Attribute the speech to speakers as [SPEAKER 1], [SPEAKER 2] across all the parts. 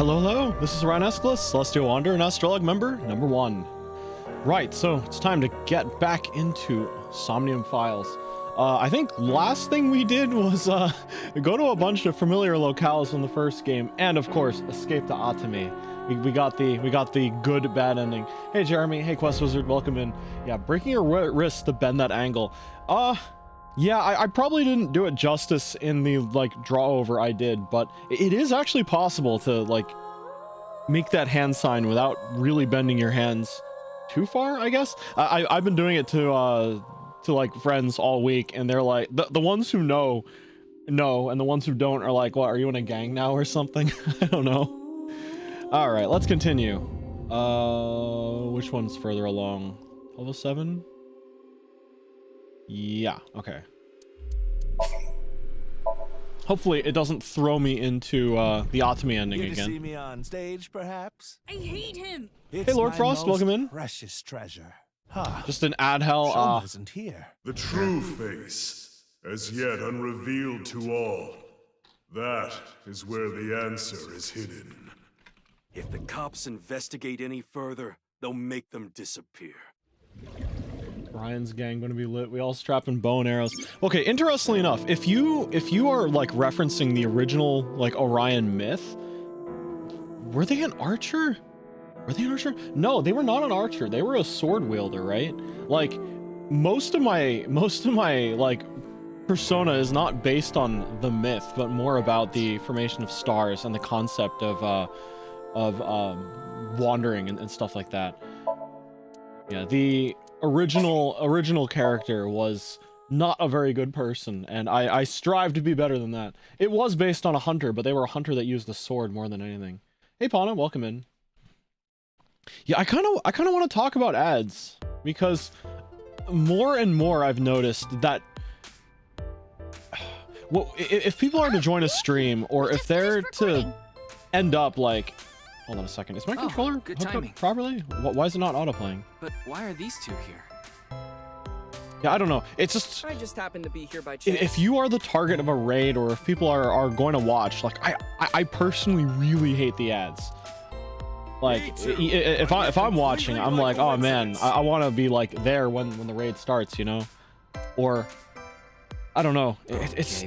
[SPEAKER 1] Hello, hello. This is Orion Escalus, Celestial Wanderer, and AstraLog Member number 1. Right, so it's time to get back into Somnium Files. I think last thing we did was go to a bunch of familiar locales in the first game, and of course escape to AINI. We got the good bad ending. Hey Jeremy, hey Quest Wizard, welcome in. Yeah, breaking your wrist to bend that angle. Yeah, I probably didn't do it justice in the draw over I did, but it is actually possible to make that hand sign without really bending your hands too far, I guess. I've been doing it to friends all week, and they're like, the ones who know, and the ones who don't are like, what, are you in a gang now or something? I don't know. All right, let's continue. Which one's further along? Level 7? Yeah, okay. Hopefully it doesn't throw me into the AINI ending again.
[SPEAKER 2] See me on stage, perhaps?
[SPEAKER 3] I hate him.
[SPEAKER 1] Hey Lord Frost, welcome in.
[SPEAKER 2] Precious treasure.
[SPEAKER 1] Just an ad hell.
[SPEAKER 2] Isn't here.
[SPEAKER 4] The true face, as yet unrevealed to all. That is where the answer is hidden.
[SPEAKER 5] If the cops investigate any further, they'll make them disappear.
[SPEAKER 1] Ryan's gang gonna be lit. We all strap in bow and arrows. Okay, interestingly enough, if you are referencing the original Orion myth, were they an archer? Were they an archer? No, they were not an archer. They were a sword wielder, right? Most of my persona is not based on the myth, but more about the formation of stars and the concept of wandering and stuff like that. Yeah, the original character was not a very good person, and I strive to be better than that. It was based on a hunter, but they were a hunter that used the sword more than anything. Hey Pana, welcome in. Yeah, I kind of want to talk about ads, because more and more I've noticed that well, if people are to join a stream, or if they're to end up hold on a second. Is my controller hooked up properly? Why is it not auto-playing?
[SPEAKER 3] But why are these two here?
[SPEAKER 1] Yeah, I don't know. It's just...
[SPEAKER 6] I just happened to be here by chance.
[SPEAKER 1] If you are the target of a raid, or if people are going to watch, I personally really hate the ads. If I'm watching, I'm like, oh man, I want to be there when the raid starts, you know? Or... I don't know. It's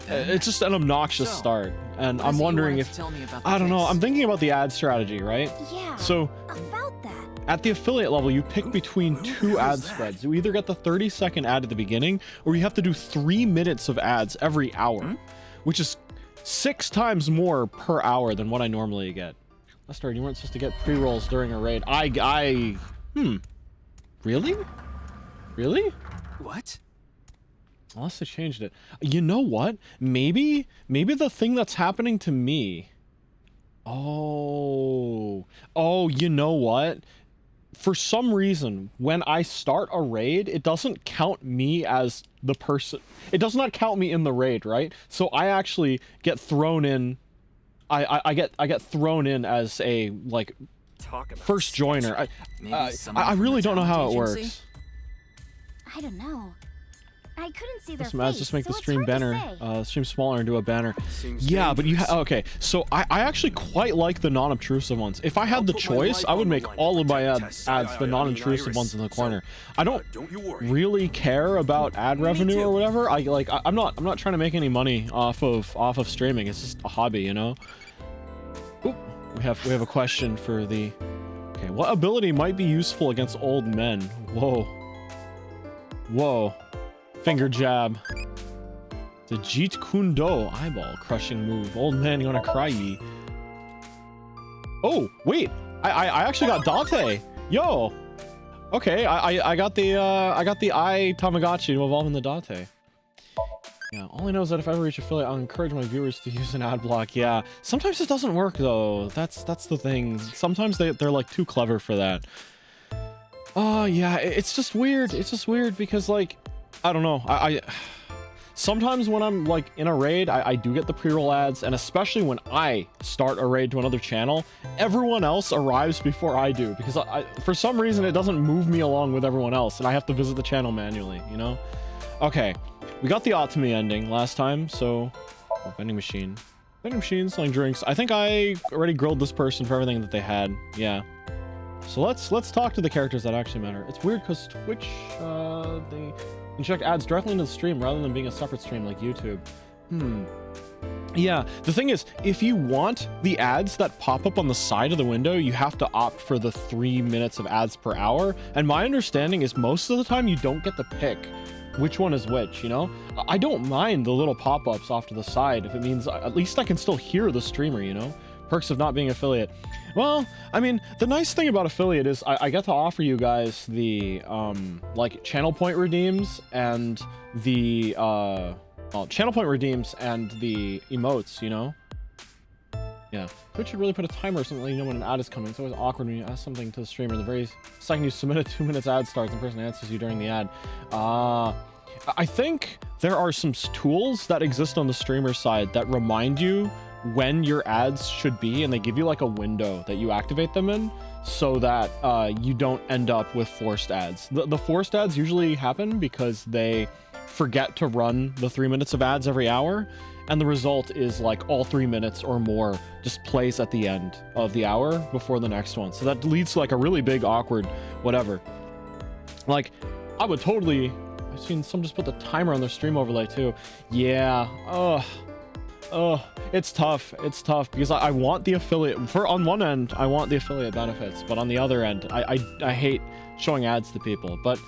[SPEAKER 1] just an obnoxious start, and I'm wondering if I don't know. I'm thinking about the ad strategy, right?
[SPEAKER 7] Yeah.
[SPEAKER 1] So
[SPEAKER 7] about that.
[SPEAKER 1] At the affiliate level, you pick between 2 ad spreads. You either get the 30-second ad at the beginning, or you have to do 3 minutes of ads every hour, which is 6 times more per hour than what I normally get. Lester, you weren't supposed to get pre-rolls during a raid. Really?
[SPEAKER 3] What?
[SPEAKER 1] Unless they changed it. You know what? Maybe the thing that's happening to me. Oh, you know what? For some reason, when I start a raid, it doesn't count me as the person. It does not count me in the raid, right? So I actually get thrown in. I get thrown in as a first joiner. I really don't know how it works.
[SPEAKER 7] I don't know. I couldn't see their
[SPEAKER 1] Ads
[SPEAKER 7] face,
[SPEAKER 1] just make the
[SPEAKER 7] so
[SPEAKER 1] stream
[SPEAKER 7] it's hard to
[SPEAKER 1] banner,
[SPEAKER 7] say.
[SPEAKER 1] stream smaller and do a banner.
[SPEAKER 5] Seems
[SPEAKER 1] Yeah, but you
[SPEAKER 5] dangerous.
[SPEAKER 1] okay. So I actually quite like the non-obtrusive ones. If I had the
[SPEAKER 5] put my
[SPEAKER 1] choice,
[SPEAKER 5] life
[SPEAKER 1] I would
[SPEAKER 5] on the
[SPEAKER 1] make
[SPEAKER 5] line
[SPEAKER 1] all
[SPEAKER 5] to
[SPEAKER 1] of my
[SPEAKER 5] protect
[SPEAKER 1] ads
[SPEAKER 5] Tess.
[SPEAKER 1] the
[SPEAKER 5] I mean,
[SPEAKER 1] non-intrusive
[SPEAKER 5] Iris.
[SPEAKER 1] ones in the
[SPEAKER 5] So,
[SPEAKER 1] corner. I don't
[SPEAKER 5] don't you worry.
[SPEAKER 1] really care about ad revenue or
[SPEAKER 5] too.
[SPEAKER 1] whatever. I'm not trying to make any money off of streaming. It's just a hobby, you know. Oop, we have a question for the. Okay, what ability might be useful against old men? Whoa. Finger jab. The Jeet Kune Do eyeball crushing move. Old man, you wanna cry ye? Oh wait, I actually got Dante. Yo. Okay, I got the eye Tamagotchi to evolve in the Dante. Yeah, all I know is that if I ever reach affiliate, I'll encourage my viewers to use an ad block. Yeah, sometimes it doesn't work though. That's the thing. Sometimes they're too clever for that. Oh yeah, it's just weird. It's just weird because I don't know. I sometimes when I'm in a raid, I do get the pre-roll ads, and especially when I start a raid to another channel, everyone else arrives before I do, because for some reason it doesn't move me along with everyone else, and I have to visit the channel manually, you know? Okay, we got the AINI ending last time, so vending machine. Vending machines selling drinks. I think I already grilled this person for everything that they had. Yeah. So let's talk to the characters that actually matter. It's weird because Twitch, they inject ads directly into the stream rather than being a separate stream like YouTube. Yeah, the thing is, if you want the ads that pop up on the side of the window, you have to opt for the 3 minutes of ads per hour. And my understanding is most of the time you don't get to pick which one is which, you know? I don't mind the little pop-ups off to the side if it means at least I can still hear the streamer, you know? Perks of not being affiliate. Well, I mean, the nice thing about affiliate is I get to offer you guys the like channel point redeems and the channel point redeems and the emotes, you know? Yeah. Twitch should really put a timer or something, you know, when an ad is coming. It's always awkward when you ask something to the streamer. The very second you submit a 2 minutes ad starts and the person answers you during the ad. I think there are some tools that exist on the streamer side that remind you when your ads should be, and they give you like a window that you activate them in so that you don't end up with forced ads. The forced ads usually happen because they forget to run the 3 minutes of ads every hour, and the result is like all 3 minutes or more just plays at the end of the hour before the next one. So that leads to like a really big awkward whatever. Like I would totally, I've seen some just put the timer on their stream overlay too. Yeah. It's tough. It's tough because I want the affiliate on one end, I want the affiliate benefits, but on the other end, I hate showing ads to people. But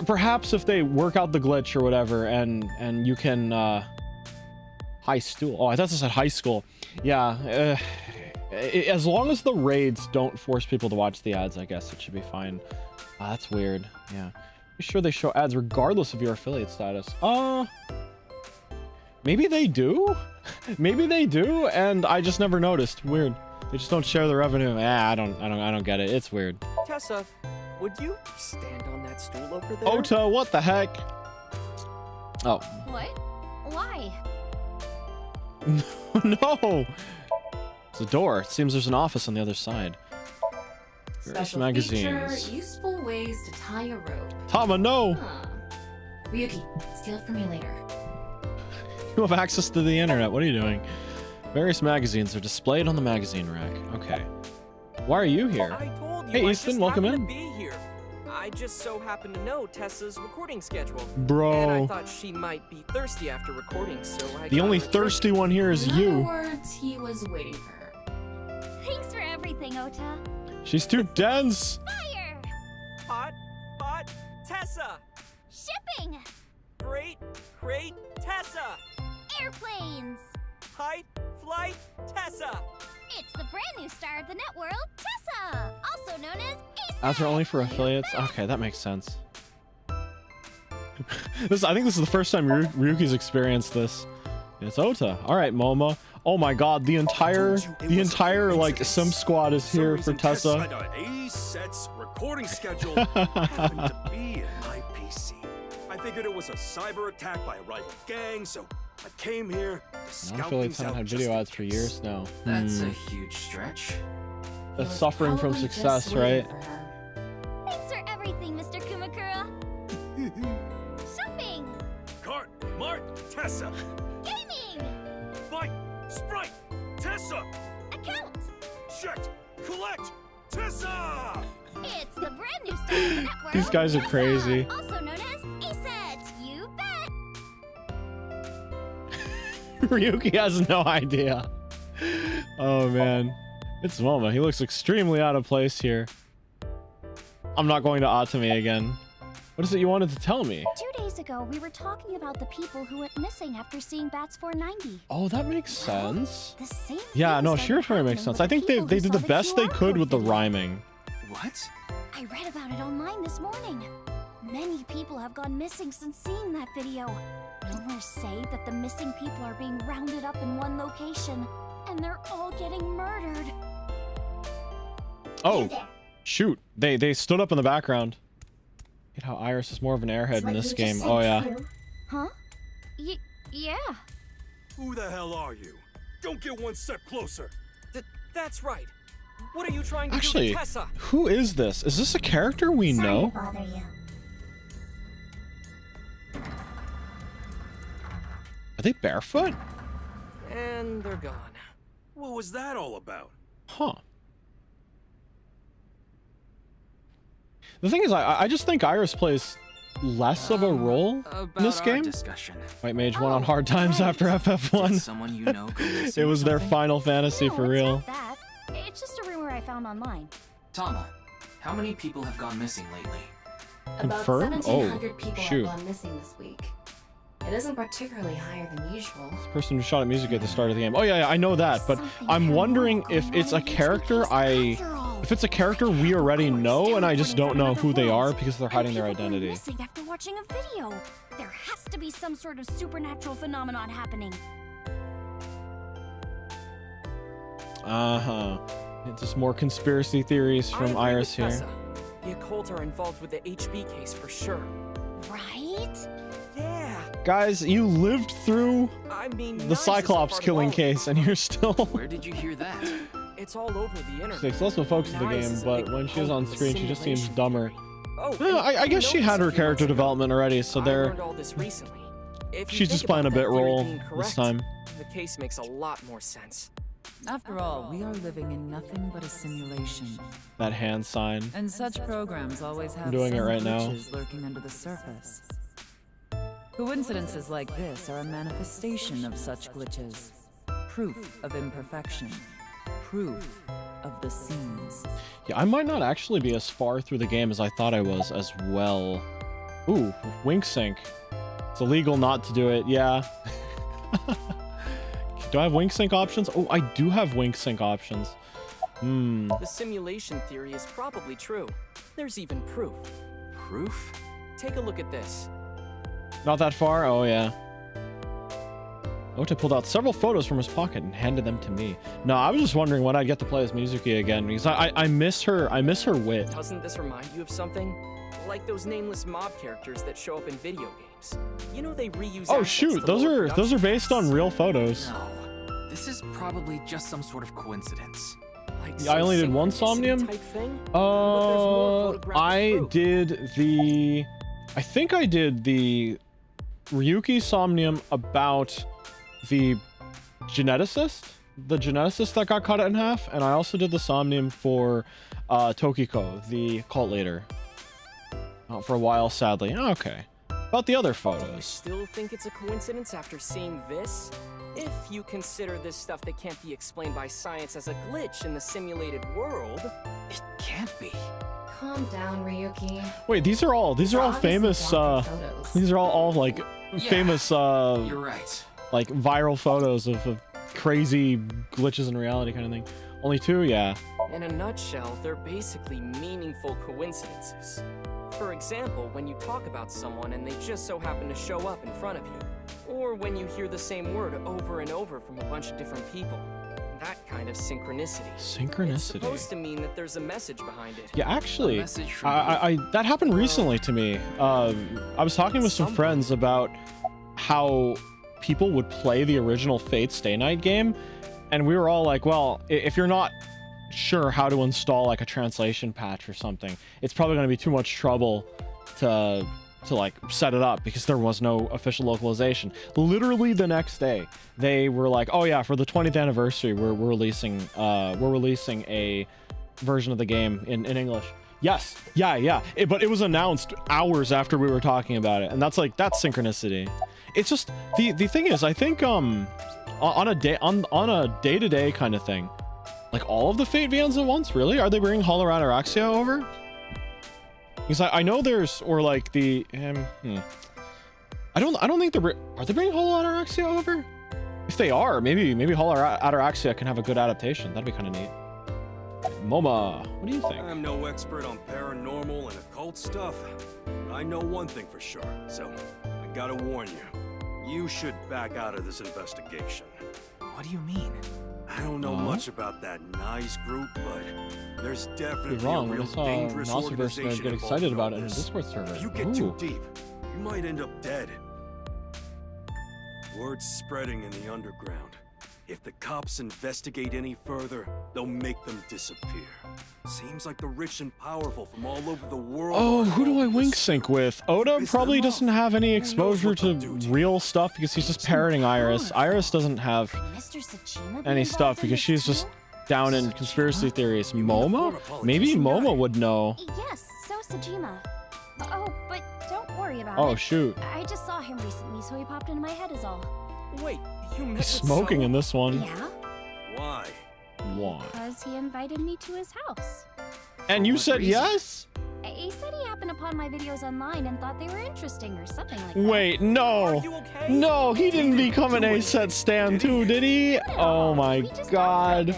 [SPEAKER 1] perhaps if they work out the glitch or whatever, and you can high stool. Oh, I thought this said high school. Yeah. As long as the raids don't force people to watch the ads, I guess it should be fine. That's weird. Yeah. Be sure they show ads regardless of your affiliate status. Maybe they do. Maybe they do, and I just never noticed. Weird. They just don't share the revenue. I don't get it. It's weird.
[SPEAKER 6] Tessa, would you stand on that stool over there?
[SPEAKER 1] Ota, what the heck? Oh.
[SPEAKER 7] What? Why?
[SPEAKER 1] No. It's a door. It seems there's an office on the other side. Various magazines.
[SPEAKER 8] Feature, useful ways to tie a rope.
[SPEAKER 1] Tama, no.
[SPEAKER 8] Huh. Ryuki, steal it from me later.
[SPEAKER 1] You have access to the internet. What are you doing? Various magazines are displayed on the magazine rack. Okay. Why are you here?
[SPEAKER 6] I told you,
[SPEAKER 1] Hey,
[SPEAKER 6] I
[SPEAKER 1] Easton,
[SPEAKER 6] just
[SPEAKER 1] welcome
[SPEAKER 6] happened
[SPEAKER 1] in.
[SPEAKER 6] to be here. I just so happen to know Tessa's recording schedule.
[SPEAKER 1] Bro.
[SPEAKER 6] And I thought she might be thirsty after recording, so I
[SPEAKER 1] The
[SPEAKER 6] got
[SPEAKER 1] only
[SPEAKER 6] her a drink.
[SPEAKER 1] thirsty one here is
[SPEAKER 8] In other
[SPEAKER 1] you.
[SPEAKER 8] words, he was waiting for her.
[SPEAKER 7] Thanks for everything, Ota.
[SPEAKER 1] She's too dense.
[SPEAKER 7] Fire!
[SPEAKER 6] Hot, Tessa!
[SPEAKER 7] Shipping!
[SPEAKER 6] Great, Tessa!
[SPEAKER 7] Airplanes!
[SPEAKER 6] High flight Tessa!
[SPEAKER 7] It's the brand new star of the net world, Tessa! Also known as ASAP!
[SPEAKER 1] Ads are only for affiliates? Okay, that makes sense. I think this is the first time Ryuki's experienced this. It's Ota. Alright, Momo. Oh my god, the entire like Sim squad is here for Tessa.
[SPEAKER 5] Set's recording schedule happened to be in my PC. I figured it was a cyber attack by a rival gang, so I came here to scout
[SPEAKER 1] Affiliates
[SPEAKER 5] things
[SPEAKER 1] haven't
[SPEAKER 5] out
[SPEAKER 1] had
[SPEAKER 5] just
[SPEAKER 1] video
[SPEAKER 5] in
[SPEAKER 1] ads for
[SPEAKER 5] case.
[SPEAKER 1] years now.
[SPEAKER 3] That's a huge stretch.
[SPEAKER 1] The
[SPEAKER 8] He was
[SPEAKER 1] suffering from
[SPEAKER 8] probably
[SPEAKER 1] success,
[SPEAKER 8] just waiting
[SPEAKER 1] right?
[SPEAKER 8] for her.
[SPEAKER 7] Thanks for everything, Mr. Kumakura. Shopping!
[SPEAKER 5] Cart, Mart, Tessa,
[SPEAKER 7] Gaming!
[SPEAKER 5] Bite, Sprite, Tessa,
[SPEAKER 7] Account!
[SPEAKER 5] checked, collect, Tessa!
[SPEAKER 7] It's the brand new star of the net world,
[SPEAKER 1] These guys are
[SPEAKER 7] Tessa,
[SPEAKER 1] crazy.
[SPEAKER 7] Also known as ASAT. You bet!
[SPEAKER 1] Ryuki has no idea. Oh man. It's Momo. He looks extremely out of place here. I'm not going to Atami again. What is it you wanted to tell me?
[SPEAKER 7] 2 days ago, we were talking about the people who went missing after seeing Bats 490.
[SPEAKER 1] Oh, that makes sense.
[SPEAKER 7] The same
[SPEAKER 1] Yeah,
[SPEAKER 7] thing
[SPEAKER 1] no,
[SPEAKER 7] started
[SPEAKER 1] Shiratori makes
[SPEAKER 7] happening
[SPEAKER 1] sense.
[SPEAKER 7] with
[SPEAKER 1] I
[SPEAKER 7] the
[SPEAKER 1] think they
[SPEAKER 7] people who
[SPEAKER 1] did
[SPEAKER 7] saw
[SPEAKER 1] the best they
[SPEAKER 7] QR
[SPEAKER 1] could with the
[SPEAKER 7] code video.
[SPEAKER 1] rhyming.
[SPEAKER 3] What?
[SPEAKER 7] I read about it online this morning. Many people have gone missing since seeing that video. Rumors say that the missing people are being rounded up in one location, and they're all getting murdered.
[SPEAKER 1] Oh, shoot. They stood up in the background. Look at how Iris is more of an airhead in this game. Oh, yeah.
[SPEAKER 7] Huh? Yeah.
[SPEAKER 5] Who the hell are you? Don't get one step closer.
[SPEAKER 6] That's right. What are you trying to
[SPEAKER 1] Actually,
[SPEAKER 6] do to Tessa?
[SPEAKER 1] who is this? Is this a character we know?
[SPEAKER 7] bother you.
[SPEAKER 1] Are they barefoot?
[SPEAKER 6] and they're gone.
[SPEAKER 5] What was that all about?
[SPEAKER 1] Huh. The thing is, I just think Iris plays less of a role in this game.
[SPEAKER 3] Discussion.
[SPEAKER 1] White Mage went on hard times after
[SPEAKER 3] Did
[SPEAKER 1] FF1.
[SPEAKER 3] someone you know go missing
[SPEAKER 1] It
[SPEAKER 3] or
[SPEAKER 1] was their
[SPEAKER 3] something?
[SPEAKER 1] Final Fantasy
[SPEAKER 7] No,
[SPEAKER 1] for
[SPEAKER 7] it's
[SPEAKER 1] real.
[SPEAKER 7] not that. It's just a rumor I found online.
[SPEAKER 3] Tama, how many people have gone missing lately?
[SPEAKER 8] About
[SPEAKER 1] Confirm?
[SPEAKER 8] 1,700
[SPEAKER 1] Oh,
[SPEAKER 8] people
[SPEAKER 1] shoot.
[SPEAKER 8] have gone missing this week. It isn't particularly higher than usual.
[SPEAKER 1] The person who shot at music at the start of the game. Oh yeah, I know that, but
[SPEAKER 7] Something
[SPEAKER 1] I'm
[SPEAKER 7] paranormal
[SPEAKER 1] wondering if
[SPEAKER 7] going
[SPEAKER 1] it's
[SPEAKER 7] on
[SPEAKER 1] a
[SPEAKER 7] in each
[SPEAKER 1] character
[SPEAKER 7] location after all.
[SPEAKER 1] if it's a character we already know and I just don't know who they are because they're
[SPEAKER 7] And
[SPEAKER 1] hiding their
[SPEAKER 7] people go
[SPEAKER 1] identity.
[SPEAKER 7] missing after watching a video. There has to be some sort of supernatural phenomenon happening.
[SPEAKER 1] It's just more conspiracy theories
[SPEAKER 6] I
[SPEAKER 1] from
[SPEAKER 6] agree
[SPEAKER 1] Iris
[SPEAKER 6] with
[SPEAKER 1] here.
[SPEAKER 6] Tessa. The occult are involved with the HB case for sure.
[SPEAKER 7] Right?
[SPEAKER 6] Yeah.
[SPEAKER 1] Guys, you lived through
[SPEAKER 6] I mean,
[SPEAKER 1] the
[SPEAKER 6] Nyx is a
[SPEAKER 1] Cyclops
[SPEAKER 6] part of
[SPEAKER 1] killing
[SPEAKER 6] all of
[SPEAKER 1] case and you're still...
[SPEAKER 3] Where did you hear that?
[SPEAKER 6] It's all over the internet.
[SPEAKER 1] She's also focused in the
[SPEAKER 6] Nyx
[SPEAKER 1] game,
[SPEAKER 6] is a
[SPEAKER 1] but
[SPEAKER 6] big
[SPEAKER 1] when she's on
[SPEAKER 6] proponent of
[SPEAKER 1] screen, she just seems
[SPEAKER 6] simulation
[SPEAKER 1] dumber.
[SPEAKER 6] theory. Oh,
[SPEAKER 1] Yeah, I guess she had her character development already, so
[SPEAKER 6] I
[SPEAKER 1] they're...
[SPEAKER 6] learned all this recently. If you
[SPEAKER 1] She's
[SPEAKER 6] think
[SPEAKER 1] just playing a
[SPEAKER 6] about that
[SPEAKER 1] bit
[SPEAKER 6] theory
[SPEAKER 1] role
[SPEAKER 6] being
[SPEAKER 1] this
[SPEAKER 6] correct,
[SPEAKER 1] time.
[SPEAKER 6] The case makes a lot more sense.
[SPEAKER 9] After all, we are living in nothing but a simulation.
[SPEAKER 1] That hand sign.
[SPEAKER 9] And such programs always have
[SPEAKER 1] doing it
[SPEAKER 9] some
[SPEAKER 1] right now.
[SPEAKER 9] glitches lurking under the surface. Coincidences like this are a manifestation of such glitches. Proof of imperfection. Proof of the seams.
[SPEAKER 1] Yeah, I might not actually be as far through the game as I thought I was as well. Ooh, wink sync. It's illegal not to do it, yeah. Do I have wink sync options? Oh, I do have wink sync options.
[SPEAKER 6] The simulation theory is probably true. There's even proof.
[SPEAKER 3] Proof?
[SPEAKER 6] Take a look at this.
[SPEAKER 1] Not that far? Oh, yeah. Ota pulled out several photos from his pocket and handed them to me. No, I was just wondering when I'd get to play as Mizuki again, because I miss her wit.
[SPEAKER 6] Doesn't this remind you of something? Like those nameless mob characters that show up in video games. You know they reuse
[SPEAKER 1] Oh
[SPEAKER 6] assets
[SPEAKER 1] shoot,
[SPEAKER 6] to
[SPEAKER 1] those
[SPEAKER 6] lower
[SPEAKER 1] are
[SPEAKER 6] production
[SPEAKER 1] based on
[SPEAKER 6] costs.
[SPEAKER 1] real photos.
[SPEAKER 3] No. This is probably just some sort of coincidence.
[SPEAKER 6] Like
[SPEAKER 1] Yeah, I
[SPEAKER 6] some
[SPEAKER 1] only did one
[SPEAKER 6] synchronicity
[SPEAKER 1] Somnium.
[SPEAKER 6] type thing? But there's more photographic
[SPEAKER 1] I
[SPEAKER 6] proof.
[SPEAKER 1] did the... I think I did the Ryuki Somnium about the geneticist. The geneticist that got cut in half. And I also did the Somnium for Tokiko, the cult leader. Not for a while, sadly. Okay. About the other
[SPEAKER 6] Do you
[SPEAKER 1] photos.
[SPEAKER 6] still think it's a coincidence after seeing this? If you consider this stuff that can't be explained by science as a glitch in the simulated world,
[SPEAKER 3] It can't be.
[SPEAKER 8] Calm down, Ryuki.
[SPEAKER 1] Wait, these are all
[SPEAKER 8] Obviously
[SPEAKER 1] famous
[SPEAKER 8] blocked photos.
[SPEAKER 1] these are all like famous
[SPEAKER 3] You're right.
[SPEAKER 1] like viral photos of crazy glitches in reality kind of thing. Only two, yeah.
[SPEAKER 6] in a nutshell, they're basically meaningful coincidences. For example, when you talk about someone and they just so happen to show up in front of you. Or when you hear the same word over and over from a bunch of different people. That kind of synchronicity. It's
[SPEAKER 1] Synchronicity.
[SPEAKER 6] supposed to mean that there's a message behind it.
[SPEAKER 1] Yeah, actually,
[SPEAKER 3] A message from
[SPEAKER 1] I that happened recently to me. I was talking with some friends about how people would play the original Fate Stay Night game, and we were all like, well, if you're not sure how to install like a translation patch or something, it's probably going to be too much trouble to like set it up because there was no official localization. Literally the next day, they were like, oh yeah, for the 20th anniversary, we're releasing a version of the game in English. Yes, yeah. But it was announced hours after we were talking about it, and that's synchronicity. It's just the thing is, I think on a day-to-day kind of thing, like all of the Fate VNs at once, really? Are they bringing Hollow Ataraxia over? Because I know there's, or like the I don't think are they bringing Hollow Ataraxia over? If they are, maybe Hollow Ataraxia can have a good adaptation. That'd be kind of neat. MoMA, what do you think?
[SPEAKER 5] I'm no expert on paranormal and occult stuff. But I know one thing for sure, so I gotta warn you. You should back out of this investigation.
[SPEAKER 3] What do you mean?
[SPEAKER 5] I don't know much about that nice group, but there's definitely
[SPEAKER 1] Be wrong.
[SPEAKER 5] a
[SPEAKER 1] I
[SPEAKER 5] real
[SPEAKER 1] saw
[SPEAKER 5] dangerous
[SPEAKER 1] Nosferatu
[SPEAKER 5] organization
[SPEAKER 1] get
[SPEAKER 5] involved
[SPEAKER 1] excited
[SPEAKER 5] in all
[SPEAKER 1] about it in a
[SPEAKER 5] this.
[SPEAKER 1] Discord server.
[SPEAKER 5] If you get
[SPEAKER 1] Ooh.
[SPEAKER 5] too deep, you might end up dead. Word's spreading in the underground. If the cops investigate any further, they'll make them disappear. Seems like the rich and powerful from all over the world.
[SPEAKER 1] Oh, who do I wink sync with? Oda probably doesn't have any exposure to real stuff because he's just parroting Iris. Iris doesn't have any stuff because she's just down in conspiracy theories. Momo? Maybe Momo would know.
[SPEAKER 7] Yes, so Sejima. Oh, but don't worry about it.
[SPEAKER 1] Oh, shoot.
[SPEAKER 7] I just saw him recently, so he popped into my head is all.
[SPEAKER 5] Wait, you met
[SPEAKER 1] He's
[SPEAKER 5] with
[SPEAKER 1] smoking
[SPEAKER 5] Sele?
[SPEAKER 1] in this one.
[SPEAKER 7] Yeah?
[SPEAKER 5] Why?
[SPEAKER 1] Why?
[SPEAKER 7] Because he invited me to his house.
[SPEAKER 1] And you said yes?
[SPEAKER 7] He said he happened upon my videos online and thought they were interesting or something like that.
[SPEAKER 1] Wait, no.
[SPEAKER 5] Are you okay?
[SPEAKER 1] No, he didn't become an A-set stan too, did he? Oh my god.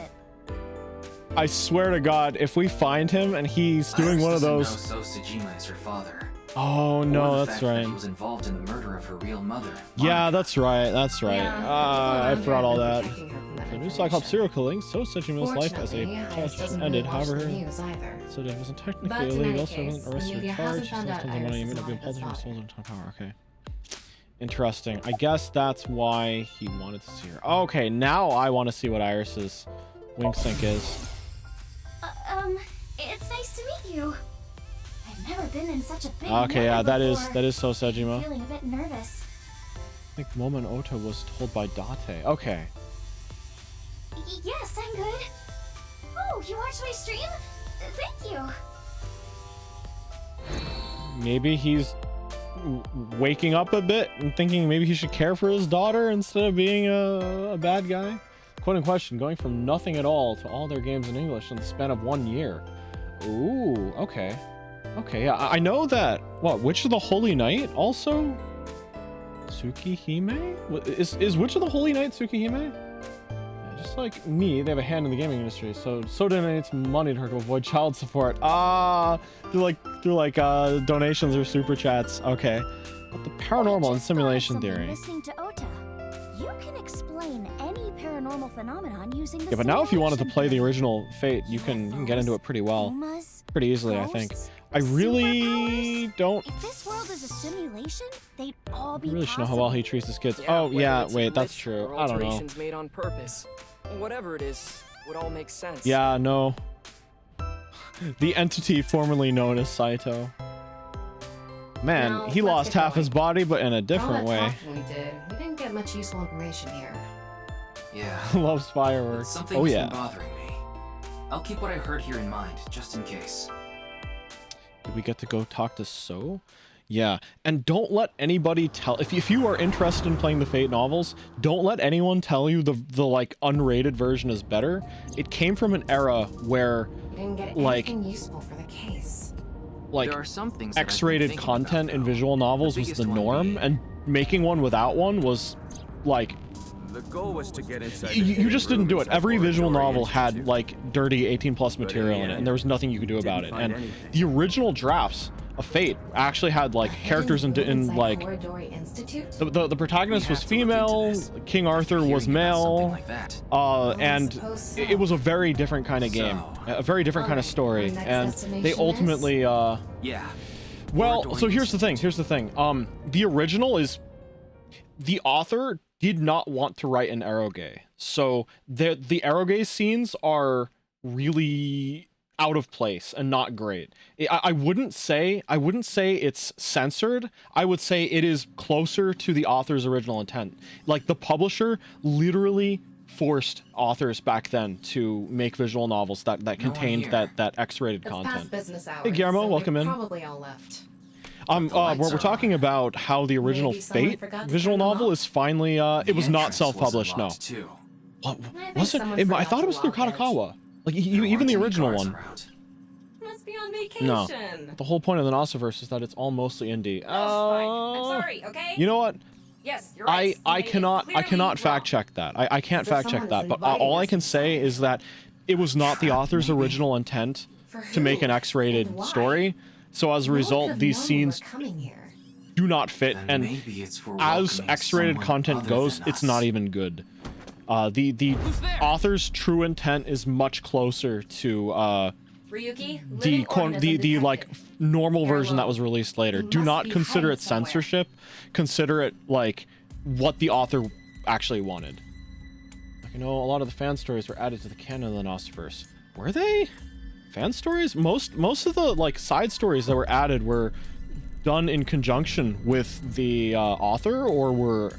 [SPEAKER 1] I swear to God, if we find him and he's doing one of those...
[SPEAKER 3] So Sejima is her father.
[SPEAKER 1] Oh no,
[SPEAKER 3] Or the
[SPEAKER 1] that's
[SPEAKER 3] fact that
[SPEAKER 1] right.
[SPEAKER 3] He was involved in the murder of her real mother.
[SPEAKER 1] Yeah, that's right. That's right. I forgot all that.
[SPEAKER 8] Protecting her from that
[SPEAKER 1] The new Cyclops
[SPEAKER 8] information.
[SPEAKER 1] serial killing, so Sejima's life as a
[SPEAKER 8] Fortunately, Iris
[SPEAKER 1] politician
[SPEAKER 8] doesn't
[SPEAKER 1] ended.
[SPEAKER 8] really watch
[SPEAKER 1] However,
[SPEAKER 8] the news either.
[SPEAKER 1] so it wasn't technically
[SPEAKER 8] But in
[SPEAKER 1] illegal.
[SPEAKER 8] any
[SPEAKER 1] Also,
[SPEAKER 8] case,
[SPEAKER 1] wasn't
[SPEAKER 8] the
[SPEAKER 1] arrested or
[SPEAKER 8] media
[SPEAKER 1] charged.
[SPEAKER 8] hasn't
[SPEAKER 1] She
[SPEAKER 8] found
[SPEAKER 1] lost
[SPEAKER 8] out
[SPEAKER 1] tons of money.
[SPEAKER 8] Iris'
[SPEAKER 1] You may not be a
[SPEAKER 8] life is
[SPEAKER 1] politician. Sold
[SPEAKER 8] valid.
[SPEAKER 1] in top power. Okay. Interesting. I guess that's why he wanted to see her. Okay, now I want to see what Iris's wink sync is.
[SPEAKER 7] It's nice to meet you. I've never been in such a big
[SPEAKER 1] Okay, yeah,
[SPEAKER 7] network
[SPEAKER 1] that is so
[SPEAKER 7] before.
[SPEAKER 1] Sejima.
[SPEAKER 7] I'm feeling a bit nervous.
[SPEAKER 1] I think Momo and Ota was told by Date. Okay.
[SPEAKER 7] Yes, I'm good. Oh, you watched my stream? Thank you.
[SPEAKER 1] Maybe he's waking up a bit and thinking maybe he should care for his daughter instead of being a bad guy. Quote in question, going from nothing at all to all their games in English in the span of 1 year. Ooh, okay. Okay, yeah, I know that. What, Witch of the Holy Knight also? Tsukihime? Is Witch of the Holy Knight Tsukihime? Yeah, just like me, they have a hand in the gaming industry, so donates money to her to avoid child support. Ah, through like donations or super chats. Okay. But the paranormal and simulation theory.
[SPEAKER 7] Listening to Ota, you can explain any paranormal phenomenon using the
[SPEAKER 1] Yeah, but now if you wanted to
[SPEAKER 7] simulation
[SPEAKER 1] play the
[SPEAKER 7] theory.
[SPEAKER 1] original Fate, you can get into it pretty well.
[SPEAKER 7] Pumas,
[SPEAKER 1] Pretty easily, I think.
[SPEAKER 7] ghosts,
[SPEAKER 1] I really
[SPEAKER 7] superpowers.
[SPEAKER 1] don't...
[SPEAKER 7] If this world is a simulation, they'd all
[SPEAKER 1] I
[SPEAKER 7] be
[SPEAKER 1] really should know how well he treats his kids. Oh,
[SPEAKER 6] whether
[SPEAKER 1] yeah,
[SPEAKER 6] it's a
[SPEAKER 1] wait, that's
[SPEAKER 6] glitch
[SPEAKER 1] true.
[SPEAKER 6] or
[SPEAKER 1] I don't know.
[SPEAKER 6] alterations made on purpose. Whatever it is, would all make sense.
[SPEAKER 1] Yeah, no. The entity formerly known as Saito. Man,
[SPEAKER 8] Now,
[SPEAKER 1] he
[SPEAKER 8] let's
[SPEAKER 1] lost
[SPEAKER 8] get
[SPEAKER 1] half his
[SPEAKER 8] going.
[SPEAKER 1] body, but in a
[SPEAKER 8] All
[SPEAKER 1] different
[SPEAKER 8] that
[SPEAKER 1] way.
[SPEAKER 8] talking we did, we didn't get much useful information here.
[SPEAKER 3] Yeah.
[SPEAKER 1] Loves
[SPEAKER 3] But
[SPEAKER 1] fireworks.
[SPEAKER 3] something
[SPEAKER 1] Oh,
[SPEAKER 3] has
[SPEAKER 1] yeah.
[SPEAKER 3] been bothering me. I'll keep what I heard here in mind, just in case.
[SPEAKER 1] Did we get to go talk to So? Yeah, and don't let anybody tell... If you are interested in playing the Fate novels, don't let anyone tell you the like, unrated version is better. It came from an era where,
[SPEAKER 8] We didn't get
[SPEAKER 1] like...
[SPEAKER 8] anything useful for the case.
[SPEAKER 1] like
[SPEAKER 3] There are some things that I've been
[SPEAKER 1] X-rated
[SPEAKER 3] thinking
[SPEAKER 1] content
[SPEAKER 3] about,
[SPEAKER 1] in
[SPEAKER 3] though.
[SPEAKER 1] visual novels
[SPEAKER 3] The
[SPEAKER 1] was the
[SPEAKER 3] biggest one
[SPEAKER 1] norm,
[SPEAKER 3] being-
[SPEAKER 1] and making one without one was like
[SPEAKER 5] The goal was to get inside.
[SPEAKER 1] you just didn't do it. Every visual novel had like dirty 18+ material in it, and there was nothing you could do about it. And the original drafts of Fate actually had like characters in like
[SPEAKER 8] Corridori Institute?
[SPEAKER 1] the protagonist
[SPEAKER 3] We
[SPEAKER 1] was
[SPEAKER 3] have to look into
[SPEAKER 1] female,
[SPEAKER 3] this.
[SPEAKER 1] King Arthur was
[SPEAKER 3] Hearing about something
[SPEAKER 1] male,
[SPEAKER 3] like that.
[SPEAKER 1] and
[SPEAKER 8] suppose so.
[SPEAKER 1] it was a very different kind of game,
[SPEAKER 3] So-
[SPEAKER 1] a very different kind of
[SPEAKER 8] Alright,
[SPEAKER 1] story,
[SPEAKER 8] our next
[SPEAKER 1] and
[SPEAKER 8] destination
[SPEAKER 1] they
[SPEAKER 8] is?
[SPEAKER 1] ultimately
[SPEAKER 3] Yeah.
[SPEAKER 1] well,
[SPEAKER 3] Corridor
[SPEAKER 1] so here's the thing.
[SPEAKER 3] Institute.
[SPEAKER 1] Here's the thing. The original is the author did not want to write an eroge, so the eroge scenes are really out of place and not great. I wouldn't say it's censored. I would say it is closer to the author's original intent. Like the publisher literally forced authors back then to make visual novels that contained
[SPEAKER 3] here.
[SPEAKER 1] that X-rated
[SPEAKER 8] It's
[SPEAKER 1] content.
[SPEAKER 8] past business hours.
[SPEAKER 1] Hey, Guillermo,
[SPEAKER 8] so
[SPEAKER 1] welcome
[SPEAKER 8] they're
[SPEAKER 1] in.
[SPEAKER 8] Probably all left.
[SPEAKER 1] We're
[SPEAKER 3] lights are
[SPEAKER 1] talking
[SPEAKER 3] on.
[SPEAKER 1] about how the original
[SPEAKER 8] Maybe someone
[SPEAKER 1] Fate
[SPEAKER 8] forgot to
[SPEAKER 1] visual
[SPEAKER 8] turn them
[SPEAKER 1] novel
[SPEAKER 8] off?
[SPEAKER 1] is finally it was
[SPEAKER 3] The
[SPEAKER 1] not
[SPEAKER 3] entrance
[SPEAKER 1] self-published. No,
[SPEAKER 3] unlocked, too.
[SPEAKER 1] what
[SPEAKER 8] think
[SPEAKER 1] was it?
[SPEAKER 8] someone
[SPEAKER 1] I
[SPEAKER 8] forgot
[SPEAKER 1] thought
[SPEAKER 8] to
[SPEAKER 1] it was through
[SPEAKER 8] lock it.
[SPEAKER 1] Katakawa. Like
[SPEAKER 3] There
[SPEAKER 1] even
[SPEAKER 3] weren't
[SPEAKER 1] the
[SPEAKER 3] any
[SPEAKER 1] original
[SPEAKER 3] guards
[SPEAKER 1] one.
[SPEAKER 3] around.
[SPEAKER 8] Must be on vacation.
[SPEAKER 1] No, the whole point of the Nossoverse is that it's all mostly indie.
[SPEAKER 8] That's fine. I'm sorry, okay?
[SPEAKER 1] You know what?
[SPEAKER 8] Yes, you're right.
[SPEAKER 1] I cannot fact check that. I can't
[SPEAKER 8] So
[SPEAKER 1] fact check that.
[SPEAKER 8] someone's
[SPEAKER 1] But
[SPEAKER 8] inviting
[SPEAKER 1] all I
[SPEAKER 8] us
[SPEAKER 1] can say
[SPEAKER 8] inside.
[SPEAKER 1] is that it was not the author's original intent
[SPEAKER 8] For
[SPEAKER 1] to make
[SPEAKER 8] who?
[SPEAKER 1] an X-rated
[SPEAKER 8] And why?
[SPEAKER 1] story. So as a
[SPEAKER 8] No one
[SPEAKER 1] result,
[SPEAKER 8] could've
[SPEAKER 1] these
[SPEAKER 8] known we
[SPEAKER 1] scenes
[SPEAKER 8] were coming here.
[SPEAKER 1] do not fit,
[SPEAKER 3] Then
[SPEAKER 1] and
[SPEAKER 3] maybe it's for
[SPEAKER 1] as
[SPEAKER 3] welcoming
[SPEAKER 1] X-rated
[SPEAKER 3] someone
[SPEAKER 1] content
[SPEAKER 3] other
[SPEAKER 1] goes,
[SPEAKER 3] than
[SPEAKER 1] it's
[SPEAKER 3] us.
[SPEAKER 1] not even good. The author's true intent is much closer to
[SPEAKER 8] Ryuki,
[SPEAKER 1] the
[SPEAKER 8] living organism
[SPEAKER 1] like
[SPEAKER 8] detective.
[SPEAKER 1] normal version that
[SPEAKER 8] Farewell.
[SPEAKER 1] was released later.
[SPEAKER 8] You
[SPEAKER 1] Do
[SPEAKER 8] must
[SPEAKER 1] not
[SPEAKER 8] be
[SPEAKER 1] consider
[SPEAKER 8] hiding
[SPEAKER 1] it
[SPEAKER 8] somewhere.
[SPEAKER 1] censorship. Consider it like what the author actually wanted. You know, a lot of the fan stories were added to the canon of the Gnostiverse. Were they? Fan stories? Most of the like side stories that were added were done in conjunction with the author, or were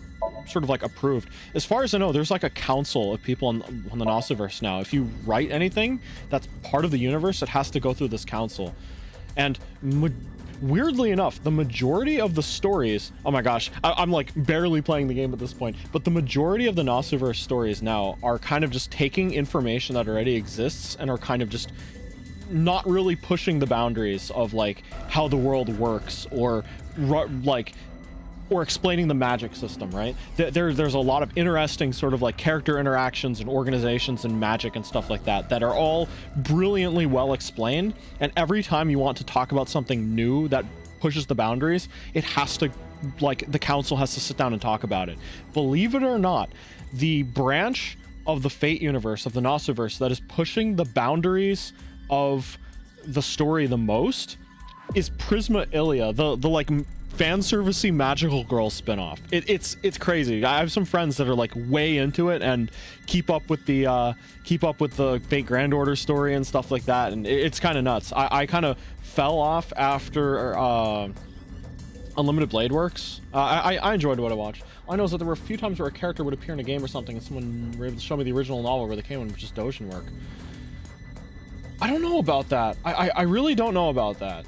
[SPEAKER 1] sort of like approved. As far as I know, there's like a council of people on the Gnostiverse now. If you write anything that's part of the universe, it has to go through this council. And weirdly enough, the majority of the stories, oh my gosh, I'm like barely playing the game at this point, but the majority of the Gnostiverse stories now are kind of just taking information that already exists and are kind of just not really pushing the boundaries of like how the world works, or or explaining the magic system, right? There's a lot of interesting sort of like character interactions and organizations and magic and stuff like that that are all brilliantly well explained, and every time you want to talk about something new that pushes the boundaries, it has to, like, the council has to sit down and talk about it. Believe it or not, the branch of the Fate universe, of the Gnostiverse, that is pushing the boundaries of the story the most is Prisma Ilia, the like fan servicey magical girl spinoff. It's crazy. I have some friends that are like way into it and keep up with the Fate Grand Order story and stuff like that, and it's kind of nuts. I kind of fell off after Unlimited Blade Works. I enjoyed what I watched. All I know is that there were a few times where a character would appear in a game or something and someone were able to show me the original novel where they came in with just Doshin work. I don't know about that. I really don't know about that.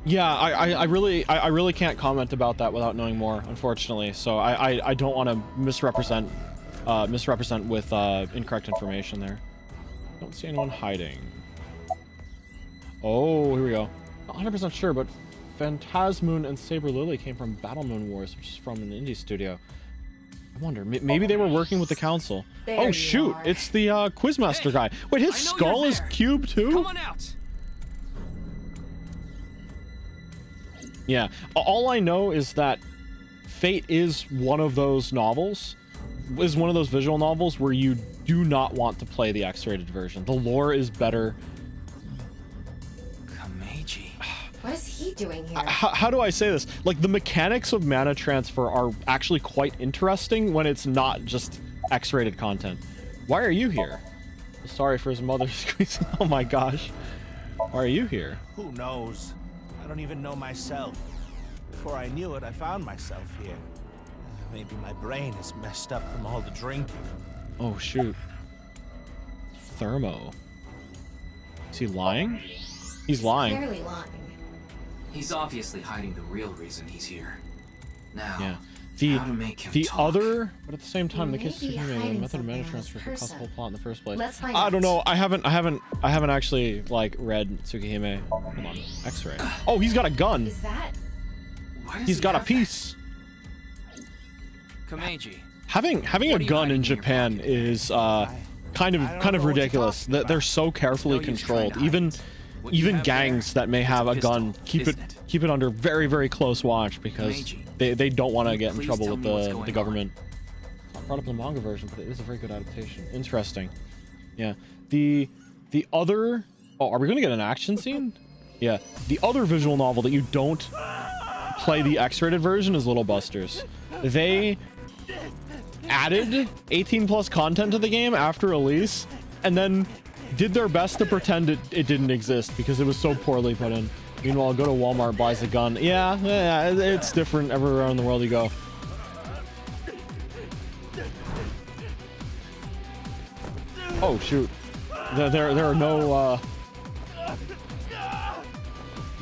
[SPEAKER 1] Yeah, I really can't comment about that without knowing more, unfortunately. So I don't want to misrepresent with incorrect information there. Don't see anyone hiding. Oh, here we go. Not 100% sure, but Phantasmoon and Saber Lily came from Battle Moon Wars, which is from an indie studio. I wonder, maybe they were working with the council.
[SPEAKER 8] There
[SPEAKER 1] oh
[SPEAKER 8] you
[SPEAKER 1] shoot,
[SPEAKER 8] are.
[SPEAKER 1] it's the Quizmaster guy. Wait, his skull is cube too?
[SPEAKER 3] Come on out.
[SPEAKER 1] Yeah, all I know is that Fate is one of those novels, is one of those visual novels where you do not want to play the X-rated version. The lore is better.
[SPEAKER 3] Kameji.
[SPEAKER 8] What is he doing here?
[SPEAKER 1] How do I say this? Like, the mechanics of mana transfer are actually quite interesting when it's not just X-rated content. Why are you here? Sorry for his mother squeezing. Oh my gosh. Why are you here?
[SPEAKER 2] Who knows? I don't even know myself. Before I knew it, I found myself here. Maybe my brain is messed up from all the drinking.
[SPEAKER 1] Oh shoot. Thermo. Is he lying? He's lying.
[SPEAKER 8] Clearly lying.
[SPEAKER 3] He's obviously hiding the real reason he's here. Now,
[SPEAKER 1] Yeah.
[SPEAKER 3] how to make him
[SPEAKER 1] The
[SPEAKER 3] talk.
[SPEAKER 1] other, but at the same time, the
[SPEAKER 8] He
[SPEAKER 1] case
[SPEAKER 8] may
[SPEAKER 1] of
[SPEAKER 8] be
[SPEAKER 1] the
[SPEAKER 8] hiding
[SPEAKER 1] method of mana
[SPEAKER 8] something
[SPEAKER 1] transfer
[SPEAKER 8] in
[SPEAKER 1] could
[SPEAKER 8] this
[SPEAKER 1] cause the whole
[SPEAKER 8] person.
[SPEAKER 1] plot in the first place.
[SPEAKER 8] Let's find
[SPEAKER 1] I don't
[SPEAKER 8] out.
[SPEAKER 1] know. I haven't actually like read Tsukihime. Hold on. X-ray. Oh, he's got a gun.
[SPEAKER 8] Is that?
[SPEAKER 3] Why does
[SPEAKER 1] He's
[SPEAKER 3] he
[SPEAKER 1] got a
[SPEAKER 3] have
[SPEAKER 1] piece.
[SPEAKER 3] that? Kameji.
[SPEAKER 1] Having
[SPEAKER 3] What
[SPEAKER 1] a
[SPEAKER 3] are you
[SPEAKER 1] gun
[SPEAKER 3] hiding
[SPEAKER 1] in
[SPEAKER 3] in your
[SPEAKER 1] Japan
[SPEAKER 3] pocket?
[SPEAKER 1] is kind
[SPEAKER 2] I don't
[SPEAKER 1] of
[SPEAKER 2] know what you're
[SPEAKER 1] ridiculous.
[SPEAKER 2] talking
[SPEAKER 1] They're
[SPEAKER 2] about.
[SPEAKER 1] so carefully
[SPEAKER 3] No use
[SPEAKER 1] controlled.
[SPEAKER 3] trying to hide it. What you
[SPEAKER 1] Even
[SPEAKER 3] have
[SPEAKER 1] gangs
[SPEAKER 3] there,
[SPEAKER 1] that may
[SPEAKER 3] it's
[SPEAKER 1] have
[SPEAKER 3] a
[SPEAKER 1] a gun
[SPEAKER 3] pistol,
[SPEAKER 1] keep
[SPEAKER 3] isn't it?
[SPEAKER 1] keep it under very close watch because
[SPEAKER 3] Kameji,
[SPEAKER 1] they don't want to
[SPEAKER 3] can you
[SPEAKER 1] get in
[SPEAKER 3] please
[SPEAKER 1] trouble
[SPEAKER 3] tell
[SPEAKER 1] with
[SPEAKER 3] me what's
[SPEAKER 1] the
[SPEAKER 3] going
[SPEAKER 1] government. Not brought up in the manga version, but it is a very good adaptation. Interesting. Yeah. The other. Oh, are we gonna get an action scene? Yeah. The other visual novel that you don't play the X-rated version is Little Busters. They added 18+ content to the game after release, and then did their best to pretend it didn't exist because it was so poorly put in. Meanwhile, go to Walmart, buys a gun. Yeah, it's different everywhere in the world you go. Oh shoot! There are no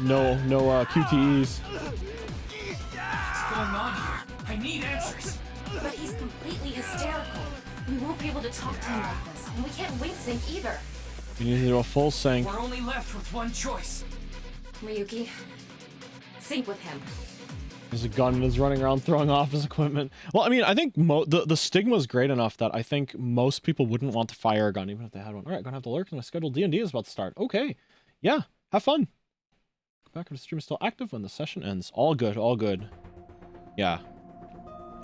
[SPEAKER 1] QTEs.
[SPEAKER 3] What's going on here? I need answers.
[SPEAKER 8] But he's completely hysterical. We won't be able to talk to him like this, and we can't wing sync either.
[SPEAKER 1] You need to do a full sync.
[SPEAKER 3] We're only left with one choice.
[SPEAKER 8] Ryuki, sync with him.
[SPEAKER 1] There's a gun and is running around throwing off his equipment. Well, I mean, I think the stigma is great enough that I think most people wouldn't want to fire a gun even if they had one. All right, gonna have to lurk. My scheduled D&D is about to start. Okay, yeah, have fun. Go back if the stream is still active when the session ends. All good, all good. Yeah,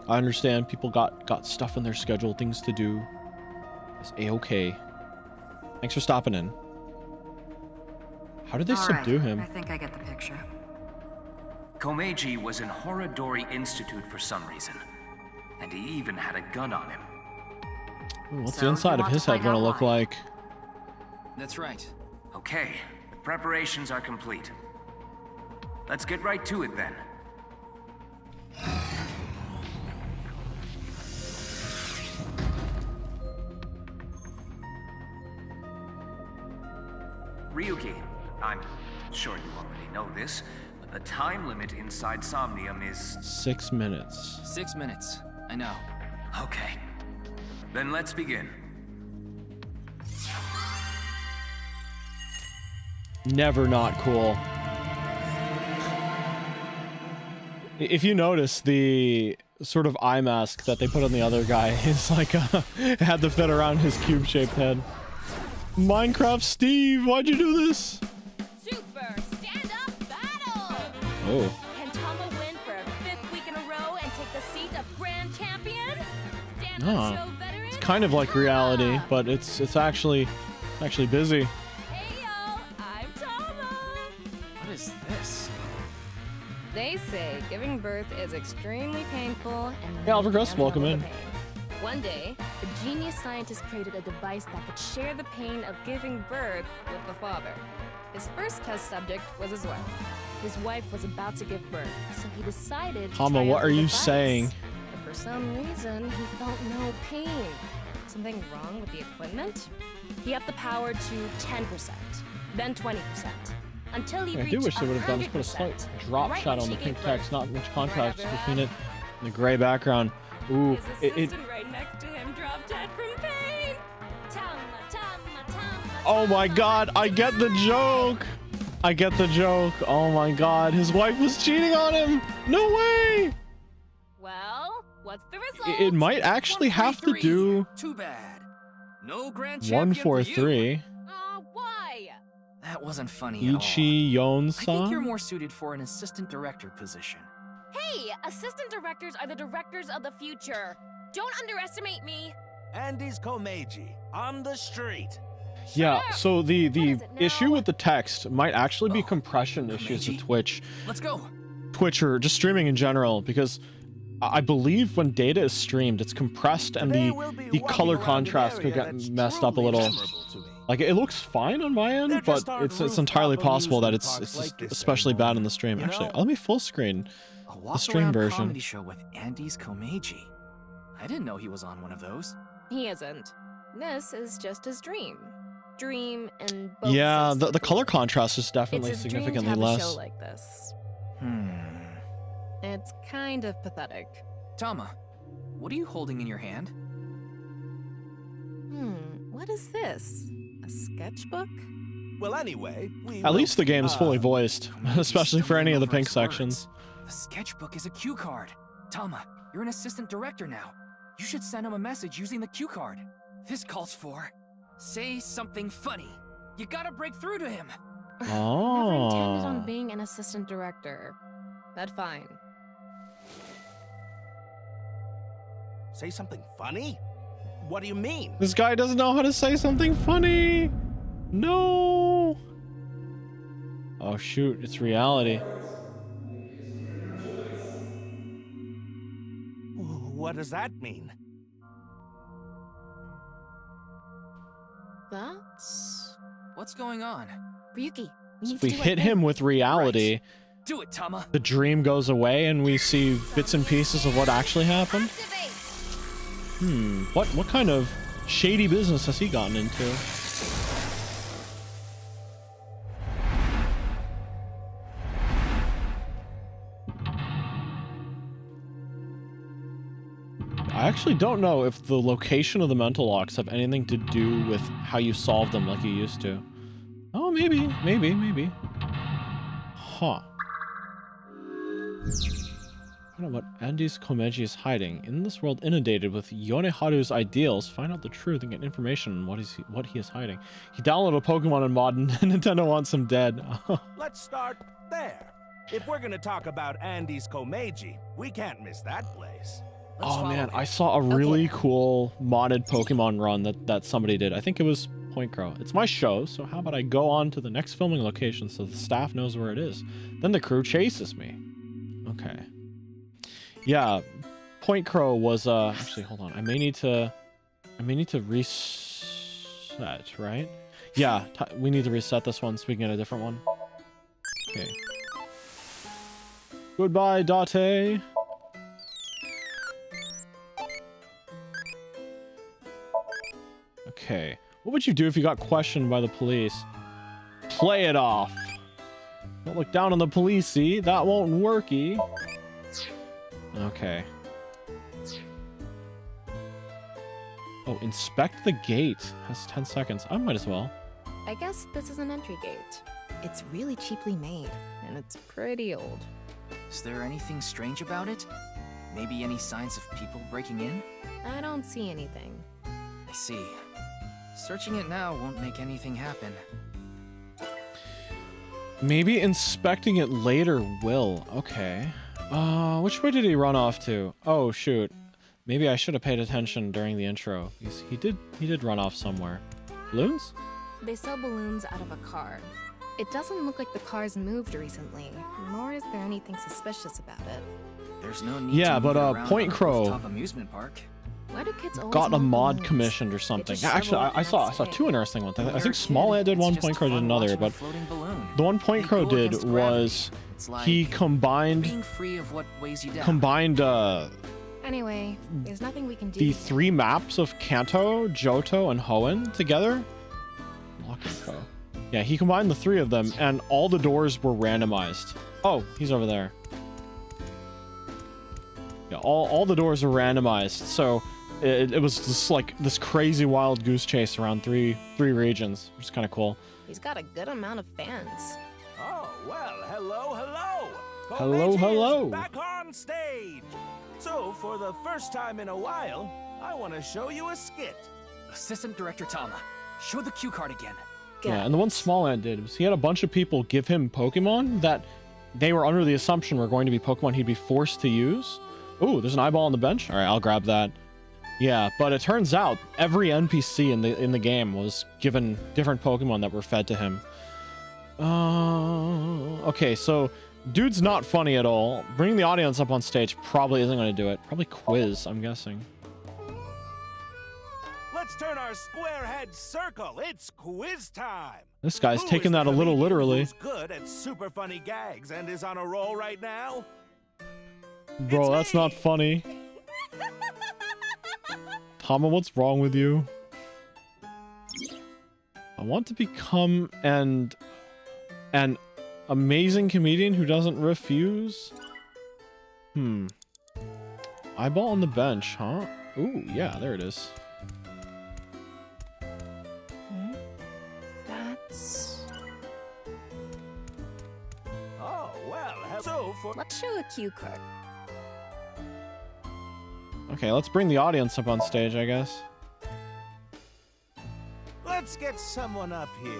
[SPEAKER 1] I understand. People got stuff in their schedule, things to do. It's a-okay. Thanks for stopping in. How did they subdue him?
[SPEAKER 10] I think I get the picture. Komeiji was in Horodori Institute for some reason. And he even had a gun on him.
[SPEAKER 1] Ooh, what's
[SPEAKER 3] So
[SPEAKER 1] the
[SPEAKER 3] you
[SPEAKER 1] inside of
[SPEAKER 3] want
[SPEAKER 1] his
[SPEAKER 3] to
[SPEAKER 1] head
[SPEAKER 3] find
[SPEAKER 1] gonna
[SPEAKER 3] out
[SPEAKER 1] look
[SPEAKER 3] why?
[SPEAKER 1] like?
[SPEAKER 3] That's right.
[SPEAKER 10] Okay, the preparations are complete. Let's get right to it then. Ryuki, I'm sure you already know this, but the time limit inside Somnium is...
[SPEAKER 1] 6 minutes.
[SPEAKER 3] 6 minutes. I know.
[SPEAKER 10] Okay. Then let's begin.
[SPEAKER 1] Never not cool. If you notice, the sort of eye mask that they put on the other guy is like had to fit around his cube-shaped head. Minecraft Steve, why'd you do this?
[SPEAKER 7] Super stand-up battle!
[SPEAKER 1] Oh.
[SPEAKER 7] Can Tama win for a 5th week in a row and take the seat of Grand Champion? Stand-up
[SPEAKER 1] Ah,
[SPEAKER 7] show veteran?
[SPEAKER 1] it's kind of like reality, but it's actually busy.
[SPEAKER 7] Hey yo, I'm Tama!
[SPEAKER 3] What is this?
[SPEAKER 11] They say giving birth is extremely painful and
[SPEAKER 1] Hey, Alpha Crest,
[SPEAKER 11] can't
[SPEAKER 1] welcome
[SPEAKER 11] handle
[SPEAKER 1] in.
[SPEAKER 11] the pain. One day, a genius scientist created a device that could share the pain of giving birth with the father. His first test subject was his wife. His wife was about to give birth, so he decided to
[SPEAKER 1] Tama,
[SPEAKER 11] try
[SPEAKER 1] what
[SPEAKER 11] out
[SPEAKER 1] are
[SPEAKER 11] the
[SPEAKER 1] you
[SPEAKER 11] device.
[SPEAKER 1] saying?
[SPEAKER 11] But for some reason, he felt no pain. Something wrong with the equipment? He upped the power to 10%, then 20%, until he
[SPEAKER 1] I
[SPEAKER 11] reached
[SPEAKER 1] do wish they would have done is put a slight
[SPEAKER 11] 100%,
[SPEAKER 1] drop
[SPEAKER 11] right
[SPEAKER 1] shot
[SPEAKER 11] when
[SPEAKER 1] on the
[SPEAKER 11] she
[SPEAKER 1] pink
[SPEAKER 11] gave
[SPEAKER 1] text,
[SPEAKER 11] birth.
[SPEAKER 1] not much contrast
[SPEAKER 11] Right after
[SPEAKER 1] between
[SPEAKER 11] that,
[SPEAKER 1] it and the gray background. Ooh,
[SPEAKER 11] his
[SPEAKER 1] it
[SPEAKER 11] assistant right next to him dropped dead from pain.
[SPEAKER 1] oh my god, I get the joke. I get the joke. Oh my god, his wife was cheating on him. No way.
[SPEAKER 11] Well, what's the result?
[SPEAKER 1] It might actually have to do
[SPEAKER 3] Too bad. No grand champion for you.
[SPEAKER 1] 143.
[SPEAKER 11] Why?
[SPEAKER 3] That wasn't funny at all.
[SPEAKER 1] Ichi
[SPEAKER 3] I think you're
[SPEAKER 1] Yonsa.
[SPEAKER 3] more suited for an assistant director position.
[SPEAKER 11] Hey, assistant directors are the directors of the future. Don't underestimate me.
[SPEAKER 2] Andy's Komeiji on the street.
[SPEAKER 1] Yeah, so the
[SPEAKER 11] is it
[SPEAKER 1] issue
[SPEAKER 11] now?
[SPEAKER 1] with the text might actually be
[SPEAKER 3] Oh,
[SPEAKER 1] compression issues with
[SPEAKER 3] Komeiji.
[SPEAKER 1] Twitch.
[SPEAKER 3] Let's go.
[SPEAKER 1] Twitch or just streaming in general, because I believe when data is streamed, it's compressed and
[SPEAKER 2] Today we'll be
[SPEAKER 1] the
[SPEAKER 2] walking
[SPEAKER 1] color
[SPEAKER 2] around an
[SPEAKER 1] contrast could
[SPEAKER 2] area
[SPEAKER 1] get
[SPEAKER 2] that's
[SPEAKER 1] messed up a
[SPEAKER 2] truly
[SPEAKER 1] little.
[SPEAKER 2] memorable to me.
[SPEAKER 1] Like, it looks fine on my
[SPEAKER 2] There
[SPEAKER 1] end,
[SPEAKER 2] just
[SPEAKER 1] but
[SPEAKER 2] aren't
[SPEAKER 1] it's entirely
[SPEAKER 2] rooftop
[SPEAKER 1] possible that
[SPEAKER 2] amusement
[SPEAKER 1] it's
[SPEAKER 2] parks
[SPEAKER 1] just
[SPEAKER 2] like this
[SPEAKER 1] especially
[SPEAKER 2] anymore.
[SPEAKER 1] bad in the stream.
[SPEAKER 2] You
[SPEAKER 1] Actually,
[SPEAKER 2] know?
[SPEAKER 1] let me full screen
[SPEAKER 3] A
[SPEAKER 1] the
[SPEAKER 3] walk
[SPEAKER 1] stream
[SPEAKER 3] around
[SPEAKER 1] version.
[SPEAKER 3] comedy show with Andy's Komeiji. I didn't know he was on one of those.
[SPEAKER 11] He isn't. This is just his dream. Dream and both
[SPEAKER 1] Yeah,
[SPEAKER 11] senses
[SPEAKER 1] the
[SPEAKER 11] of
[SPEAKER 1] color
[SPEAKER 11] dream.
[SPEAKER 1] contrast is definitely
[SPEAKER 11] It's his dream to
[SPEAKER 1] significantly
[SPEAKER 11] have a show
[SPEAKER 1] less.
[SPEAKER 11] like this.
[SPEAKER 3] It's
[SPEAKER 11] It's kind of pathetic.
[SPEAKER 3] Tama, what are you holding in your hand?
[SPEAKER 11] What is this? A sketchbook?
[SPEAKER 2] Well, anyway, we
[SPEAKER 1] At
[SPEAKER 2] will,
[SPEAKER 1] least the game is fully voiced,
[SPEAKER 3] Komeji's
[SPEAKER 1] especially for any of the
[SPEAKER 3] stumbling
[SPEAKER 1] pink
[SPEAKER 3] over his
[SPEAKER 1] sections.
[SPEAKER 3] words. The sketchbook is a cue card. Tama, you're an assistant director now. You should send him a message using the cue card. This calls for, say something funny. You gotta break through to him.
[SPEAKER 11] Never intended
[SPEAKER 1] Oh.
[SPEAKER 11] on being an assistant director. That's fine.
[SPEAKER 2] Say something funny? What do you mean?
[SPEAKER 1] This guy doesn't know how to say something funny. No. Oh shoot, it's reality.
[SPEAKER 2] What does that mean?
[SPEAKER 11] That's...
[SPEAKER 3] What's going on?
[SPEAKER 11] Ryuki, we
[SPEAKER 1] So
[SPEAKER 11] need
[SPEAKER 1] if
[SPEAKER 11] to
[SPEAKER 1] we
[SPEAKER 11] do
[SPEAKER 1] hit him with reality,
[SPEAKER 3] Do it, Tama.
[SPEAKER 1] the dream goes away and we see bits and pieces of what actually happened. What kind of shady business has he gotten into? I actually don't know if the location of the mental locks have anything to do with how you solve them like you used to. Oh, maybe. Huh. I don't know what Andy's Komeiji is hiding. In this world inundated with Yoneharu's ideals, find out the truth and get information on what he is hiding. He downloaded a Pokemon mod and Nintendo wants him dead.
[SPEAKER 2] Let's start there. If we're gonna talk about Andy's Komeiji, we can't miss that place.
[SPEAKER 3] Let's
[SPEAKER 1] Oh
[SPEAKER 3] follow
[SPEAKER 1] man,
[SPEAKER 3] him.
[SPEAKER 1] I saw a really cool modded Pokemon run that somebody did. I think it was Point Crow. It's my show, so how about I go on to the next filming location so the staff knows where it is. Then the crew chases me. Okay. Yeah, Point Crow was actually hold on. I may need to reset, right? Yeah, we need to reset this one so we can get a different one. Okay. Goodbye, Date. Okay. What would you do if you got questioned by the police? Play it off. Don't look down on the police, see? That won't worky. Okay. Oh, inspect the gate. Has 10 seconds. I might as well.
[SPEAKER 11] I guess this is an entry gate. It's really cheaply made, and it's pretty old.
[SPEAKER 3] Is there anything strange about it? Maybe any signs of people breaking in?
[SPEAKER 11] I don't see anything.
[SPEAKER 3] I see. Searching it now won't make anything happen.
[SPEAKER 1] Maybe inspecting it later will. Okay. Which way did he run off to? Oh, shoot. Maybe I should have paid attention during the intro. He did run off somewhere. Balloons?
[SPEAKER 11] They sell balloons out of a car. It doesn't look like the car's moved recently, nor is there anything suspicious about it.
[SPEAKER 3] There's no need
[SPEAKER 1] yeah,
[SPEAKER 3] to
[SPEAKER 1] but
[SPEAKER 3] move it around
[SPEAKER 1] Point
[SPEAKER 3] the
[SPEAKER 1] Crow
[SPEAKER 3] rooftop amusement park.
[SPEAKER 11] Why do kids always
[SPEAKER 1] got a
[SPEAKER 11] want
[SPEAKER 1] mod
[SPEAKER 11] balloons?
[SPEAKER 1] commissioned or something.
[SPEAKER 11] just
[SPEAKER 1] Actually,
[SPEAKER 11] shovel
[SPEAKER 1] I saw
[SPEAKER 11] plastic.
[SPEAKER 1] two interesting ones. I think
[SPEAKER 3] You're a
[SPEAKER 1] Small
[SPEAKER 3] kid.
[SPEAKER 1] Ant did one,
[SPEAKER 3] It's
[SPEAKER 1] Point
[SPEAKER 3] just
[SPEAKER 1] Crow did
[SPEAKER 3] fun
[SPEAKER 1] another,
[SPEAKER 3] watching a
[SPEAKER 1] but
[SPEAKER 3] floating balloon.
[SPEAKER 1] the one Point
[SPEAKER 3] They
[SPEAKER 1] Crow
[SPEAKER 3] go
[SPEAKER 1] did
[SPEAKER 3] against gravity.
[SPEAKER 1] was
[SPEAKER 3] It's like
[SPEAKER 1] he combined
[SPEAKER 3] being free of what weighs you down.
[SPEAKER 11] Anyway, there's nothing we can do.
[SPEAKER 1] the 3 maps of Kanto, Johto, and Hoenn together. Lock info. Yeah, he combined the 3 of them, and all the doors were randomized. Oh, he's over there. Yeah, all the doors were randomized, so it was just like this crazy wild goose chase around three regions, which is kind of cool.
[SPEAKER 11] He's got a good amount of fans.
[SPEAKER 2] Oh, well, hello.
[SPEAKER 1] Hello, hello.
[SPEAKER 2] Back on stage. So, for the first time in a while, I want to show you a skit.
[SPEAKER 3] Assistant Director Tama, show the cue card again.
[SPEAKER 1] Yeah, and the one Small Ant did was he had a bunch of people give him Pokemon that they were under the assumption were going to be Pokemon he'd be forced to use. Ooh, there's an eyeball on the bench. All right, I'll grab that. Yeah, but it turns out every NPC in the game was given different Pokemon that were fed to him. Okay, so dude's not funny at all. Bringing the audience up on stage probably isn't going to do it. Probably quiz, I'm guessing.
[SPEAKER 2] Let's turn our square head circle. It's quiz time.
[SPEAKER 1] This guy's
[SPEAKER 2] Who
[SPEAKER 1] taking
[SPEAKER 2] is
[SPEAKER 1] that
[SPEAKER 2] the
[SPEAKER 1] a little
[SPEAKER 2] comedian
[SPEAKER 1] literally.
[SPEAKER 2] Who's good at super funny gags and is on a roll right now?
[SPEAKER 1] Bro,
[SPEAKER 2] It's
[SPEAKER 1] that's
[SPEAKER 2] me.
[SPEAKER 1] not funny. Tama, what's wrong with you? I want to become an amazing comedian who doesn't refuse. Eyeball on the bench, huh? Ooh, yeah, there it is.
[SPEAKER 11] That's...
[SPEAKER 2] Oh, well, so for...
[SPEAKER 11] Let's show a cue card.
[SPEAKER 1] Okay, let's bring the audience up on stage, I guess.
[SPEAKER 2] Let's get someone up here.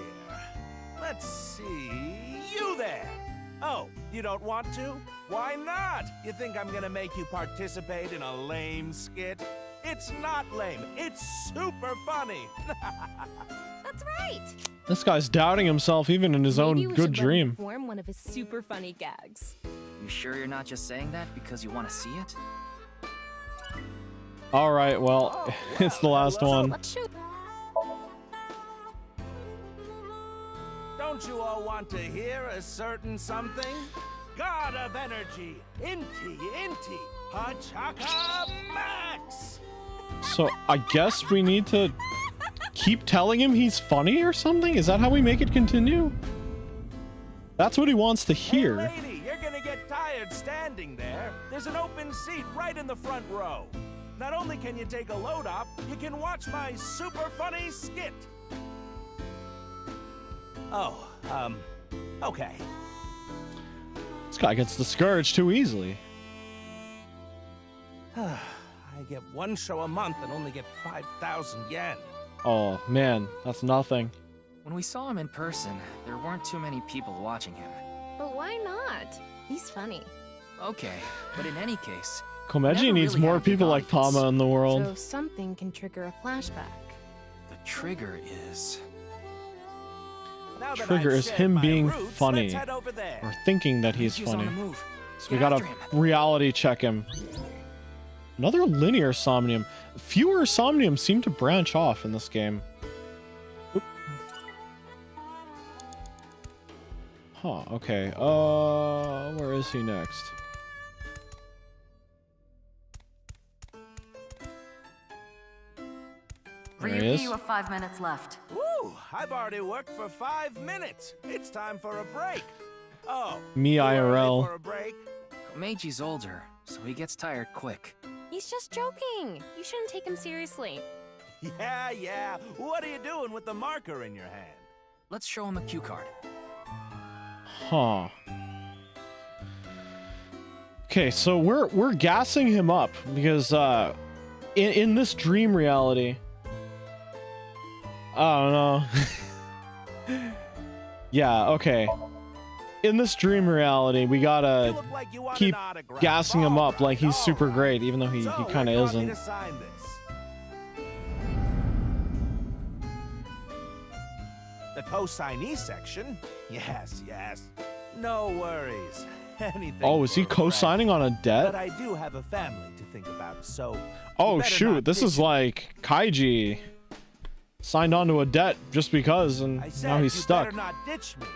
[SPEAKER 2] Let's see... You there! Oh, you don't want to? Why not? You think I'm gonna make you participate in a lame skit? It's not lame. It's super funny.
[SPEAKER 11] That's right!
[SPEAKER 1] This guy's doubting himself even in his
[SPEAKER 11] Maybe
[SPEAKER 1] own
[SPEAKER 11] we
[SPEAKER 1] good
[SPEAKER 11] should let him
[SPEAKER 1] dream.
[SPEAKER 11] perform one of his super funny gags.
[SPEAKER 3] You sure you're not just saying that because you want to see it?
[SPEAKER 1] All right, well,
[SPEAKER 2] Oh,
[SPEAKER 1] it's the last
[SPEAKER 2] well,
[SPEAKER 1] one.
[SPEAKER 11] Let's show...
[SPEAKER 2] Don't you all want to hear a certain something? God of energy, Inti, Pachaka Max!
[SPEAKER 1] So I guess we need to keep telling him he's funny or something? Is that how we make it continue? That's what he wants to hear.
[SPEAKER 2] Hey lady, you're gonna get tired standing there. There's an open seat right in the front row. Not only can you take a load off, you can watch my super funny skit. Oh, okay.
[SPEAKER 1] This guy gets discouraged too easily.
[SPEAKER 2] I get one show a month and only get 5,000 yen.
[SPEAKER 1] Oh, man, that's nothing.
[SPEAKER 3] When we saw him in person, there weren't too many people watching him.
[SPEAKER 11] But why not? He's funny.
[SPEAKER 3] Okay, but in any case,
[SPEAKER 1] Komeji
[SPEAKER 3] never
[SPEAKER 1] needs
[SPEAKER 3] really
[SPEAKER 1] more
[SPEAKER 3] had a big
[SPEAKER 1] people like
[SPEAKER 3] audience.
[SPEAKER 1] Tama in the world.
[SPEAKER 11] So something can trigger a flashback.
[SPEAKER 3] the trigger is...
[SPEAKER 2] Now that
[SPEAKER 1] Trigger
[SPEAKER 2] I've
[SPEAKER 1] is
[SPEAKER 2] shared
[SPEAKER 1] him
[SPEAKER 2] my
[SPEAKER 1] being
[SPEAKER 2] roots,
[SPEAKER 1] funny.
[SPEAKER 2] let's head over there.
[SPEAKER 1] Or thinking that he's
[SPEAKER 3] Ryu's on
[SPEAKER 1] funny.
[SPEAKER 3] the move.
[SPEAKER 1] So we gotta reality check him. Another linear Somnium. Fewer Somniums seem to branch off in this game. Oop. Huh, okay. Where is he next? There he is.
[SPEAKER 9] You have 5 minutes left.
[SPEAKER 2] Woo! I've already worked for 5 minutes. It's time for a break. Oh,
[SPEAKER 1] Me
[SPEAKER 2] you are ready
[SPEAKER 1] IRL.
[SPEAKER 2] for a break?
[SPEAKER 3] Meiji older, so he gets tired quick.
[SPEAKER 11] He's just joking. You shouldn't take him seriously.
[SPEAKER 2] Yeah. What are you doing with the marker in your hand?
[SPEAKER 3] Let's show him a cue card.
[SPEAKER 1] Huh. Okay, so we're gassing him up because in this dream reality, I don't know. Yeah, okay. In this dream reality, we gotta keep gassing him up like he's super great, even though he kind of isn't.
[SPEAKER 2] The co-signee section? Yes. No worries. Anything.
[SPEAKER 1] Oh, is he co-signing on a debt?
[SPEAKER 2] But I do have a family to think about, so.
[SPEAKER 1] Oh shoot, this is like Kaiji signed on to a debt just because, and now he's stuck.
[SPEAKER 2] Better not ditch me.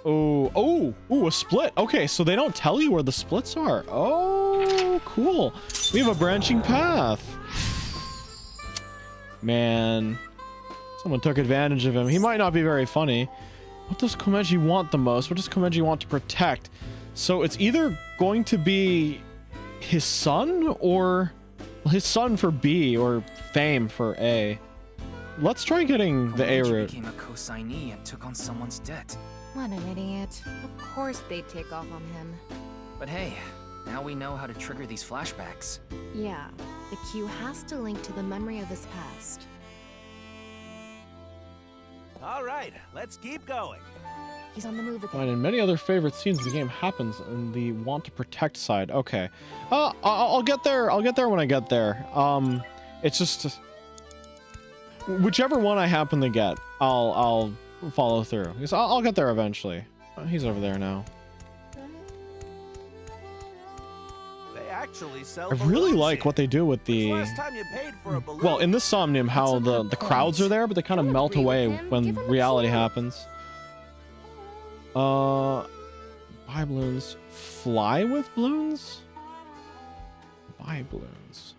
[SPEAKER 1] Oh, a split. Okay, so they don't tell you where the splits are. Oh, cool. We have a branching path. Man, someone took advantage of him. He might not be very funny. What does Komeji want the most? What does Komeji want to protect? So it's either going to be his son or his son for B or fame for A. Let's try getting the A route.
[SPEAKER 3] Became a co-signee and took on someone's debt.
[SPEAKER 11] What an idiot. Of course they'd take off on him.
[SPEAKER 3] But hey, now we know how to trigger these flashbacks.
[SPEAKER 11] Yeah, the cue has to link to the memory of his past.
[SPEAKER 2] All right, let's keep going.
[SPEAKER 11] He's on the move again.
[SPEAKER 1] Fine, and many other favorite scenes of the game happens in the want to protect side. Okay. I'll get there. I'll get there when I get there. It's just whichever one I happen to get, I'll follow through. Because I'll get there eventually. He's over there now.
[SPEAKER 2] They actually sell
[SPEAKER 1] I really like what they do with the
[SPEAKER 2] last time you paid for a balloon?
[SPEAKER 1] well, in this Somnium, how the crowds are there, but they kind of melt away when reality happens. Buy balloons. Fly with balloons? Buy balloons.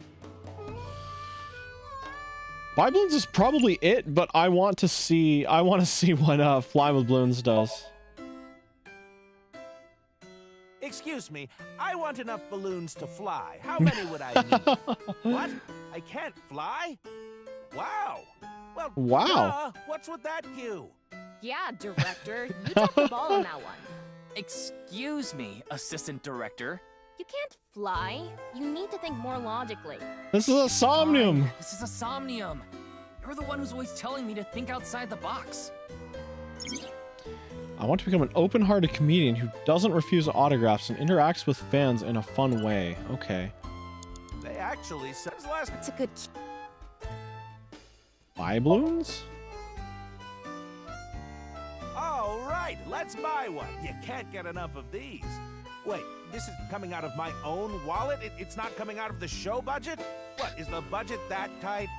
[SPEAKER 1] Buy balloons is probably it, but I want to see what fly with balloons does.
[SPEAKER 2] Excuse me, I want enough balloons to fly. How many would I need? What? I can't fly? Wow. Well,
[SPEAKER 1] wow.
[SPEAKER 2] What's with that cue?
[SPEAKER 11] Yeah, director, you dropped the ball on that one.
[SPEAKER 3] Excuse me, assistant director.
[SPEAKER 11] You can't fly. You need to think more logically.
[SPEAKER 1] This is a Somnium.
[SPEAKER 3] This is a Somnium. You're the one who's always telling me to think outside the box.
[SPEAKER 1] I want to become an open-hearted comedian who doesn't refuse autographs and interacts with fans in a fun way. Okay.
[SPEAKER 2] They actually says last.
[SPEAKER 11] That's a good.
[SPEAKER 1] Buy balloons?
[SPEAKER 2] All right, let's buy one. You can't get enough of these. Wait, this is coming out of my own wallet? It's not coming out of the show budget? What, is the budget that tight?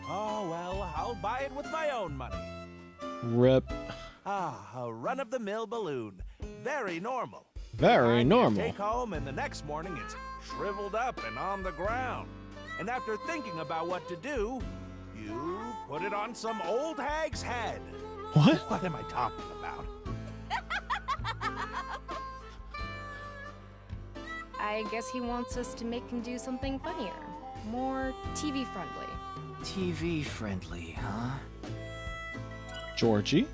[SPEAKER 2] Oh, well, I'll buy it with my own money.
[SPEAKER 1] Rip.
[SPEAKER 2] Ah, a run-of-the-mill balloon. Very normal.
[SPEAKER 1] Very normal.
[SPEAKER 2] Take home, and the next morning it's shriveled up and on the ground. And after thinking about what to do, you put it on some old hag's head.
[SPEAKER 1] What?
[SPEAKER 2] What am I talking about?
[SPEAKER 11] I guess he wants us to make him do something funnier. More TV friendly.
[SPEAKER 3] TV friendly, huh?
[SPEAKER 1] Georgie?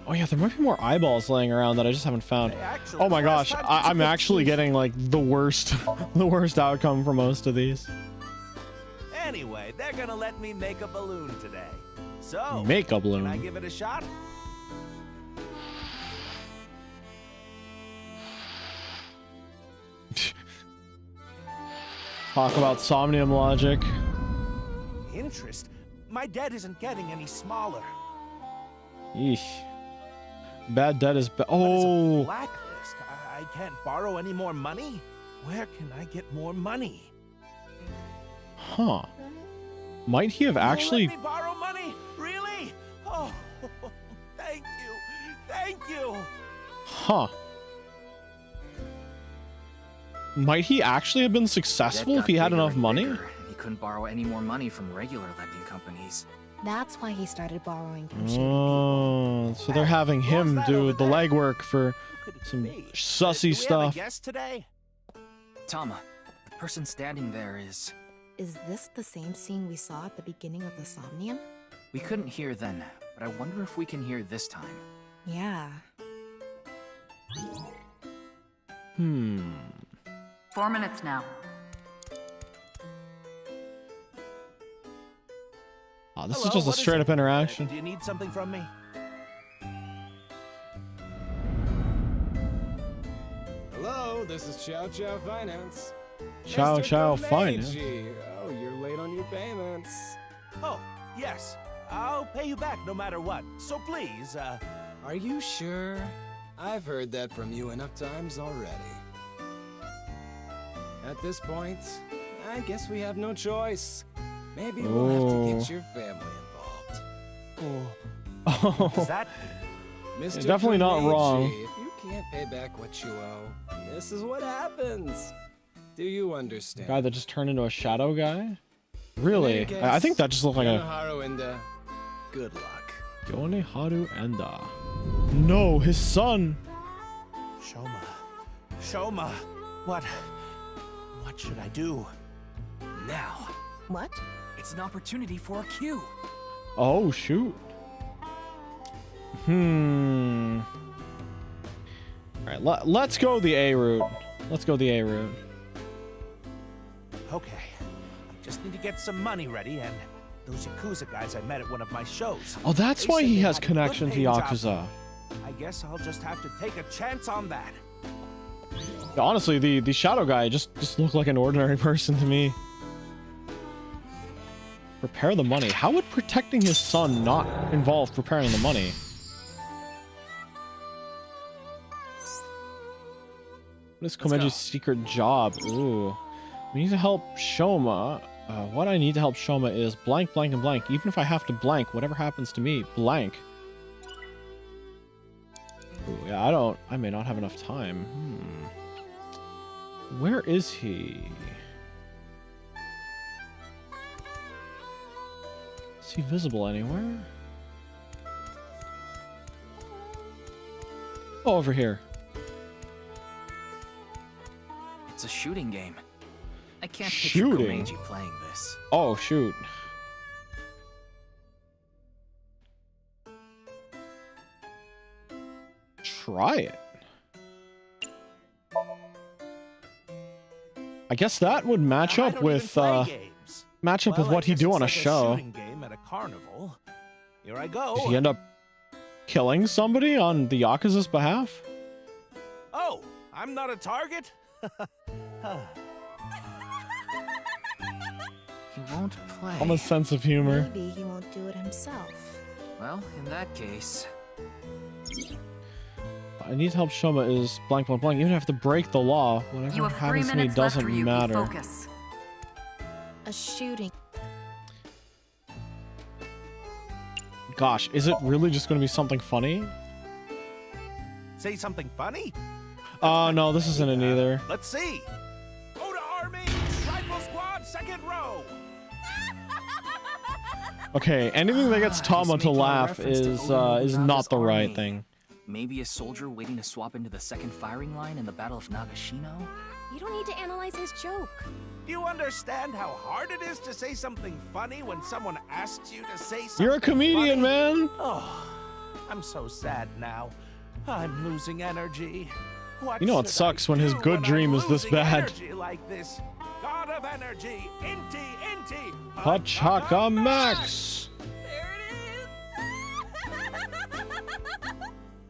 [SPEAKER 1] Oh yeah, there might be more eyeballs laying around that I just haven't found. Oh my gosh, I'm actually getting like the worst outcome for most of these.
[SPEAKER 2] Anyway, they're gonna let me make a balloon today. So,
[SPEAKER 1] make a balloon.
[SPEAKER 2] Can I give it a shot?
[SPEAKER 1] Talk about Somnium logic.
[SPEAKER 2] Interest? My debt isn't getting any smaller.
[SPEAKER 1] Yeesh. Bad debt is
[SPEAKER 2] But it's a
[SPEAKER 1] oh.
[SPEAKER 2] blacklist. I can't borrow any more money? Where can I get more money?
[SPEAKER 1] Huh. Might he have actually...
[SPEAKER 2] You let me borrow money? Really? Oh, thank you. Thank you.
[SPEAKER 1] Huh. Might he actually have been successful
[SPEAKER 3] Debt
[SPEAKER 1] if he
[SPEAKER 3] got
[SPEAKER 1] had
[SPEAKER 3] bigger
[SPEAKER 1] enough
[SPEAKER 3] and
[SPEAKER 1] money?
[SPEAKER 3] bigger, and he couldn't borrow any more money from regular lending companies.
[SPEAKER 8] That's why he started borrowing from shady
[SPEAKER 1] Oh, so they're having him do the legwork for
[SPEAKER 2] Who could it
[SPEAKER 1] some
[SPEAKER 2] be?
[SPEAKER 1] sussy
[SPEAKER 2] Do we have a
[SPEAKER 1] stuff.
[SPEAKER 2] guest today?
[SPEAKER 3] Tama, the person standing there is...
[SPEAKER 8] Is this the same scene we saw at the beginning of the Somnium?
[SPEAKER 3] We couldn't hear then, but I wonder if we can hear this time.
[SPEAKER 8] Yeah.
[SPEAKER 9] 4 minutes now.
[SPEAKER 1] Oh, this
[SPEAKER 2] Hello,
[SPEAKER 1] is just a
[SPEAKER 2] what is
[SPEAKER 1] straight
[SPEAKER 2] it?
[SPEAKER 1] up interaction.
[SPEAKER 2] Do you need something from me?
[SPEAKER 12] Hello, this is Chow Chow Finance.
[SPEAKER 1] Chow
[SPEAKER 12] Mr.
[SPEAKER 1] Chow
[SPEAKER 12] Komeiji.
[SPEAKER 1] Finance.
[SPEAKER 12] Oh, you're late on your payments.
[SPEAKER 2] Oh, yes. I'll pay you back no matter what. So please,
[SPEAKER 12] Are you sure? I've heard that from you enough times already. At this point, I guess we have no choice. Maybe we'll have to get your family involved.
[SPEAKER 1] Oh,
[SPEAKER 2] does that
[SPEAKER 12] Mr.
[SPEAKER 1] definitely not
[SPEAKER 12] Komeiji,
[SPEAKER 1] wrong.
[SPEAKER 12] If you can't pay back what you owe, this is what happens. Do you understand?
[SPEAKER 1] guy that just turned into a shadow guy? Really? I think that just looked like a
[SPEAKER 12] Yonoharu and good luck.
[SPEAKER 1] Yoneharu Enda. No, his son.
[SPEAKER 2] Shoma, what should I do?
[SPEAKER 3] Now,
[SPEAKER 8] What?
[SPEAKER 3] it's an opportunity for a cue.
[SPEAKER 1] Oh, shoot. Alright, let's go the A route. Let's go the A route.
[SPEAKER 2] Okay, I just need to get some money ready, and those Yakuza guys I met at one of my shows.
[SPEAKER 1] Oh, that's
[SPEAKER 2] They
[SPEAKER 1] why
[SPEAKER 2] said
[SPEAKER 1] he
[SPEAKER 2] they
[SPEAKER 1] has
[SPEAKER 2] had a
[SPEAKER 1] connection to
[SPEAKER 2] good paying job.
[SPEAKER 1] Yakuza.
[SPEAKER 2] I guess I'll just have to take a chance on that.
[SPEAKER 1] Yeah, honestly, the shadow guy just looked like an ordinary person to me. Prepare the money. How would protecting his son not involve preparing the money? What is
[SPEAKER 3] Let's go.
[SPEAKER 1] Komeji's secret job? Ooh. We need to help Shoma. What I need to help Shoma is blank, blank, and blank. Even if I have to blank, whatever happens to me, blank. Ooh, yeah, I may not have enough time. Where is he? Is he visible anywhere? Oh, over here.
[SPEAKER 3] It's a shooting game. I can't picture
[SPEAKER 1] Shooting?
[SPEAKER 3] Komeiji playing this.
[SPEAKER 1] Oh, shoot. Try it. I guess that would match
[SPEAKER 2] I
[SPEAKER 1] up
[SPEAKER 2] don't
[SPEAKER 1] with
[SPEAKER 2] even play games.
[SPEAKER 1] match up with
[SPEAKER 2] Well,
[SPEAKER 1] what
[SPEAKER 2] I
[SPEAKER 1] he'd
[SPEAKER 2] guess
[SPEAKER 1] do
[SPEAKER 2] it's
[SPEAKER 1] on a
[SPEAKER 2] like
[SPEAKER 1] show.
[SPEAKER 2] shooting game at a carnival. Here I go.
[SPEAKER 1] Did he end up killing somebody on the Yakuza's behalf?
[SPEAKER 2] Oh, I'm not a target?
[SPEAKER 3] He won't play.
[SPEAKER 1] On a sense of humor.
[SPEAKER 8] Maybe he won't do it himself.
[SPEAKER 3] Well, in that case...
[SPEAKER 1] I need to help Shoma is blank, blank, blank. Even if I have to break the law, whatever
[SPEAKER 9] You have 3
[SPEAKER 1] happens to me
[SPEAKER 9] minutes left,
[SPEAKER 1] doesn't
[SPEAKER 9] Ryuki.
[SPEAKER 1] matter.
[SPEAKER 9] Focus.
[SPEAKER 8] A shooting.
[SPEAKER 1] Gosh, is it really just going to be something funny?
[SPEAKER 2] Say something funny?
[SPEAKER 1] Oh, no, this isn't it either.
[SPEAKER 2] Let's see. Order Army, Rifle Squad, second row.
[SPEAKER 1] Okay, anything that gets
[SPEAKER 3] He's
[SPEAKER 1] Tama to
[SPEAKER 3] making a
[SPEAKER 1] laugh
[SPEAKER 3] reference to
[SPEAKER 1] is
[SPEAKER 3] Oda
[SPEAKER 1] is
[SPEAKER 3] Nobunaga's
[SPEAKER 1] not the right
[SPEAKER 3] army.
[SPEAKER 1] thing.
[SPEAKER 3] Maybe a soldier waiting to swap into the second firing line in the Battle of Nagashino?
[SPEAKER 7] You don't need to analyze his joke.
[SPEAKER 2] Do you understand how hard it is to say something funny when someone asks you to say something
[SPEAKER 1] You're a comedian,
[SPEAKER 2] funny?
[SPEAKER 1] man.
[SPEAKER 2] Oh, I'm so sad now. I'm losing energy. What
[SPEAKER 1] You know it
[SPEAKER 2] should
[SPEAKER 1] sucks
[SPEAKER 2] I
[SPEAKER 1] when his
[SPEAKER 2] do
[SPEAKER 1] good
[SPEAKER 2] when
[SPEAKER 1] dream
[SPEAKER 2] I'm
[SPEAKER 1] is this
[SPEAKER 2] losing
[SPEAKER 1] bad.
[SPEAKER 2] energy like this? God of energy, Inti,
[SPEAKER 1] Pachaka Max.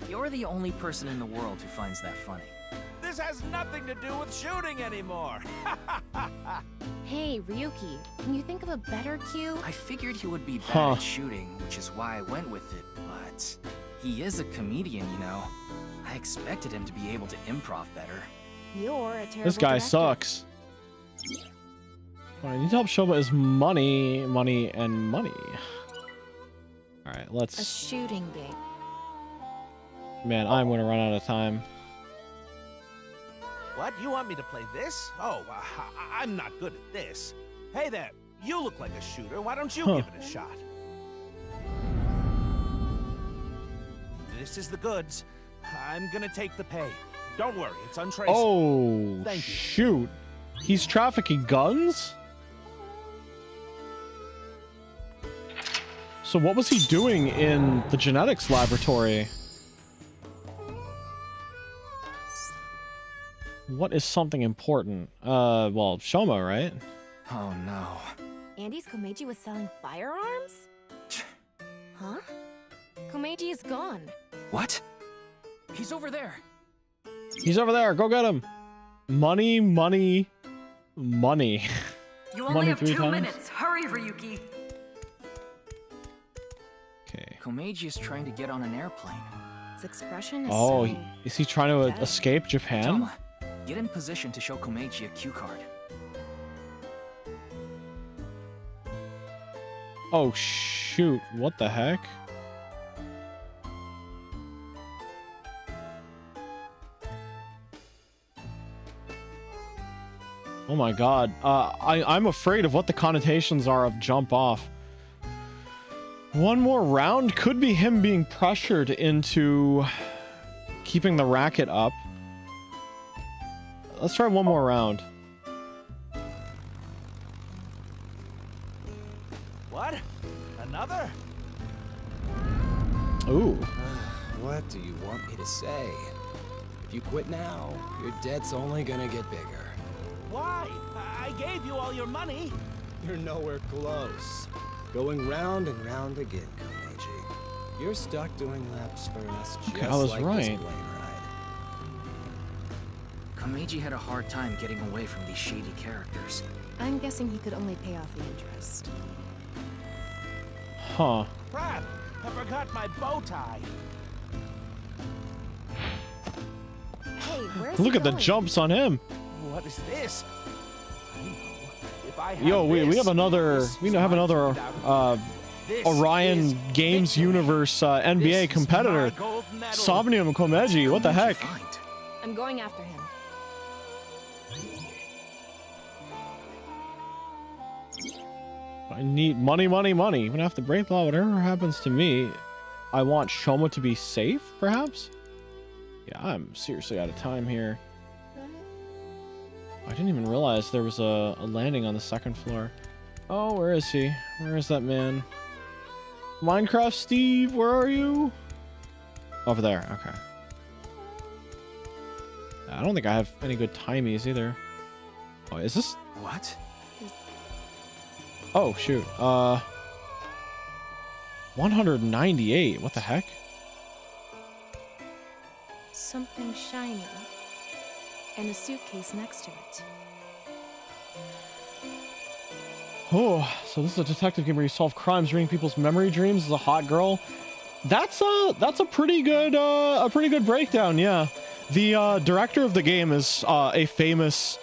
[SPEAKER 3] You're the only person in the world who finds that funny.
[SPEAKER 2] This has nothing to do with shooting anymore.
[SPEAKER 7] Hey, Ryuki, can you think of a better cue?
[SPEAKER 3] I figured he would be bad
[SPEAKER 1] Huh.
[SPEAKER 3] at shooting, which is why I went with it, but... He is a comedian, you know. I expected him to be able to improv better.
[SPEAKER 11] You're a terrible
[SPEAKER 1] This guy
[SPEAKER 11] director.
[SPEAKER 1] sucks. I need to help Shoma is money, money, and money. All right,
[SPEAKER 11] A
[SPEAKER 1] let's.
[SPEAKER 11] shooting game.
[SPEAKER 1] Man, I'm gonna run out of time.
[SPEAKER 2] What? You want me to play this? Oh, I'm not good at this. Hey there, you look like a shooter. Why don't you give it a shot? This is the goods. I'm gonna take the pay. Don't worry, it's untraceable.
[SPEAKER 1] Oh,
[SPEAKER 2] Thank you.
[SPEAKER 1] shoot. He's trafficking guns? So what was he doing in the genetics laboratory? What is something important? Well, Shoma, right?
[SPEAKER 3] Oh no.
[SPEAKER 11] Andy's Komeiji was selling firearms? Huh? Komeiji is gone.
[SPEAKER 3] What? He's over there.
[SPEAKER 1] He's over there. Go get him. Money, money, money.
[SPEAKER 13] You
[SPEAKER 1] Money
[SPEAKER 13] only have
[SPEAKER 1] 3
[SPEAKER 13] 2
[SPEAKER 1] times?
[SPEAKER 13] minutes. Hurry, Ryuki.
[SPEAKER 1] Okay.
[SPEAKER 3] Komeiji is trying to get on an airplane.
[SPEAKER 11] His expression is
[SPEAKER 1] Oh,
[SPEAKER 11] so...
[SPEAKER 1] is he trying to escape Japan?
[SPEAKER 3] Tama, get in position to show Komeiji a cue card.
[SPEAKER 1] Oh, shoot. What the heck? Oh my god. I'm afraid of what the connotations are of jump off. One more round could be him being pressured into keeping the racket up. Let's try one more round.
[SPEAKER 2] What? Another?
[SPEAKER 1] Ooh.
[SPEAKER 12] What do you want me to say? If you quit now, your debt's only gonna get bigger.
[SPEAKER 2] Why? I gave you all your money.
[SPEAKER 12] You're nowhere close. Going round and round again, Komeiji. You're stuck doing laps for us just
[SPEAKER 1] Okay, I was
[SPEAKER 12] like
[SPEAKER 1] right.
[SPEAKER 12] this plane ride.
[SPEAKER 3] Komeiji had a hard time getting away from these shady characters.
[SPEAKER 11] I'm guessing he could only pay off the interest.
[SPEAKER 1] Huh.
[SPEAKER 2] Crap! I forgot my bow tie.
[SPEAKER 11] Hey, where's
[SPEAKER 1] Look
[SPEAKER 11] he
[SPEAKER 1] at the
[SPEAKER 11] going?
[SPEAKER 1] jumps on him.
[SPEAKER 2] What is this? I know. If I have
[SPEAKER 1] Yo, we
[SPEAKER 2] this,
[SPEAKER 1] have another
[SPEAKER 2] this
[SPEAKER 1] we
[SPEAKER 2] is
[SPEAKER 1] have
[SPEAKER 2] my
[SPEAKER 1] another
[SPEAKER 2] $2,000. This
[SPEAKER 1] Orion
[SPEAKER 2] is
[SPEAKER 1] Games
[SPEAKER 2] victory.
[SPEAKER 1] Universe
[SPEAKER 2] This
[SPEAKER 1] NBA
[SPEAKER 2] is
[SPEAKER 1] competitor.
[SPEAKER 2] my gold medal.
[SPEAKER 1] Somnium Komeiji. What the heck?
[SPEAKER 11] I'm going after him.
[SPEAKER 1] I need money, money, money. Even after break law, whatever happens to me, I want Shoma to be safe, perhaps? Yeah, I'm seriously out of time here. I didn't even realize there was a landing on the 2nd floor. Oh, where is he? Where is that man? Minecraft Steve, where are you? Over there, okay. I don't think I have any good timies either. Oh, is this...
[SPEAKER 3] What?
[SPEAKER 1] Oh, shoot. 198. What the heck?
[SPEAKER 11] Something shiny. And a suitcase next to it.
[SPEAKER 1] Oh, so this is a detective game where you solve crimes, reading people's memory dreams as a hot girl. That's a pretty good breakdown, yeah. The director of the game is a famous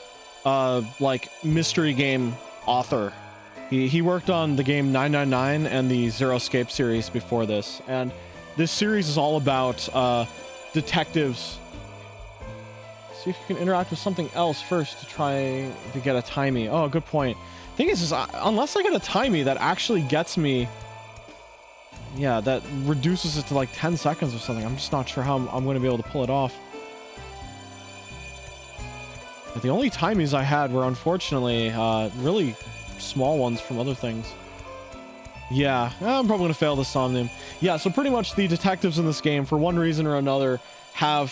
[SPEAKER 1] like mystery game author. He worked on the game 999 and the Zero Escape series before this, and this series is all about detectives. See if you can interact with something else first to try to get a timey. Oh, good point. Thing is unless I get a timey that actually gets me, yeah, that reduces it to like 10 seconds or something, I'm just not sure how I'm going to be able to pull it off. But the only timies I had were unfortunately really small ones from other things. Yeah, I'm probably going to fail this Somnium. Yeah, so pretty much the detectives in this game, for one reason or another, have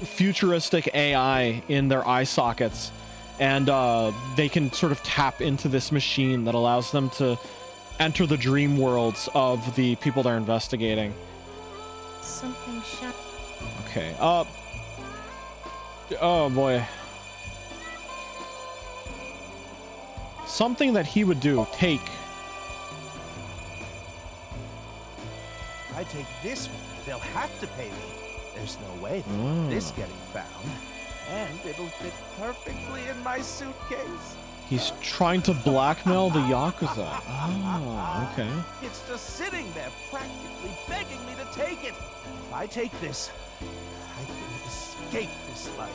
[SPEAKER 1] futuristic AI in their eye sockets. And they can sort of tap into this machine that allows them to enter the dream worlds of the people they're investigating.
[SPEAKER 11] Something shiny.
[SPEAKER 1] Okay, oh boy. Something that he would do. Take.
[SPEAKER 2] I take this one, they'll have to pay me. There's no way this getting found. And it'll fit perfectly in my suitcase.
[SPEAKER 1] He's trying to blackmail the Yakuza. Oh, okay.
[SPEAKER 2] It's just sitting there, practically begging me to take it. If I take this, I can escape this life.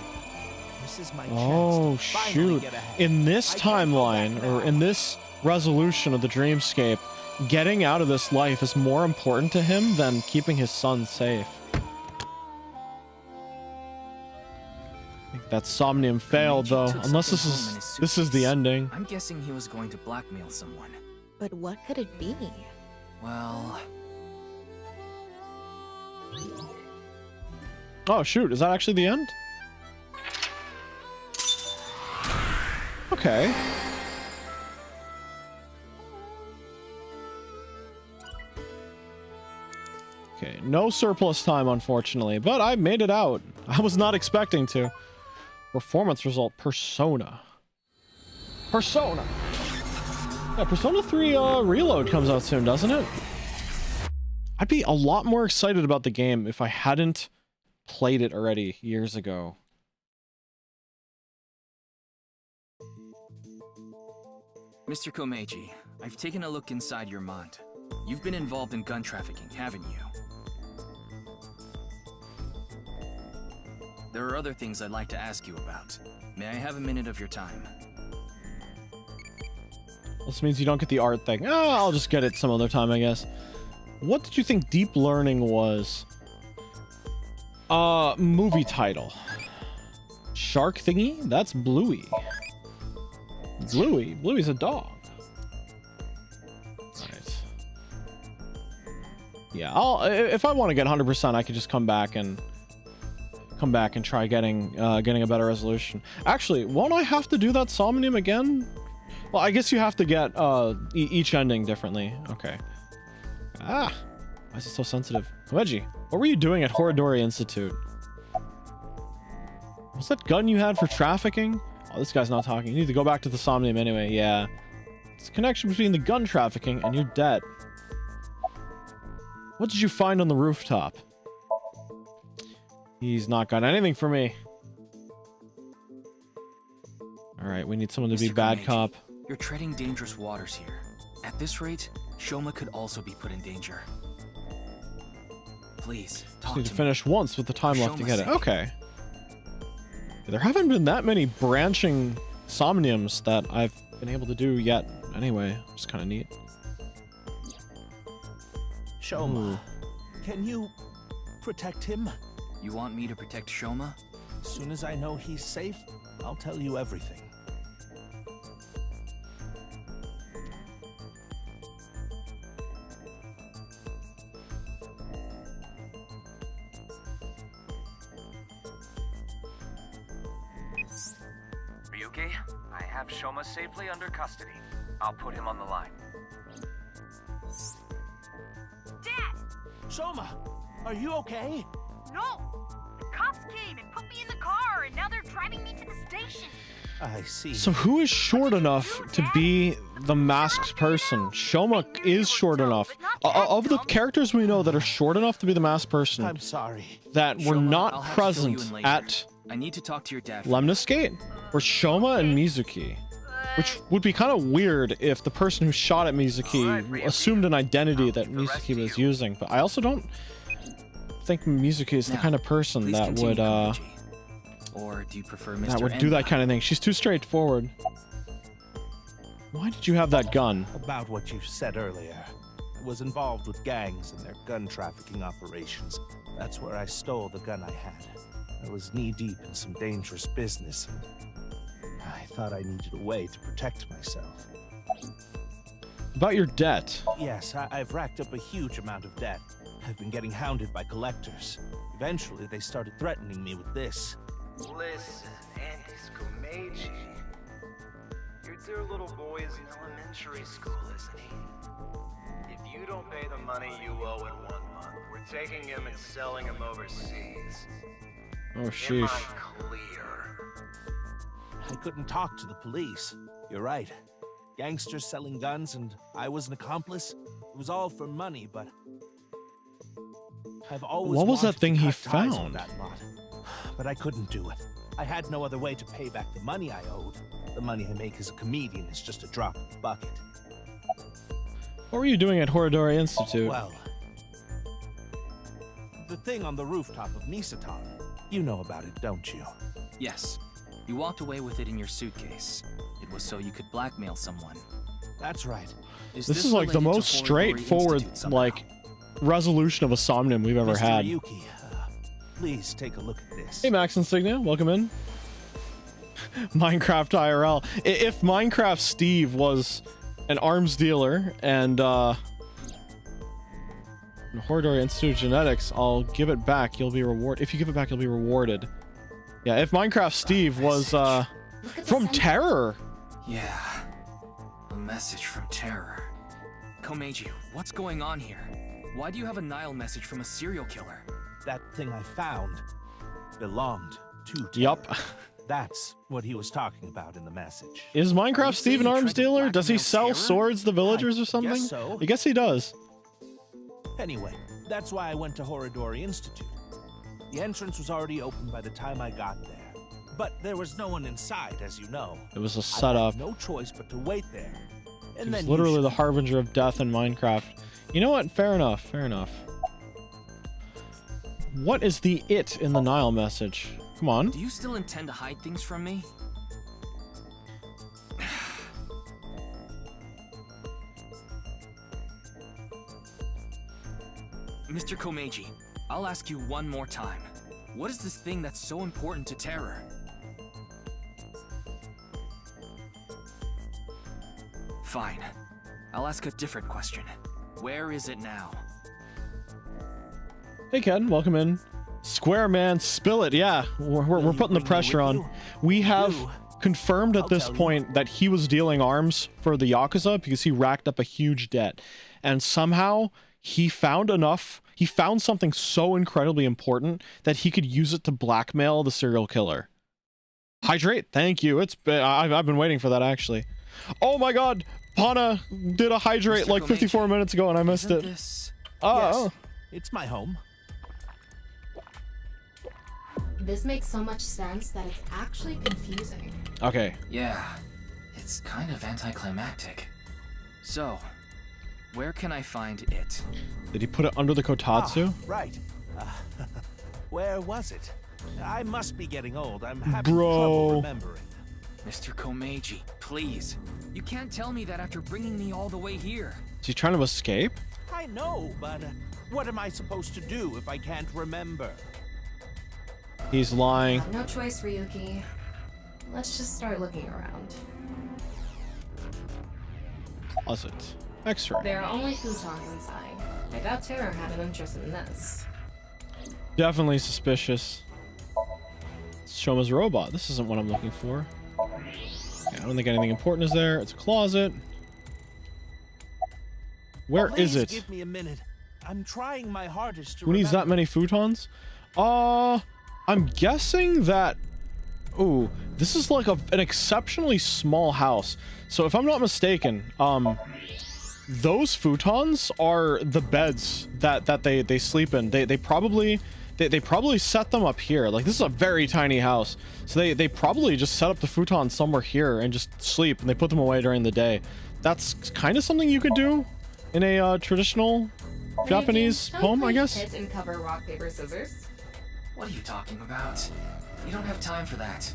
[SPEAKER 2] This is my chance to finally
[SPEAKER 1] shoot.
[SPEAKER 2] get ahead.
[SPEAKER 1] In this timeline, or in this resolution of the dreamscape, getting out of this life is more important to him than keeping his son safe. I think that Somnium failed, though. Unless this is the ending.
[SPEAKER 3] I'm guessing he was going to blackmail someone.
[SPEAKER 14] But what could it be?
[SPEAKER 3] Well...
[SPEAKER 1] Oh, shoot. Is that actually the end? Okay. Okay, no surplus time, unfortunately, but I made it out. I was not expecting to. Performance result, Persona. Persona! Yeah, Persona 3 Reload comes out soon, doesn't it? I'd be a lot more excited about the game if I hadn't played it already years ago.
[SPEAKER 3] Mr. Komeiji, I've taken a look inside your mind. You've been involved in gun trafficking, haven't you? There are other things I'd like to ask you about. May I have a minute of your time?
[SPEAKER 1] This means you don't get the art thing. I'll just get it some other time, I guess. What did you think Deep Learning was? Movie title. Shark thingy? That's Bluey. Bluey? Bluey's a dog. Right. Yeah, if I want to get 100%, I could just come back and try getting a better resolution. Actually, won't I have to do that Somnium again? Well, I guess you have to get each ending differently. Okay. Why is it so sensitive? Wedgie, what were you doing at Horodori Institute? Was that gun you had for trafficking? Oh, this guy's not talking. You need to go back to the Somnium anyway. Yeah. It's a connection between the gun trafficking and your debt. What did you find on the rooftop? He's not got anything for me. Alright, we need someone to be bad
[SPEAKER 3] Komeiji,
[SPEAKER 1] cop.
[SPEAKER 3] You're treading dangerous waters here. At this rate, Shoma could also be put in danger. Please,
[SPEAKER 1] Just need to finish once with the time left to get it.
[SPEAKER 3] sake.
[SPEAKER 1] Okay. There haven't been that many branching Somniums that I've been able to do yet. Anyway, it's kind of neat.
[SPEAKER 2] Shoma, can you protect him?
[SPEAKER 3] You want me to protect Shoma?
[SPEAKER 2] As soon as I know he's safe, I'll tell you everything.
[SPEAKER 10] Ryuki, I have Shoma safely under custody. I'll put him on the line.
[SPEAKER 13] Dad!
[SPEAKER 2] Shoma, are you okay?
[SPEAKER 13] No! The cops came and put me in the car, and now they're driving me to the station.
[SPEAKER 2] I see.
[SPEAKER 1] So who is short enough to be the masked person? Shoma is short enough. Of the characters we know that are short enough to be the masked person,
[SPEAKER 2] I'm sorry.
[SPEAKER 1] that were
[SPEAKER 3] Shoma,
[SPEAKER 1] not
[SPEAKER 3] I'll have to fill you
[SPEAKER 1] present
[SPEAKER 3] in later.
[SPEAKER 1] at
[SPEAKER 3] I need to talk to your dad.
[SPEAKER 1] Lemniscate were Shoma and Mizuki. Which would be kind of weird if the person who shot at Mizuki assumed an identity that Mizuki was using. But I also don't think Mizuki is the kind of person
[SPEAKER 3] Please
[SPEAKER 1] that
[SPEAKER 3] continue,
[SPEAKER 1] would
[SPEAKER 3] Komeiji. Or do you prefer Mr.
[SPEAKER 1] that would do that kind of thing. She's too straightforward. Why did you have that gun?
[SPEAKER 2] About what you said earlier. I was involved with gangs and their gun trafficking operations. That's where I stole the gun I had. I was knee-deep in some dangerous business, and I thought I needed a way to protect myself.
[SPEAKER 1] About your debt.
[SPEAKER 2] Yes, I've racked up a huge amount of debt. I've been getting hounded by collectors. Eventually, they started threatening me with this.
[SPEAKER 15] Listen, Andy's Komeiji. Your dear little boy is in elementary school, isn't he? If you don't pay the money you owe in 1 month, we're taking him and selling him overseas.
[SPEAKER 1] Oh,
[SPEAKER 15] Am
[SPEAKER 1] sheesh.
[SPEAKER 15] I clear?
[SPEAKER 2] I couldn't talk to the police. You're right. Gangsters selling guns and I was an accomplice. It was all for money, but I've always
[SPEAKER 1] What was that
[SPEAKER 2] wanted
[SPEAKER 1] thing
[SPEAKER 2] to
[SPEAKER 1] he
[SPEAKER 2] cut ties with
[SPEAKER 1] found?
[SPEAKER 2] that lot, but I couldn't do it. I had no other way to pay back the money I owed. The money I make as a comedian is just a drop in the bucket.
[SPEAKER 1] What were you doing at Horadori Institute?
[SPEAKER 2] Well, the thing on the rooftop of Nisaton. You know about it, don't you?
[SPEAKER 3] Yes. You walked away with it in your suitcase. It was so you could blackmail someone.
[SPEAKER 2] That's right.
[SPEAKER 1] This is like the most straightforward, like, resolution of a Somnium we've ever
[SPEAKER 2] Mr.
[SPEAKER 1] had.
[SPEAKER 2] Ryuki, please take a look at this.
[SPEAKER 1] Hey, Max Insignia, welcome in. Minecraft IRL. If Minecraft Steve was an arms dealer and Horadori Institute Genetics, I'll give it back. You'll be rewarded. If you give it back, you'll be rewarded. Yeah, if Minecraft Steve was from Terror.
[SPEAKER 3] Yeah. A message from Terror. Komeiji, what's going on here? Why do you have a Nile message from a serial killer?
[SPEAKER 2] That thing I found belonged to Terror.
[SPEAKER 1] Yup.
[SPEAKER 2] That's what he was talking about in the message.
[SPEAKER 1] Is Minecraft Steve an arms dealer? Does he sell swords to the villagers or something?
[SPEAKER 2] Guess so.
[SPEAKER 1] I guess he does.
[SPEAKER 2] Anyway, that's why I went to Horadori Institute. The entrance was already open by the time I got there. But there was no one inside, as you know.
[SPEAKER 1] It was a
[SPEAKER 2] I
[SPEAKER 1] setup.
[SPEAKER 2] had no choice but to wait there. And
[SPEAKER 1] He was
[SPEAKER 2] then
[SPEAKER 1] literally the harbinger of death in Minecraft. You know what? Fair enough. Fair enough. What is the it in the Nile message? Come on.
[SPEAKER 3] Do you still intend to hide things from me? Mr. Komeiji, I'll ask you one more time. What is this thing that's so important to Terror? Fine. I'll ask a different question. Where is it now?
[SPEAKER 1] Hey Ken, welcome in. Square Man, spill it. Yeah, we're putting the pressure on. We have confirmed at this point that he was dealing arms for the Yakuza because he racked up a huge debt. And somehow he found enough, he found something so incredibly important that he could use it to blackmail the serial killer. Hydrate, thank you. I've been waiting for that actually. Oh my god, Pana did a hydrate like 54 minutes ago and I missed it. Oh.
[SPEAKER 2] Yes, it's my home.
[SPEAKER 8] This makes so much sense that it's actually confusing.
[SPEAKER 1] Okay.
[SPEAKER 3] Yeah, it's kind of anticlimactic. So, where can I find it?
[SPEAKER 1] Did he put it under the Kotatsu?
[SPEAKER 2] Ah, right. Where was it? I must be getting old. I'm having
[SPEAKER 1] Bro.
[SPEAKER 2] trouble remembering.
[SPEAKER 3] Mr. Komeiji, please. You can't tell me that after bringing me all the way here.
[SPEAKER 1] Is he trying to escape?
[SPEAKER 2] I know, but what am I supposed to do if I can't remember?
[SPEAKER 1] He's lying.
[SPEAKER 8] No choice, Ryuki. Let's just start looking around.
[SPEAKER 1] Closet. X-ray.
[SPEAKER 8] There are only futons inside. I doubt Terror had an interest in this.
[SPEAKER 1] Definitely suspicious. Let's show him as a robot. This isn't what I'm looking for. Yeah, I don't think anything important is there. It's a closet. Where is it?
[SPEAKER 2] Give me a minute. I'm trying my hardest to
[SPEAKER 1] Who needs that many futons? I'm guessing that... Ooh, this is like an exceptionally small house. So if I'm not mistaken, those futons are the beds that they sleep in. They probably set them up here. Like, this is a very tiny house. So they probably just set up the futons somewhere here and just sleep, and they put them away during the day. That's kind of something you could do in a traditional Japanese home, I guess.
[SPEAKER 8] Hit and cover rock, paper, scissors.
[SPEAKER 3] What are you talking about? You don't have time for that.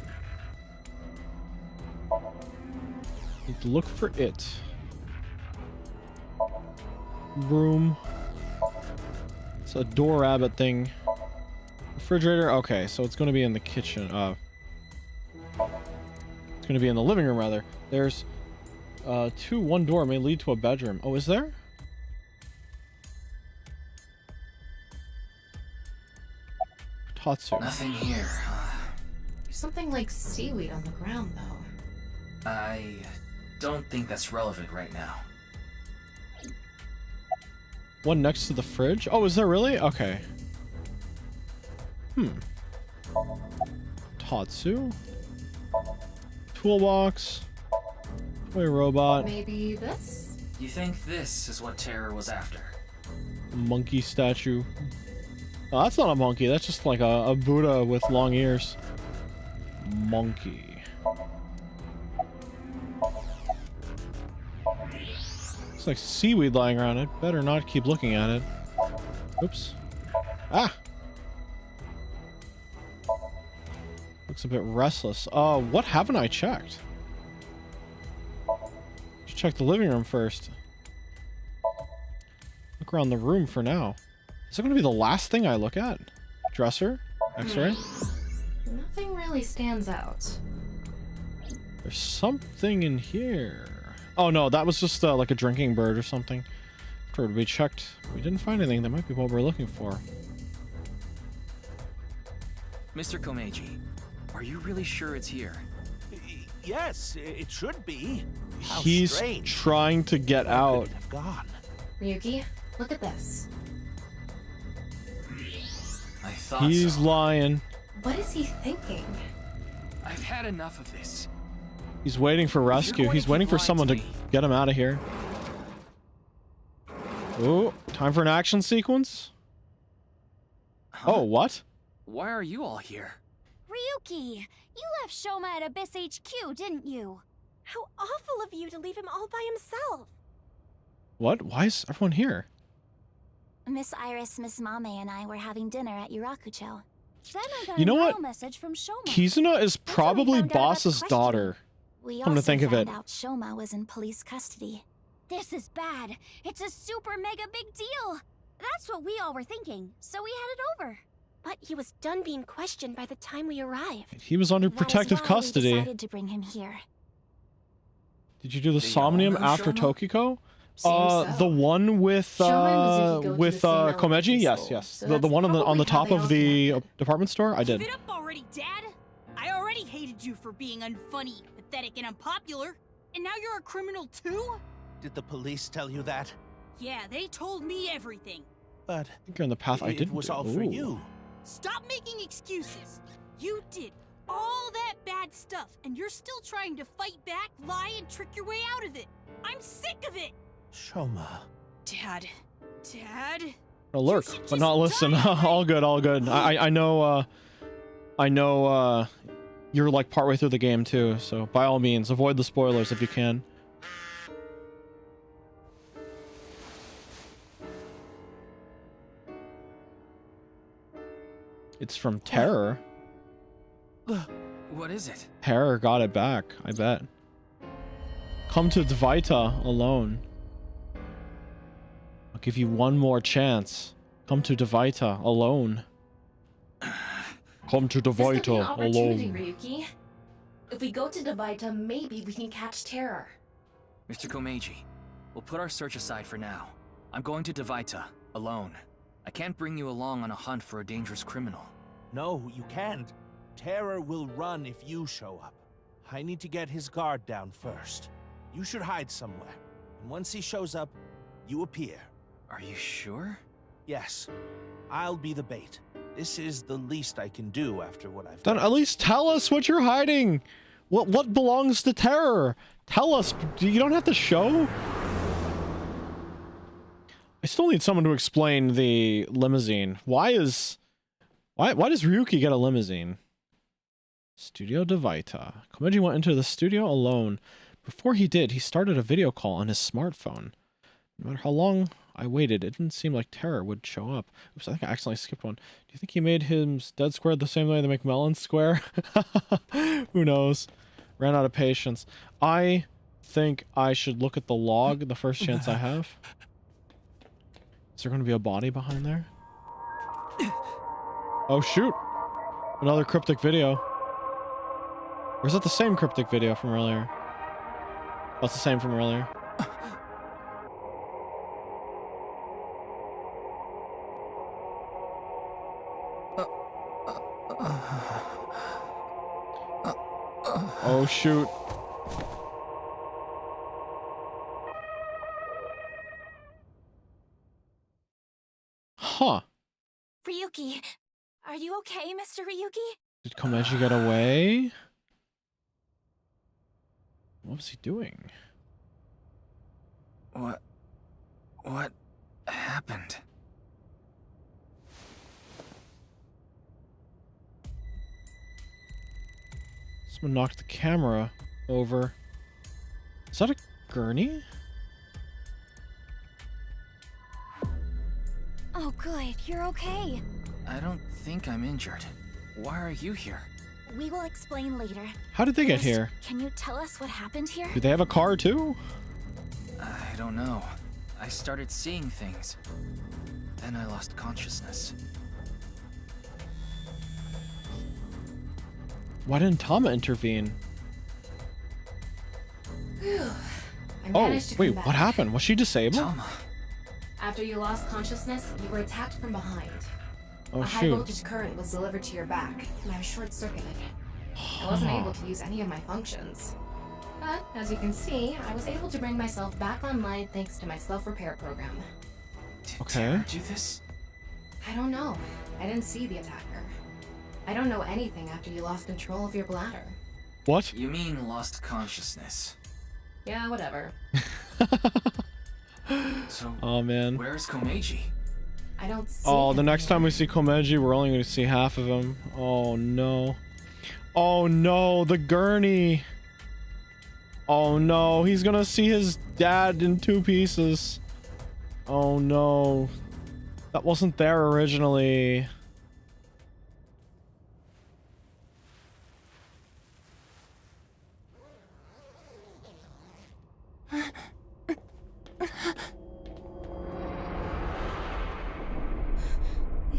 [SPEAKER 1] Need to look for it. Room. It's a door rabbit thing. Refrigerator. Okay, so it's going to be in the kitchen. It's going to be in the living room, rather. There's one door may lead to a bedroom. Oh, is there? Tatsu.
[SPEAKER 3] Nothing here.
[SPEAKER 8] There's something like seaweed on the ground, though.
[SPEAKER 3] I don't think that's relevant right now.
[SPEAKER 1] One next to the fridge? Oh, is there really? Okay. Tatsu. Toolbox. Toy robot.
[SPEAKER 8] Maybe this?
[SPEAKER 3] You think this is what Terror was after?
[SPEAKER 1] Monkey statue. Oh, that's not a monkey. That's just like a Buddha with long ears. Monkey. Looks like seaweed lying around it. Better not keep looking at it. Oops. Ah! Looks a bit restless. What haven't I checked? Should check the living room first. Look around the room for now. Is it going to be the last thing I look at? Dresser? X-ray?
[SPEAKER 8] Nothing really stands out.
[SPEAKER 1] There's something in here. Oh no, that was just like a drinking bird or something. After we checked, we didn't find anything. That might be what we're looking for.
[SPEAKER 3] Mr. Komeiji, are you really sure it's here?
[SPEAKER 2] Yes, it should be. How
[SPEAKER 1] He's
[SPEAKER 2] strange.
[SPEAKER 1] trying to get out.
[SPEAKER 2] Have gone.
[SPEAKER 8] Ryuki, look at this.
[SPEAKER 3] I thought
[SPEAKER 1] He's
[SPEAKER 3] so.
[SPEAKER 1] lying.
[SPEAKER 8] What is he thinking?
[SPEAKER 3] I've had enough of this.
[SPEAKER 1] He's waiting for rescue. He's waiting for someone to get him out of here. Oh, time for an action sequence?
[SPEAKER 3] Huh?
[SPEAKER 1] Oh, what?
[SPEAKER 3] Why are you all here?
[SPEAKER 7] Ryuki, you left Shoma at Abyss HQ, didn't you?
[SPEAKER 16] How awful of you to leave him all by himself.
[SPEAKER 1] What? Why is everyone here?
[SPEAKER 7] Miss Iris, Miss Mame, and I were having dinner at Yurakucho. Then I got
[SPEAKER 1] You know
[SPEAKER 7] an
[SPEAKER 1] what?
[SPEAKER 7] email message from Shoma.
[SPEAKER 1] Kizuna is probably
[SPEAKER 7] found out about the
[SPEAKER 1] Boss's
[SPEAKER 7] question.
[SPEAKER 1] daughter.
[SPEAKER 7] We
[SPEAKER 1] Come to
[SPEAKER 7] also
[SPEAKER 1] think of
[SPEAKER 7] found
[SPEAKER 1] it.
[SPEAKER 7] out Shoma was in police custody. This is bad. It's a super mega big deal. That's what we all were thinking, so we headed over.
[SPEAKER 16] But he was done being questioned by the time we arrived.
[SPEAKER 1] He was under
[SPEAKER 7] That is
[SPEAKER 1] protective
[SPEAKER 7] why
[SPEAKER 1] custody.
[SPEAKER 7] We decided to bring him here.
[SPEAKER 1] Did you do the
[SPEAKER 3] They all
[SPEAKER 1] Somnium
[SPEAKER 3] know
[SPEAKER 1] after
[SPEAKER 3] Shoma?
[SPEAKER 1] Tokiko?
[SPEAKER 8] Seems so.
[SPEAKER 1] The one with
[SPEAKER 8] Shoma and Mizuki go to the same elementary
[SPEAKER 1] Komeiji? Yes,
[SPEAKER 8] school,
[SPEAKER 1] yes.
[SPEAKER 8] so
[SPEAKER 1] The
[SPEAKER 8] that's
[SPEAKER 1] one on the
[SPEAKER 8] probably
[SPEAKER 1] top
[SPEAKER 8] how they
[SPEAKER 1] of
[SPEAKER 8] all
[SPEAKER 1] the
[SPEAKER 8] connected.
[SPEAKER 1] department store? I did.
[SPEAKER 13] Give it up already, Dad! I already hated you for being unfunny, pathetic, and unpopular. And now you're a criminal too?
[SPEAKER 2] Did the police tell you that?
[SPEAKER 13] Yeah, they told me everything.
[SPEAKER 2] But
[SPEAKER 1] I think you're on the path I
[SPEAKER 2] it
[SPEAKER 1] did.
[SPEAKER 2] was all for
[SPEAKER 1] Ooh.
[SPEAKER 2] you.
[SPEAKER 13] Stop making excuses. You did all that bad stuff, and you're still trying to fight back, lie, and trick your way out of it. I'm sick of it!
[SPEAKER 2] Shoma.
[SPEAKER 13] Dad.
[SPEAKER 1] No, lurk, but not listen. All good, all good. I know, you're like partway through the game too, so by all means, avoid the spoilers if you can. It's from Terror.
[SPEAKER 3] What is it?
[SPEAKER 1] Terror got it back, I bet. Come to Dvaita alone. I'll give you one more chance. Come to Dvaita alone. Come to
[SPEAKER 8] This could be an
[SPEAKER 1] Dvaita
[SPEAKER 8] opportunity,
[SPEAKER 1] alone.
[SPEAKER 8] Ryuki. If we go to Dvaita, maybe we can catch Terror.
[SPEAKER 3] Mr. Komeiji, we'll put our search aside for now. I'm going to Dvaita, alone. I can't bring you along on a hunt for a dangerous criminal.
[SPEAKER 2] No, you can't. Terror will run if you show up. I need to get his guard down first. You should hide somewhere. And once he shows up, you appear.
[SPEAKER 3] Are you sure?
[SPEAKER 2] Yes. I'll be the bait. This is the least I can do after what I've
[SPEAKER 1] Then
[SPEAKER 2] done.
[SPEAKER 1] at least tell us what you're hiding. What belongs to Terror? Tell us. You don't have to show. I still need someone to explain the limousine. Why does Ryuki get a limousine? Studio Dvaita. Komeiji went into the studio alone. Before he did, he started a video call on his smartphone. No matter how long I waited, it didn't seem like Terror would show up. Oops, I think I accidentally skipped one. Do you think he made him dead squared the same way they make melons square? Who knows? Ran out of patience. I think I should look at the log the first chance I have. Is there going to be a body behind there? Oh, shoot. Another cryptic video. Or is that the same cryptic video from earlier? Oh, it's the same from earlier. Oh, shoot. Huh.
[SPEAKER 7] Ryuki, are you okay, Mr. Ryuki?
[SPEAKER 1] Did Komeiji get away? What was he doing?
[SPEAKER 3] What happened?
[SPEAKER 1] Someone knocked the camera over. Is that a gurney?
[SPEAKER 7] Oh, good. You're okay.
[SPEAKER 3] I don't think I'm injured. Why are you here?
[SPEAKER 7] We will explain later.
[SPEAKER 1] How did they get
[SPEAKER 7] First,
[SPEAKER 1] here?
[SPEAKER 7] Can you tell us what happened here?
[SPEAKER 1] Do they have a car too?
[SPEAKER 3] I don't know. I started seeing things. Then I lost consciousness.
[SPEAKER 1] Why didn't Tama intervene?
[SPEAKER 8] Whew. I
[SPEAKER 1] Oh,
[SPEAKER 8] managed to
[SPEAKER 1] wait,
[SPEAKER 8] come back.
[SPEAKER 1] what happened? Was she disabled?
[SPEAKER 3] Tama.
[SPEAKER 8] After you lost consciousness, you were attacked from behind.
[SPEAKER 1] Oh,
[SPEAKER 8] A high
[SPEAKER 1] shoot.
[SPEAKER 8] voltage current was delivered to your back, and I was short-circuited. I wasn't able to use any of my functions. But, as you can see, I was able to bring myself back online thanks to my self-repair program.
[SPEAKER 1] Okay.
[SPEAKER 3] Do this?
[SPEAKER 8] I don't know. I didn't see the attacker. I don't know anything after you lost control of your bladder.
[SPEAKER 1] What?
[SPEAKER 3] You mean lost consciousness?
[SPEAKER 8] Yeah, whatever.
[SPEAKER 3] So,
[SPEAKER 1] Oh man.
[SPEAKER 3] where's Komeiji?
[SPEAKER 8] I don't see
[SPEAKER 1] Oh, the
[SPEAKER 8] him
[SPEAKER 1] next time we see Komeiji, we're only going to see half of him. Oh no. Oh no, the gurney. Oh no, he's gonna see his dad in 2 pieces. Oh no. That wasn't there originally.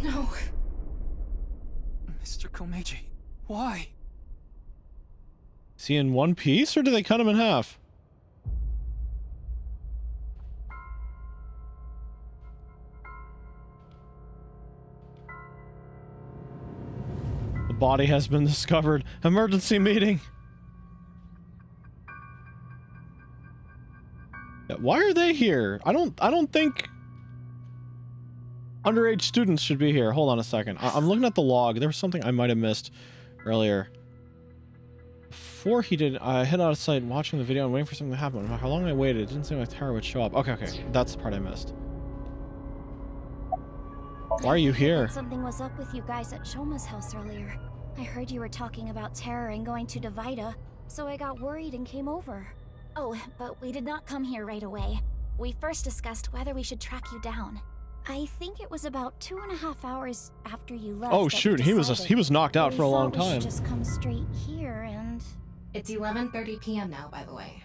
[SPEAKER 8] No.
[SPEAKER 3] Mr. Komeiji, why?
[SPEAKER 1] Is he in 1 piece or do they cut him in half? The body has been discovered. Emergency meeting. Yeah, why are they here? I don't think underage students should be here. Hold on a second. I'm looking at the log. There was something I might have missed earlier. Before he did, I hid out of sight watching the video and waiting for something to happen. How long I waited, it didn't seem like Tara would show up. Okay, okay. That's the part I missed. Why are you here?
[SPEAKER 7] Something was up with you guys at Shoma's house earlier. I heard you were talking about terror and going to Divida, so I got worried and came over. Oh, but we did not come here right away. We first discussed whether we should track you down. I think it was about 2.5 hours after you left.
[SPEAKER 1] Oh
[SPEAKER 7] that
[SPEAKER 1] shoot,
[SPEAKER 7] we
[SPEAKER 1] he was
[SPEAKER 7] decided.
[SPEAKER 1] knocked out
[SPEAKER 7] We
[SPEAKER 1] for a long
[SPEAKER 7] thought we
[SPEAKER 1] time.
[SPEAKER 7] should just come straight here and...
[SPEAKER 8] It's 11:30 p.m. now, by the way.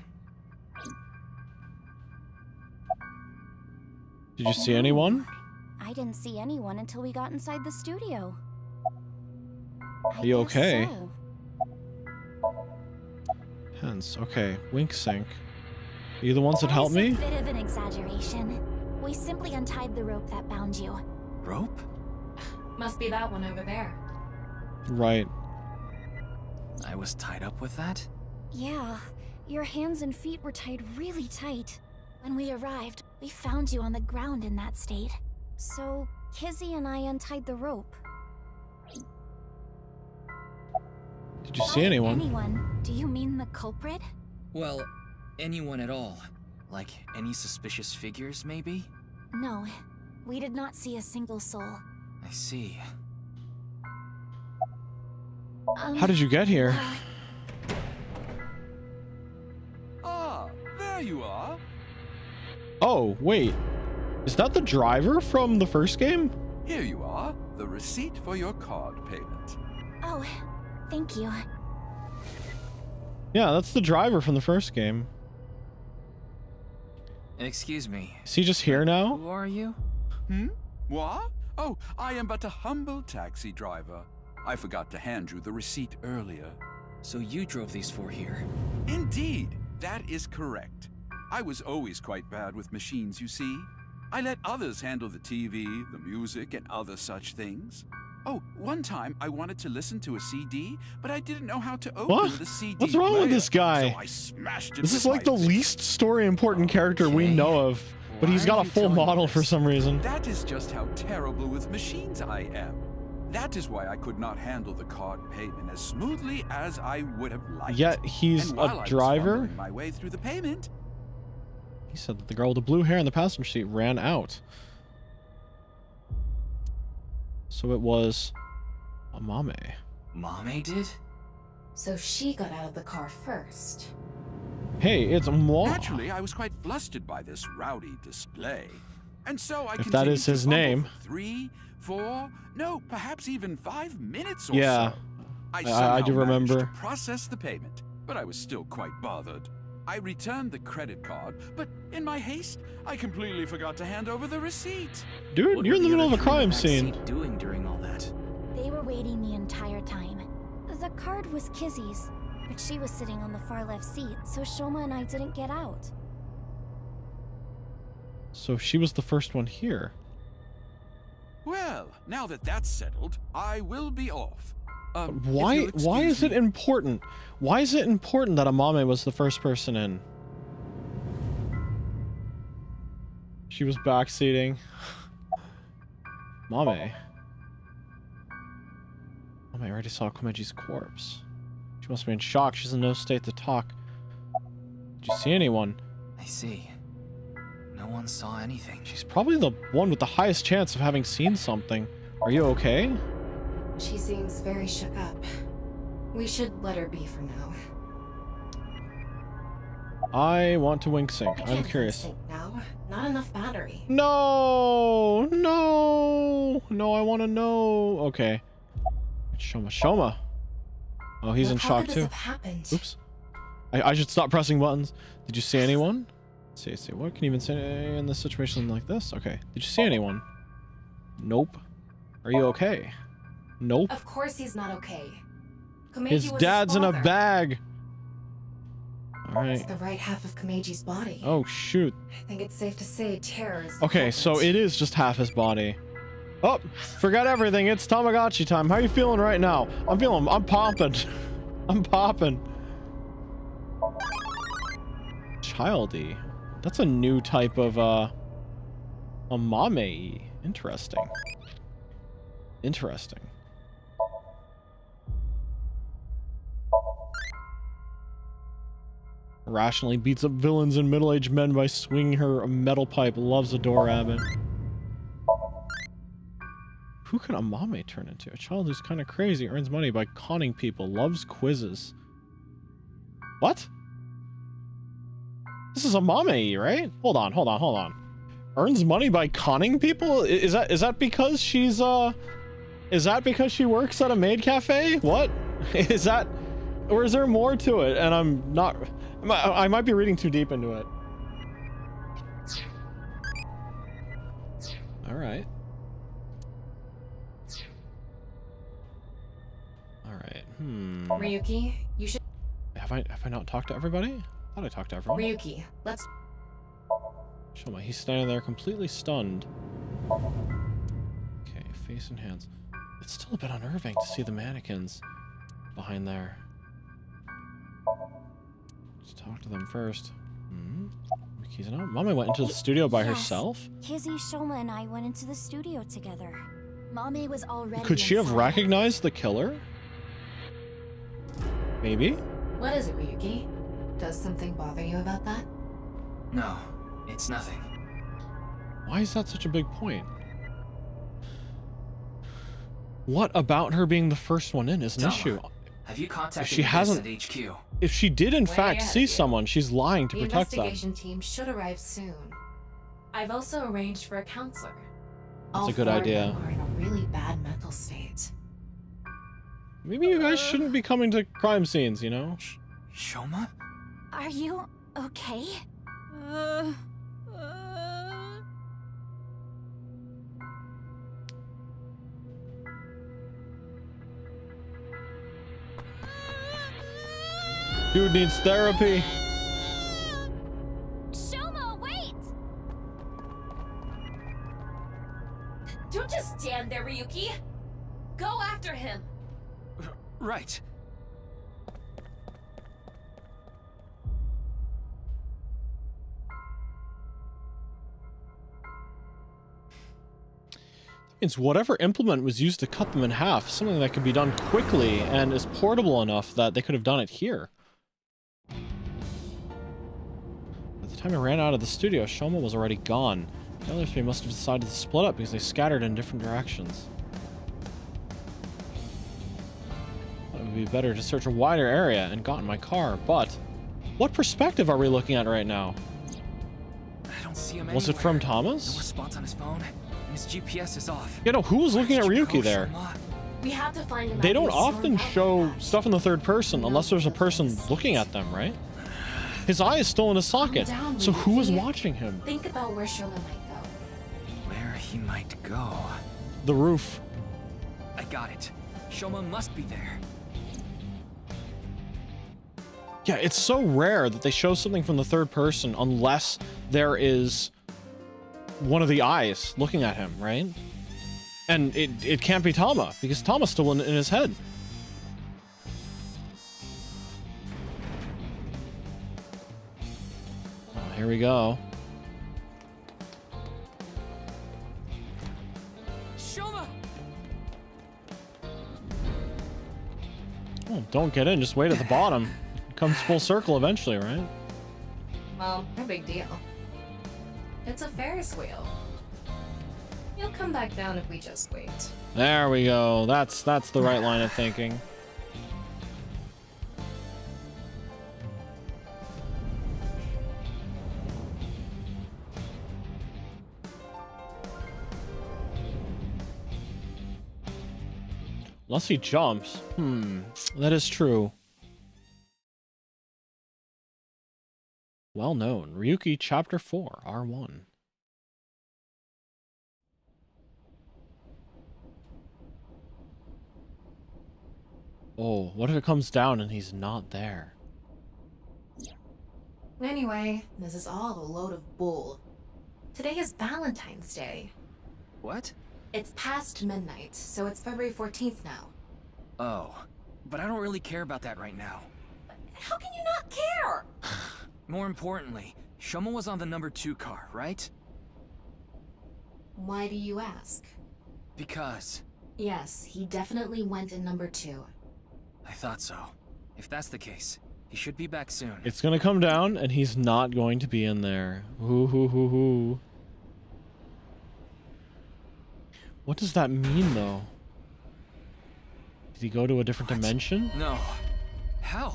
[SPEAKER 1] Did you see anyone?
[SPEAKER 7] I didn't see anyone until we got inside the studio.
[SPEAKER 1] Are you
[SPEAKER 7] guess
[SPEAKER 1] okay?
[SPEAKER 7] so.
[SPEAKER 1] Hence, okay. Wink sync. Are you the ones that helped
[SPEAKER 7] That
[SPEAKER 1] me?
[SPEAKER 7] is a bit of an exaggeration. We simply untied the rope that bound you.
[SPEAKER 3] Rope?
[SPEAKER 8] Must be that one over there.
[SPEAKER 1] Right.
[SPEAKER 3] I was tied up with that?
[SPEAKER 7] Yeah, your hands and feet were tied really tight. When we arrived, we found you on the ground in that state. So, Kizzy and I untied the rope.
[SPEAKER 1] Did you see anyone?
[SPEAKER 7] Anyone? Do you mean the culprit?
[SPEAKER 3] Well, anyone at all. Like any suspicious figures, maybe?
[SPEAKER 7] No, we did not see a single soul.
[SPEAKER 3] I see.
[SPEAKER 1] How did you get here?
[SPEAKER 17] Ah, there you are.
[SPEAKER 1] Oh, wait. Is that the driver from the first game?
[SPEAKER 17] Here you are, the receipt for your card payment.
[SPEAKER 7] Oh, thank you.
[SPEAKER 1] Yeah, that's the driver from the first game.
[SPEAKER 3] Excuse me.
[SPEAKER 1] Is he just here now?
[SPEAKER 3] Who are you?
[SPEAKER 17] What? Oh, I am but a humble taxi driver. I forgot to hand you the receipt earlier.
[SPEAKER 3] So you drove these 4 here?
[SPEAKER 17] Indeed, that is correct. I was always quite bad with machines, you see. I let others handle the TV, the music, and other such things. Oh, one time I wanted to listen to a CD, but I didn't know how to open
[SPEAKER 1] What?
[SPEAKER 17] the CD
[SPEAKER 1] What's wrong with
[SPEAKER 17] player,
[SPEAKER 1] this guy?
[SPEAKER 17] So I smashed it
[SPEAKER 1] This
[SPEAKER 17] with
[SPEAKER 1] is like
[SPEAKER 17] my
[SPEAKER 1] the least story important character we know of, but he's got a full model for some reason.
[SPEAKER 17] That is just how terrible with machines I am. That is why I could not handle the card payment as smoothly as I would have liked.
[SPEAKER 1] Yet he's
[SPEAKER 17] And while I
[SPEAKER 1] a
[SPEAKER 17] was
[SPEAKER 1] driver?
[SPEAKER 17] fumbling my way through the payment.
[SPEAKER 1] He said that the girl with the blue hair in the passenger seat ran out. So it was a Mame.
[SPEAKER 3] Mame did?
[SPEAKER 8] So she got out of the car first.
[SPEAKER 1] Hey, it's Moi.
[SPEAKER 17] Naturally, I was quite flustered by this rowdy display. And so I
[SPEAKER 1] If that is his name.
[SPEAKER 17] 3, 4, no, perhaps even 5 minutes or
[SPEAKER 1] Yeah,
[SPEAKER 17] so.
[SPEAKER 1] I
[SPEAKER 17] somehow
[SPEAKER 1] do
[SPEAKER 17] managed
[SPEAKER 1] remember.
[SPEAKER 17] to process the payment, but I was still quite bothered. I returned the credit card, but in my haste, I completely forgot to hand over the receipt.
[SPEAKER 1] Dude, you're in the middle of a crime scene.
[SPEAKER 3] Doing during all that?
[SPEAKER 7] They were waiting the entire time. The card was Kizzy's, but she was sitting on the far left seat, so Shoma and I didn't get out.
[SPEAKER 1] So she was the first one here.
[SPEAKER 17] Well, now that that's settled, I will be off.
[SPEAKER 1] Why is it important? Why is it important that Amame was the first person in? She was backseating. Mame. Mame already saw Komeji's corpse. She must be in shock. She's in no state to talk. Did you see anyone?
[SPEAKER 3] I see. No one saw anything.
[SPEAKER 1] She's probably the one with the highest chance of having seen something. Are you okay?
[SPEAKER 8] She seems very shook up. We should let her be for now.
[SPEAKER 1] I want to wink sync. I'm
[SPEAKER 8] Can't
[SPEAKER 1] curious.
[SPEAKER 8] sync now. Not enough battery.
[SPEAKER 1] No, no, no, I want to know. Okay. Shoma. Oh, he's in shock too. Oops. I should stop pressing buttons. Did you see anyone? Let's see. What can you even say in this situation like this? Okay. Did you see anyone? Nope. Are you okay? Nope.
[SPEAKER 8] Of course he's not okay. Komeiji
[SPEAKER 1] His
[SPEAKER 8] was
[SPEAKER 1] dad's in a
[SPEAKER 8] father.
[SPEAKER 1] bag. All
[SPEAKER 8] It's
[SPEAKER 1] right.
[SPEAKER 8] the right half of Komeji's body.
[SPEAKER 1] Oh, shoot.
[SPEAKER 8] I think it's safe to say terror is.
[SPEAKER 1] Okay, so it is just half his body. Oh, forgot everything. It's Tamagotchi time. How are you feeling right now? I'm popping. I'm popping. Childy. That's a new type of, Amame. Interesting. Interesting. Rationally beats up villains and middle-aged men by swinging her a metal pipe. Loves a door rabbit. Who can Amame turn into? A child who's kind of crazy, earns money by conning people, loves quizzes. What? This is Amame, right? Hold on. Earns money by conning people? Is that because she's is that because she works at a maid cafe? What? Is that, or is there more to it? And I might be reading too deep into it. All right.
[SPEAKER 8] Ryuki, you should.
[SPEAKER 1] Have I not talked to everybody? I thought I talked to everyone.
[SPEAKER 8] Ryuki, let's.
[SPEAKER 1] Shoma, he's standing there completely stunned. Okay, face and hands. It's still a bit unnerving to see the mannequins behind there. Let's talk to them first. Ryuki's out. Mame went into the studio by herself?
[SPEAKER 7] Kizzy, Shoma, and I went into the studio together. Mame was already
[SPEAKER 1] Could she have
[SPEAKER 7] inside.
[SPEAKER 1] recognized the killer? Maybe?
[SPEAKER 8] What is it, Ryuki? Does something bother you about that?
[SPEAKER 3] No, it's nothing.
[SPEAKER 1] Why is that such a big point? What about her being the first one in is an
[SPEAKER 3] Tama,
[SPEAKER 1] issue?
[SPEAKER 3] Have you contacted
[SPEAKER 1] If she
[SPEAKER 3] the
[SPEAKER 1] hasn't,
[SPEAKER 3] base at HQ?
[SPEAKER 1] if she did in
[SPEAKER 8] Way
[SPEAKER 1] fact
[SPEAKER 8] ahead
[SPEAKER 1] see
[SPEAKER 8] of you.
[SPEAKER 1] someone, she's lying to
[SPEAKER 8] The
[SPEAKER 1] protect them.
[SPEAKER 8] investigation team should arrive soon. I've also arranged for a counselor.
[SPEAKER 1] That's
[SPEAKER 8] All
[SPEAKER 1] a good
[SPEAKER 8] four of
[SPEAKER 1] idea.
[SPEAKER 8] them are in a really bad mental state.
[SPEAKER 1] Maybe you guys shouldn't be coming to crime scenes, you know?
[SPEAKER 3] Shoma?
[SPEAKER 7] Are you okay?
[SPEAKER 1] Dude needs therapy.
[SPEAKER 7] Shoma, wait!
[SPEAKER 18] Don't just stand there, Ryuki. Go after him.
[SPEAKER 3] Right.
[SPEAKER 1] Means whatever implement was used to cut them in half, something that could be done quickly and is portable enough that they could have done it here. By the time I ran out of the studio, Shoma was already gone. The other three must have decided to split up because they scattered in different directions. would be better to search a wider area and got in my car, but what perspective are we looking at right now?
[SPEAKER 3] I don't see him
[SPEAKER 1] Was it from Thomas?
[SPEAKER 3] No response on his phone, and his GPS is off.
[SPEAKER 1] You know, who was looking at Ryuki there?
[SPEAKER 18] We have to find him.
[SPEAKER 1] They don't often show stuff in the third person unless there's a person looking at them, right? His eye is still in his socket, so who is watching him?
[SPEAKER 8] Think about where Shoma might go.
[SPEAKER 3] Where he might go.
[SPEAKER 1] The roof.
[SPEAKER 3] I got it. Shoma must be there.
[SPEAKER 1] Yeah, it's so rare that they show something from the third person unless there is one of the eyes looking at him, right? And it can't be Tama, because Tama's still in his head. Oh, here we go.
[SPEAKER 3] Shoma!
[SPEAKER 1] Oh, don't get in, just wait at the bottom. It comes full circle eventually, right?
[SPEAKER 8] Well, no big deal. It's a Ferris wheel. You'll come back down if we just wait.
[SPEAKER 1] There we go. That's the right line of thinking. Unless he jumps. That is true. Well known. Ryuki Chapter 4, R1. Oh, what if it comes down and he's not there?
[SPEAKER 8] Anyway, this is all a load of bull. Today is Valentine's Day.
[SPEAKER 3] What?
[SPEAKER 8] It's past midnight, so it's February 14th now.
[SPEAKER 3] Oh, but I don't really care about that right now.
[SPEAKER 18] How can you not care?
[SPEAKER 3] More importantly, Shoma was on the number 2 car, right?
[SPEAKER 8] Why do you ask?
[SPEAKER 3] Because...
[SPEAKER 8] Yes, he definitely went in number 2.
[SPEAKER 3] I thought so. If that's the case, he should be back soon.
[SPEAKER 1] It's gonna come down and he's not going to be in there. Ooh. What does that mean, though? Did he go to a different dimension?
[SPEAKER 3] No. How?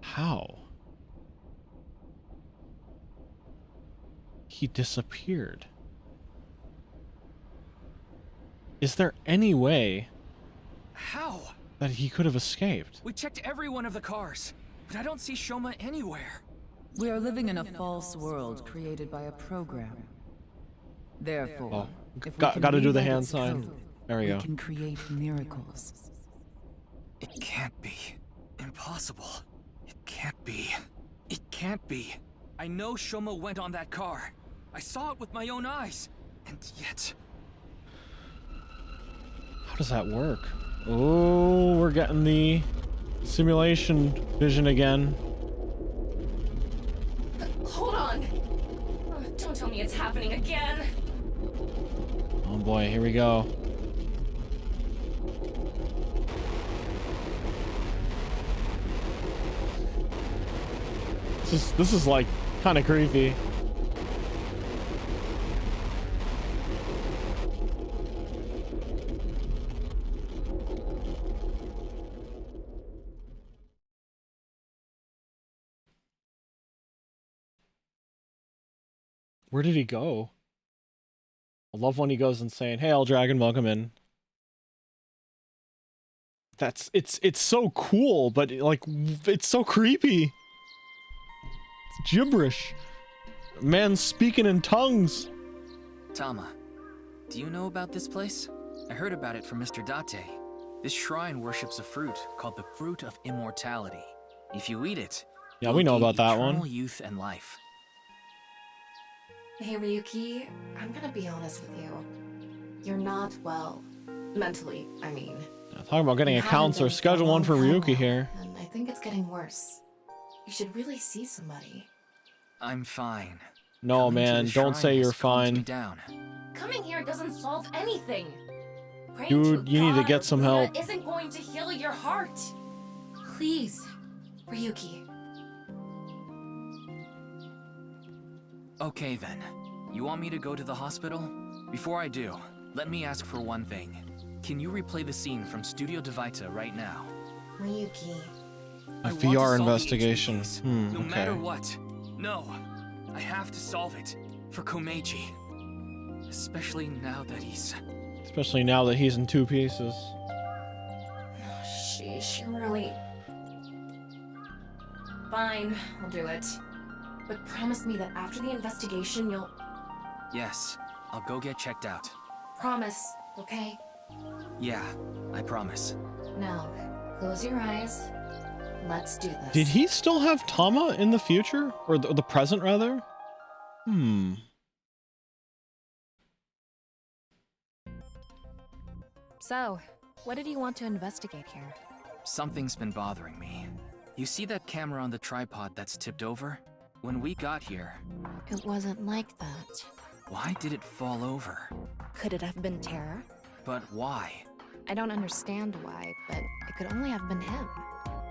[SPEAKER 1] How? He disappeared. Is there any way
[SPEAKER 3] How?
[SPEAKER 1] that he could have escaped?
[SPEAKER 3] We checked every one of the cars, but I don't see Shoma anywhere.
[SPEAKER 9] We are living in a false world created by a program. Therefore, if we can
[SPEAKER 1] gotta do the
[SPEAKER 9] rewrite
[SPEAKER 1] hand
[SPEAKER 9] its
[SPEAKER 1] sign.
[SPEAKER 9] code,
[SPEAKER 1] There we go.
[SPEAKER 9] can create miracles.
[SPEAKER 3] It can't be. Impossible. It can't be. It can't be. I know Shoma went on that car. I saw it with my own eyes. And yet...
[SPEAKER 1] How does that work? Oh, we're getting the simulation vision again.
[SPEAKER 18] Hold on. Don't tell me it's happening again.
[SPEAKER 1] Oh boy, here we go. This is like kind of creepy. Where did he go? I love when he goes and saying, "Hey, El Dragon, welcome in." It's so cool, but like it's so creepy. It's gibberish. Man speaking in tongues.
[SPEAKER 3] Tama, do you know about this place? I heard about it from Mr. Date. This shrine worships a fruit called the Fruit of Immortality. If you eat it,
[SPEAKER 1] Yeah, we know about that
[SPEAKER 3] eternal
[SPEAKER 1] one.
[SPEAKER 3] youth and life.
[SPEAKER 8] Hey Ryuki, I'm gonna be honest with you. You're not well. Mentally, I mean.
[SPEAKER 1] Talking about getting a
[SPEAKER 8] You haven't
[SPEAKER 1] counselor.
[SPEAKER 8] been for a
[SPEAKER 1] Schedule one
[SPEAKER 8] long
[SPEAKER 1] for
[SPEAKER 8] time
[SPEAKER 1] Ryuki
[SPEAKER 8] now,
[SPEAKER 1] here.
[SPEAKER 8] And I think it's getting worse. You should really see somebody.
[SPEAKER 3] I'm fine.
[SPEAKER 1] No,
[SPEAKER 3] Coming to
[SPEAKER 1] man,
[SPEAKER 3] the
[SPEAKER 1] don't
[SPEAKER 3] shrine
[SPEAKER 1] say
[SPEAKER 3] has
[SPEAKER 1] you're
[SPEAKER 3] calmed me
[SPEAKER 1] fine.
[SPEAKER 3] down.
[SPEAKER 18] Coming here doesn't solve anything. Praying
[SPEAKER 1] Dude,
[SPEAKER 18] to
[SPEAKER 1] you need to
[SPEAKER 18] God
[SPEAKER 1] get
[SPEAKER 18] or
[SPEAKER 1] some
[SPEAKER 18] Buddha
[SPEAKER 1] help.
[SPEAKER 18] Isn't going to heal your heart.
[SPEAKER 8] Please, Ryuki.
[SPEAKER 3] Okay then. You want me to go to the hospital? Before I do, let me ask for one thing. Can you replay the scene from Studio Devita right now?
[SPEAKER 8] Ryuki.
[SPEAKER 1] A
[SPEAKER 3] I want to
[SPEAKER 1] VR
[SPEAKER 3] solve the
[SPEAKER 1] investigation.
[SPEAKER 3] HPs, no
[SPEAKER 1] Okay.
[SPEAKER 3] matter what. No, I have to solve it for Komeiji. Especially now that he's...
[SPEAKER 1] Especially now that he's in 2 pieces.
[SPEAKER 8] Sheesh, really. Fine, I'll do it. But promise me that after the investigation, you'll...
[SPEAKER 3] Yes, I'll go get checked out.
[SPEAKER 8] Promise, okay?
[SPEAKER 3] Yeah, I promise.
[SPEAKER 8] Now, close your eyes. Let's do this.
[SPEAKER 1] Did he still have Tama in the future? Or the present, rather?
[SPEAKER 11] So, what did you want to investigate here?
[SPEAKER 3] Something's been bothering me. You see that camera on the tripod that's tipped over? When we got here,
[SPEAKER 8] It wasn't like that.
[SPEAKER 3] why did it fall over?
[SPEAKER 11] Could it have been terror?
[SPEAKER 3] But why?
[SPEAKER 11] I don't understand why, but it could only have been him.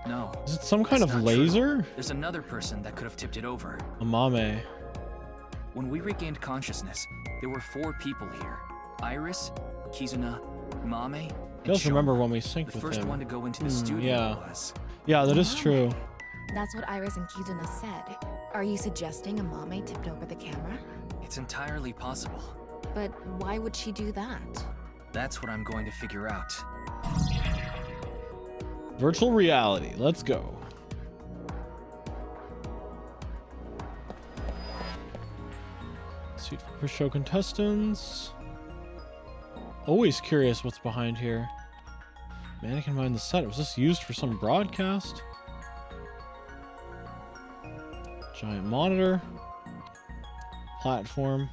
[SPEAKER 3] No.
[SPEAKER 1] Is it some kind
[SPEAKER 3] that's
[SPEAKER 1] of
[SPEAKER 3] not true.
[SPEAKER 1] laser?
[SPEAKER 3] There's another person that could have tipped it over.
[SPEAKER 1] Amame.
[SPEAKER 3] When we regained consciousness, there were 4 people here. Iris, Kizuna, Mame,
[SPEAKER 1] I
[SPEAKER 3] and
[SPEAKER 1] just
[SPEAKER 3] Shoma.
[SPEAKER 1] remember when we synced
[SPEAKER 3] The
[SPEAKER 1] with
[SPEAKER 3] first
[SPEAKER 1] him.
[SPEAKER 3] one to go into the studio
[SPEAKER 1] Yeah.
[SPEAKER 3] was...
[SPEAKER 1] Yeah, that is true.
[SPEAKER 11] That's what Iris and Kizuna said. Are you suggesting Amame tipped over the camera?
[SPEAKER 3] It's entirely possible.
[SPEAKER 11] But why would she do that?
[SPEAKER 3] That's what I'm going to figure out.
[SPEAKER 1] Virtual reality. Let's go. Seat for quiz show contestants. Always curious what's behind here. Mannequin behind the set. Was this used for some broadcast? Giant monitor. Platform.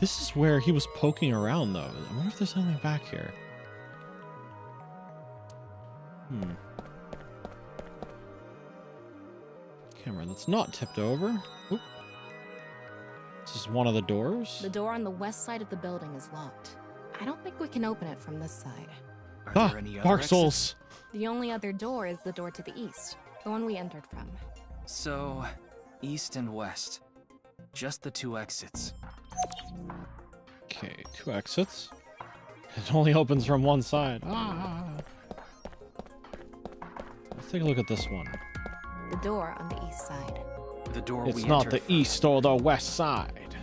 [SPEAKER 1] This is where he was poking around, though. I wonder if there's something back here. Camera that's not tipped over. Oop. This is one of the doors.
[SPEAKER 11] The door on the west side of the building is locked. I don't think we can open it from this side.
[SPEAKER 3] Are there any other
[SPEAKER 1] Dark
[SPEAKER 3] exits?
[SPEAKER 1] Souls.
[SPEAKER 11] The only other door is the door to the east, the one we entered from.
[SPEAKER 3] So, east and west. Just the 2 exits.
[SPEAKER 1] Okay, 2 exits. It only opens from one side. Ah. Let's take a look at this one.
[SPEAKER 11] The door on the east side.
[SPEAKER 3] The door
[SPEAKER 1] It's
[SPEAKER 3] we
[SPEAKER 1] not
[SPEAKER 3] entered
[SPEAKER 1] the east or the west side.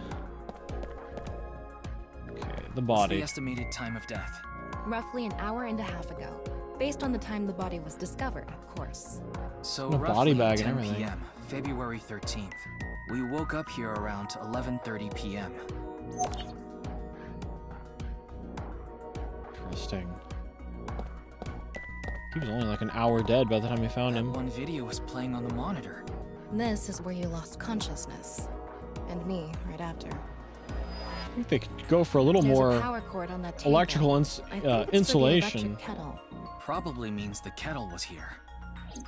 [SPEAKER 1] Okay, the
[SPEAKER 3] What's
[SPEAKER 1] body.
[SPEAKER 3] the estimated time of death?
[SPEAKER 11] Roughly an hour and a half ago. Based on the time the body was discovered, of course.
[SPEAKER 3] So
[SPEAKER 1] No
[SPEAKER 3] roughly
[SPEAKER 1] body bag and
[SPEAKER 3] 10
[SPEAKER 1] everything.
[SPEAKER 3] p.m., February 13th. We woke up here around 11:30 p.m.
[SPEAKER 1] Interesting. He was only like an hour dead by the time we found him.
[SPEAKER 3] One video was playing on the monitor.
[SPEAKER 11] This is where you lost consciousness. And me, right after.
[SPEAKER 1] I think they could go for a little
[SPEAKER 11] There's
[SPEAKER 1] more
[SPEAKER 11] a power cord on that table.
[SPEAKER 1] electrical
[SPEAKER 11] I think it's for the
[SPEAKER 1] insulation.
[SPEAKER 11] electric kettle.
[SPEAKER 3] Probably means the kettle was here.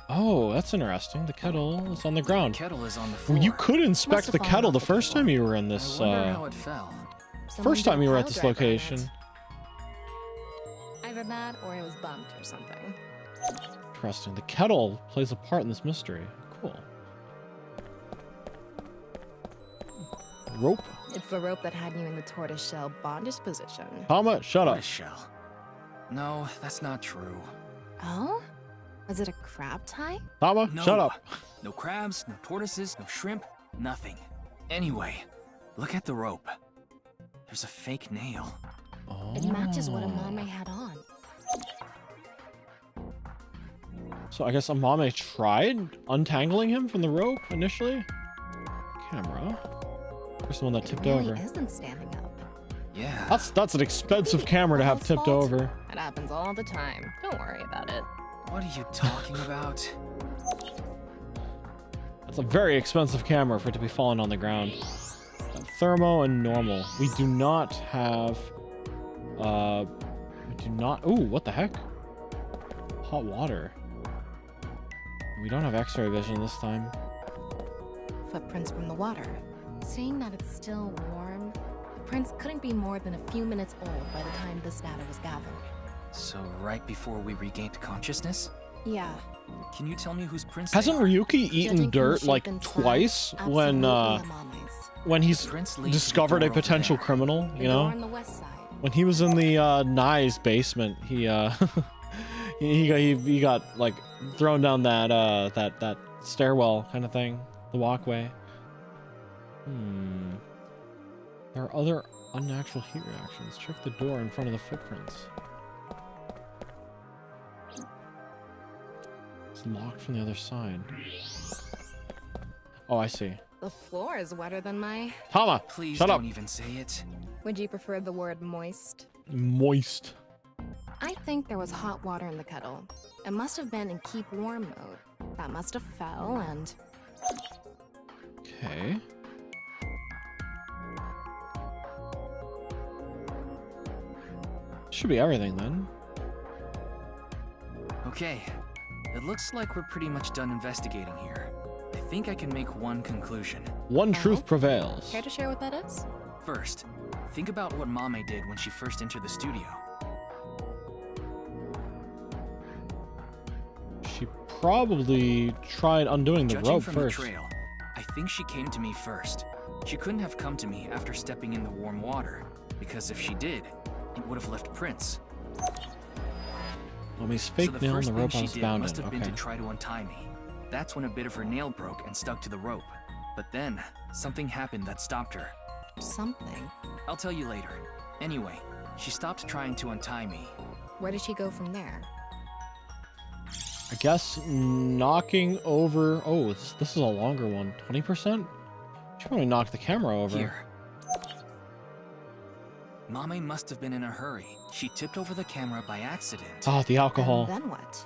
[SPEAKER 1] Oh, that's interesting. The kettle is on the ground.
[SPEAKER 3] The kettle is on the
[SPEAKER 1] Well,
[SPEAKER 3] floor.
[SPEAKER 1] you could
[SPEAKER 11] Must
[SPEAKER 1] inspect
[SPEAKER 11] have
[SPEAKER 1] the
[SPEAKER 11] fallen
[SPEAKER 1] kettle
[SPEAKER 11] off
[SPEAKER 1] the
[SPEAKER 11] the
[SPEAKER 1] first time you were in this.
[SPEAKER 3] I wonder how it fell.
[SPEAKER 11] Someone
[SPEAKER 1] First time
[SPEAKER 11] did
[SPEAKER 1] you were
[SPEAKER 11] a
[SPEAKER 1] at this
[SPEAKER 11] pile driver on it.
[SPEAKER 1] location.
[SPEAKER 11] Either that or it was bumped or something.
[SPEAKER 1] Interesting. The kettle plays a part in this mystery. Cool. Rope.
[SPEAKER 11] It's the rope that had you in the tortoiseshell bondage position.
[SPEAKER 1] Tama, shut up.
[SPEAKER 3] Tortoiseshell. No, that's not true.
[SPEAKER 11] Oh? Was it a crab tie?
[SPEAKER 1] Tama,
[SPEAKER 3] No.
[SPEAKER 1] shut up.
[SPEAKER 3] No crabs, no tortoises, no shrimp, nothing. Anyway, look at the rope. There's a fake nail.
[SPEAKER 11] It matches what Amame had on.
[SPEAKER 1] So I guess Amame tried untangling him from the rope initially. Camera. Where's the one that
[SPEAKER 11] It
[SPEAKER 1] tipped
[SPEAKER 11] really
[SPEAKER 1] over?
[SPEAKER 11] isn't standing up.
[SPEAKER 3] Yeah.
[SPEAKER 1] That's an expensive camera to have tipped over.
[SPEAKER 11] It happens all the time. Don't worry about it.
[SPEAKER 3] What are you talking about?
[SPEAKER 1] That's a very expensive camera for it to be falling on the ground. Thermo and normal. We do not have. We do not. Ooh, what the heck? Hot water. We don't have X-ray vision this time.
[SPEAKER 11] Footprints from the water. Seeing that it's still warm, the prints couldn't be more than a few minutes old by the time this data was gathered.
[SPEAKER 3] So right before we regained consciousness?
[SPEAKER 8] Yeah.
[SPEAKER 3] Can you tell me whose prints
[SPEAKER 1] Hasn't
[SPEAKER 3] they are?
[SPEAKER 1] Ryuki eaten
[SPEAKER 8] Judging from the
[SPEAKER 1] dirt
[SPEAKER 8] shape
[SPEAKER 1] like
[SPEAKER 8] and size,
[SPEAKER 1] twice
[SPEAKER 8] absolutely Mama's.
[SPEAKER 1] when he's
[SPEAKER 3] Prints lead to the
[SPEAKER 1] discovered a
[SPEAKER 3] door over
[SPEAKER 1] potential
[SPEAKER 3] there.
[SPEAKER 1] criminal?
[SPEAKER 8] The
[SPEAKER 1] You
[SPEAKER 8] door
[SPEAKER 1] know,
[SPEAKER 8] on the west side.
[SPEAKER 1] when he was in the Nye's basement, he he got like thrown down that that stairwell kind of thing, the walkway. There are other unnatural heat reactions. Check the door in front of the footprints. It's locked from the other side. Oh, I see.
[SPEAKER 8] The floor is wetter than my...
[SPEAKER 1] Tama,
[SPEAKER 3] Please
[SPEAKER 1] shut
[SPEAKER 3] don't
[SPEAKER 1] up.
[SPEAKER 3] even say it.
[SPEAKER 8] Would you prefer the word moist?
[SPEAKER 1] Moist.
[SPEAKER 8] I think there was hot water in the kettle. It must have been in keep warm mode. That must have fell and...
[SPEAKER 1] Okay. Should be everything then.
[SPEAKER 3] Okay. It looks like we're pretty much done investigating here. I think I can make one conclusion.
[SPEAKER 1] One truth prevails.
[SPEAKER 8] Care to share what that is?
[SPEAKER 3] First, think about what Mame did when she first entered the studio.
[SPEAKER 1] She probably tried undoing the
[SPEAKER 3] Judging
[SPEAKER 1] rope
[SPEAKER 3] from
[SPEAKER 1] first.
[SPEAKER 3] the trail, I think she came to me first. She couldn't have come to me after stepping in the warm water, because if she did, it would have left prints.
[SPEAKER 1] Mommy's fake
[SPEAKER 3] So the
[SPEAKER 1] nail on
[SPEAKER 3] first
[SPEAKER 1] the
[SPEAKER 3] thing
[SPEAKER 1] rope
[SPEAKER 3] she
[SPEAKER 1] was
[SPEAKER 3] did
[SPEAKER 1] bound
[SPEAKER 3] must
[SPEAKER 1] in.
[SPEAKER 3] have been
[SPEAKER 1] Okay.
[SPEAKER 3] to try to untie me. That's when a bit of her nail broke and stuck to the rope. But then, something happened that stopped her.
[SPEAKER 8] Something?
[SPEAKER 3] I'll tell you later. Anyway, she stopped trying to untie me.
[SPEAKER 8] Where did she go from there?
[SPEAKER 1] I guess knocking over. Oh, this is a longer one. 20%? She probably knocked the camera over.
[SPEAKER 3] Here. Mame must have been in a hurry. She tipped over the camera by accident.
[SPEAKER 1] Ah, the alcohol.
[SPEAKER 8] And then what?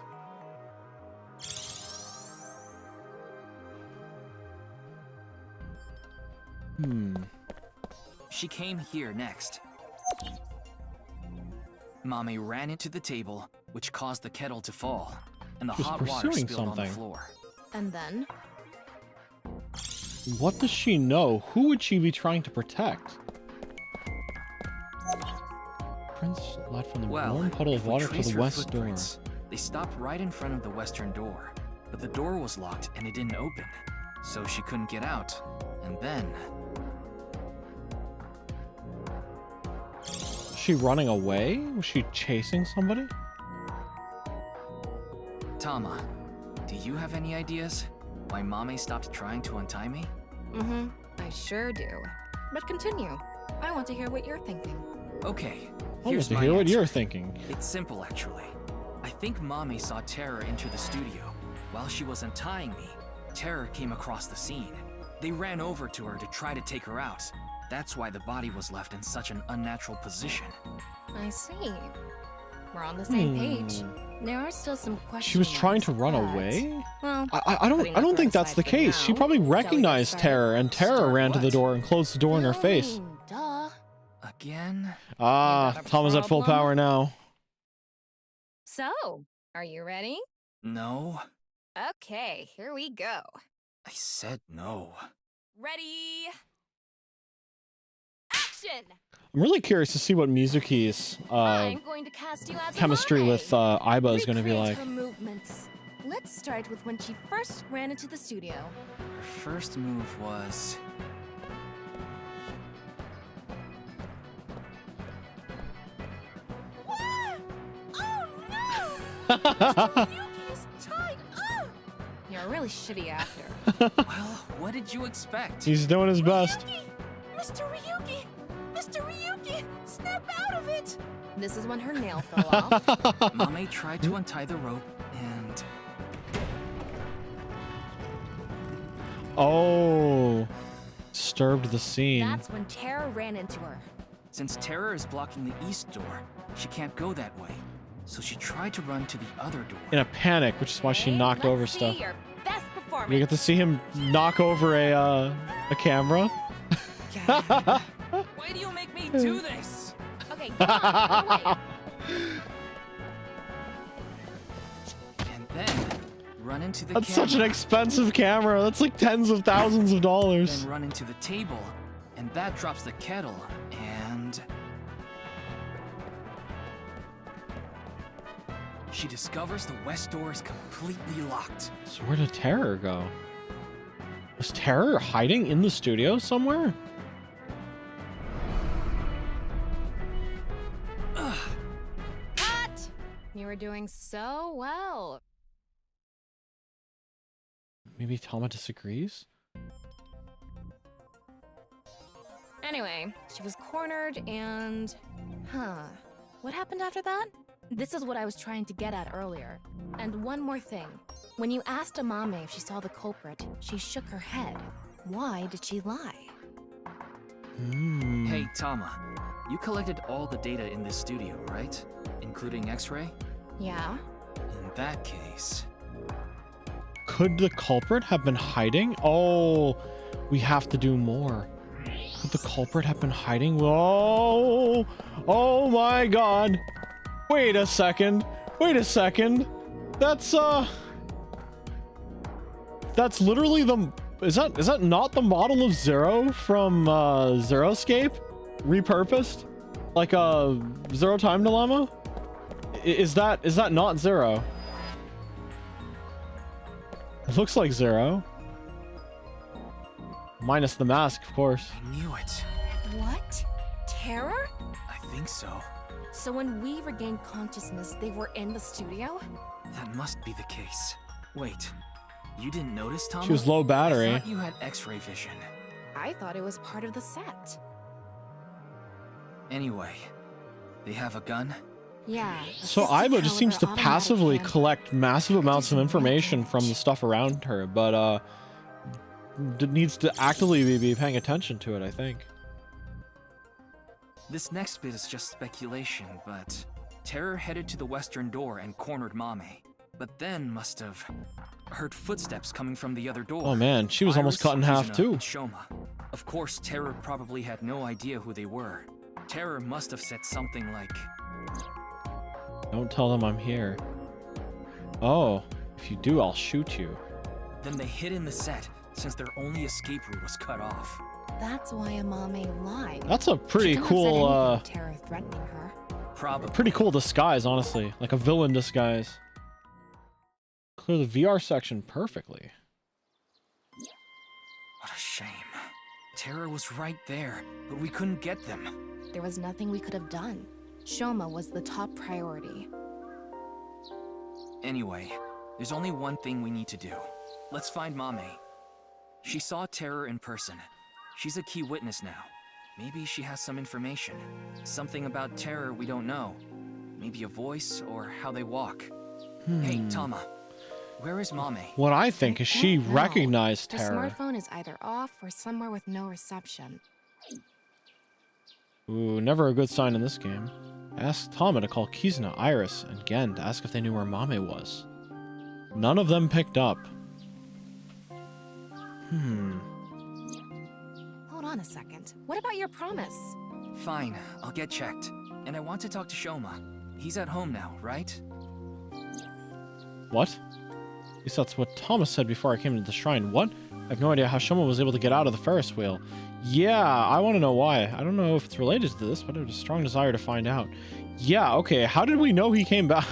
[SPEAKER 3] She came here next. Mame ran into the table, which caused the kettle to fall, and the
[SPEAKER 1] She was
[SPEAKER 3] hot water
[SPEAKER 1] pursuing
[SPEAKER 3] spilled on the
[SPEAKER 1] something.
[SPEAKER 3] floor.
[SPEAKER 8] And then?
[SPEAKER 1] What does she know? Who would she be trying to protect? Prince led from the warm puddle of
[SPEAKER 3] if we
[SPEAKER 1] water to
[SPEAKER 3] trace
[SPEAKER 1] the
[SPEAKER 3] her
[SPEAKER 1] west door.
[SPEAKER 3] footprints, they stopped right in front of the western door, but the door was locked and it didn't open, so she couldn't get out. And then...
[SPEAKER 1] Was she running away? Was she chasing somebody?
[SPEAKER 3] Tama, do you have any ideas why Mame stopped trying to untie me?
[SPEAKER 8] Mm-hmm. I sure do. But continue. I want to hear what you're thinking.
[SPEAKER 3] Okay,
[SPEAKER 1] I want
[SPEAKER 3] here's
[SPEAKER 1] to
[SPEAKER 3] my
[SPEAKER 1] hear what
[SPEAKER 3] answer.
[SPEAKER 1] you're thinking.
[SPEAKER 3] It's simple, actually. I think Mame saw Terror enter the studio. While she was untying me, Terror came across the scene. They ran over to her to try to take her out. That's why the body was left in such an unnatural position.
[SPEAKER 8] I see. We're on the same page. There are still some questions.
[SPEAKER 1] She was trying to run
[SPEAKER 8] but-
[SPEAKER 1] away?
[SPEAKER 8] Well,
[SPEAKER 1] I don't think that's the case. She probably recognized Terror, and Terror ran to the door and closed the door in her face.
[SPEAKER 8] Duh.
[SPEAKER 3] Again?
[SPEAKER 1] Ah, Tama's at full power now.
[SPEAKER 11] So, are you ready?
[SPEAKER 3] No.
[SPEAKER 11] Okay, here we go.
[SPEAKER 3] I said no.
[SPEAKER 11] Ready? Action!
[SPEAKER 1] I'm really curious to see what Mizuki's
[SPEAKER 11] I'm going to cast you as
[SPEAKER 1] chemistry
[SPEAKER 11] Mame.
[SPEAKER 1] with Aiba is going to be
[SPEAKER 11] Recreate
[SPEAKER 1] like.
[SPEAKER 11] her movements. Let's start with when she first ran into the studio.
[SPEAKER 3] Her first move was...
[SPEAKER 11] Ryuki is tied up!
[SPEAKER 8] You're a really shitty actor.
[SPEAKER 3] Well, what did you expect?
[SPEAKER 1] He's doing his best.
[SPEAKER 13] Mr. Ryuki! Mr. Ryuki! Snap out of it!
[SPEAKER 8] This is when her nail fell off.
[SPEAKER 3] Mame tried to untie the rope, and...
[SPEAKER 1] Oh, disturbed the scene.
[SPEAKER 11] That's when Terror ran into her.
[SPEAKER 3] Since Terror is blocking the east door, she can't go that way. So she tried to run to the other door.
[SPEAKER 1] In a panic, which is why she knocked over
[SPEAKER 11] Let's
[SPEAKER 1] stuff.
[SPEAKER 11] see your best performance.
[SPEAKER 1] We get to see him knock over a camera.
[SPEAKER 3] Why do you make me do this?
[SPEAKER 11] Okay, go on, go away.
[SPEAKER 3] And then run into the
[SPEAKER 1] That's
[SPEAKER 3] camera.
[SPEAKER 1] such an expensive camera. That's like tens of thousands of dollars.
[SPEAKER 3] Then run into the table, and that drops the kettle, and... she discovers the west door is completely locked.
[SPEAKER 1] So where did Terror go? Was Terror hiding in the studio somewhere?
[SPEAKER 11] Cut! You were doing so well.
[SPEAKER 1] Maybe Tama disagrees?
[SPEAKER 11] Anyway, she was cornered and... What happened after that? This is what I was trying to get at earlier. And one more thing. When you asked Amame if she saw the culprit, she shook her head. Why did she lie?
[SPEAKER 3] Hey, Tama. You collected all the data in this studio, right? Including X-ray?
[SPEAKER 11] Yeah?
[SPEAKER 3] In that case...
[SPEAKER 1] Could the culprit have been hiding? Oh, we have to do more. Could the culprit have been hiding? Whoa! Oh my god! Wait a second. Wait a second. That's literally the... Is that not the model of Zero from Zeroscape? Repurposed? Like a Zero Time Dilemma? Is that not Zero? It looks like Zero. Minus the mask, of course.
[SPEAKER 3] I knew it.
[SPEAKER 11] What? Terror?
[SPEAKER 3] I think so.
[SPEAKER 11] So when we regained consciousness, they were in the studio?
[SPEAKER 3] That must be the case. Wait, you didn't notice, Tama?
[SPEAKER 1] She was low battery.
[SPEAKER 3] I thought you had X-ray vision.
[SPEAKER 11] I thought it was part of the set.
[SPEAKER 3] Anyway, they have a gun?
[SPEAKER 11] Yeah.
[SPEAKER 1] So Aiba just seems to passively collect massive amounts of information from the stuff around her, but needs to actively be paying attention to it, I think.
[SPEAKER 3] This next bit is just speculation, but Terror headed to the western door and cornered Mame, but then must have heard footsteps coming from the other door.
[SPEAKER 1] Oh man, she was almost cut in half too.
[SPEAKER 3] And Shoma. Of course, Terror probably had no idea who they were. Terror must have said something like,
[SPEAKER 1] "Don't tell them I'm here." Oh, if you do, I'll shoot you.
[SPEAKER 3] Then they hid in the set, since their only escape route was cut off.
[SPEAKER 11] That's why Amame lied.
[SPEAKER 1] That's a pretty
[SPEAKER 11] She couldn't have said
[SPEAKER 1] cool,
[SPEAKER 11] anything to Terror threatening her.
[SPEAKER 3] Probably.
[SPEAKER 1] pretty cool disguise, honestly. Like a villain disguise. Clear the VR section perfectly.
[SPEAKER 3] What a shame. Terror was right there, but we couldn't get them.
[SPEAKER 11] There was nothing we could have done. Shoma was the top priority.
[SPEAKER 3] Anyway, there's only one thing we need to do. Let's find Mame. She saw Terror in person. She's a key witness now. Maybe she has some information. Something about Terror we don't know. Maybe a voice or how they walk. Hey, Tama. Where is Mame?
[SPEAKER 1] What I think is she recognized
[SPEAKER 11] Her
[SPEAKER 1] Terror.
[SPEAKER 11] smartphone is either off or somewhere with no reception.
[SPEAKER 1] Ooh, never a good sign in this game. Ask Tama to call Kizuna, Iris, and Gen to ask if they knew where Mame was. None of them picked up.
[SPEAKER 11] Hold on a second. What about your promise?
[SPEAKER 3] Fine, I'll get checked. And I want to talk to Shoma. He's at home now, right?
[SPEAKER 1] What? At least that's what Thomas said before I came to the shrine. What? I have no idea how Shoma was able to get out of the Ferris wheel. Yeah, I want to know why. I don't know if it's related to this, but I have a strong desire to find out. Yeah, okay. How did we know he came back?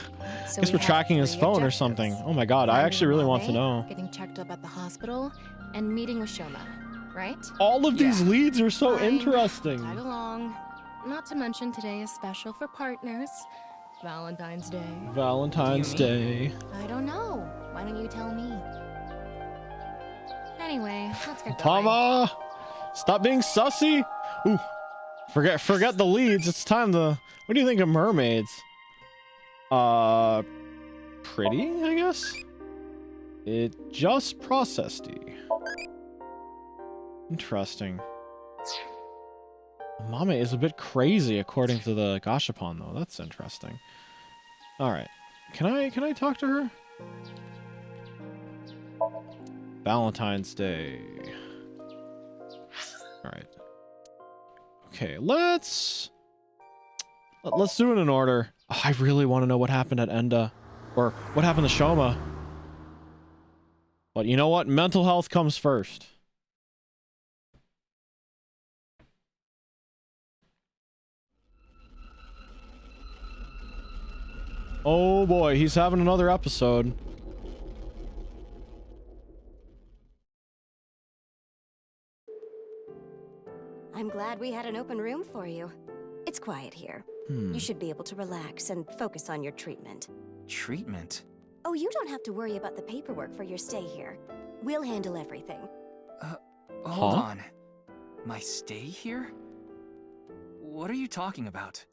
[SPEAKER 11] So
[SPEAKER 1] I guess we're tracking his phone or something. Oh my god, I actually really want to know.
[SPEAKER 11] Getting checked up at the hospital and meeting with Shoma, right?
[SPEAKER 1] All of these leads are so interesting.
[SPEAKER 11] Tag along. Not to mention today is special for partners. Valentine's Day.
[SPEAKER 1] Valentine's Day.
[SPEAKER 11] I don't know. Why don't you tell me? Anyway, let's get going.
[SPEAKER 1] Tama! Stop being sussy! Ooh. Forget the leads. It's time to... What do you think of mermaids? Pretty, I guess? It just processed-y. Interesting. Mame is a bit crazy according to the Gashapon, though. That's interesting. Alright. Can I talk to her? Valentine's Day. Alright. Okay, let's do it in order. Oh, I really want to know what happened at Enda. Or what happened to Shoma. But you know what? Mental health comes first. Oh boy, he's having another episode.
[SPEAKER 19] I'm glad we had an open room for you. It's quiet here. You should be able to relax and focus on your treatment.
[SPEAKER 3] Treatment?
[SPEAKER 19] Oh, you don't have to worry about the paperwork for your stay here. We'll handle everything.
[SPEAKER 3] Hold on. My stay here? What are you talking about?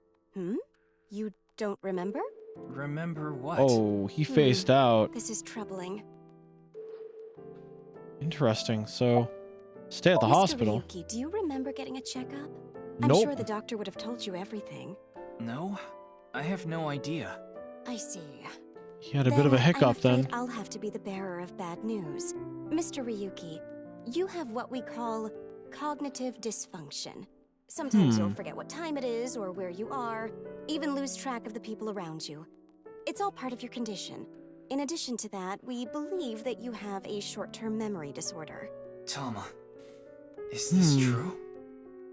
[SPEAKER 19] You don't remember?
[SPEAKER 3] Remember what?
[SPEAKER 1] Oh, he phased out.
[SPEAKER 19] This is troubling.
[SPEAKER 1] Interesting. So, stay at the
[SPEAKER 19] Mr.
[SPEAKER 1] hospital.
[SPEAKER 19] Ryuki, do you remember getting a checkup?
[SPEAKER 1] Nope.
[SPEAKER 19] I'm sure the doctor would have told you everything.
[SPEAKER 3] No, I have no idea.
[SPEAKER 19] I see.
[SPEAKER 1] He had a bit of a hiccup
[SPEAKER 19] I'm
[SPEAKER 1] then.
[SPEAKER 19] afraid I'll have to be the bearer of bad news. Mr. Ryuki, you have what we call cognitive dysfunction. Sometimes you'll forget what time it is or where you are, even lose track of the people around you. It's all part of your condition. In addition to that, we believe that you have a short-term memory disorder.
[SPEAKER 3] Tama, is this true?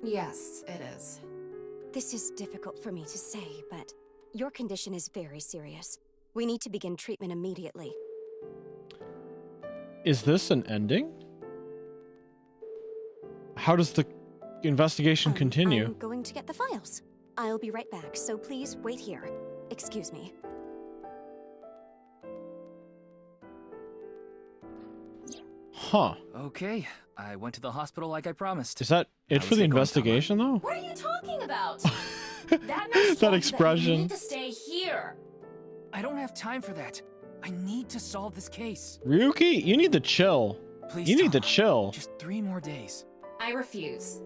[SPEAKER 19] Yes, it is. This is difficult for me to say, but your condition is very serious. We need to begin treatment immediately.
[SPEAKER 1] Is this an ending? How does the investigation continue?
[SPEAKER 19] I'm going to get the files. I'll be right back, so please wait here. Excuse me.
[SPEAKER 1] Huh.
[SPEAKER 3] Okay, I went to the hospital like I promised.
[SPEAKER 1] Is that it for the investigation, though?
[SPEAKER 18] What are you talking about? That nurse
[SPEAKER 1] That
[SPEAKER 18] told you
[SPEAKER 1] expression.
[SPEAKER 18] you need to stay here.
[SPEAKER 3] I don't have time for that. I need to solve this case.
[SPEAKER 1] Ryuki, you need to chill.
[SPEAKER 3] Please,
[SPEAKER 1] you need to
[SPEAKER 3] Tama,
[SPEAKER 1] chill.
[SPEAKER 3] Just 3 more days.
[SPEAKER 18] I refuse.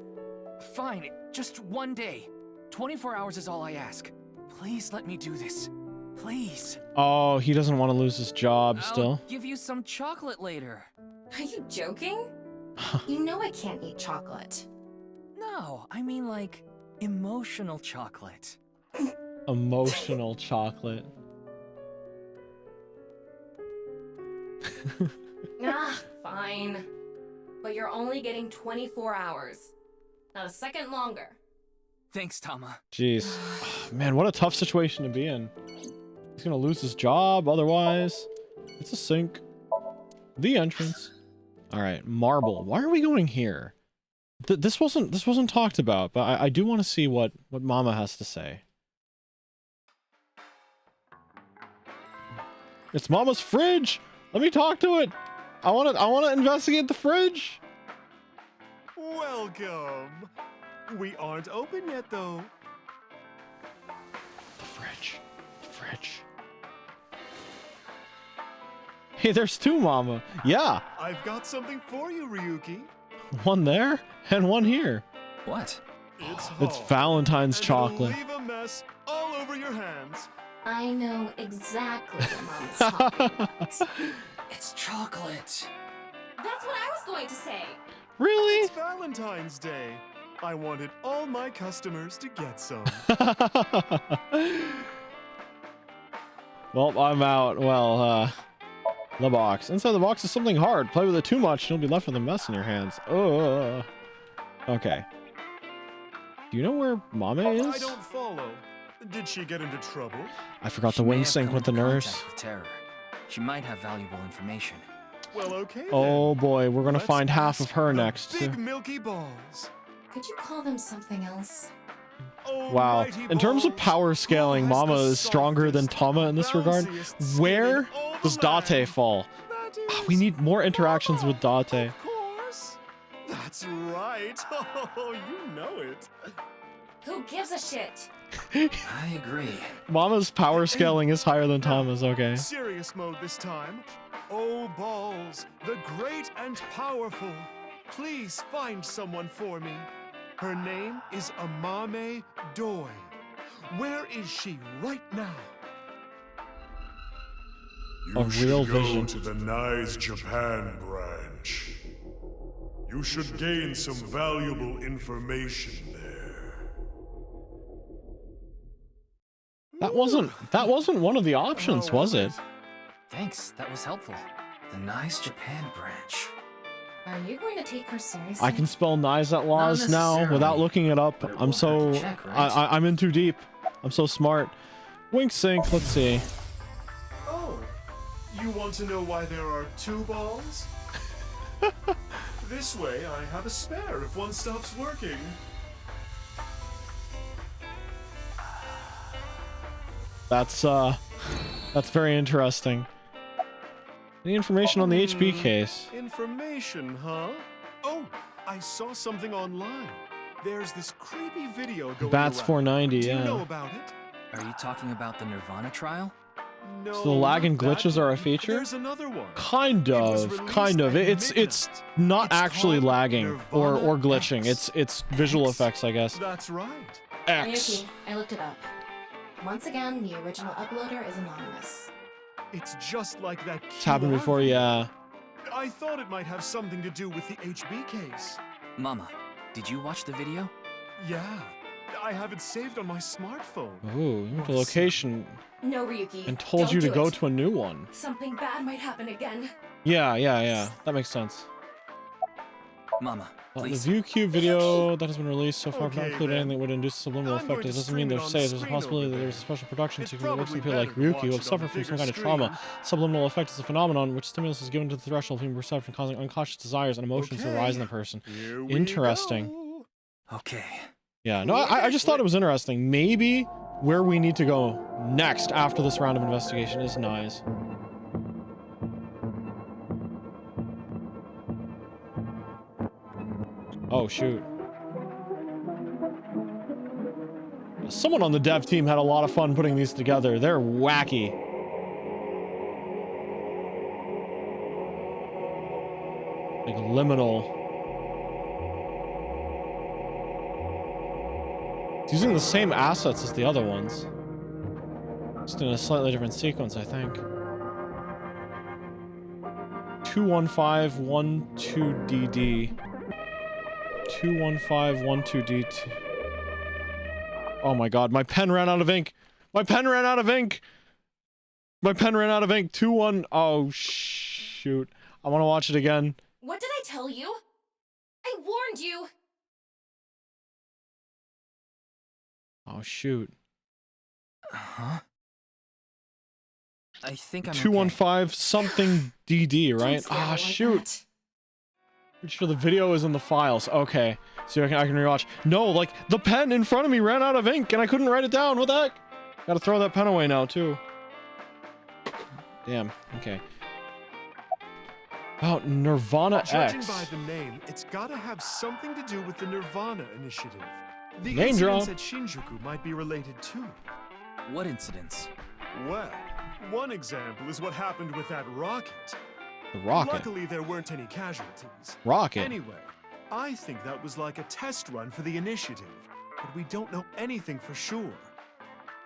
[SPEAKER 3] Fine, just 1 day. 24 hours is all I ask. Please let me do this. Please.
[SPEAKER 1] Oh, he doesn't want to lose his job still.
[SPEAKER 3] I'll give you some chocolate later.
[SPEAKER 8] Are you joking? You know I can't eat chocolate.
[SPEAKER 3] No, I mean like emotional chocolate.
[SPEAKER 1] Emotional chocolate.
[SPEAKER 18] Fine. But you're only getting 24 hours. Not a second longer.
[SPEAKER 3] Thanks, Tama.
[SPEAKER 1] Jeez. Man, what a tough situation to be in. He's gonna lose his job otherwise. It's a sink. The entrance. Alright, marble. Why are we going here? This wasn't talked about, but I do want to see what Mama has to say. It's Mama's fridge! Let me talk to it! I wanna investigate the fridge!
[SPEAKER 20] Welcome! We aren't open yet, though.
[SPEAKER 1] The fridge. The fridge. Hey, there's 2, Mama. Yeah.
[SPEAKER 20] I've got something for you, Ryuki.
[SPEAKER 1] One there and one here.
[SPEAKER 3] What?
[SPEAKER 1] It's Valentine's chocolate.
[SPEAKER 20] Leave a mess all over your hands.
[SPEAKER 8] I know exactly what Mom's talking about.
[SPEAKER 3] It's chocolate.
[SPEAKER 18] That's what I was going to say.
[SPEAKER 1] Really?
[SPEAKER 20] It's Valentine's Day. I wanted all my customers to get some.
[SPEAKER 1] Well, I'm out. Well, the box. Inside the box is something hard. Play with it too much, and you'll be left with a mess in your hands. Oh. Okay. Do you know where Mama is?
[SPEAKER 20] I don't follow. Did she get into trouble?
[SPEAKER 1] I forgot the
[SPEAKER 3] She may
[SPEAKER 1] wing
[SPEAKER 3] have
[SPEAKER 1] sync
[SPEAKER 3] come
[SPEAKER 1] with the
[SPEAKER 3] into
[SPEAKER 1] nurse.
[SPEAKER 3] contact with terror. She might have valuable information.
[SPEAKER 20] Well, okay.
[SPEAKER 1] Oh boy, we're gonna
[SPEAKER 20] Let's
[SPEAKER 1] find half of
[SPEAKER 20] ask
[SPEAKER 1] her
[SPEAKER 20] the
[SPEAKER 1] next.
[SPEAKER 20] Big milky balls.
[SPEAKER 8] Could you call them something else?
[SPEAKER 1] Wow. In terms of power scaling, Mama is stronger than Tama in this regard. Where does Date fall? We need more interactions with Date.
[SPEAKER 20] That's right. Oh, you know it.
[SPEAKER 18] Who gives a shit?
[SPEAKER 3] I agree.
[SPEAKER 1] Mama's power scaling is higher than Tama's, okay.
[SPEAKER 20] Serious mode this time. Oh, balls, the great and powerful. Please find someone for me. Her name is Amame Doi. Where is she right now?
[SPEAKER 1] A real vision.
[SPEAKER 4] Go to the Nai's Japan branch. You should gain some valuable information there.
[SPEAKER 1] That wasn't one of the options, was it?
[SPEAKER 3] Thanks, that was helpful. The Nice Japan branch.
[SPEAKER 8] Are you going to take her seriously?
[SPEAKER 1] I can spell naixatloz now
[SPEAKER 3] necessarily,
[SPEAKER 1] without looking it up. I'm so
[SPEAKER 3] check, right?
[SPEAKER 1] I'm in too deep. I'm so smart. Wink sync. Let's see.
[SPEAKER 20] Oh, you want to know why there are 2 balls? This way, I have a spare if one stops working.
[SPEAKER 1] That's very interesting. Any information on the HB case?
[SPEAKER 20] Information, huh? Oh, I saw something online. There's this creepy video going
[SPEAKER 1] Bats
[SPEAKER 20] around.
[SPEAKER 1] 490,
[SPEAKER 20] Do
[SPEAKER 1] yeah.
[SPEAKER 20] you know about it?
[SPEAKER 3] Are you talking about the Nirvana trial?
[SPEAKER 20] No.
[SPEAKER 1] So the lag and
[SPEAKER 20] not that
[SPEAKER 1] glitches are a
[SPEAKER 20] one.
[SPEAKER 1] feature?
[SPEAKER 20] There's another one.
[SPEAKER 1] Kind of. It's not actually lagging or glitching. It's visual effects, I guess.
[SPEAKER 20] That's right.
[SPEAKER 1] X.
[SPEAKER 8] Ryuki, I looked it up. Once again, the original uploader is anonymous.
[SPEAKER 20] It's just like that.
[SPEAKER 1] It's happened
[SPEAKER 20] QR
[SPEAKER 1] before,
[SPEAKER 20] video.
[SPEAKER 1] yeah.
[SPEAKER 20] I thought it might have something to do with the HB case.
[SPEAKER 3] Mama, did you watch the video?
[SPEAKER 20] Yeah, I have it saved on my smartphone.
[SPEAKER 1] Ooh, you went to location
[SPEAKER 8] No, Ryuki.
[SPEAKER 1] and told
[SPEAKER 8] don't
[SPEAKER 1] you to
[SPEAKER 8] do
[SPEAKER 1] go
[SPEAKER 8] it.
[SPEAKER 1] to a new one.
[SPEAKER 8] Something bad might happen again.
[SPEAKER 1] Yeah. That makes sense.
[SPEAKER 3] Mama,
[SPEAKER 1] The
[SPEAKER 3] please.
[SPEAKER 1] ViewCube video that has been released so far does not
[SPEAKER 20] Okay,
[SPEAKER 1] include
[SPEAKER 20] then.
[SPEAKER 1] anything that would induce a subliminal
[SPEAKER 20] I'm
[SPEAKER 1] effect.
[SPEAKER 20] going
[SPEAKER 1] It
[SPEAKER 20] to
[SPEAKER 1] doesn't
[SPEAKER 20] stream
[SPEAKER 1] mean
[SPEAKER 20] it
[SPEAKER 1] they're
[SPEAKER 20] on
[SPEAKER 1] safe.
[SPEAKER 20] the
[SPEAKER 1] There's a
[SPEAKER 20] screen
[SPEAKER 1] possibility
[SPEAKER 20] over
[SPEAKER 1] that there's a
[SPEAKER 20] there.
[SPEAKER 1] special production
[SPEAKER 20] It's
[SPEAKER 1] sequence that works with
[SPEAKER 20] probably
[SPEAKER 1] people like
[SPEAKER 20] better to watch
[SPEAKER 1] Ryuki who
[SPEAKER 20] it
[SPEAKER 1] have
[SPEAKER 20] on
[SPEAKER 1] suffered
[SPEAKER 20] the
[SPEAKER 1] from some
[SPEAKER 20] bigger
[SPEAKER 1] kind of trauma.
[SPEAKER 20] screen.
[SPEAKER 1] Subliminal effect is a phenomenon which stimulus is given to the threshold of human perception, causing unconscious desires and emotions to arise in the person.
[SPEAKER 20] Here we
[SPEAKER 1] Interesting.
[SPEAKER 20] go.
[SPEAKER 3] Okay.
[SPEAKER 1] Yeah, no, I just thought it was interesting. Maybe where we need to go next after this round of investigation is nice. Oh, shoot. Someone on the dev team had a lot of fun putting these together. They're wacky. Like liminal. It's using the same assets as the other ones. Just in a slightly different sequence, I think. 21512DD. 21512D2. Oh my god, my pen ran out of ink! My pen ran out of ink! My pen ran out of ink! 21... Oh, shoot. I want to watch it again.
[SPEAKER 8] What did I tell you? I warned you!
[SPEAKER 1] Oh, shoot.
[SPEAKER 3] Huh? I think I'm
[SPEAKER 1] 215 something DD, right?
[SPEAKER 8] Don't scare me
[SPEAKER 1] Ah,
[SPEAKER 8] like
[SPEAKER 1] shoot.
[SPEAKER 8] that.
[SPEAKER 1] Pretty sure the video is in the files. Okay. So I can rewatch. No, like, the pen in front of me ran out of ink and I couldn't write it down. What the heck? Gotta throw that pen away now, too. Damn. Okay. About Nirvana
[SPEAKER 20] Judging
[SPEAKER 1] X.
[SPEAKER 20] by the name, it's gotta have something to do with the Nirvana initiative. The
[SPEAKER 1] Name
[SPEAKER 20] incidents
[SPEAKER 1] drop.
[SPEAKER 20] at Shinjuku might be related too.
[SPEAKER 3] What incidents?
[SPEAKER 20] Well, one example is what happened with that rocket.
[SPEAKER 1] The rocket.
[SPEAKER 20] Luckily, there weren't any casualties.
[SPEAKER 1] Rocket.
[SPEAKER 20] Anyway, I think that was like a test run for the initiative, but we don't know anything for sure.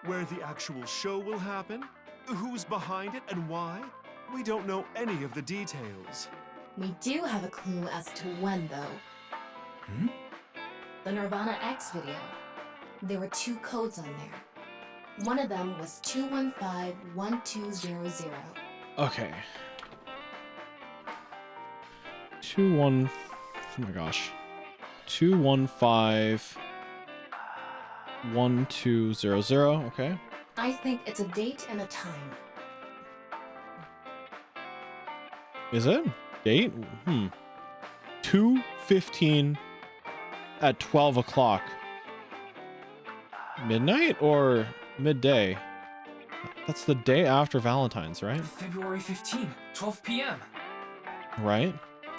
[SPEAKER 20] Where the actual show will happen, who's behind it and why, we don't know any of the details.
[SPEAKER 8] We do have a clue as to when, though.
[SPEAKER 3] Hmm?
[SPEAKER 8] The Nirvana X video. There were 2 codes on there. One of them was 2151200.
[SPEAKER 1] Okay. oh my gosh. 2151200. Okay.
[SPEAKER 8] I think it's a date and a time.
[SPEAKER 1] Is it? Date? 2:15 at 12 o'clock. Midnight or midday? That's the day after Valentine's, right?
[SPEAKER 3] February 15, 12 p.m.
[SPEAKER 1] Right?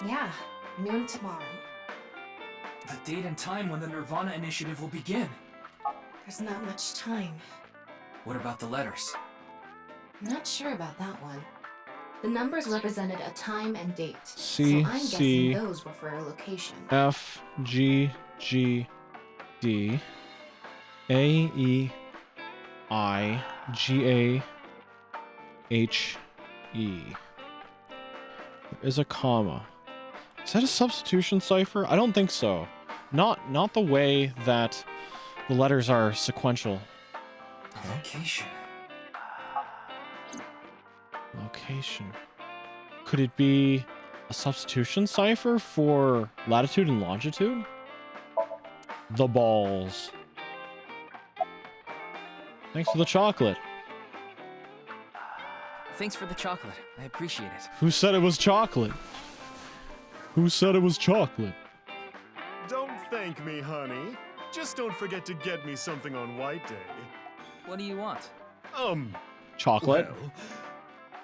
[SPEAKER 8] Yeah, noon tomorrow.
[SPEAKER 3] The date and time when the Nirvana initiative will begin.
[SPEAKER 8] There's not much time.
[SPEAKER 3] What about the letters?
[SPEAKER 8] I'm not sure about that one. The numbers represented a time and date,
[SPEAKER 1] C,
[SPEAKER 8] so I'm
[SPEAKER 1] C,
[SPEAKER 8] guessing those were for a location.
[SPEAKER 1] F, G, G, D, A, E, I, G, A, H, E. There is a comma. Is that a substitution cipher? I don't think so. Not the way that the letters are sequential.
[SPEAKER 3] Location.
[SPEAKER 1] Location. Could it be a substitution cipher for latitude and longitude? The balls. Thanks for the chocolate.
[SPEAKER 3] Thanks for the chocolate. I appreciate it.
[SPEAKER 1] Who said it was chocolate? Who said it was chocolate?
[SPEAKER 20] Don't thank me, honey. Just don't forget to get me something on White Day.
[SPEAKER 3] What do you want?
[SPEAKER 1] Chocolate.
[SPEAKER 20] Well,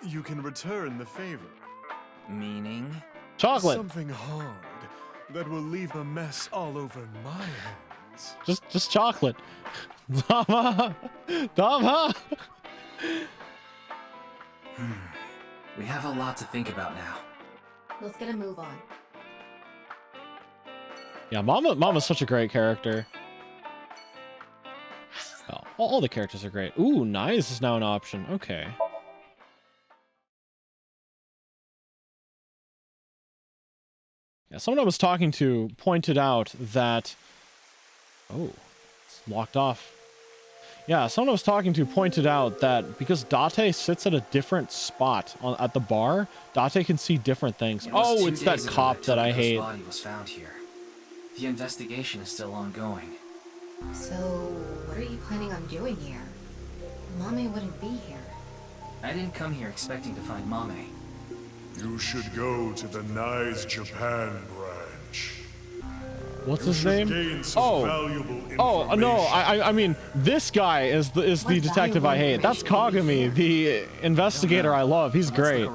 [SPEAKER 20] you can return the favor.
[SPEAKER 3] Meaning?
[SPEAKER 1] Chocolate.
[SPEAKER 20] Something hard that will leave a mess all over my hands.
[SPEAKER 1] Just chocolate. Dama! Dama!
[SPEAKER 3] We have a lot to think about now.
[SPEAKER 8] Let's get a move on.
[SPEAKER 1] Yeah, Mama's such a great character. Oh, all the characters are great. Ooh, nice is now an option. Okay. Yeah, someone I was talking to pointed out that... Oh, it's locked off. Yeah, someone I was talking to pointed out that because Date sits at a different spot at the bar, Date can see different things. Oh, it's that cop that I hate.
[SPEAKER 3] Body was found here. The investigation is still ongoing.
[SPEAKER 8] So, what are you planning on doing here? Mame wouldn't be here.
[SPEAKER 3] I didn't come here expecting to find Mame.
[SPEAKER 4] You should go to the Nai's Japan branch.
[SPEAKER 1] What's
[SPEAKER 4] You
[SPEAKER 1] his
[SPEAKER 4] should
[SPEAKER 1] name?
[SPEAKER 4] gain some valuable
[SPEAKER 1] Oh no! I mean this guy is the detective I hate. That's Kagami, the investigator I love. He's great.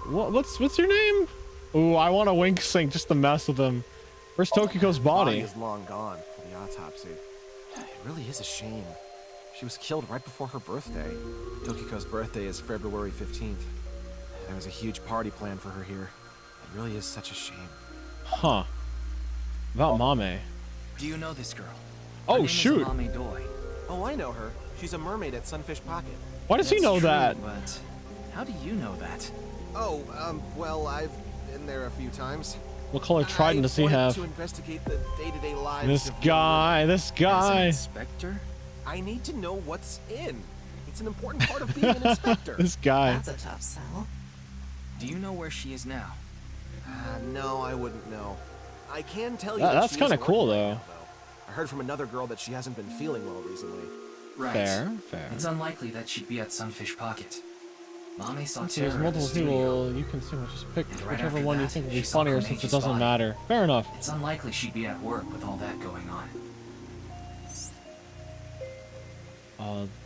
[SPEAKER 1] What's your name? Ooh, I want a wink sync just to mess with him. Where's Tokiko's body?
[SPEAKER 21] is long gone for the autopsy. It really is a shame. She was killed right before her birthday. Tokiko's birthday is February 15th. There was a huge party planned for her here. It really is such a shame.
[SPEAKER 1] Huh. About Mame.
[SPEAKER 3] Do you know this girl?
[SPEAKER 1] Oh shoot!
[SPEAKER 3] Mame Doi.
[SPEAKER 21] Oh, I know her. She's a mermaid at Sunfish Pocket.
[SPEAKER 1] Why does he know that?
[SPEAKER 3] But how do you know that?
[SPEAKER 21] Oh, well, I've been there a few times.
[SPEAKER 1] What color trident does he have?
[SPEAKER 21] To investigate the day-to-day lives
[SPEAKER 1] This
[SPEAKER 21] of
[SPEAKER 1] guy. This guy.
[SPEAKER 3] Inspector?
[SPEAKER 21] I need to know what's in. It's an important part of being an inspector.
[SPEAKER 1] This guy.
[SPEAKER 8] That's a tough sell.
[SPEAKER 3] Do you know where she is now?
[SPEAKER 21] No, I wouldn't know. I can tell you
[SPEAKER 1] That's kind of cool, though.
[SPEAKER 21] I heard from another girl that she hasn't been feeling well recently.
[SPEAKER 3] Right.
[SPEAKER 1] Fair.
[SPEAKER 3] It's unlikely that she'd be at Sunfish Pocket. Mame saw
[SPEAKER 1] There's
[SPEAKER 3] Terror at the
[SPEAKER 1] multiple
[SPEAKER 3] studio.
[SPEAKER 1] people. You can just pick
[SPEAKER 3] Right
[SPEAKER 1] whichever
[SPEAKER 3] after
[SPEAKER 1] one you
[SPEAKER 3] that,
[SPEAKER 1] think would be
[SPEAKER 3] she saw
[SPEAKER 1] funnier since it
[SPEAKER 3] Komechi's
[SPEAKER 1] doesn't
[SPEAKER 3] body.
[SPEAKER 1] matter. Fair enough.
[SPEAKER 3] It's unlikely she'd be at work with all that going on.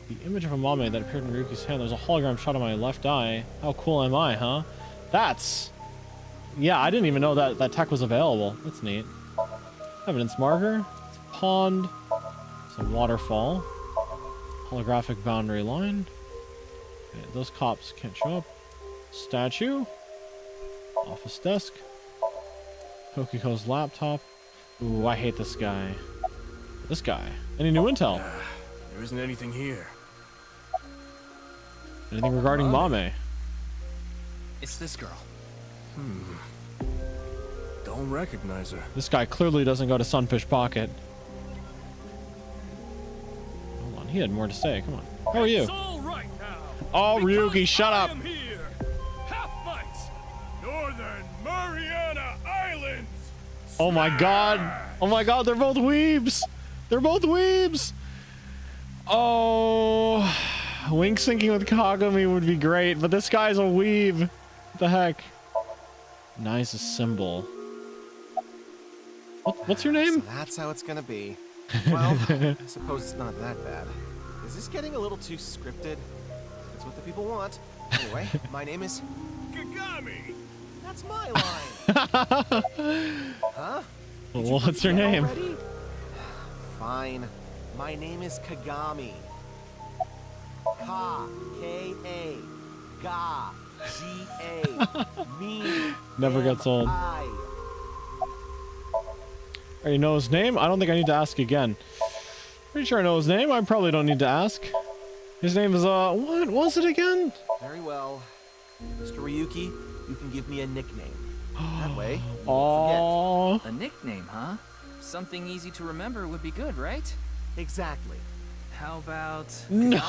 [SPEAKER 1] The image of a Mame that appeared in Ryuki's hand. There's a hologram shot of my left eye. How cool am I, huh? That's... Yeah, I didn't even know that tech was available. That's neat. Evidence marker. It's a pond. It's a waterfall. Holographic boundary line. Okay, those cops can't show up. Statue. Office desk. Tokiko's laptop. Ooh, I hate this guy. This guy. Any new intel?
[SPEAKER 20] There isn't anything here.
[SPEAKER 1] Anything regarding Mame?
[SPEAKER 3] It's this girl.
[SPEAKER 20] Don't recognize her.
[SPEAKER 1] This guy clearly doesn't go to Sunfish Pocket. Hold on, he had more to say. Come on. How are you?
[SPEAKER 5] All right now.
[SPEAKER 1] Oh, Ryuki, shut up.
[SPEAKER 5] I'm here. Half-Bites, Northern Mariana Islands.
[SPEAKER 1] Oh my god. Oh my god, they're both weebs. They're both weebs. Oh, wink syncing with Kagami would be great, but this guy's a weeb. What the heck? Nice symbol. What's your name?
[SPEAKER 21] So that's how it's gonna be. Well, I suppose it's not that bad. Is this getting a little too scripted? That's what the people want. Anyway, my name is Kagami. That's my line. Huh?
[SPEAKER 1] Well, what's your name?
[SPEAKER 21] Already? Fine. My name is Kagami. K-A. Ga. G-A. Me.
[SPEAKER 1] Never gets old. Already know his name? I don't think I need to ask again. Pretty sure I know his name. I probably don't need to ask. His name is, what was it again?
[SPEAKER 21] Very well. Mr. Ryuki, you can give me a nickname. That way.
[SPEAKER 1] Oh.
[SPEAKER 3] A nickname, huh? Something easy to remember would be good, right?
[SPEAKER 21] Exactly.
[SPEAKER 3] How about...
[SPEAKER 1] No.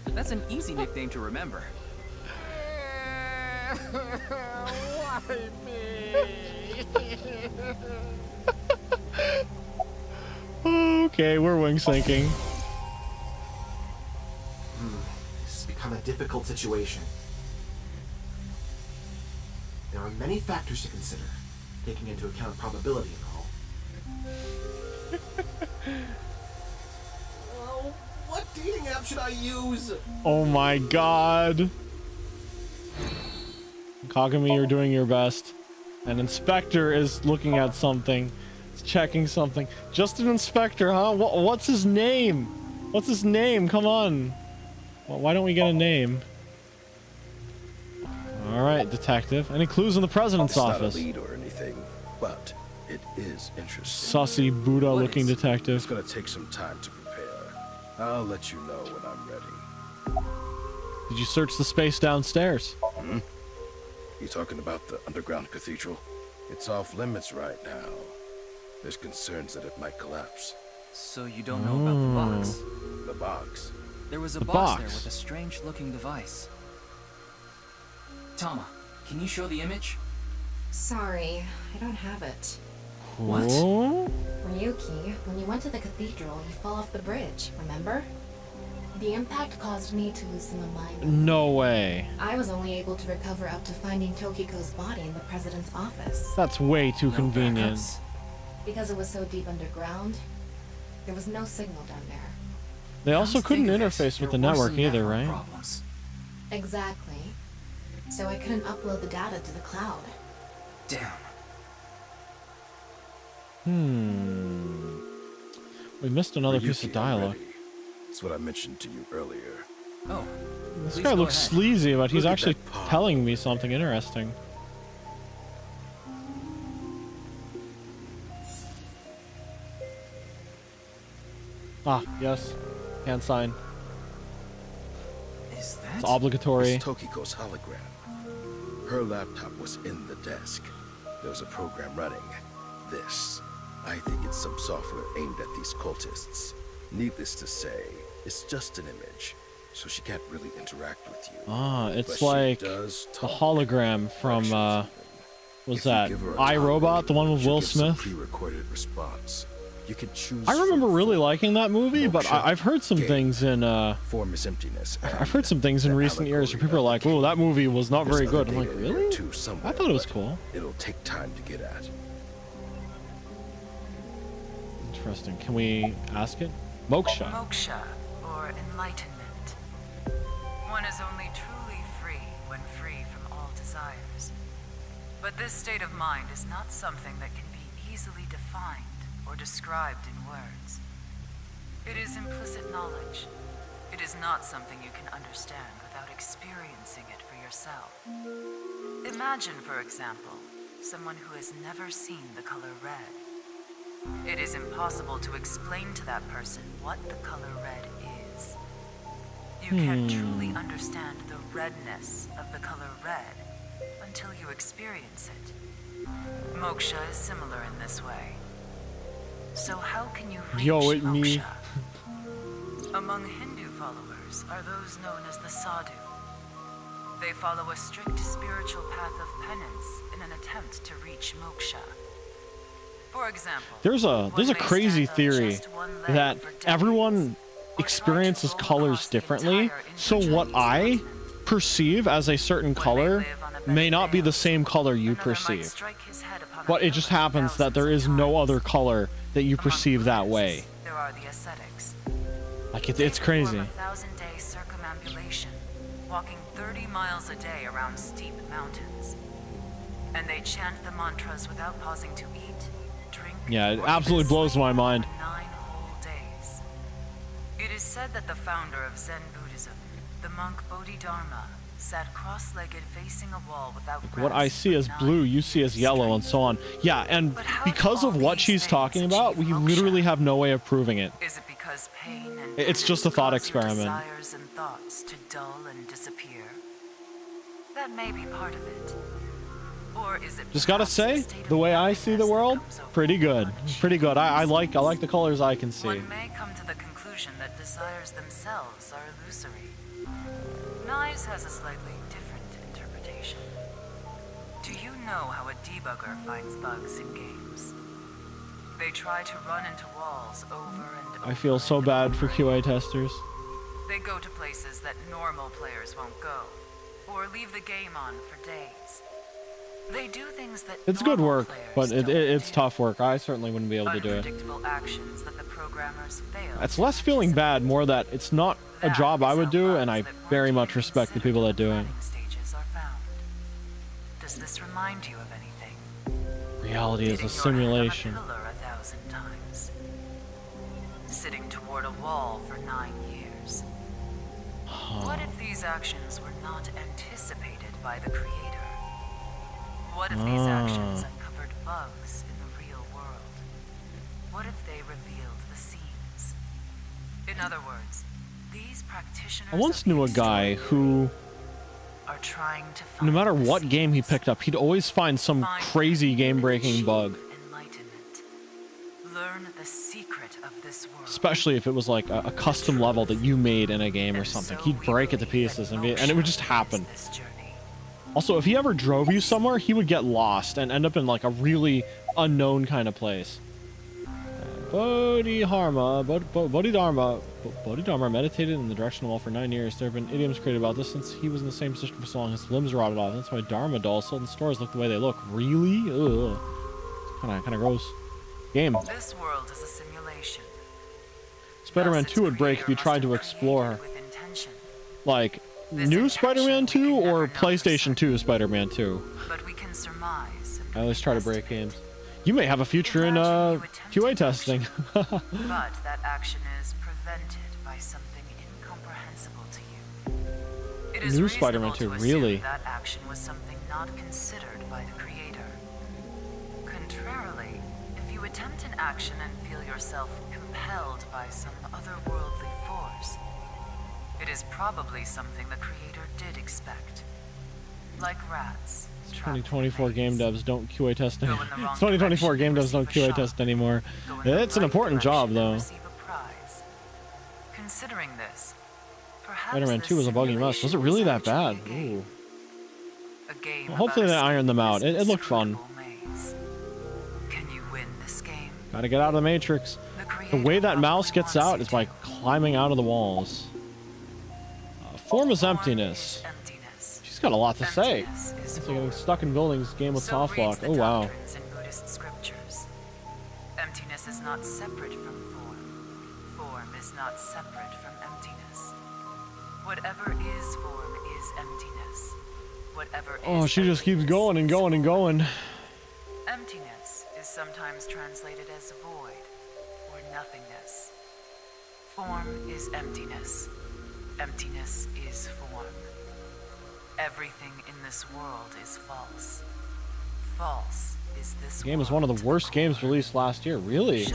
[SPEAKER 3] That's an easy nickname to remember.
[SPEAKER 21] Why me?
[SPEAKER 1] Okay, we're wing syncing.
[SPEAKER 6] become a difficult situation. There are many factors to consider, taking into account probability and all. Oh, what dating app should I use?
[SPEAKER 1] Oh my god. Kagami, you're doing your best. An inspector is looking at something. It's checking something. Just an inspector, huh? What's his name? What's his name? Come on. Well, why don't we get a name? Alright, detective. Any clues in the president's office?
[SPEAKER 22] It's not a lead or anything, but it is interesting.
[SPEAKER 1] Sussy Buddha-looking detective.
[SPEAKER 22] It's gonna take some time to prepare. I'll let you know when I'm ready.
[SPEAKER 1] Did you search the space downstairs?
[SPEAKER 22] Hmm? You talking about the underground cathedral? It's off limits right now. There's concerns that it might collapse.
[SPEAKER 3] So you don't know about the box?
[SPEAKER 22] The box?
[SPEAKER 3] There was a box there with a strange-looking device. Tama, can you show the image?
[SPEAKER 8] Sorry, I don't have it.
[SPEAKER 3] What?
[SPEAKER 8] Ryuki, when you went to the cathedral, you fell off the bridge, remember? The impact caused me to lose some of mine.
[SPEAKER 1] No way.
[SPEAKER 8] I was only able to recover up to finding Tokiko's body in the president's office.
[SPEAKER 1] That's way too convenient.
[SPEAKER 8] Because it was so deep underground, there was no signal down there.
[SPEAKER 1] They also couldn't interface with the network either, right?
[SPEAKER 8] Exactly. So I couldn't upload the data to the cloud.
[SPEAKER 3] Damn.
[SPEAKER 1] We missed another piece of dialogue.
[SPEAKER 22] That's what I mentioned to you earlier.
[SPEAKER 3] Oh.
[SPEAKER 1] This guy looks sleazy, but he's actually telling me something interesting. Ah, yes. Hand sign.
[SPEAKER 3] Is that?
[SPEAKER 1] It's obligatory.
[SPEAKER 22] It's Tokiko's hologram. Her laptop was in the desk. There was a program running. This. I think it's some software aimed at these cultists. Needless to say, it's just an image, so she can't really interact with you.
[SPEAKER 1] Ah, it's
[SPEAKER 22] But
[SPEAKER 1] like
[SPEAKER 22] she does
[SPEAKER 1] the
[SPEAKER 22] talk.
[SPEAKER 1] hologram from, was
[SPEAKER 22] If you
[SPEAKER 1] that
[SPEAKER 22] give her a
[SPEAKER 1] iRobot,
[SPEAKER 22] topic,
[SPEAKER 1] the one with
[SPEAKER 22] she'll
[SPEAKER 1] Will
[SPEAKER 22] give some
[SPEAKER 1] Smith?
[SPEAKER 22] pre-recorded response. You can choose.
[SPEAKER 1] I remember really liking that movie, but I've heard some things in,
[SPEAKER 22] Form is emptiness.
[SPEAKER 1] I've heard some things in recent years where people are like, "Oh, that movie was not very good." I'm like, really? I thought it was cool.
[SPEAKER 22] It'll take time to get at.
[SPEAKER 1] Interesting. Can we ask it? Moksha.
[SPEAKER 9] Moksha, or enlightenment. One is only truly free when free from all desires. But this state of mind is not something that can be easily defined or described in words. It is implicit knowledge. It is not something you can understand without experiencing it for yourself. Imagine, for example, someone who has never seen the color red. It is impossible to explain to that person what the color red is. You can't truly understand the redness of the color red until you experience it. Moksha is similar in this way. So how can you reach moksha? Among Hindu followers are those known as the sadhu. They follow a strict spiritual path of penance in an attempt to reach moksha. For example,
[SPEAKER 1] There's a crazy theory that everyone experiences colors differently. So what I perceive as a certain color may not be the same color you perceive. But it just happens that there is no other color that you perceive that way.
[SPEAKER 9] there are the ascetics.
[SPEAKER 1] Like it's crazy.
[SPEAKER 9] Perform a 1,000-day circumambulation, walking 30 miles a day around steep mountains. And they chant the mantras without pausing to eat, drink,
[SPEAKER 1] Yeah, it
[SPEAKER 9] or
[SPEAKER 1] absolutely
[SPEAKER 9] even
[SPEAKER 1] blows
[SPEAKER 9] sleep
[SPEAKER 1] my mind.
[SPEAKER 9] for 9 whole days. It is said that the founder of Zen Buddhism, the monk Bodhidharma, sat cross-legged facing a wall without
[SPEAKER 1] What I see as blue, you see as yellow, and so on. Yeah, and because of what she's talking about, we literally have no way of proving it.
[SPEAKER 9] Is it because pain and
[SPEAKER 1] It's just a thought
[SPEAKER 9] cause your
[SPEAKER 1] experiment.
[SPEAKER 9] desires and thoughts to dull and disappear? That may be part of it. Or is it
[SPEAKER 1] Just gotta say, the way I see the world, pretty good. Pretty good. I like the colors I can see.
[SPEAKER 9] One may come to the conclusion that desires themselves are illusory. Knives has a slightly different interpretation. Do you know how a debugger finds bugs in games? They try to run into walls over and over.
[SPEAKER 1] I feel so bad for QA testers.
[SPEAKER 9] They go to places that normal players won't go, or leave the game on for days. They do things that
[SPEAKER 1] It's good work, but it's tough work. I certainly wouldn't be able to do it.
[SPEAKER 9] unpredictable actions that the programmers fail.
[SPEAKER 1] It's less feeling bad, more that it's not a job I would do, and I very much respect the people that do it.
[SPEAKER 9] Stages are found. Does this remind you of anything?
[SPEAKER 1] Reality is
[SPEAKER 9] Hitting
[SPEAKER 1] a
[SPEAKER 9] your head on a
[SPEAKER 1] simulation.
[SPEAKER 9] pillar 1,000 times. Sitting toward a wall for 9 years. What if these actions were not anticipated by the creator? What if these actions uncovered bugs in the real world? What if they revealed the seams? In other words, these practitioners
[SPEAKER 1] I once knew a guy who,
[SPEAKER 9] are trying to find
[SPEAKER 1] no matter what game he picked up, he'd always find some crazy game-breaking bug.
[SPEAKER 9] learn the secret of this world.
[SPEAKER 1] Especially if it was like a custom level that you made in a game or something. He'd break it to pieces and it would just happen. Also, if he ever drove you somewhere, he would get lost and end up in like a really unknown kind of place. Bodhidharma meditated in the direction of the wall for 9 years. There have been idioms created about this since he was in the same position for so long. His limbs rotted off. That's why Dharma dolls sold in stores look the way they look. Really? Ugh. Kind of gross. Game.
[SPEAKER 9] This world is a simulation.
[SPEAKER 1] Spider-Man 2 would break if you tried to explore. Like, new Spider-Man 2 or PlayStation 2 Spider-Man 2?
[SPEAKER 9] But we can surmise.
[SPEAKER 1] I always try to break games. You may have a future in QA testing.
[SPEAKER 9] But that action is prevented by something incomprehensible to you. It is
[SPEAKER 1] New Spider-Man 2, really?
[SPEAKER 9] that action was something not considered by the creator. Contrarily, if you attempt an action and feel yourself compelled by some otherworldly force, it is probably something the creator did expect. Like rats.
[SPEAKER 1] 2024 game devs don't QA test anymore. 2024 game devs don't QA test anymore. It's an important job, though.
[SPEAKER 9] Considering this,
[SPEAKER 1] Spider-Man 2 was a buggy mess. Was it really that bad? Ooh. Well, hopefully they ironed them out. It looked fun.
[SPEAKER 9] Can you win this game?
[SPEAKER 1] Gotta get out of the Matrix. The way that mouse gets out is by climbing out of the walls. Formless emptiness. She's got a lot to say. It's like getting stuck in buildings, game with soft lock. Oh wow.
[SPEAKER 9] Emptiness is not separate from form. Form is not separate from emptiness. Whatever is form is emptiness. Whatever
[SPEAKER 1] Oh, she just keeps going and going and going.
[SPEAKER 9] Emptiness is sometimes translated as void or nothingness. Form is emptiness. Emptiness is form. Everything in this world is false. False is this
[SPEAKER 1] The game is one of the worst games released last year. Really?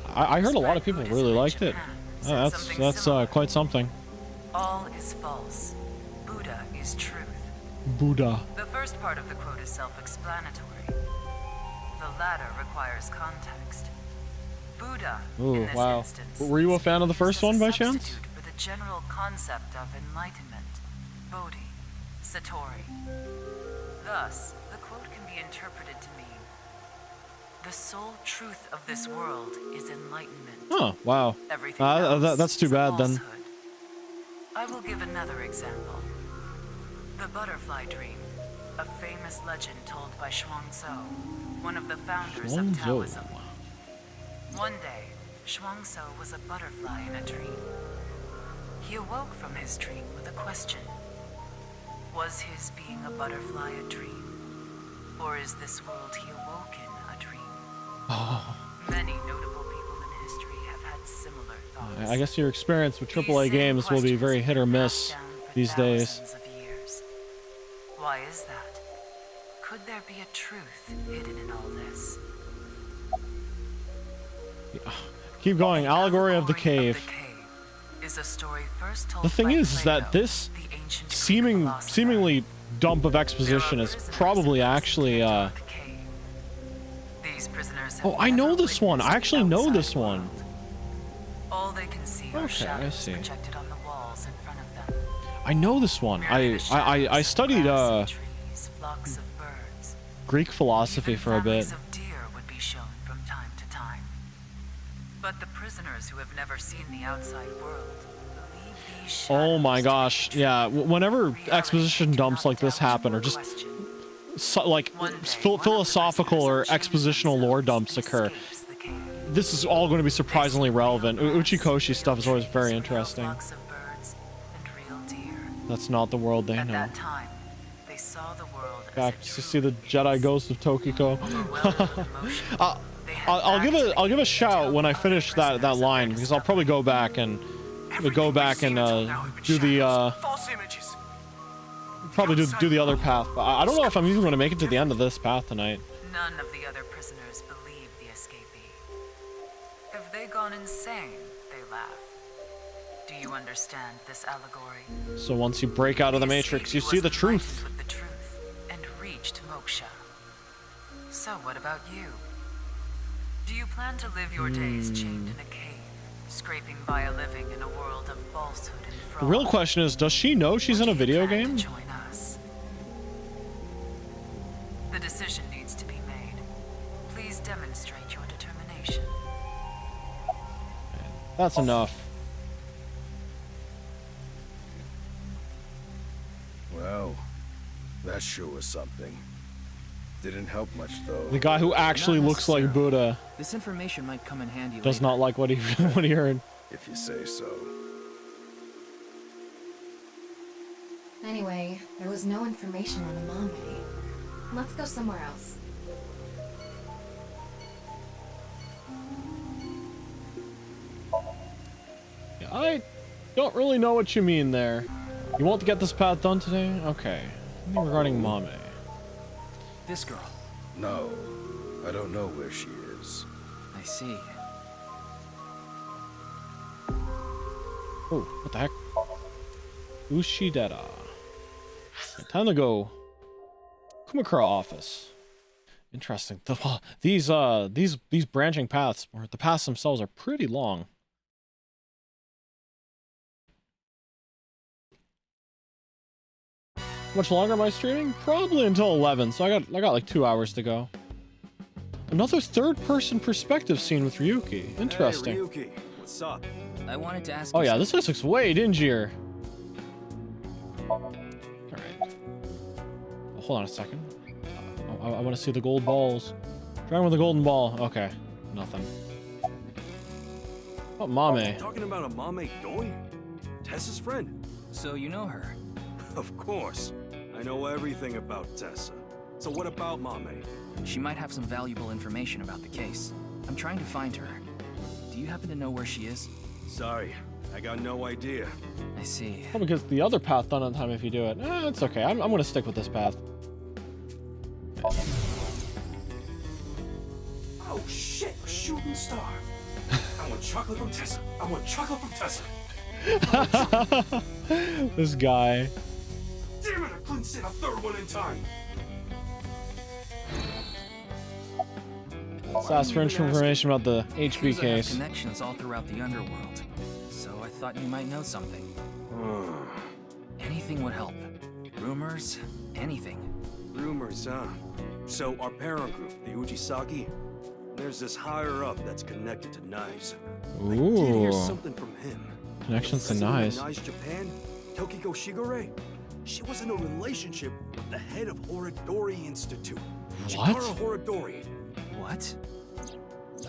[SPEAKER 1] I heard a lot of people really liked it. That's quite something.
[SPEAKER 9] All is false. Buddha is truth.
[SPEAKER 1] Buddha.
[SPEAKER 9] The first part of the quote is self-explanatory. The latter requires context. Buddha,
[SPEAKER 1] Ooh,
[SPEAKER 9] in this
[SPEAKER 1] wow.
[SPEAKER 9] instance,
[SPEAKER 1] Were you a fan of the first one by chance?
[SPEAKER 9] for the general concept of enlightenment, Bodhi, Satori. Thus, the quote can be interpreted to mean, the sole truth of this world is enlightenment.
[SPEAKER 1] Oh, wow. That's too bad then.
[SPEAKER 9] I will give another example. The butterfly dream, a famous legend told by Shuangzi, one of the founders of Taoism. One day, Shuangzi was a butterfly in a dream. He awoke from his dream with a question. Was his being a butterfly a dream? Or is this world he awoke in a dream?
[SPEAKER 1] Oh.
[SPEAKER 9] Many notable people in history have had similar thoughts.
[SPEAKER 1] I guess your experience with AAA games will be very hit or miss these days.
[SPEAKER 9] Why is that? Could there be a truth hidden in all this?
[SPEAKER 1] Keep going. Allegory of the Cave.
[SPEAKER 9] Is a story first told
[SPEAKER 1] The thing
[SPEAKER 9] by
[SPEAKER 1] is that this seemingly dump of exposition is probably actually
[SPEAKER 9] These prisoners have
[SPEAKER 1] Oh, I know this one. I actually know this one.
[SPEAKER 9] all they can see are
[SPEAKER 1] Okay, I
[SPEAKER 9] shadows
[SPEAKER 1] see.
[SPEAKER 9] projected on the walls in front of them.
[SPEAKER 1] I know this one. I studied
[SPEAKER 9] Flocks of birds.
[SPEAKER 1] Greek philosophy for a bit.
[SPEAKER 9] Of deer would be shown from time to time. But the prisoners who have never seen the outside world believe
[SPEAKER 1] Oh my gosh, yeah. Whenever exposition dumps like this happen, or just like philosophical or expositional lore dumps occur, this is all going to be surprisingly relevant. Uchikoshi stuff is always very interesting. That's not the world they know. Back to see the Jedi ghost of Tokiko. I'll give a shout when I finish that line, because I'll probably go back and do the probably do the other path. But I don't know if I'm even going to make it to the end of this path tonight.
[SPEAKER 9] None of the other prisoners believe the escapee. Have they gone insane? They laugh. Do you understand this allegory?
[SPEAKER 1] So once you break out of the Matrix, you see the truth.
[SPEAKER 9] With the truth and reached moksha. So what about you? Do you plan to live your days chained in a cave, scraping by a living in a world of falsehood and fraud?
[SPEAKER 1] The real question is, does she know she's in a video game?
[SPEAKER 9] Join us. The decision needs to be made. Please demonstrate your determination.
[SPEAKER 1] That's enough.
[SPEAKER 22] Well, that sure was something. Didn't help much though.
[SPEAKER 1] The guy who actually looks like Buddha
[SPEAKER 3] This information might come in handy
[SPEAKER 1] does
[SPEAKER 3] later.
[SPEAKER 1] not like what he heard.
[SPEAKER 22] If you say so.
[SPEAKER 8] Anyway, there was no information on Amame. Let's go somewhere else.
[SPEAKER 1] Yeah, I don't really know what you mean there. You want to get this path done today? Okay. Something regarding Mame.
[SPEAKER 3] This girl.
[SPEAKER 22] No, I don't know where she is.
[SPEAKER 3] I see.
[SPEAKER 1] Oh, what the heck? Ushidera. Time to go. Kumakura office. Interesting. These branching paths, or the paths themselves, are pretty long. How much longer am I streaming? Probably until 11, so I got like 2 hours to go. Another third-person perspective scene with Ryuki. Interesting.
[SPEAKER 5] Hey, Ryuki, what's up?
[SPEAKER 3] I wanted to ask
[SPEAKER 1] Oh
[SPEAKER 3] you
[SPEAKER 1] yeah, this place looks way dingier. Alright. Hold on a second. I want to see the gold balls. Dragon with the golden ball. Okay. Nothing. Oh, Mame.
[SPEAKER 5] Talking about a Mame Doi? Tessa's friend.
[SPEAKER 3] So you know her?
[SPEAKER 5] Of course. I know everything about Tessa. So what about Mame?
[SPEAKER 3] She might have some valuable information about the case. I'm trying to find her. Do you happen to know where she is?
[SPEAKER 5] Sorry, I got no idea.
[SPEAKER 3] I see.
[SPEAKER 1] Probably because the other path done on time if you do it. It's okay. I'm gonna stick with this path.
[SPEAKER 5] Oh shit, a shooting star. I want chocolate from Tessa. I want chocolate from Tessa.
[SPEAKER 1] This guy.
[SPEAKER 5] Damn it, I couldn't say a third one in time.
[SPEAKER 1] Let's ask for information about the HB
[SPEAKER 3] Yakuza have
[SPEAKER 1] case.
[SPEAKER 3] connections all throughout the underworld, so I thought you might know something. Anything would help. Rumors, anything.
[SPEAKER 5] Rumors, huh? So our parent group, the Ujisaki, there's this higher up that's connected to knives. I did hear
[SPEAKER 1] Ooh.
[SPEAKER 5] something from him.
[SPEAKER 1] Connections to
[SPEAKER 5] Someone in
[SPEAKER 1] knives.
[SPEAKER 5] Knives Japan, Tokiko Shigure. She was in a relationship with the head of Horodori Institute.
[SPEAKER 1] What?
[SPEAKER 5] Chikara Horodori.
[SPEAKER 3] What?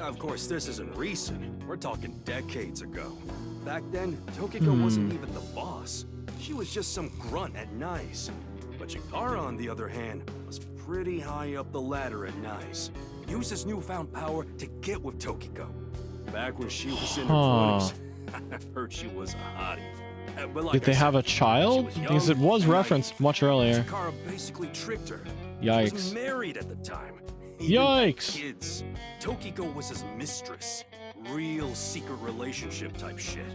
[SPEAKER 5] Of course, this isn't recent. We're talking decades ago. Back then, Tokiko wasn't even the boss. She was just some grunt at NICE. But Chikara, on the other hand, was pretty high up the ladder at NICE. Used his newfound power to get with Tokiko. Back when she was in her 20s. I heard she was a hottie. But like
[SPEAKER 1] Did they
[SPEAKER 5] I
[SPEAKER 1] have
[SPEAKER 5] said,
[SPEAKER 1] a child?
[SPEAKER 5] she was
[SPEAKER 1] Because it
[SPEAKER 5] young,
[SPEAKER 1] was
[SPEAKER 5] naive.
[SPEAKER 1] referenced much earlier.
[SPEAKER 5] Chikara basically tricked her. She
[SPEAKER 1] Yikes.
[SPEAKER 5] was married at the time.
[SPEAKER 1] Yikes.
[SPEAKER 5] Kids. Tokiko was his mistress. Real secret relationship type shit.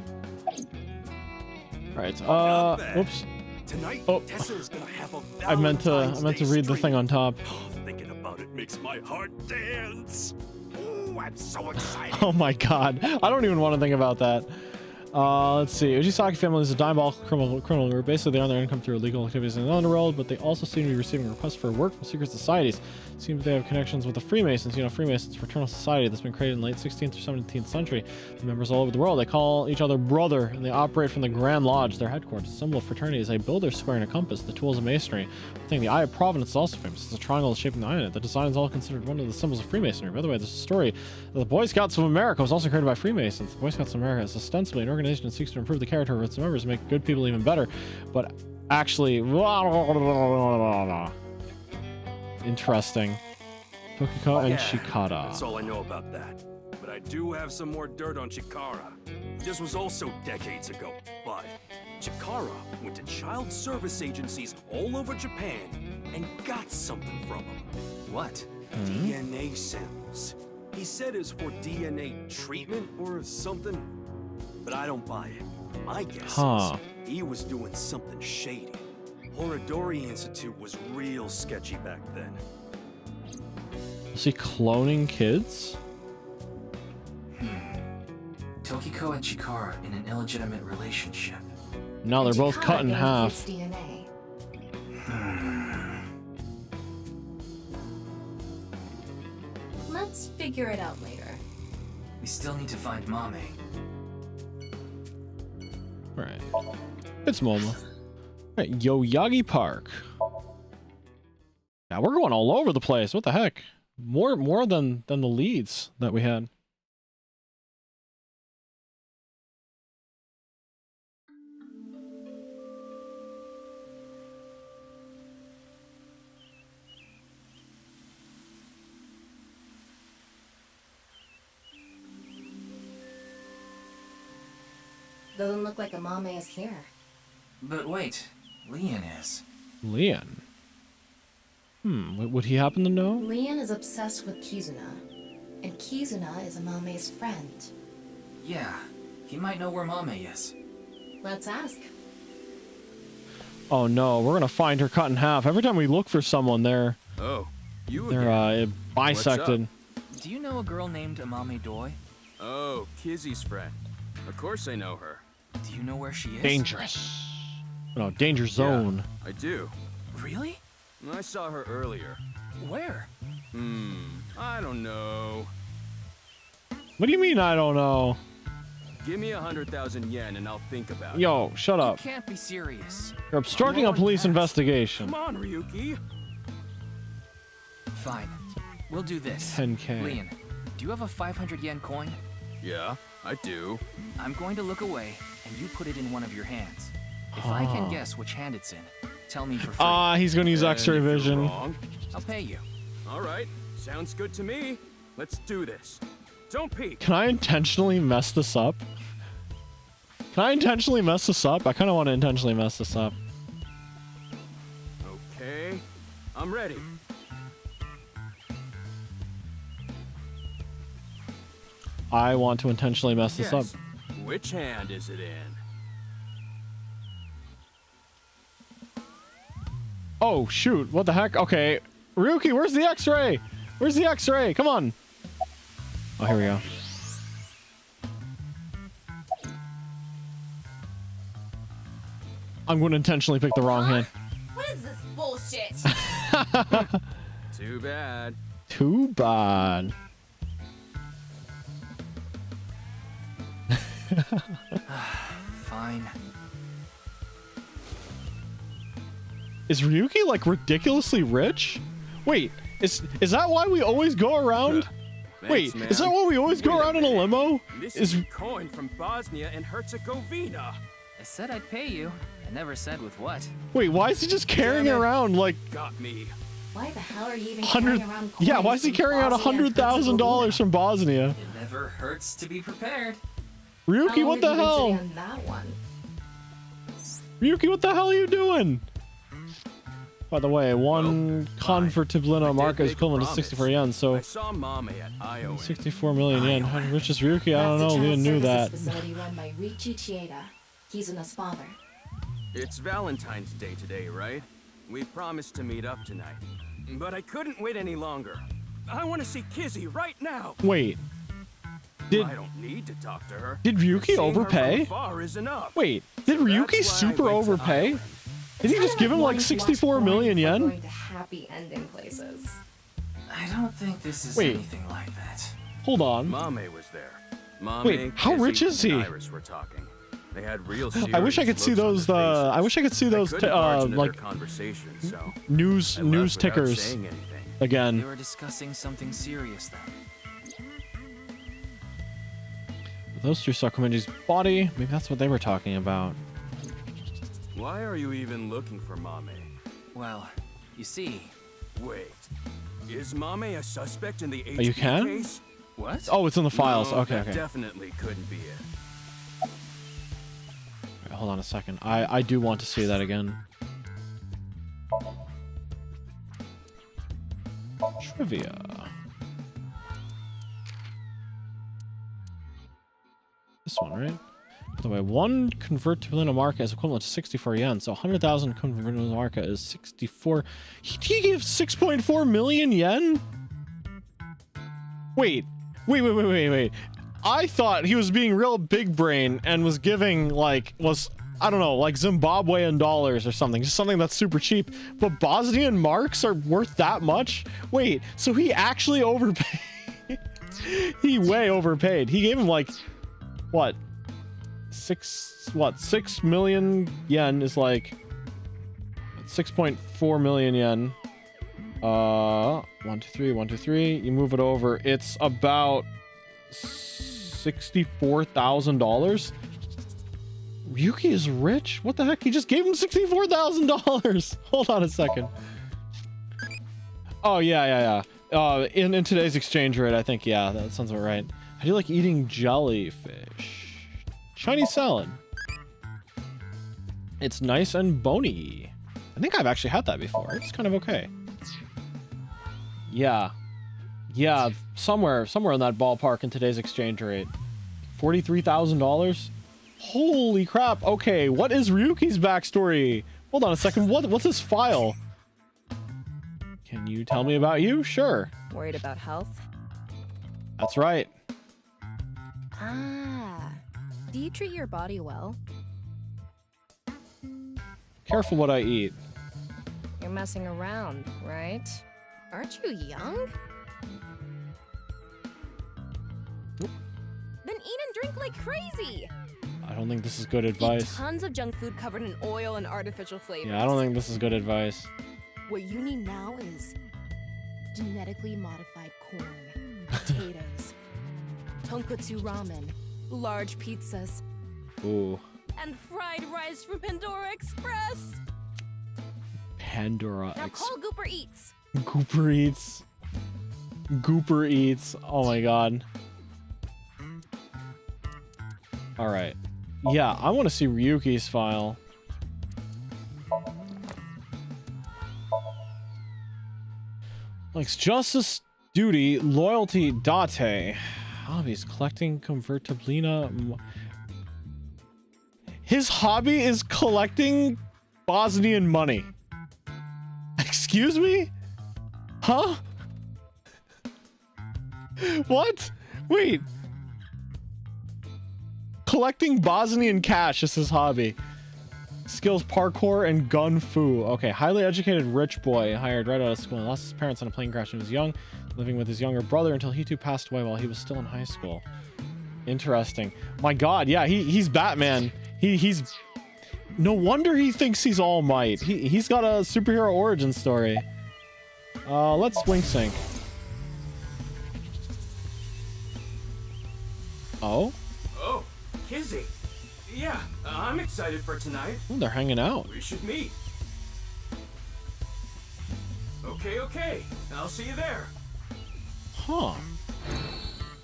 [SPEAKER 1] Right.
[SPEAKER 5] Not bad.
[SPEAKER 1] Oops.
[SPEAKER 5] Tonight,
[SPEAKER 1] Oh.
[SPEAKER 5] Tessa is gonna have a
[SPEAKER 1] I meant to
[SPEAKER 5] Valentine's
[SPEAKER 1] read the
[SPEAKER 5] Day
[SPEAKER 1] thing on top.
[SPEAKER 5] stream. Thinking about it makes my heart dance. Ooh, I'm so excited.
[SPEAKER 1] Oh my god. I don't even want to think about that. Let's see. Ujisaki family is a diabolical criminal group. Basically, they earn their income through illegal activities in the underworld, but they also seem to be receiving requests for work from secret societies. It seems they have connections with the Freemasons. You know, Freemasons, fraternal society that's been created in the late 16th or 17th century. The members all over the world. They call each other brother, and they operate from the Grand Lodge, their headquarters. The symbol of fraternity is a builder's square and a compass, the tools of masonry. I think the Eye of Providence is also famous. It's a triangle shaping the eye in it. The design is all considered one of the symbols of Freemasonry. By the way, there's a story. The Boy Scouts of America was also created by Freemasons. The Boy Scouts of America is ostensibly an organization that seeks to improve the character of its members and make good people even better, but actually, interesting. Tokiko and Shikara.
[SPEAKER 5] That's all I know about that. But I do have some more dirt on Chikara. This was also decades ago, but Chikara went to child service agencies all over Japan and got something from them.
[SPEAKER 3] What?
[SPEAKER 5] DNA samples. He said it's for DNA treatment or something, but I don't buy it. My guess is he was doing something shady. Horodori Institute was real sketchy back then.
[SPEAKER 1] Is he cloning kids?
[SPEAKER 3] Tokiko and Chikara in an illegitimate relationship.
[SPEAKER 1] No, they're both cut in half.
[SPEAKER 8] DNA. Let's figure it out later.
[SPEAKER 3] We still need to find Mame.
[SPEAKER 1] Right. It's Momo. Right, Yoyagi Park. Yeah, we're going all over the place. What the heck? More than the leads that we had.
[SPEAKER 8] Doesn't look like Amame is here.
[SPEAKER 3] But wait, Leon is.
[SPEAKER 1] Leon? Would he happen to know?
[SPEAKER 8] Leon is obsessed with Kizuna, and Kizuna is Amame's friend.
[SPEAKER 3] Yeah, he might know where Mame is.
[SPEAKER 8] Let's ask.
[SPEAKER 1] Oh no, we're gonna find her cut in half. Every time we look for someone, they're bisected.
[SPEAKER 3] Do you know a girl named Amame Doi?
[SPEAKER 12] Oh, Kizzy's friend. Of course I know her.
[SPEAKER 3] Do you know where she is?
[SPEAKER 1] Dangerous. No, danger zone.
[SPEAKER 12] Yeah, I do.
[SPEAKER 3] Really?
[SPEAKER 12] I saw her earlier.
[SPEAKER 3] Where?
[SPEAKER 12] I don't know.
[SPEAKER 1] What do you mean I don't know?
[SPEAKER 12] Give me 100,000 yen and I'll think about it.
[SPEAKER 1] Yo, shut up.
[SPEAKER 3] You can't be serious.
[SPEAKER 1] You're obstructing a police investigation.
[SPEAKER 12] Come on, Ryuki.
[SPEAKER 3] Fine. We'll do this.
[SPEAKER 1] 10K.
[SPEAKER 3] Leon, do you have a 500 yen coin?
[SPEAKER 12] Yeah, I do.
[SPEAKER 3] I'm going to look away, and you put it in one of your hands. If I can guess which hand it's in, tell me for free.
[SPEAKER 1] He's gonna use X-ray vision.
[SPEAKER 3] I'll pay you.
[SPEAKER 12] All right, sounds good to me. Let's do this. Don't peek.
[SPEAKER 1] Can I intentionally mess this up? I kind of want to intentionally mess this up.
[SPEAKER 12] Okay, I'm ready.
[SPEAKER 1] I want to intentionally mess this up.
[SPEAKER 12] Which hand is it in?
[SPEAKER 1] Oh, shoot. What the heck? Okay. Ryuki, where's the X-ray? Where's the X-ray? Come on. Oh, here we go. I'm going to intentionally pick the wrong hand.
[SPEAKER 8] What is this bullshit?
[SPEAKER 12] Too bad.
[SPEAKER 1] Too bad.
[SPEAKER 3] Fine.
[SPEAKER 1] Is Ryuki like ridiculously rich? Wait, is that why we always go around? Wait, is that why we always go around in a limo?
[SPEAKER 12] This is a coin from Bosnia and Herzegovina.
[SPEAKER 3] I said I'd pay you. I never said with what.
[SPEAKER 1] Wait, why is he just carrying around like?
[SPEAKER 12] Got me.
[SPEAKER 8] Why the hell are you even carrying around coins?
[SPEAKER 1] Yeah, why is he carrying out $100,000 from Bosnia?
[SPEAKER 3] It never hurts to be prepared.
[SPEAKER 1] Ryuki, what the hell?
[SPEAKER 8] On that one?
[SPEAKER 1] Ryuki, what the hell are you doing? By the way, one convertiblina market is equivalent to 64 yen, so
[SPEAKER 12] I saw Mame at ION.
[SPEAKER 1] 64 million yen. How rich is Ryuki? I don't know. Leon knew that.
[SPEAKER 8] Facility run by Riichi Chieda, Kizuna's father.
[SPEAKER 12] It's Valentine's Day today, right? We promised to meet up tonight. But I couldn't wait any longer. I want to see Kizzy right now.
[SPEAKER 1] Wait.
[SPEAKER 12] I don't need to talk to her.
[SPEAKER 1] Did Ryuki
[SPEAKER 12] Seeing her
[SPEAKER 1] overpay?
[SPEAKER 12] from afar is enough.
[SPEAKER 1] Wait, did Ryuki super overpay? Did he just give him like 64 million yen?
[SPEAKER 18] Going to happy ending places.
[SPEAKER 3] I don't think this is
[SPEAKER 1] Wait.
[SPEAKER 3] anything like that.
[SPEAKER 1] Hold on.
[SPEAKER 12] Mame was there. Mame,
[SPEAKER 1] Wait, how
[SPEAKER 12] Izzy,
[SPEAKER 1] rich is he?
[SPEAKER 12] and Iris were talking. They had real
[SPEAKER 1] I wish I could see those. I wish I could see those. Like
[SPEAKER 12] conversation, so
[SPEAKER 1] news
[SPEAKER 12] I left without
[SPEAKER 1] tickers
[SPEAKER 12] saying anything.
[SPEAKER 3] They
[SPEAKER 1] again.
[SPEAKER 3] were discussing something serious then.
[SPEAKER 1] Those two saw Komiji's body. Maybe that's what they were talking about.
[SPEAKER 12] Why are you even looking for Mame?
[SPEAKER 3] Well, you see.
[SPEAKER 12] Wait, is Mame a suspect in the
[SPEAKER 1] Oh, you
[SPEAKER 12] HP
[SPEAKER 1] can?
[SPEAKER 12] case?
[SPEAKER 3] What?
[SPEAKER 1] Oh, it's in the files.
[SPEAKER 12] No,
[SPEAKER 1] Okay,
[SPEAKER 12] that
[SPEAKER 1] okay.
[SPEAKER 12] definitely couldn't be it.
[SPEAKER 1] Alright, hold on a second. I do want to see that again. Trivia. This one, right? By the way, 1 convert to Luna Marca is equivalent to 64 yen, so 100,000 convert to Luna Marca is 64. He gave 6.4 million yen? Wait. I thought he was being real big brain and was giving, like, I don't know, like Zimbabwean dollars or something. Just something that's super cheap. But Bosnian marks are worth that much? Wait, so he actually overpaid? He way overpaid. He gave him, like, what? 6 million yen is like 6.4 million yen. 1, 2, 3. You move it over. It's about $64,000. Ryuki is rich? What the heck? He just gave him $64,000. Hold on a second. Oh, yeah. In today's exchange rate, I think, yeah, that sounds about right. How do you like eating jellyfish? Chinese salad. It's nice and bony. I think I've actually had that before. It's kind of okay. Yeah, somewhere in that ballpark in today's exchange rate. $43,000. Holy crap. Okay, what is Ryuki's backstory? Hold on a second. What's his file? Can you tell me about you? Sure.
[SPEAKER 11] Worried about health?
[SPEAKER 1] That's right.
[SPEAKER 11] Ah. Do you treat your body well?
[SPEAKER 1] Careful what I eat.
[SPEAKER 11] You're messing around, right? Aren't you young? Then eat and drink like crazy!
[SPEAKER 1] I don't think this is good
[SPEAKER 11] Eat
[SPEAKER 1] advice.
[SPEAKER 11] tons of junk food covered in oil and artificial flavors.
[SPEAKER 1] Yeah, I don't think this is good advice.
[SPEAKER 11] What you need now is genetically modified corn, potatoes, tonkotsu ramen, large pizzas,
[SPEAKER 1] Ooh.
[SPEAKER 11] and fried rice from Pandora Express.
[SPEAKER 1] Pandora
[SPEAKER 11] Now
[SPEAKER 1] Express.
[SPEAKER 11] call Gooper Eats.
[SPEAKER 1] Gooper Eats. Oh my god. Alright. Yeah, I want to see Ryuki's file. Likes justice, duty, loyalty, date. Hobbies, collecting convertiblina. His hobby is collecting Bosnian money. Excuse me? Huh? What? Wait. Collecting Bosnian cash is his hobby. Skills parkour and gun fu. Okay, highly educated rich boy hired right out of school and lost his parents in a plane crash when he was young, living with his younger brother until he too passed away while he was still in high school. Interesting. My god, yeah, he's Batman. He's no wonder he thinks he's All Might. He's got a superhero origin story. Let's wing sync. Oh?
[SPEAKER 5] Oh, Kizzy. Yeah, I'm excited for tonight.
[SPEAKER 1] Ooh, they're hanging out.
[SPEAKER 5] We should meet. Okay. I'll see you there.
[SPEAKER 1] Huh.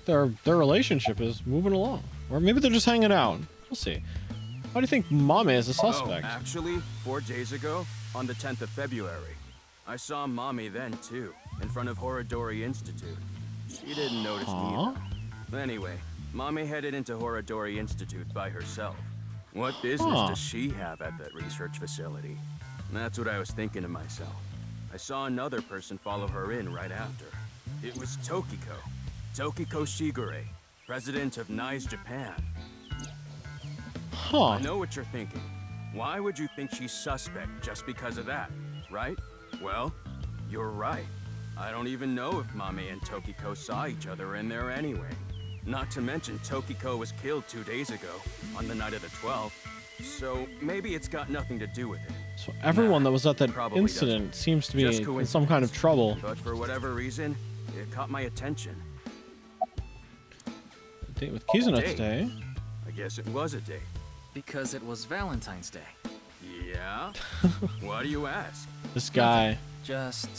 [SPEAKER 1] Their relationship is moving along. Or maybe they're just hanging out. We'll see. How do you think Mame is a suspect?
[SPEAKER 12] Oh, actually, 4 days ago, on the 10th of February, I saw Mame then, too, in front of Horodori Institute. She didn't notice me, though. Anyway, Mame headed into Horodori Institute by herself. What business does she have at that research facility? That's what I was thinking to myself. I saw another person follow her in right after. It was Tokiko Shigure. president of Nice, Japan.
[SPEAKER 1] Huh.
[SPEAKER 12] I know what you're thinking. Why would you think she's suspect just because of that, right? Well, you're right. I don't even know if Mame and Tokiko saw each other in there anyway. Not to mention Tokiko was killed 2 days ago, on the night of the 12th. So maybe it's got nothing to do with it.
[SPEAKER 1] So everyone that was at that
[SPEAKER 12] probably
[SPEAKER 1] incident seems to be
[SPEAKER 12] Just
[SPEAKER 1] in some kind of trouble.
[SPEAKER 12] But for whatever reason, it caught my attention.
[SPEAKER 1] Date with Kizuna
[SPEAKER 12] Date?
[SPEAKER 1] today.
[SPEAKER 12] I guess it was a date.
[SPEAKER 3] Because it was Valentine's Day.
[SPEAKER 12] Yeah? Why do you ask?
[SPEAKER 1] This guy.
[SPEAKER 3] Just...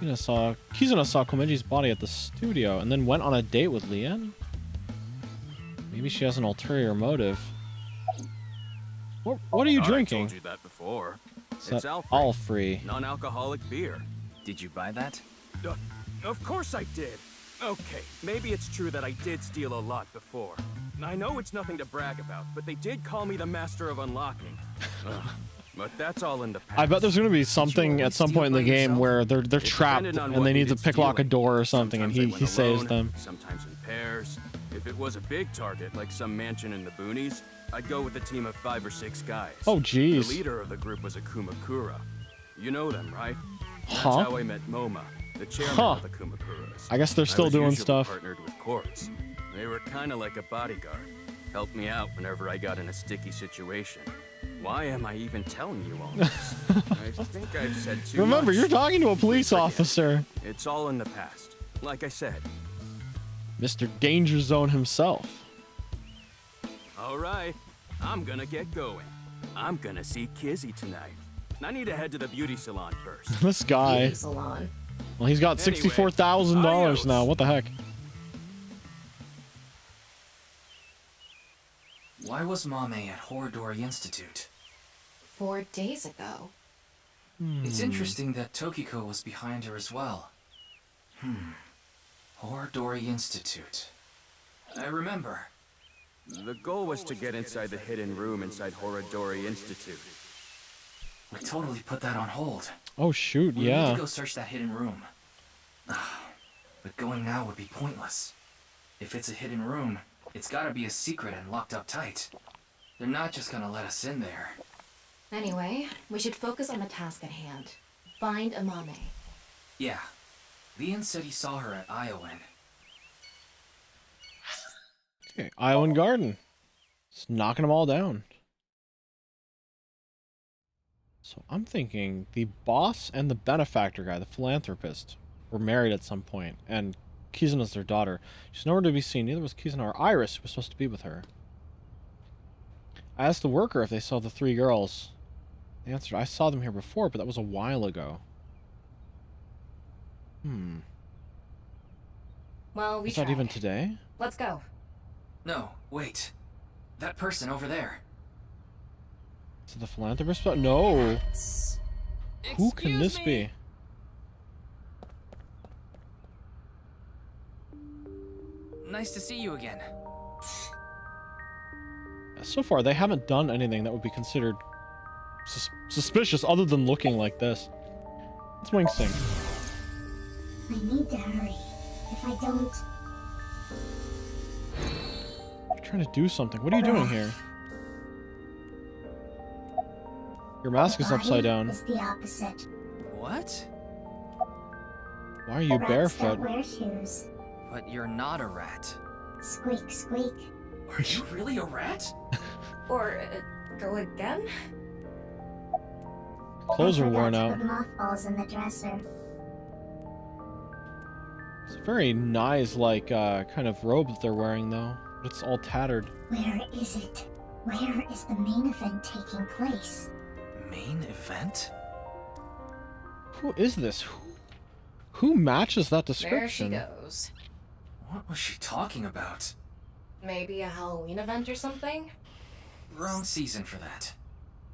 [SPEAKER 1] Kizuna saw Komeji's body at the studio and then went on a date with Lien? Maybe she has an ulterior motive. What are you drinking?
[SPEAKER 12] I told you that before.
[SPEAKER 1] It's all free.
[SPEAKER 12] Non-alcoholic beer.
[SPEAKER 3] Did you buy that?
[SPEAKER 12] Of course I did. Okay, maybe it's true that I did steal a lot before. I know it's nothing to brag about, but they did call me the master of unlocking. But that's all in the past.
[SPEAKER 1] I bet there's gonna be something at some point in the game where they're trapped and they need to pick lock a door or something, and he saves them.
[SPEAKER 12] Sometimes in pairs. If it was a big target, like some mansion in the boonies, I'd go with a team of 5 or 6 guys.
[SPEAKER 1] Oh, jeez.
[SPEAKER 12] The leader of the group was a Kumakura. You know them, right? That's
[SPEAKER 1] Huh?
[SPEAKER 12] how I met Moma, the chairman of the Kumakuras.
[SPEAKER 1] I guess they're still doing
[SPEAKER 12] usually
[SPEAKER 1] stuff.
[SPEAKER 12] Partnered with Quartz. They were kind of like a bodyguard. Helped me out whenever I got in a sticky situation. Why am I even telling you all this? I think I've said too
[SPEAKER 1] Remember,
[SPEAKER 12] much.
[SPEAKER 1] you're talking to a police officer.
[SPEAKER 12] It's all in the past. Like I said.
[SPEAKER 1] Mr. Danger Zone himself.
[SPEAKER 12] All right, I'm gonna get going. I'm gonna see Kizzy tonight. I need to head to the beauty salon first.
[SPEAKER 1] This guy.
[SPEAKER 12] Beauty salon.
[SPEAKER 1] Well, he's got $64,000 now. What the heck?
[SPEAKER 3] Why was Mame at Horodori Institute?
[SPEAKER 8] 4 days ago.
[SPEAKER 3] It's interesting that Tokiko was behind her as well. Horodori Institute. I remember.
[SPEAKER 12] The goal was to get inside the hidden room inside Horodori Institute.
[SPEAKER 3] We totally put that on hold.
[SPEAKER 1] Oh shoot,
[SPEAKER 3] We need
[SPEAKER 1] yeah.
[SPEAKER 3] to go search that hidden room. But going now would be pointless. If it's a hidden room, it's gotta be a secret and locked up tight. They're not just gonna let us in there.
[SPEAKER 8] Anyway, we should focus on the task at hand. Find Amame.
[SPEAKER 3] Yeah. Leon said he saw her at Iowan.
[SPEAKER 1] Okay, Iowan Garden. Just knocking them all down. So I'm thinking the boss and the benefactor guy, the philanthropist, were married at some point, and Kizuna's their daughter. She's nowhere to be seen. Neither was Kizuna or Iris, who was supposed to be with her. I asked the worker if they saw the 3 girls. They answered, I saw them here before, but that was a while ago.
[SPEAKER 8] Well, we
[SPEAKER 1] Is that
[SPEAKER 8] tried.
[SPEAKER 1] even today?
[SPEAKER 8] Let's go.
[SPEAKER 3] No, wait. That person over there.
[SPEAKER 1] Is it the philanthropist? No. Who can this be?
[SPEAKER 3] Nice to see you again.
[SPEAKER 1] So far, they haven't done anything that would be considered suspicious other than looking like this. It's Wing Sing.
[SPEAKER 10] I need to hurry. If I don't...
[SPEAKER 1] You're trying to do something. What are you doing here? Your mask is upside down.
[SPEAKER 10] It's the opposite.
[SPEAKER 3] What?
[SPEAKER 1] Why are you
[SPEAKER 10] Rats
[SPEAKER 1] barefoot?
[SPEAKER 10] don't wear shoes.
[SPEAKER 3] But you're not a rat.
[SPEAKER 10] Squeak, squeak.
[SPEAKER 3] Are you really a rat?
[SPEAKER 8] Or go again?
[SPEAKER 1] Clothes are worn
[SPEAKER 10] I
[SPEAKER 1] out.
[SPEAKER 10] forgot to put mothballs in the dresser.
[SPEAKER 1] It's a very nice, like, kind of robe that they're wearing, though. But it's all tattered.
[SPEAKER 10] Where is it? Where is the main event taking place?
[SPEAKER 3] Main event?
[SPEAKER 1] Who is this? Who matches that
[SPEAKER 8] There she
[SPEAKER 1] description?
[SPEAKER 8] goes.
[SPEAKER 3] What was she talking about?
[SPEAKER 8] Maybe a Halloween event or something?
[SPEAKER 3] Wrong season for that.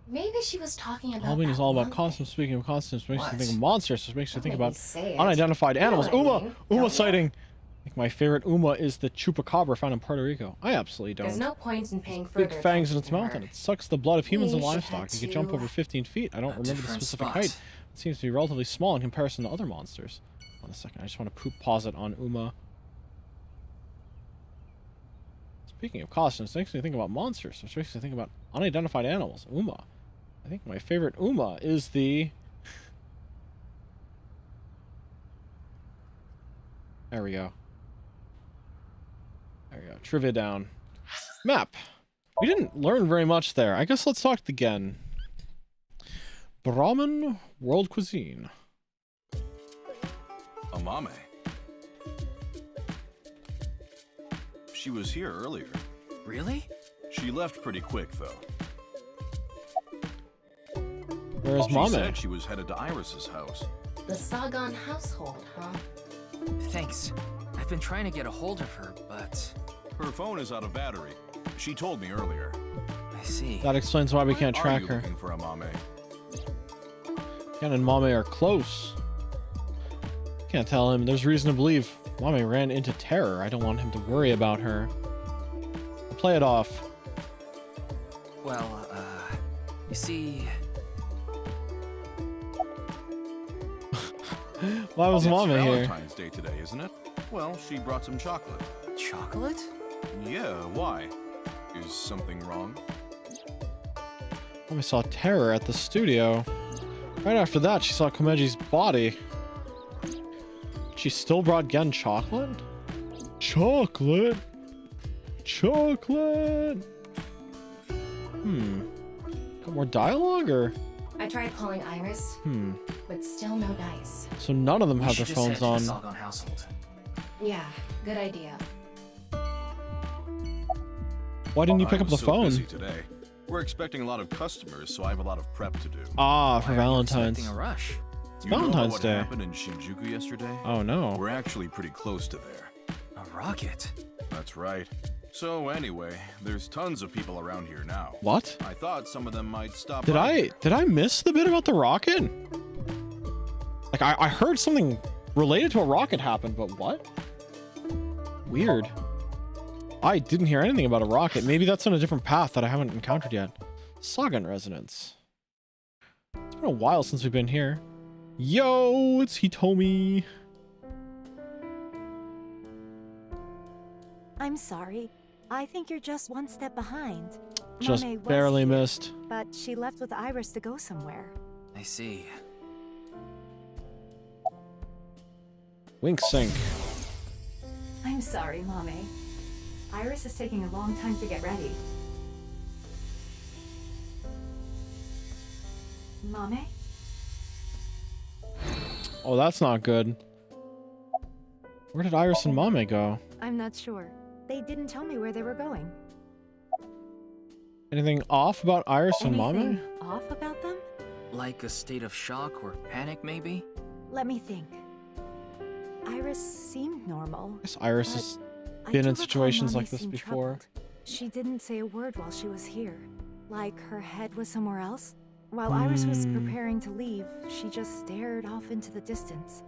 [SPEAKER 8] Maybe she was talking about
[SPEAKER 1] Halloween is all about
[SPEAKER 8] one
[SPEAKER 1] costumes. Speaking of costumes, makes you
[SPEAKER 3] What?
[SPEAKER 1] think of monsters, which makes you
[SPEAKER 8] Don't
[SPEAKER 1] think
[SPEAKER 8] make me
[SPEAKER 1] about
[SPEAKER 8] say it.
[SPEAKER 1] unidentified
[SPEAKER 8] You know
[SPEAKER 1] animals.
[SPEAKER 8] what I
[SPEAKER 1] Uma!
[SPEAKER 8] mean,
[SPEAKER 1] Uma
[SPEAKER 8] don't ya?
[SPEAKER 1] sighting! I think my favorite Uma is the chupacabra found in Puerto Rico. I absolutely don't.
[SPEAKER 8] There's no point in paying further
[SPEAKER 1] Big fangs in
[SPEAKER 8] attention
[SPEAKER 1] its
[SPEAKER 8] to
[SPEAKER 1] mouth,
[SPEAKER 8] her.
[SPEAKER 1] and it sucks the blood of humans and
[SPEAKER 8] We should
[SPEAKER 1] livestock.
[SPEAKER 8] head
[SPEAKER 1] It can jump
[SPEAKER 8] to
[SPEAKER 1] over 15 feet. I don't remember the
[SPEAKER 3] different
[SPEAKER 1] specific
[SPEAKER 3] spot.
[SPEAKER 1] height. It seems to be relatively small in comparison to other monsters. Hold on a second. I just want to pause it on Uma. Speaking of costumes, it makes me think about monsters, which makes me think about unidentified animals. Uma. I think my favorite Uma is the... There we go. There we go. Trivia down. Map. We didn't learn very much there. I guess let's talk again. Brahmin world cuisine.
[SPEAKER 5] Amame. She was here earlier.
[SPEAKER 3] Really?
[SPEAKER 5] She left pretty quick, though.
[SPEAKER 1] Where's
[SPEAKER 5] She
[SPEAKER 1] Mame?
[SPEAKER 5] said she was headed to Iris's house.
[SPEAKER 18] The Sagan household, huh?
[SPEAKER 3] Thanks. I've been trying to get a hold of her, but...
[SPEAKER 5] Her phone is out of battery. She told me earlier.
[SPEAKER 3] I see.
[SPEAKER 1] That explains why we can't track her.
[SPEAKER 5] Looking for Amame?
[SPEAKER 1] Ken and Mame are close. Can't tell him. There's reason to believe Mame ran into terror. I don't want him to worry about her. I'll play it off.
[SPEAKER 3] Well, you see...
[SPEAKER 1] Why was
[SPEAKER 5] It's
[SPEAKER 1] Mame here?
[SPEAKER 5] Valentine's Day today, isn't it? Well, she brought some chocolate.
[SPEAKER 3] Chocolate?
[SPEAKER 5] Yeah, why? Is something wrong?
[SPEAKER 1] Mame saw terror at the studio. Right after that, she saw Komeji's body. She still brought Gen chocolate? Chocolate? Chocolate? Got more dialogue, or?
[SPEAKER 18] I tried calling Iris, but still no dice.
[SPEAKER 1] So none of them have their phones on.
[SPEAKER 3] Household.
[SPEAKER 18] Yeah, good idea.
[SPEAKER 1] Why didn't you pick up the
[SPEAKER 5] so
[SPEAKER 1] phone?
[SPEAKER 5] Busy today. We're expecting a lot of customers, so I have a lot of prep to do.
[SPEAKER 1] Ah, for Valentine's.
[SPEAKER 3] Expecting a rush.
[SPEAKER 1] It's
[SPEAKER 5] You know
[SPEAKER 1] Valentine's
[SPEAKER 5] what
[SPEAKER 1] Day.
[SPEAKER 5] happened in Shinjuku yesterday?
[SPEAKER 1] Oh no.
[SPEAKER 5] We're actually pretty close to there.
[SPEAKER 3] A rocket?
[SPEAKER 5] That's right. So anyway, there's tons of people around here now.
[SPEAKER 1] What?
[SPEAKER 5] I thought some of them might stop
[SPEAKER 1] Did
[SPEAKER 5] by.
[SPEAKER 1] I miss the bit about the rocket? Like I heard something related to a rocket happen, but what? Weird. I didn't hear anything about a rocket. Maybe that's on a different path that I haven't encountered yet. Sagan residence. It's been a while since we've been here. Yo, it's Hitomi.
[SPEAKER 14] I'm sorry. I think you're just one step behind.
[SPEAKER 1] Just
[SPEAKER 14] Mame was
[SPEAKER 1] barely
[SPEAKER 14] here,
[SPEAKER 1] missed.
[SPEAKER 14] But she left with Iris to go somewhere.
[SPEAKER 3] I see.
[SPEAKER 1] Wink sync.
[SPEAKER 14] I'm sorry, Mame. Iris is taking a long time to get ready. Mame?
[SPEAKER 1] Oh, that's not good. Where did Iris and Mame go?
[SPEAKER 14] I'm not sure. They didn't tell me where they were going.
[SPEAKER 1] Anything off about Iris and Mame?
[SPEAKER 14] Anything off about them?
[SPEAKER 3] Like a state of shock or panic, maybe?
[SPEAKER 14] Let me think. Iris seemed normal.
[SPEAKER 1] I guess Iris has
[SPEAKER 14] I
[SPEAKER 1] been
[SPEAKER 14] do
[SPEAKER 1] in
[SPEAKER 14] recall
[SPEAKER 1] situations
[SPEAKER 14] Mame
[SPEAKER 1] like this
[SPEAKER 14] seemed
[SPEAKER 1] before.
[SPEAKER 14] troubled. She didn't say a word while she was here. Like her head was somewhere else. While Iris was preparing to leave, she just stared off into the distance.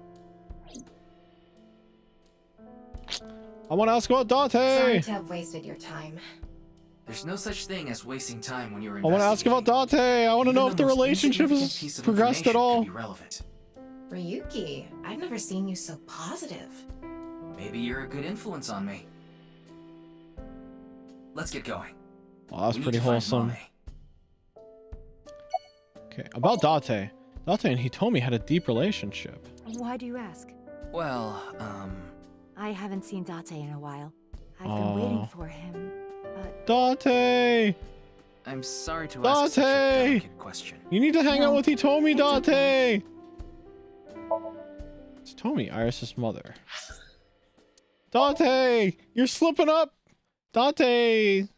[SPEAKER 1] I want to ask about
[SPEAKER 18] Sorry
[SPEAKER 1] Date.
[SPEAKER 18] to have wasted your time.
[SPEAKER 3] There's no such thing as wasting time when you're
[SPEAKER 1] I want to ask about Date. I want to know if the relationship has progressed at all.
[SPEAKER 3] Relevant.
[SPEAKER 18] Ryuki, I've never seen you so positive.
[SPEAKER 3] Maybe you're a good influence on me. Let's get going.
[SPEAKER 1] Well, that's
[SPEAKER 3] We need
[SPEAKER 1] pretty
[SPEAKER 3] to find
[SPEAKER 1] wholesome.
[SPEAKER 3] Mame.
[SPEAKER 1] Okay, about Date. Date and Hitomi had a deep relationship.
[SPEAKER 14] Why do you ask?
[SPEAKER 3] Well,
[SPEAKER 14] I haven't seen Date in a while. I've been waiting for him, but...
[SPEAKER 1] Date!
[SPEAKER 3] I'm sorry to ask such a
[SPEAKER 1] Date!
[SPEAKER 3] delicate question.
[SPEAKER 1] You need to hang out with Hitomi, Date! It's Hitomi, Iris' mother. Date! You're slipping up! Date!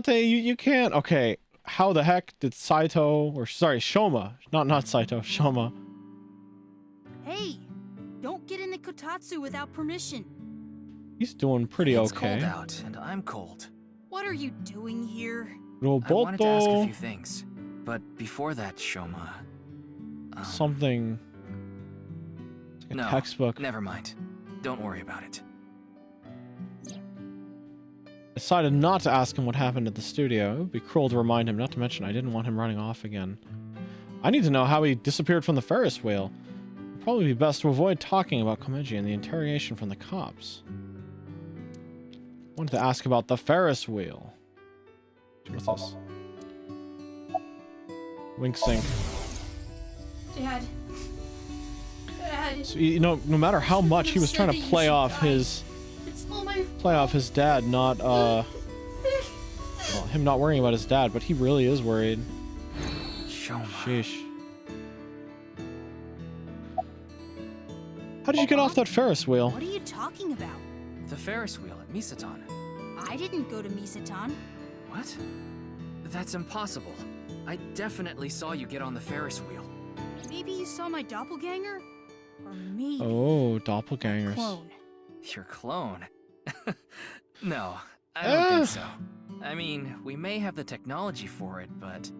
[SPEAKER 1] Date, you can't. Okay, how the heck did Saito, or sorry, Shoma, not Saito, Shoma.
[SPEAKER 13] Hey, don't get in the kotatsu without permission.
[SPEAKER 1] He's doing pretty
[SPEAKER 3] It's
[SPEAKER 1] okay.
[SPEAKER 3] cold out, and I'm cold.
[SPEAKER 13] What are you doing here?
[SPEAKER 3] I wanted to ask a
[SPEAKER 1] Roboto.
[SPEAKER 3] few things, but before that, Shoma...
[SPEAKER 1] Something. It's like a
[SPEAKER 3] no,
[SPEAKER 1] textbook.
[SPEAKER 3] never mind. Don't worry about it.
[SPEAKER 1] I decided not to ask him what happened at the studio. It would be cruel to remind him, not to mention I didn't want him running off again. I need to know how he disappeared from the Ferris wheel. It'd probably be best to avoid talking about Komeji and the interrogation from the cops. Wanted to ask about the Ferris wheel. What's this? Wink sync.
[SPEAKER 13] Dad. Dad.
[SPEAKER 1] So, you know, no matter how much he was trying to play off his dad, not well, him not worrying about his dad, but he really is worried. Sheesh. How did you get off that Ferris wheel?
[SPEAKER 13] What are you talking about?
[SPEAKER 3] The Ferris wheel at Misaton.
[SPEAKER 13] I didn't go to Misaton.
[SPEAKER 3] What? That's impossible. I definitely saw you get on the Ferris wheel.
[SPEAKER 13] Maybe you saw my doppelganger? Or maybe
[SPEAKER 1] Oh, doppelgangers.
[SPEAKER 13] clone.
[SPEAKER 3] Your clone? No, I don't think so. I mean, we may have the technology for it, but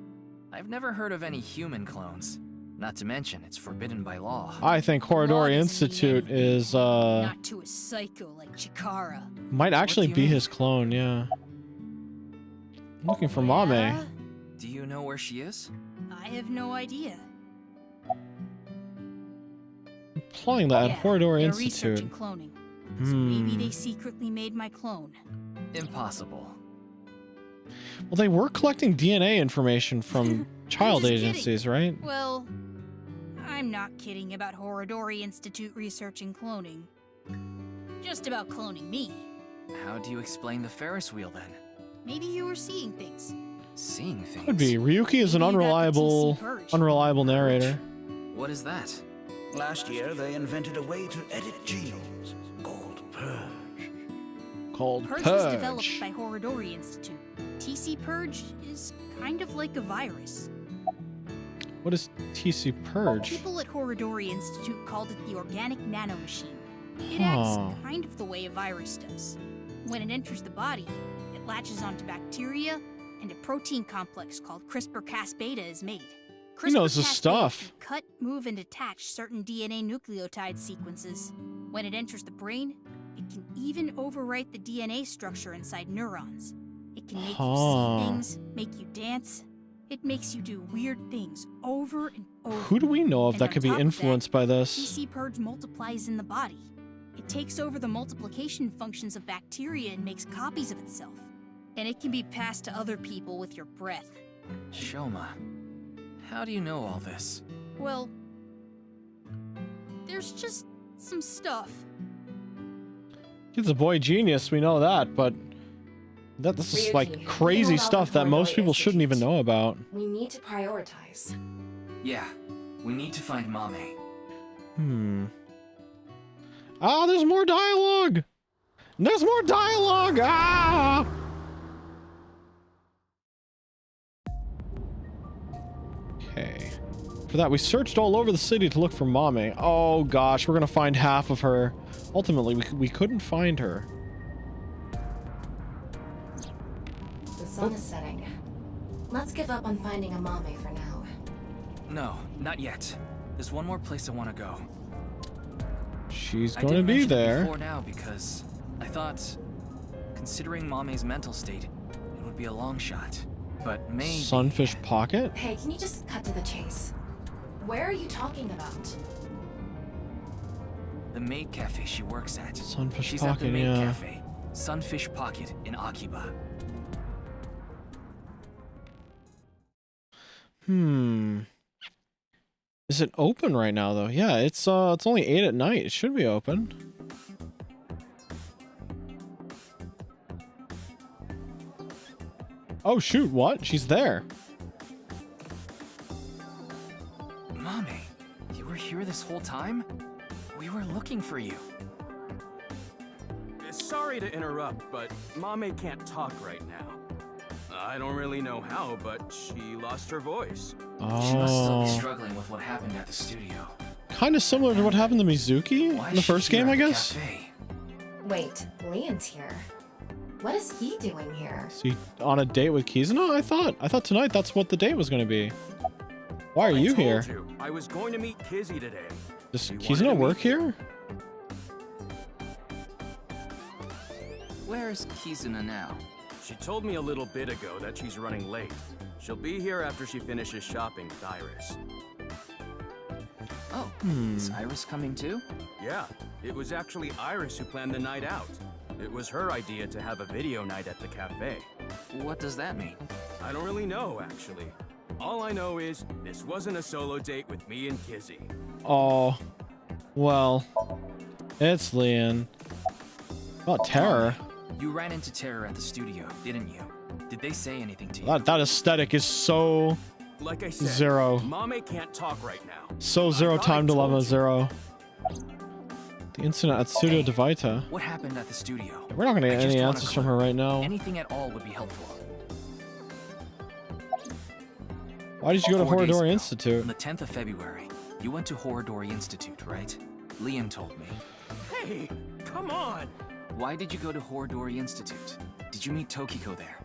[SPEAKER 3] I've never heard of any human clones. Not to mention, it's forbidden by law.
[SPEAKER 1] I think Horodori Institute is
[SPEAKER 13] Not to a psycho like Chikara.
[SPEAKER 1] might actually be his clone, yeah. I'm looking for Mame.
[SPEAKER 3] Do you know where she is?
[SPEAKER 13] I have no idea.
[SPEAKER 1] Implying that at Horodori
[SPEAKER 13] they're
[SPEAKER 1] Institute.
[SPEAKER 13] researching cloning. So maybe they secretly made my clone.
[SPEAKER 3] Impossible.
[SPEAKER 1] Well, they were collecting DNA information from child
[SPEAKER 13] just
[SPEAKER 1] agencies, right?
[SPEAKER 13] Well, I'm not kidding about Horodori Institute researching cloning. Just about cloning me.
[SPEAKER 3] How do you explain the Ferris wheel then?
[SPEAKER 13] Maybe you were seeing things.
[SPEAKER 3] Seeing things?
[SPEAKER 1] Could be. Ryuki is an unreliable narrator.
[SPEAKER 3] What is that?
[SPEAKER 15] Last year, they invented a way to edit genomes called Purge.
[SPEAKER 13] Purge was developed by Horodori Institute. TC Purge is kind of like a virus.
[SPEAKER 1] What is TC Purge?
[SPEAKER 13] People at Horodori Institute called it the organic nanomachine. It
[SPEAKER 1] Huh.
[SPEAKER 13] acts kind of the way a virus does. When it enters the body, it latches onto bacteria, and a protein complex called CRISPR-Cas-beta is made.
[SPEAKER 1] He knows his
[SPEAKER 13] CRISPR-Cas
[SPEAKER 1] stuff.
[SPEAKER 13] can cut, move, and attach certain DNA nucleotide sequences. When it enters the brain, it can even overwrite the DNA structure inside neurons. It can make you
[SPEAKER 1] Huh.
[SPEAKER 13] see things, make you dance. It makes you do weird things over and over.
[SPEAKER 1] Who do we know of
[SPEAKER 13] And
[SPEAKER 1] that
[SPEAKER 13] on
[SPEAKER 1] could be
[SPEAKER 13] top of
[SPEAKER 1] influenced by this?
[SPEAKER 13] TC Purge multiplies in the body. It takes over the multiplication functions of bacteria and makes copies of itself. And it can be passed to other people with your breath.
[SPEAKER 3] Shoma, how do you know all this?
[SPEAKER 13] Well, there's just some stuff.
[SPEAKER 1] He's a boy genius, we know that, but this is like
[SPEAKER 18] Ryuki,
[SPEAKER 1] crazy
[SPEAKER 18] hold on
[SPEAKER 1] stuff that
[SPEAKER 18] before
[SPEAKER 1] most
[SPEAKER 18] I
[SPEAKER 1] people shouldn't even know about.
[SPEAKER 18] We need to prioritize.
[SPEAKER 3] Yeah, we need to find Mame.
[SPEAKER 1] Ah, there's more dialogue! There's more dialogue! Ah! Okay. For that, we searched all over the city to look for Mame. Oh gosh, we're gonna find half of her. Ultimately, we couldn't find her.
[SPEAKER 18] The sun is setting. Let's give up on finding a Mame for now.
[SPEAKER 3] No, not yet. There's one more place I want to go.
[SPEAKER 1] She's
[SPEAKER 3] I
[SPEAKER 1] going to
[SPEAKER 3] didn't
[SPEAKER 1] be
[SPEAKER 3] mention it
[SPEAKER 1] there.
[SPEAKER 3] before now because I thought, considering Mame's mental state, it would be a long shot. But maybe...
[SPEAKER 1] Sunfish Pocket?
[SPEAKER 18] Hey, can you just cut to the chase? Where are you talking about?
[SPEAKER 3] The maid cafe she works at.
[SPEAKER 1] Sunfish
[SPEAKER 3] She's at the
[SPEAKER 1] Pocket,
[SPEAKER 3] maid
[SPEAKER 1] yeah.
[SPEAKER 3] cafe. Sunfish Pocket in Akiba.
[SPEAKER 1] Is it open right now though? Yeah, it's only 8 at night. It should be open. Oh shoot, what? She's there.
[SPEAKER 3] Mame, you were here this whole time? We were looking for you.
[SPEAKER 12] Sorry to interrupt, but Mame can't talk right now. I don't really know how, but she lost her voice.
[SPEAKER 3] She must still be
[SPEAKER 1] Oh.
[SPEAKER 3] struggling with what happened at the studio.
[SPEAKER 1] Kind of similar to what happened to Mizuki
[SPEAKER 3] Why
[SPEAKER 1] in the
[SPEAKER 3] is she
[SPEAKER 1] first
[SPEAKER 3] here
[SPEAKER 1] game, I
[SPEAKER 3] at the
[SPEAKER 1] guess.
[SPEAKER 3] cafe?
[SPEAKER 18] Wait, Leon's here. What is he doing here?
[SPEAKER 1] See, on a date with Kizuna? I thought tonight that's what the date was going to be. Why are you here?
[SPEAKER 12] I was going to meet Kizzy today.
[SPEAKER 1] Does
[SPEAKER 12] You wanted
[SPEAKER 1] Kizuna
[SPEAKER 12] to
[SPEAKER 1] work
[SPEAKER 12] meet-
[SPEAKER 1] here?
[SPEAKER 3] Where's Kizuna now?
[SPEAKER 12] She told me a little bit ago that she's running late. She'll be here after she finishes shopping with Iris.
[SPEAKER 3] Oh, is Iris coming too?
[SPEAKER 12] Yeah, it was actually Iris who planned the night out. It was her idea to have a video night at the cafe.
[SPEAKER 3] What does that mean?
[SPEAKER 12] I don't really know, actually. All I know is this wasn't a solo date with me and Kizzy.
[SPEAKER 1] Oh, well, it's Leon. About Terror.
[SPEAKER 3] You ran into Terror at the studio, didn't you? Did they say anything to you?
[SPEAKER 1] That aesthetic is so
[SPEAKER 12] Like I said,
[SPEAKER 1] zero.
[SPEAKER 12] Mame can't talk right now.
[SPEAKER 1] So zero time dilemma zero. The incident at Studio Devita.
[SPEAKER 3] What happened at the studio?
[SPEAKER 1] We're not gonna get
[SPEAKER 3] I just
[SPEAKER 1] any
[SPEAKER 3] want a
[SPEAKER 1] answers from
[SPEAKER 3] clue.
[SPEAKER 1] her right now.
[SPEAKER 3] Anything at all would be helpful.
[SPEAKER 1] Why did you go to
[SPEAKER 3] 4 days
[SPEAKER 1] Horadori
[SPEAKER 3] ago,
[SPEAKER 1] Institute?
[SPEAKER 3] On the 10th of February, you went to Horadori Institute, right? Liam told me.
[SPEAKER 12] Hey, come on!
[SPEAKER 3] Why did you go to Horadori Institute? Did you meet Tokiko there?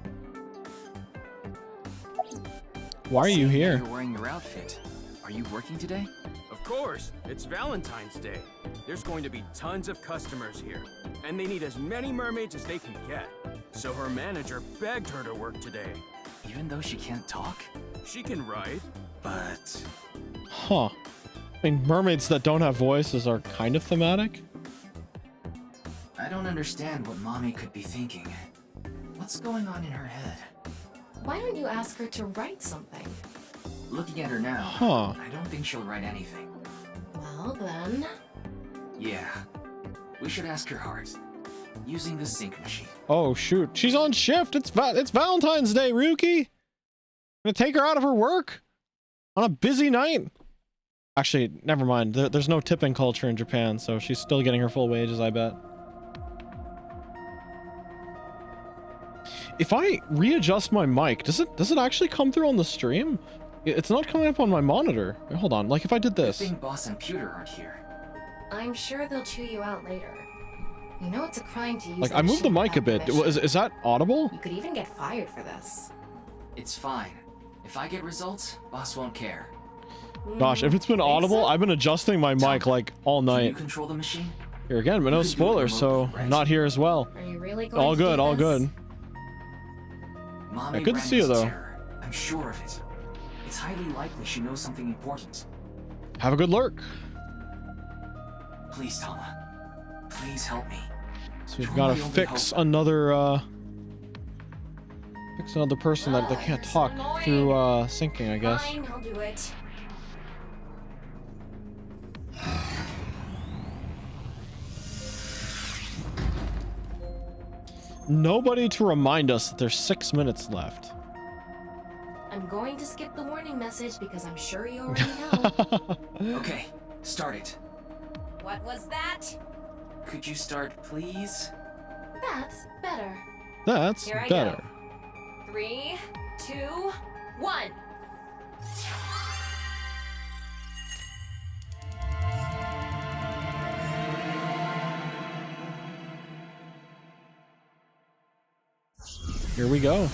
[SPEAKER 1] Why are you
[SPEAKER 3] Seeing that
[SPEAKER 1] here?
[SPEAKER 3] You're wearing your outfit. Are you working today?
[SPEAKER 12] Of course, it's Valentine's Day. There's going to be tons of customers here, and they need as many mermaids as they can get. So her manager begged her to work today.
[SPEAKER 3] Even though she can't talk?
[SPEAKER 12] She can write,
[SPEAKER 3] but...
[SPEAKER 1] Huh. I mean, mermaids that don't have voices are kind of thematic.
[SPEAKER 3] I don't understand what Mommy could be thinking. What's going on in her head?
[SPEAKER 8] Why don't you ask her to write something?
[SPEAKER 3] Looking at her now,
[SPEAKER 1] Huh.
[SPEAKER 3] I don't think she'll write anything.
[SPEAKER 8] Well then...
[SPEAKER 3] Yeah. We should ask her heart. Using the sync machine.
[SPEAKER 1] Oh shoot, she's on shift. It's Valentine's Day, Ryuki. Gonna take her out of her work on a busy night. Actually, never mind. There's no tipping culture in Japan, so she's still getting her full wages, I bet. If I readjust my mic, does it actually come through on the stream? It's not coming up on my monitor. Wait, hold on. Like if I did this.
[SPEAKER 3] Good thing Boss and Pewter aren't here.
[SPEAKER 8] I'm sure they'll chew you out later. You know it's a crime to use
[SPEAKER 1] Like
[SPEAKER 8] a
[SPEAKER 1] I moved the
[SPEAKER 8] machine
[SPEAKER 1] mic a
[SPEAKER 8] without
[SPEAKER 1] bit.
[SPEAKER 8] permission.
[SPEAKER 1] Is that audible?
[SPEAKER 8] You could even get fired for this.
[SPEAKER 3] It's fine. If I get results, Boss won't care.
[SPEAKER 1] Gosh, if it's been audible, I've been adjusting my mic like all
[SPEAKER 3] Can you
[SPEAKER 1] night.
[SPEAKER 3] control the machine?
[SPEAKER 1] Here again, but no spoilers, so not here as well.
[SPEAKER 8] Are you really going
[SPEAKER 1] All
[SPEAKER 8] to do
[SPEAKER 1] good, all
[SPEAKER 8] this?
[SPEAKER 1] good.
[SPEAKER 3] Mommy
[SPEAKER 1] Yeah, good to
[SPEAKER 3] ran
[SPEAKER 1] see you,
[SPEAKER 3] into
[SPEAKER 1] though.
[SPEAKER 3] Terror. I'm sure of it. It's highly likely she knows something important.
[SPEAKER 1] Have a good lurk.
[SPEAKER 3] Please, Tama. Please help me.
[SPEAKER 1] So we've
[SPEAKER 3] You're
[SPEAKER 1] got to
[SPEAKER 3] my only
[SPEAKER 1] fix
[SPEAKER 3] hope.
[SPEAKER 1] another person that can't talk through syncing, I guess.
[SPEAKER 8] Fine, I'll do it.
[SPEAKER 1] Nobody to remind us that there's 6 minutes left.
[SPEAKER 8] I'm going to skip the warning message because I'm sure you already know.
[SPEAKER 3] Okay, start it.
[SPEAKER 8] What was that?
[SPEAKER 3] Could you start, please?
[SPEAKER 8] That's better.
[SPEAKER 1] That's
[SPEAKER 8] Here I
[SPEAKER 1] better.
[SPEAKER 8] go. 3, 2, 1.
[SPEAKER 1] Here we go.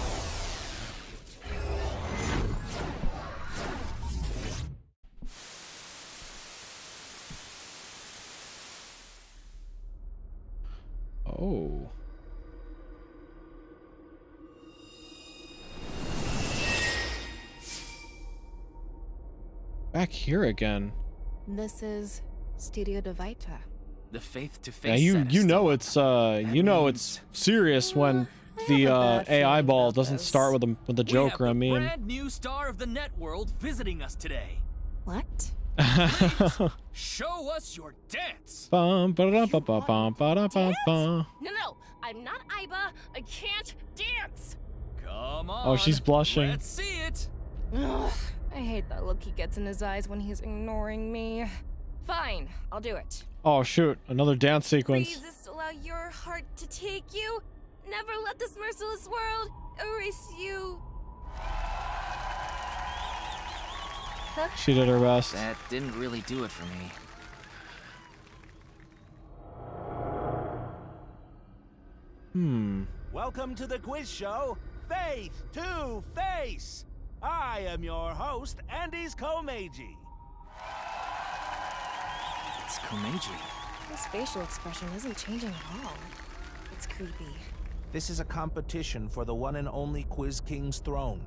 [SPEAKER 1] Oh. Back here again.
[SPEAKER 11] This is Studio Devita.
[SPEAKER 3] The face-to-face
[SPEAKER 1] Yeah, you
[SPEAKER 3] set is
[SPEAKER 1] know it's it's serious when the AI ball doesn't start with a joke or a meme.
[SPEAKER 3] brand new star of the net world visiting us today.
[SPEAKER 11] What?
[SPEAKER 3] Show us your dance.
[SPEAKER 1] Bum, ba-da-ba-ba-bum, ba-da-ba-bum.
[SPEAKER 11] No, I'm not Aiba. I can't dance.
[SPEAKER 3] Come on.
[SPEAKER 1] Oh, she's blushing.
[SPEAKER 3] Let's see it.
[SPEAKER 11] Ugh, I hate that look he gets in his eyes when he's ignoring me. Fine, I'll do it.
[SPEAKER 1] Oh shoot, another dance sequence.
[SPEAKER 11] Resist, allow your heart to take you. Never let this merciless world erase you.
[SPEAKER 1] She did her best.
[SPEAKER 3] That didn't really do it for me.
[SPEAKER 2] Welcome to the quiz show, Faith to Face. I am your host, Andy's Komeiji.
[SPEAKER 3] It's Komeiji.
[SPEAKER 11] His facial expression isn't changing at all. It's creepy.
[SPEAKER 2] This is a competition for the one and only Quiz King's throne.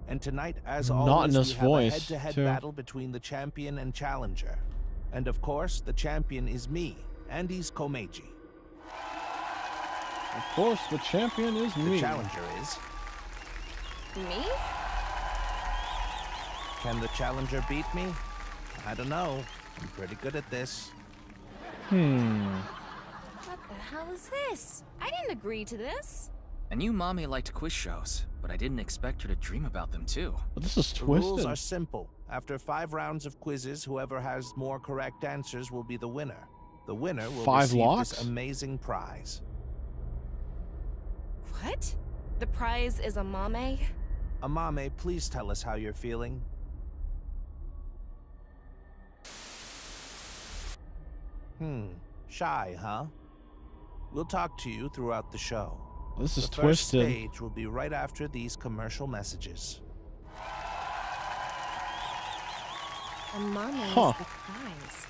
[SPEAKER 2] And tonight, as
[SPEAKER 1] Not
[SPEAKER 2] always,
[SPEAKER 1] in his
[SPEAKER 2] we have a
[SPEAKER 1] voice,
[SPEAKER 2] head-to-head
[SPEAKER 1] too.
[SPEAKER 2] battle between the champion and challenger. And of course, the champion is me, Andy's Komeiji.
[SPEAKER 1] Of course, the champion is me.
[SPEAKER 2] The challenger is...
[SPEAKER 11] Me?
[SPEAKER 2] Can the challenger beat me? I don't know. I'm pretty good at this.
[SPEAKER 11] What the hell is this? I didn't agree to this.
[SPEAKER 3] I knew Mommy liked quiz shows, but I didn't expect her to dream about them too.
[SPEAKER 1] But this is
[SPEAKER 2] The
[SPEAKER 1] twisted.
[SPEAKER 2] rules are simple. After 5 rounds of quizzes, whoever has more correct answers will be the winner. The winner will
[SPEAKER 1] 5
[SPEAKER 2] receive
[SPEAKER 1] locks?
[SPEAKER 2] this amazing prize.
[SPEAKER 11] What? The prize is a mame?
[SPEAKER 2] Amame, please tell us how you're feeling. Shy, huh? We'll talk to you throughout the show.
[SPEAKER 1] This is
[SPEAKER 2] the first
[SPEAKER 1] twisted.
[SPEAKER 2] stage will be right after these commercial messages.
[SPEAKER 11] A mame
[SPEAKER 1] Huh.
[SPEAKER 11] is the prize.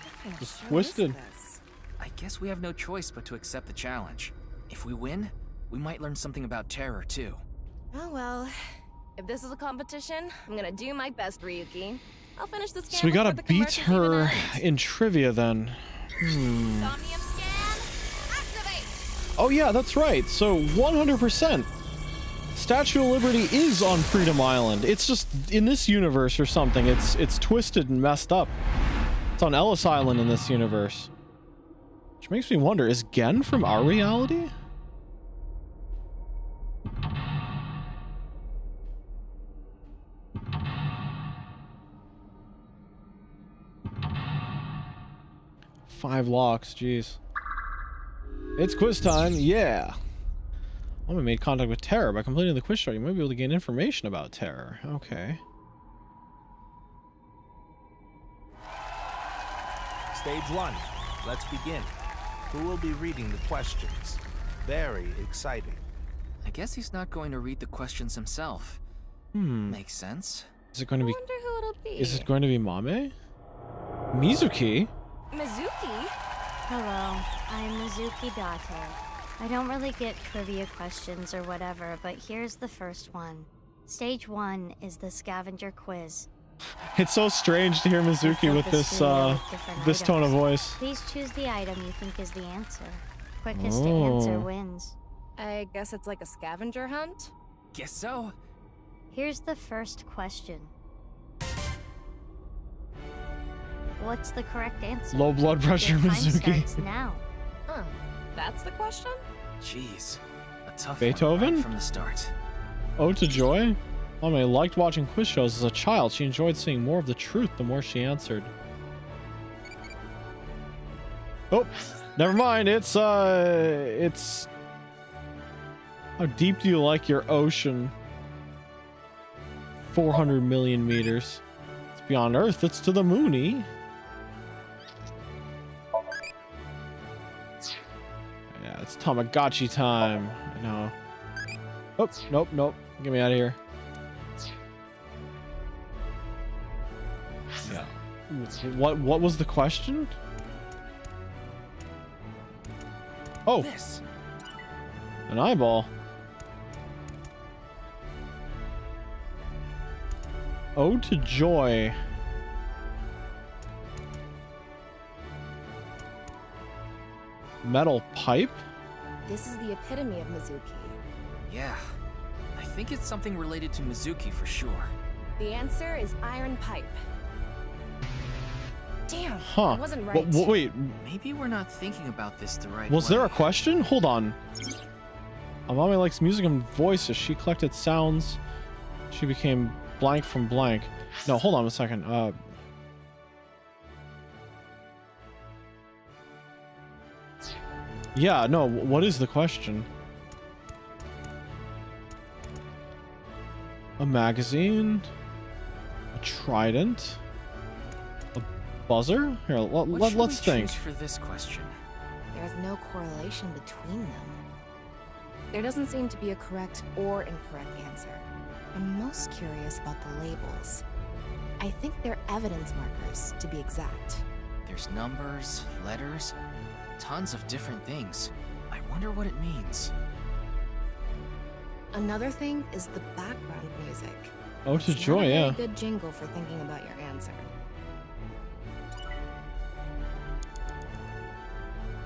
[SPEAKER 11] What kind of
[SPEAKER 1] It's
[SPEAKER 11] show
[SPEAKER 1] twisted.
[SPEAKER 11] is this?
[SPEAKER 3] I guess we have no choice but to accept the challenge. If we win, we might learn something about terror too.
[SPEAKER 11] Oh well. If this is a competition, I'm gonna do my best, Ryuki. I'll finish this game
[SPEAKER 1] So we gotta
[SPEAKER 11] before the
[SPEAKER 1] beat
[SPEAKER 11] commercials even
[SPEAKER 1] her
[SPEAKER 11] end.
[SPEAKER 1] in trivia then.
[SPEAKER 11] Somnium scan, activate!
[SPEAKER 1] Oh yeah, that's right. So 100%. Statue of Liberty is on Freedom Island. It's just in this universe or something. It's twisted and messed up. It's on Ellis Island in this universe. Which makes me wonder, is Gen from our reality? Five locks, jeez. It's quiz time, yeah. I made contact with Terror. By completing the quiz show, you might be able to gain information about Terror. Okay.
[SPEAKER 2] Stage 1. Let's begin. Who will be reading the questions? Very exciting.
[SPEAKER 3] I guess he's not going to read the questions himself. Makes sense.
[SPEAKER 1] Is it going to be...
[SPEAKER 11] Wonder who it'll be.
[SPEAKER 1] Is it going to be Mame? Mizuki?
[SPEAKER 11] Mizuki?
[SPEAKER 7] Hello, I'm Mizuki Date. I don't really get trivia questions or whatever, but here's the first one. Stage 1 is the scavenger quiz.
[SPEAKER 1] It's so strange to hear Mizuki with this this tone of voice.
[SPEAKER 7] Please choose the item you think is the answer. Quickest to answer wins.
[SPEAKER 11] I guess it's like a scavenger hunt?
[SPEAKER 3] Guess so.
[SPEAKER 7] Here's the first question. What's the correct answer?
[SPEAKER 1] Low blood pressure,
[SPEAKER 7] Your time
[SPEAKER 1] Mizuki.
[SPEAKER 7] starts now.
[SPEAKER 11] Huh. That's the question?
[SPEAKER 3] Jeez. A tough
[SPEAKER 1] Beethoven?
[SPEAKER 3] one right from the start.
[SPEAKER 1] Ode to Joy? Mame liked watching quiz shows as a child. She enjoyed seeing more of the truth the more she answered. Oh, never mind. It's how deep do you like your ocean? 400 million meters. It's beyond Earth. It's to the moony. Yeah, it's Tamagotchi time. I know. Oh, nope, nope. Get me out of here. Yeah. What was the question? Oh,
[SPEAKER 3] This.
[SPEAKER 1] an eyeball. Ode to Joy. Metal pipe?
[SPEAKER 11] This is the epitome of Mizuki.
[SPEAKER 3] Yeah. I think it's something related to Mizuki for sure.
[SPEAKER 11] The answer is iron pipe. Damn,
[SPEAKER 1] Huh.
[SPEAKER 11] I wasn't right.
[SPEAKER 1] Wait,
[SPEAKER 3] Maybe we're not thinking about this the right
[SPEAKER 1] was
[SPEAKER 3] way.
[SPEAKER 1] there a question? Hold on. Amami likes music and voices. She collected sounds. She became blank from blank. No, hold on a second. Yeah, no, what is the question? A magazine? A trident? A buzzer? Here,
[SPEAKER 3] What should
[SPEAKER 1] let's
[SPEAKER 3] we
[SPEAKER 1] think.
[SPEAKER 3] choose for this question?
[SPEAKER 11] There's no correlation between them. There doesn't seem to be a correct or incorrect answer. I'm most curious about the labels. I think they're evidence markers, to be exact.
[SPEAKER 3] There's numbers, letters, tons of different things. I wonder what it means.
[SPEAKER 11] Another thing is the background music.
[SPEAKER 1] Oh, to
[SPEAKER 11] It's
[SPEAKER 1] Joy,
[SPEAKER 11] not a very
[SPEAKER 1] yeah.
[SPEAKER 11] good jingle for thinking about your answer.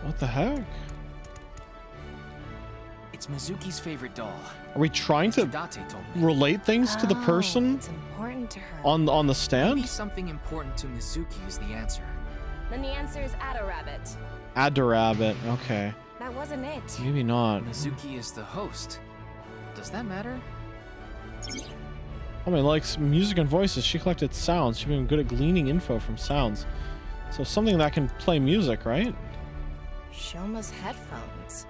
[SPEAKER 1] What the heck?
[SPEAKER 3] It's Mizuki's favorite doll.
[SPEAKER 1] Are we trying to
[SPEAKER 3] Date told me.
[SPEAKER 1] relate things to the person
[SPEAKER 14] It's important to her.
[SPEAKER 1] on the
[SPEAKER 3] Maybe
[SPEAKER 1] stand?
[SPEAKER 3] something important to Mizuki is the answer.
[SPEAKER 11] Then the answer is AstraRabbit.
[SPEAKER 1] Adrabbit. Okay.
[SPEAKER 11] That wasn't it.
[SPEAKER 1] Maybe not.
[SPEAKER 3] Mizuki is the host. Does that matter?
[SPEAKER 1] Homie likes music and voices. She collected sounds. She's been good at gleaning info from sounds. So something that can play music, right?
[SPEAKER 11] Shoma's headphones.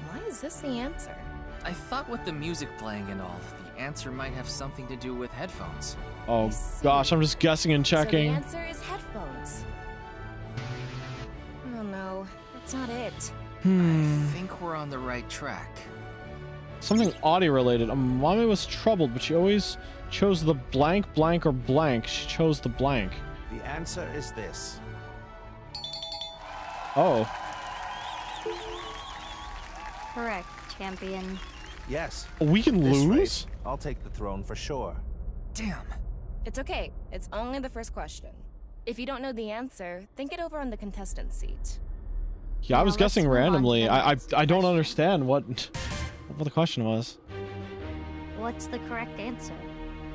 [SPEAKER 11] Why is this the answer?
[SPEAKER 3] I thought with the music playing and all, the answer might have something to do with headphones.
[SPEAKER 1] Oh gosh, I'm just guessing and checking.
[SPEAKER 11] So the answer is headphones. Oh no, that's not it.
[SPEAKER 3] I think we're on the right track.
[SPEAKER 1] Something audio related. Mommy was troubled, but she always chose the blank, blank, or blank. She chose the blank.
[SPEAKER 2] The answer is this.
[SPEAKER 1] Oh.
[SPEAKER 7] Correct, champion.
[SPEAKER 2] Yes.
[SPEAKER 1] We can
[SPEAKER 2] This
[SPEAKER 1] lose?
[SPEAKER 2] race, I'll take the throne for sure.
[SPEAKER 3] Damn.
[SPEAKER 11] It's okay. It's only the first question. If you don't know the answer, think it over on the contestant seat.
[SPEAKER 1] Yeah, I was
[SPEAKER 7] Now
[SPEAKER 1] guessing
[SPEAKER 7] let's move on to
[SPEAKER 1] randomly.
[SPEAKER 7] the
[SPEAKER 1] I
[SPEAKER 7] next
[SPEAKER 1] don't understand what the question was.
[SPEAKER 7] What's the correct answer?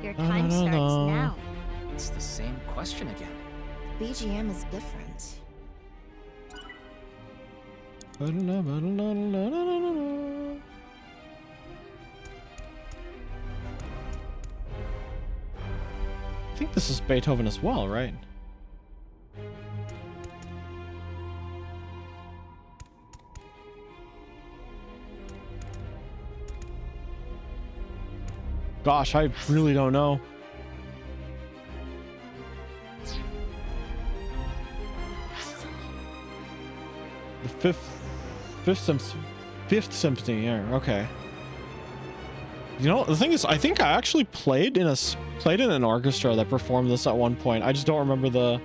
[SPEAKER 7] Your
[SPEAKER 1] No, no,
[SPEAKER 7] time
[SPEAKER 1] no,
[SPEAKER 7] starts
[SPEAKER 1] no.
[SPEAKER 7] now.
[SPEAKER 3] It's the same question again.
[SPEAKER 11] BGM is different.
[SPEAKER 1] I think this is Beethoven as well, right? Gosh, I really don't know. The fifth symphony. Yeah, okay. You know, the thing is, I think I actually played in an orchestra that performed this at one point. I just don't remember the.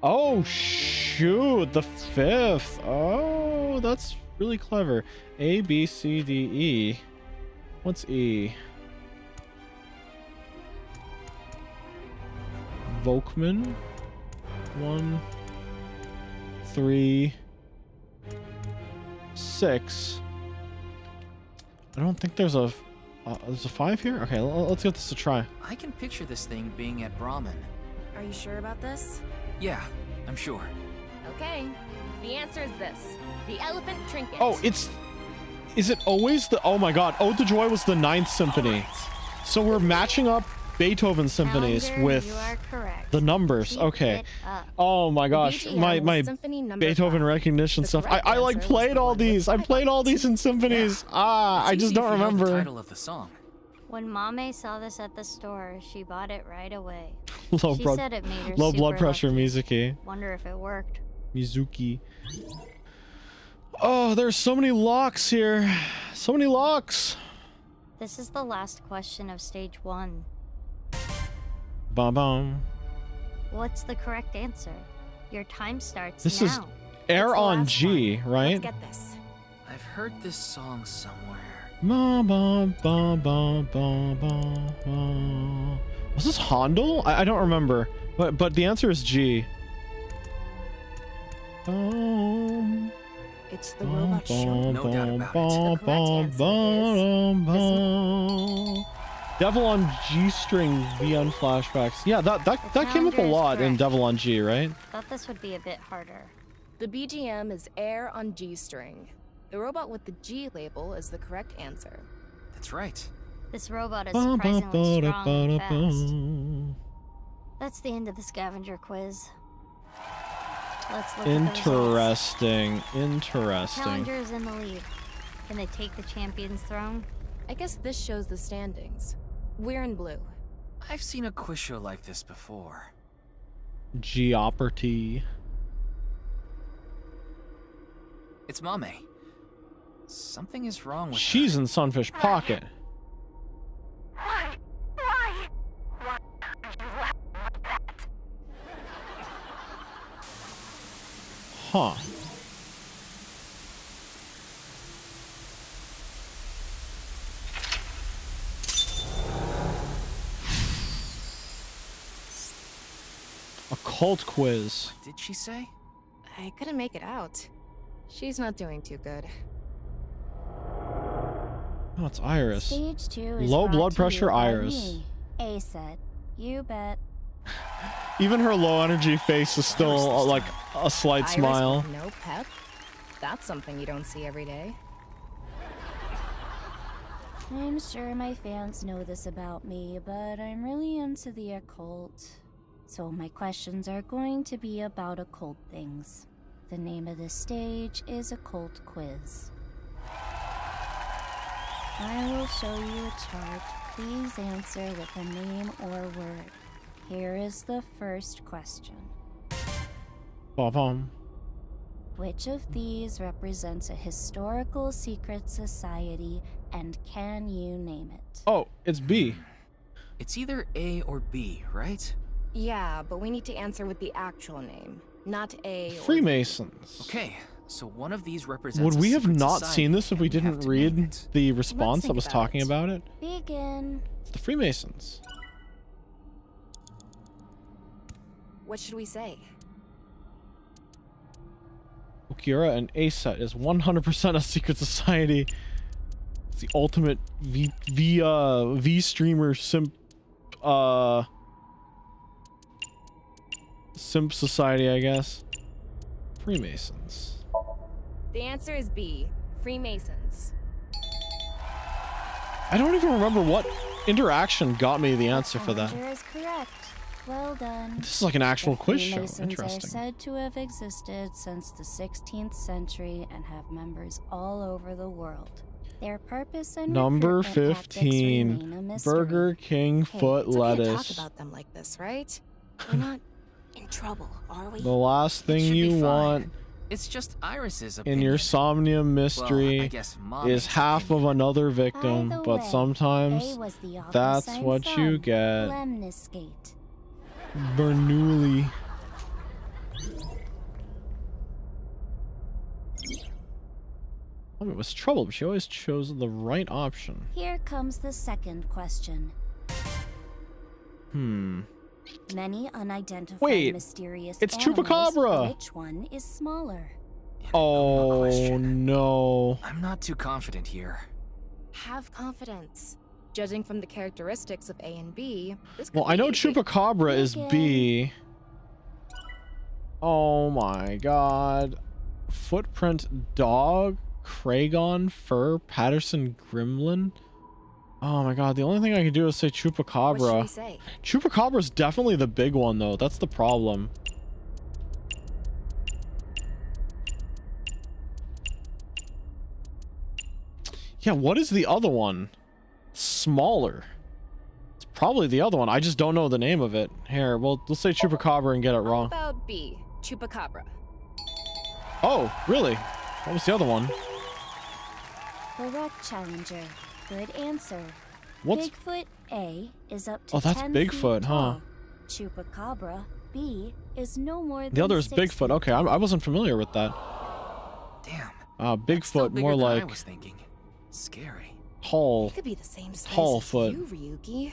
[SPEAKER 1] Oh shoot, the fifth. Oh, that's really clever. A, B, C, D, E. What's E? Volkmann. 1, 3, 6. I don't think there's a 5 here. Okay, let's give this a try.
[SPEAKER 3] I can picture this thing being at Brahmin.
[SPEAKER 11] Are you sure about this?
[SPEAKER 3] Yeah, I'm sure.
[SPEAKER 11] Okay. The answer is this. The elephant trinket.
[SPEAKER 1] Oh, is it always the? Oh my God! Ode to Joy was the 9th symphony. So we're matching up Beethoven symphonies
[SPEAKER 7] Challenger,
[SPEAKER 1] with
[SPEAKER 7] you are correct.
[SPEAKER 1] the numbers.
[SPEAKER 7] Keep
[SPEAKER 1] Okay.
[SPEAKER 7] it up.
[SPEAKER 1] Oh my gosh,
[SPEAKER 11] BGM
[SPEAKER 1] my
[SPEAKER 11] was Symphony number
[SPEAKER 1] Beethoven
[SPEAKER 11] 5.
[SPEAKER 1] recognition
[SPEAKER 11] The
[SPEAKER 1] stuff.
[SPEAKER 11] correct
[SPEAKER 1] I like
[SPEAKER 11] answer was
[SPEAKER 1] played
[SPEAKER 11] the
[SPEAKER 1] all
[SPEAKER 11] one with
[SPEAKER 1] these. I
[SPEAKER 11] 5
[SPEAKER 1] played all these in symphonies. Ah, I
[SPEAKER 3] It's
[SPEAKER 1] just
[SPEAKER 3] easy
[SPEAKER 1] don't
[SPEAKER 3] if you know the
[SPEAKER 1] remember.
[SPEAKER 3] title of the song.
[SPEAKER 7] When Mame saw this at the store, she bought it right away.
[SPEAKER 1] Low
[SPEAKER 7] She
[SPEAKER 1] blood,
[SPEAKER 7] said it made her
[SPEAKER 1] low blood
[SPEAKER 7] super
[SPEAKER 1] pressure,
[SPEAKER 7] lucky.
[SPEAKER 1] Mizuki.
[SPEAKER 7] Wonder if it worked.
[SPEAKER 1] Mizuki. Oh, there's so many locks here. So many locks.
[SPEAKER 7] This is the last question of stage 1.
[SPEAKER 1] Bum bum.
[SPEAKER 7] What's the correct answer? Your time starts
[SPEAKER 1] This
[SPEAKER 7] now.
[SPEAKER 1] is Air on G, right?
[SPEAKER 11] Let's get this.
[SPEAKER 3] I've heard this song somewhere.
[SPEAKER 1] Bum, bum, bum, bum, bum, bum, bum. Was this Handel? I don't remember. But the answer is G. Bum,
[SPEAKER 11] It's the
[SPEAKER 1] bum,
[SPEAKER 11] robot show.
[SPEAKER 3] No doubt about it.
[SPEAKER 1] bum,
[SPEAKER 11] The correct
[SPEAKER 1] bum,
[SPEAKER 11] answer
[SPEAKER 1] bum, bum. Devil on G string VN flashbacks. Yeah, that came up a
[SPEAKER 7] calendar is
[SPEAKER 1] lot in
[SPEAKER 7] correct.
[SPEAKER 1] Devil on G, right?
[SPEAKER 7] Thought this would be a bit harder.
[SPEAKER 11] The BGM is Air on G string. The robot with the G label is the correct answer.
[SPEAKER 3] That's right.
[SPEAKER 7] This robot is
[SPEAKER 1] Bum, bum,
[SPEAKER 7] surprisingly
[SPEAKER 1] bada,
[SPEAKER 7] strong and
[SPEAKER 1] bada,
[SPEAKER 7] fast.
[SPEAKER 1] bum.
[SPEAKER 7] That's the end of the scavenger quiz. Let's look at the results.
[SPEAKER 1] Interesting. Interesting.
[SPEAKER 7] Challenger is in the lead. Can they take the champion's throne?
[SPEAKER 11] I guess this shows the standings. We're in blue.
[SPEAKER 3] I've seen a quiz show like this before.
[SPEAKER 1] Geopardy.
[SPEAKER 3] It's Mame. Something is wrong with
[SPEAKER 1] She's in Sunfish Pocket.
[SPEAKER 10] Why? Why are you laughing like that?
[SPEAKER 1] Huh. A cult quiz.
[SPEAKER 3] What did she say?
[SPEAKER 11] I couldn't make it out. She's not doing too good.
[SPEAKER 1] Oh, it's Iris.
[SPEAKER 7] Stage 2 is
[SPEAKER 1] Low
[SPEAKER 7] brought
[SPEAKER 1] blood
[SPEAKER 7] to
[SPEAKER 1] pressure
[SPEAKER 7] you by
[SPEAKER 1] Iris.
[SPEAKER 7] me, A-Set. You bet.
[SPEAKER 1] Even her low energy face is still like a slight
[SPEAKER 11] Iris
[SPEAKER 1] smile.
[SPEAKER 11] with no pep? That's something you don't see every day.
[SPEAKER 7] I'm sure my fans know this about me, but I'm really into the occult. So my questions are going to be about occult things. The name of this stage is Occult Quiz. I will show you a chart. Please answer with a name or word. Here is the first question.
[SPEAKER 1] Ba-bum.
[SPEAKER 7] Which of these represents a historical secret society, and can you name it?
[SPEAKER 1] Oh, it's B.
[SPEAKER 3] It's either A or B, right?
[SPEAKER 11] Yeah, but we need to answer with the actual name, not A or
[SPEAKER 1] Freemasons.
[SPEAKER 3] Okay, so one of these represents
[SPEAKER 1] Would
[SPEAKER 3] a
[SPEAKER 1] we have
[SPEAKER 3] secret
[SPEAKER 1] not
[SPEAKER 3] society,
[SPEAKER 1] seen this if we
[SPEAKER 3] and have
[SPEAKER 1] didn't
[SPEAKER 3] to name
[SPEAKER 1] read
[SPEAKER 3] it.
[SPEAKER 1] the response that
[SPEAKER 7] think
[SPEAKER 1] was
[SPEAKER 7] about
[SPEAKER 1] talking
[SPEAKER 7] it.
[SPEAKER 1] about it?
[SPEAKER 7] Begin.
[SPEAKER 1] It's the Freemasons.
[SPEAKER 11] what should we say?
[SPEAKER 1] Okira and A-Set is 100% a secret society. It's the ultimate V streamer simp simp society, I guess. Freemasons.
[SPEAKER 11] The answer is B, Freemasons.
[SPEAKER 1] I don't even remember what interaction got me the answer for that.
[SPEAKER 7] Challenger is correct. Well done.
[SPEAKER 1] This is like an actual
[SPEAKER 7] The
[SPEAKER 1] quiz show.
[SPEAKER 7] Freemasons are
[SPEAKER 1] Interesting.
[SPEAKER 7] said to have existed since the 16th century and have members all over the world. Their purpose and
[SPEAKER 1] Number
[SPEAKER 7] recruitment tactics remain a
[SPEAKER 1] 15.
[SPEAKER 7] mystery.
[SPEAKER 1] Burger King foot
[SPEAKER 11] It's okay to
[SPEAKER 1] lettuce.
[SPEAKER 11] talk about them like this, right? We're not in trouble, are we?
[SPEAKER 1] The last thing
[SPEAKER 3] should be
[SPEAKER 1] you
[SPEAKER 3] fine.
[SPEAKER 1] want
[SPEAKER 3] It's just Iris's
[SPEAKER 1] in
[SPEAKER 3] opinion.
[SPEAKER 1] your Somnium mystery
[SPEAKER 3] guess Mommy's
[SPEAKER 1] is half of another victim,
[SPEAKER 7] By the
[SPEAKER 1] but
[SPEAKER 7] way,
[SPEAKER 1] sometimes
[SPEAKER 7] A was the office
[SPEAKER 1] that's
[SPEAKER 7] I'm
[SPEAKER 1] what you
[SPEAKER 7] from,
[SPEAKER 1] get.
[SPEAKER 7] Lemniscate.
[SPEAKER 1] Bernoulli. Mommy was troubled, but she always chose the right option.
[SPEAKER 7] Here comes the second question. Many unidentified
[SPEAKER 1] Wait,
[SPEAKER 7] mysterious
[SPEAKER 1] it's
[SPEAKER 7] animals.
[SPEAKER 1] Chupacabra!
[SPEAKER 7] Which one is smaller?
[SPEAKER 1] Oh no.
[SPEAKER 3] I'm not too confident here.
[SPEAKER 11] Have confidence. Judging from the characteristics of A and B, this could
[SPEAKER 1] Well, I
[SPEAKER 11] be
[SPEAKER 1] know
[SPEAKER 11] easy.
[SPEAKER 1] Chupacabra is B. Oh my god. Footprint dog, Kragon, fur, Patterson gremlin. Oh my god, the only thing I can do is say
[SPEAKER 11] What should
[SPEAKER 1] Chupacabra.
[SPEAKER 11] we say?
[SPEAKER 1] Chupacabra's definitely the big one though. That's the problem. Yeah, what is the other one? Smaller. It's probably the other one. I just don't know the name of it. Here, we'll say Chupacabra and get it
[SPEAKER 11] How
[SPEAKER 1] wrong.
[SPEAKER 11] about B, Chupacabra?
[SPEAKER 1] Oh, really? What was the other one?
[SPEAKER 7] Correct, Challenger. Good answer.
[SPEAKER 1] What's-
[SPEAKER 7] Bigfoot A is up to
[SPEAKER 1] Oh, that's
[SPEAKER 7] 10
[SPEAKER 1] Bigfoot,
[SPEAKER 7] feet
[SPEAKER 1] huh?
[SPEAKER 7] tall. Chupacabra B is no more than
[SPEAKER 1] The other is
[SPEAKER 7] 6
[SPEAKER 1] Bigfoot.
[SPEAKER 7] feet
[SPEAKER 1] Okay, I wasn't familiar with that.
[SPEAKER 3] Damn.
[SPEAKER 1] Bigfoot,
[SPEAKER 3] Bigger
[SPEAKER 1] more
[SPEAKER 3] than I
[SPEAKER 1] like
[SPEAKER 3] was thinking. Scary.
[SPEAKER 1] tall.
[SPEAKER 11] It could be the same size
[SPEAKER 1] Tall
[SPEAKER 11] as
[SPEAKER 1] foot.
[SPEAKER 11] you, Ryuki.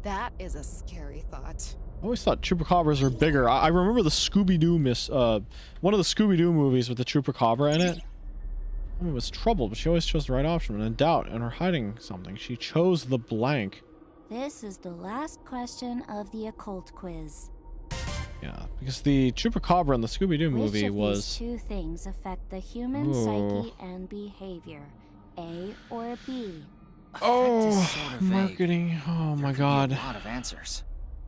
[SPEAKER 11] That is a scary thought.
[SPEAKER 1] I always thought Chupacabras were bigger. I remember the Scooby-Doo one of the Scooby-Doo movies with the Chupacabra in it. Mommy was troubled, but she always chose the right option. When in doubt and her hiding something, she chose the blank.
[SPEAKER 7] This is the last question of the occult quiz.
[SPEAKER 1] Yeah, because the Chupacabra in the Scooby-Doo movie
[SPEAKER 7] Which of
[SPEAKER 1] was...
[SPEAKER 7] these two things affect the human
[SPEAKER 1] Ooh.
[SPEAKER 7] psyche and behavior? A or B?
[SPEAKER 1] Oh,
[SPEAKER 3] sort of vague.
[SPEAKER 1] marketing. Oh my
[SPEAKER 3] A
[SPEAKER 1] god.
[SPEAKER 3] lot of answers.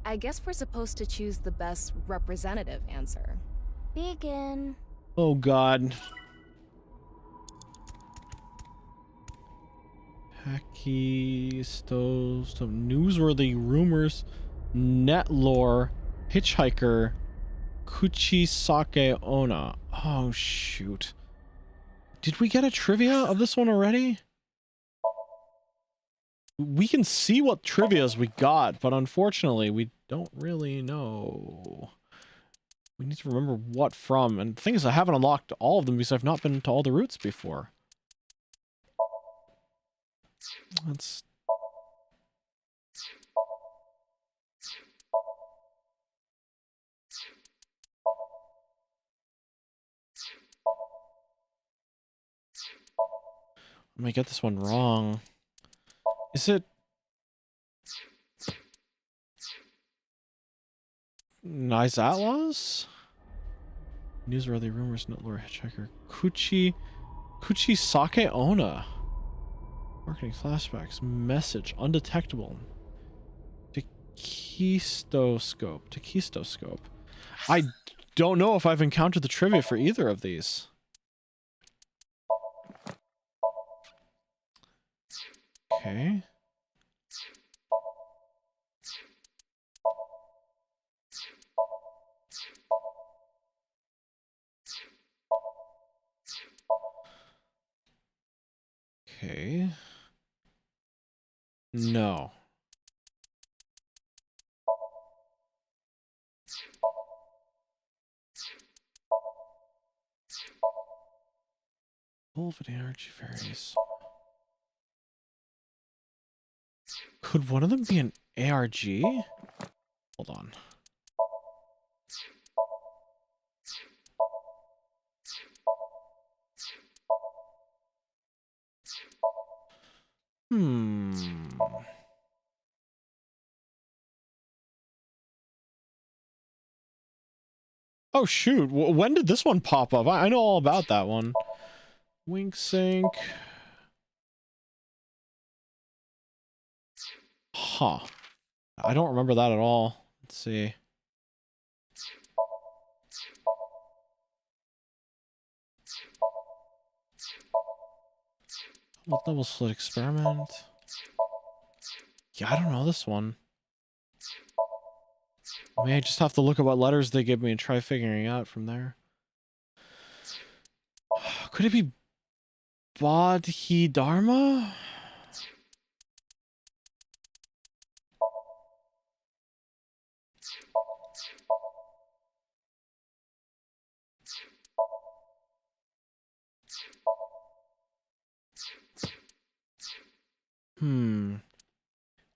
[SPEAKER 11] I guess we're supposed to choose the best representative answer.
[SPEAKER 7] Begin.
[SPEAKER 1] Oh god. Hacky, stove, newsworthy rumors, net lore, hitchhiker, Kuchisake Ona. Oh shoot. Did we get a trivia of this one already? We can see what trivias we got, but unfortunately we don't really know. We need to remember what from, and the thing is I haven't unlocked all of them because I've not been to all the routes before. Let's... I might get this one wrong. Is it naixatloz? Newsworthy rumors, not lure hitchhiker. Kuchi Sake Ona. Marketing flashbacks. Message. Undetectable. Tekistoscope. I don't know if I've encountered the trivia for either of these. Okay. Okay. No. Wolf and ARG fairies. Could one of them be an ARG? Hold on. Oh shoot, when did this one pop up? I know all about that one. Wink sync. Huh. I don't remember that at all. Let's see. Double slit experiment. Yeah, I don't know this one. I mean, I just have to look at what letters they give me and try figuring out from there. Could it be Bodhidharma?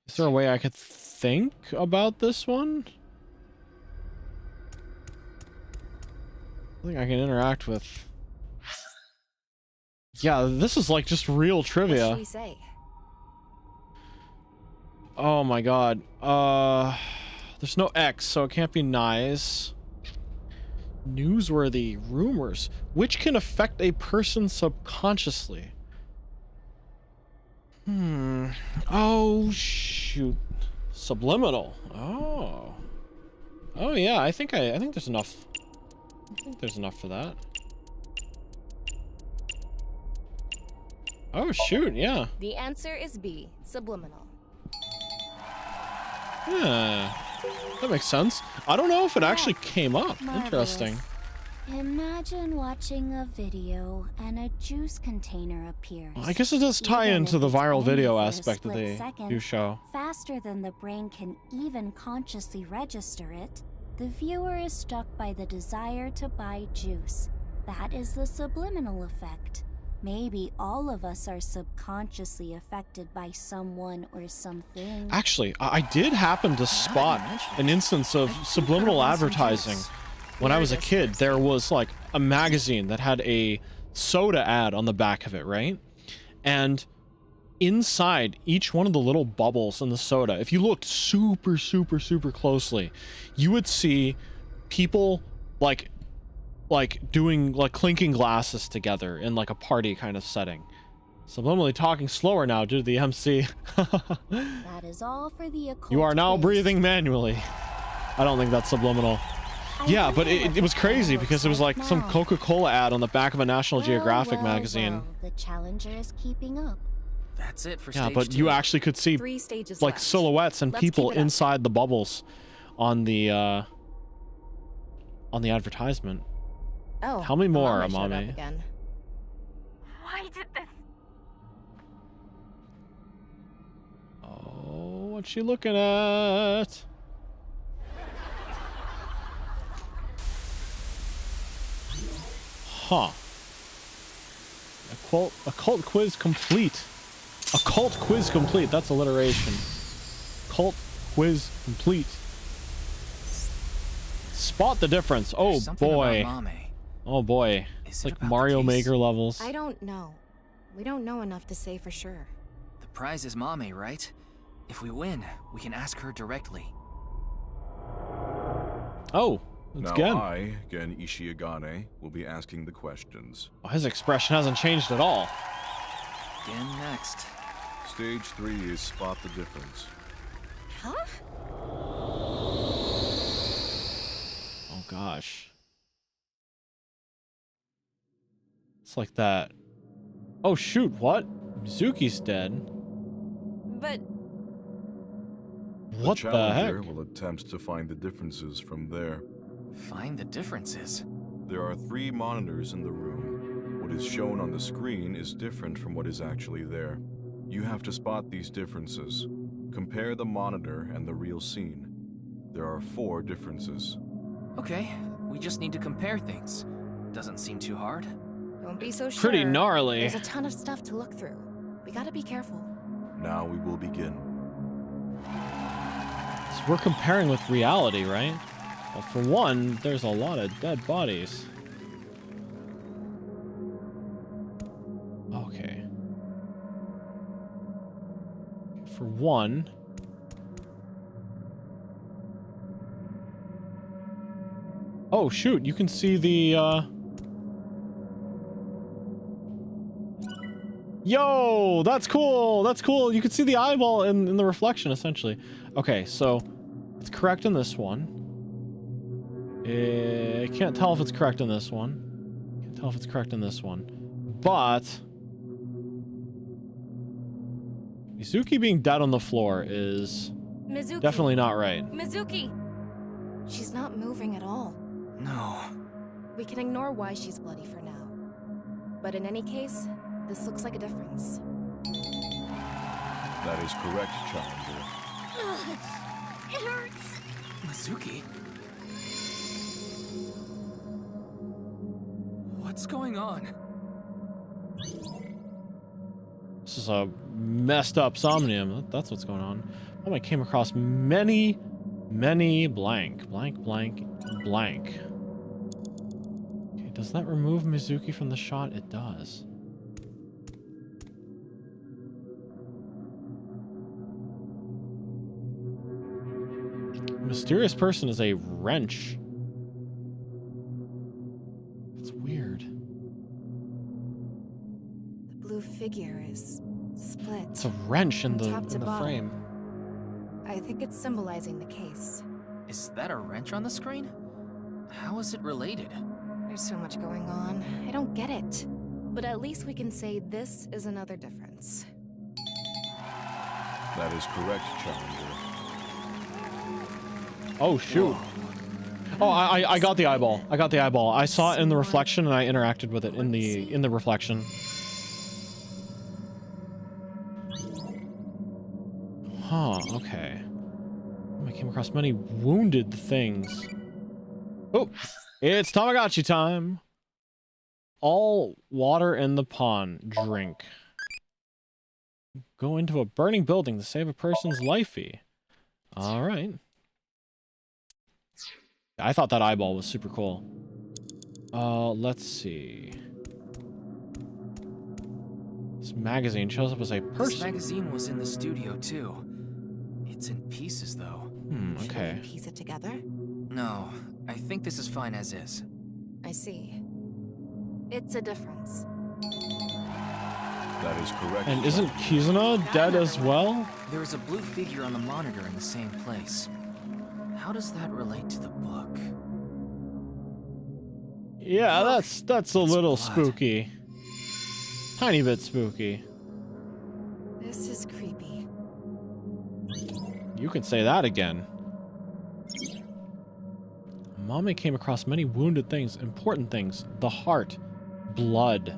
[SPEAKER 1] Is there a way I could think about this one? I think I can interact with... Yeah, this is like just real trivia.
[SPEAKER 11] What should we say?
[SPEAKER 1] Oh my god. There's no X, so it can't be nice. Newsworthy rumors, which can affect a person subconsciously. Oh shoot. Subliminal. Oh. Oh yeah, I think there's enough. I think there's enough for that. Oh shoot, yeah.
[SPEAKER 11] The answer is B, subliminal.
[SPEAKER 1] Yeah. That makes sense. I don't know if it actually came up.
[SPEAKER 7] Marvelous.
[SPEAKER 1] Interesting.
[SPEAKER 7] Imagine watching a video and a juice container appears.
[SPEAKER 1] I guess it does tie
[SPEAKER 7] Even
[SPEAKER 1] into
[SPEAKER 7] if
[SPEAKER 1] the
[SPEAKER 7] it's
[SPEAKER 1] viral
[SPEAKER 7] only
[SPEAKER 1] video
[SPEAKER 7] for a
[SPEAKER 1] aspect of
[SPEAKER 7] split
[SPEAKER 1] the
[SPEAKER 7] second,
[SPEAKER 1] new show.
[SPEAKER 7] faster than the brain can even consciously register it, the viewer is struck by the desire to buy juice. That is the subliminal effect. Maybe all of us are subconsciously affected by someone or something.
[SPEAKER 1] Actually, I did happen to spot an instance of subliminal advertising. When I was a kid, there was like a magazine that had a soda ad on the back of it, right? And inside each one of the little bubbles in the soda, if you looked super closely, you would see people like doing like clinking glasses together in like a party kind of setting. Subliminally talking slower now due to the MC.
[SPEAKER 7] That is all for the occult
[SPEAKER 1] You are now
[SPEAKER 7] quiz.
[SPEAKER 1] breathing manually. I don't think that's subliminal. Yeah, but it was crazy because it was like some Coca-Cola ad on the back of a National Geographic magazine.
[SPEAKER 7] The challenger is keeping up.
[SPEAKER 3] That's it for
[SPEAKER 1] Yeah,
[SPEAKER 3] stage
[SPEAKER 1] but
[SPEAKER 3] 2.
[SPEAKER 1] you actually could see
[SPEAKER 11] 3 stages
[SPEAKER 1] like
[SPEAKER 11] left.
[SPEAKER 1] silhouettes and
[SPEAKER 11] Let's
[SPEAKER 1] people
[SPEAKER 11] keep it up.
[SPEAKER 1] inside the bubbles on the advertisement.
[SPEAKER 11] Oh,
[SPEAKER 1] Tell me more,
[SPEAKER 11] Amame showed up
[SPEAKER 1] Amame.
[SPEAKER 11] again.
[SPEAKER 10] Why did this?
[SPEAKER 1] Oh, what's she looking at? Huh. Occult quiz complete. Occult quiz complete. That's alliteration. Occult quiz complete. Spot the difference. Oh
[SPEAKER 3] There's something
[SPEAKER 1] boy.
[SPEAKER 3] about Mame.
[SPEAKER 1] Oh boy. It's like Mario Maker levels.
[SPEAKER 14] I don't know. We don't know enough to say for sure.
[SPEAKER 3] The prize is Mame, right? If we win, we can ask her directly.
[SPEAKER 1] Oh, it's Gen.
[SPEAKER 16] Now I, Gen Ishiagane, will be asking the questions.
[SPEAKER 1] Oh, his expression hasn't changed at all.
[SPEAKER 3] Gen next.
[SPEAKER 16] Stage 3 is spot the difference.
[SPEAKER 14] Huh?
[SPEAKER 1] Oh gosh. It's like that. Oh shoot, what? Mizuki's dead.
[SPEAKER 14] But
[SPEAKER 1] what the heck?
[SPEAKER 16] Challenger will attempt to find the differences from there.
[SPEAKER 3] Find the differences?
[SPEAKER 16] There are 3 monitors in the room. What is shown on the screen is different from what is actually there. You have to spot these differences. Compare the monitor and the real scene. There are 4 differences.
[SPEAKER 3] Okay, we just need to compare things. Doesn't seem too hard.
[SPEAKER 14] Don't be so sure.
[SPEAKER 1] Pretty gnarly.
[SPEAKER 14] There's a ton of stuff to look through. We gotta be careful.
[SPEAKER 16] Now we will begin.
[SPEAKER 1] So we're comparing with reality, right? Well, for one, there's a lot of dead bodies. Okay. For one... Oh, shoot, you can see the, Yo, that's cool. That's cool. You can see the eyeball in the reflection, essentially. Okay, so it's correct in this one. I can't tell if it's correct in this one. Can't tell if it's correct in this one. But Mizuki being dead on the floor is
[SPEAKER 14] Mizuki.
[SPEAKER 1] definitely not right.
[SPEAKER 14] Mizuki! She's not moving at all.
[SPEAKER 3] No.
[SPEAKER 14] We can ignore why she's bloody for now. But in any case, this looks like a difference.
[SPEAKER 16] That is correct, Challenger.
[SPEAKER 10] Ugh, it hurts.
[SPEAKER 3] Mizuki? What's going on?
[SPEAKER 1] This is a messed up somnium. That's what's going on. Oh, I came across many blank. Okay, does that remove Mizuki from the shot? It does. Mysterious person is a wrench. It's weird.
[SPEAKER 14] The blue figure is split.
[SPEAKER 1] It's a wrench in the
[SPEAKER 14] top to bottom.
[SPEAKER 1] frame.
[SPEAKER 14] I think it's symbolizing the case.
[SPEAKER 3] Is that a wrench on the screen? How is it related?
[SPEAKER 14] There's so much going on. I don't get it. But at least we can say this is another difference.
[SPEAKER 16] That is correct, Challenger.
[SPEAKER 1] Oh shoot. Oh, I got the eyeball. I got the eyeball. I saw it in the reflection and I interacted with it in the reflection. Huh, okay. I came across many wounded things. Oh, it's Tamagotchi time. All water in the pond. Drink. Go into a burning building to save a person's lifey. All right. I thought that eyeball was super cool. Let's see. This magazine shows up as a person.
[SPEAKER 3] This magazine was in the studio too. It's in pieces though.
[SPEAKER 1] Okay.
[SPEAKER 14] Should we piece it together?
[SPEAKER 3] No, I think this is fine as is.
[SPEAKER 14] I see. It's a difference.
[SPEAKER 16] That is correct.
[SPEAKER 1] And isn't Kizuna dead as well?
[SPEAKER 3] There is a blue figure on the monitor in the same place. How does that relate to the book?
[SPEAKER 1] Yeah, that's a little spooky. Tiny bit spooky.
[SPEAKER 14] This is creepy.
[SPEAKER 1] You can say that again. Mame came across many wounded things, important things. The heart. Blood.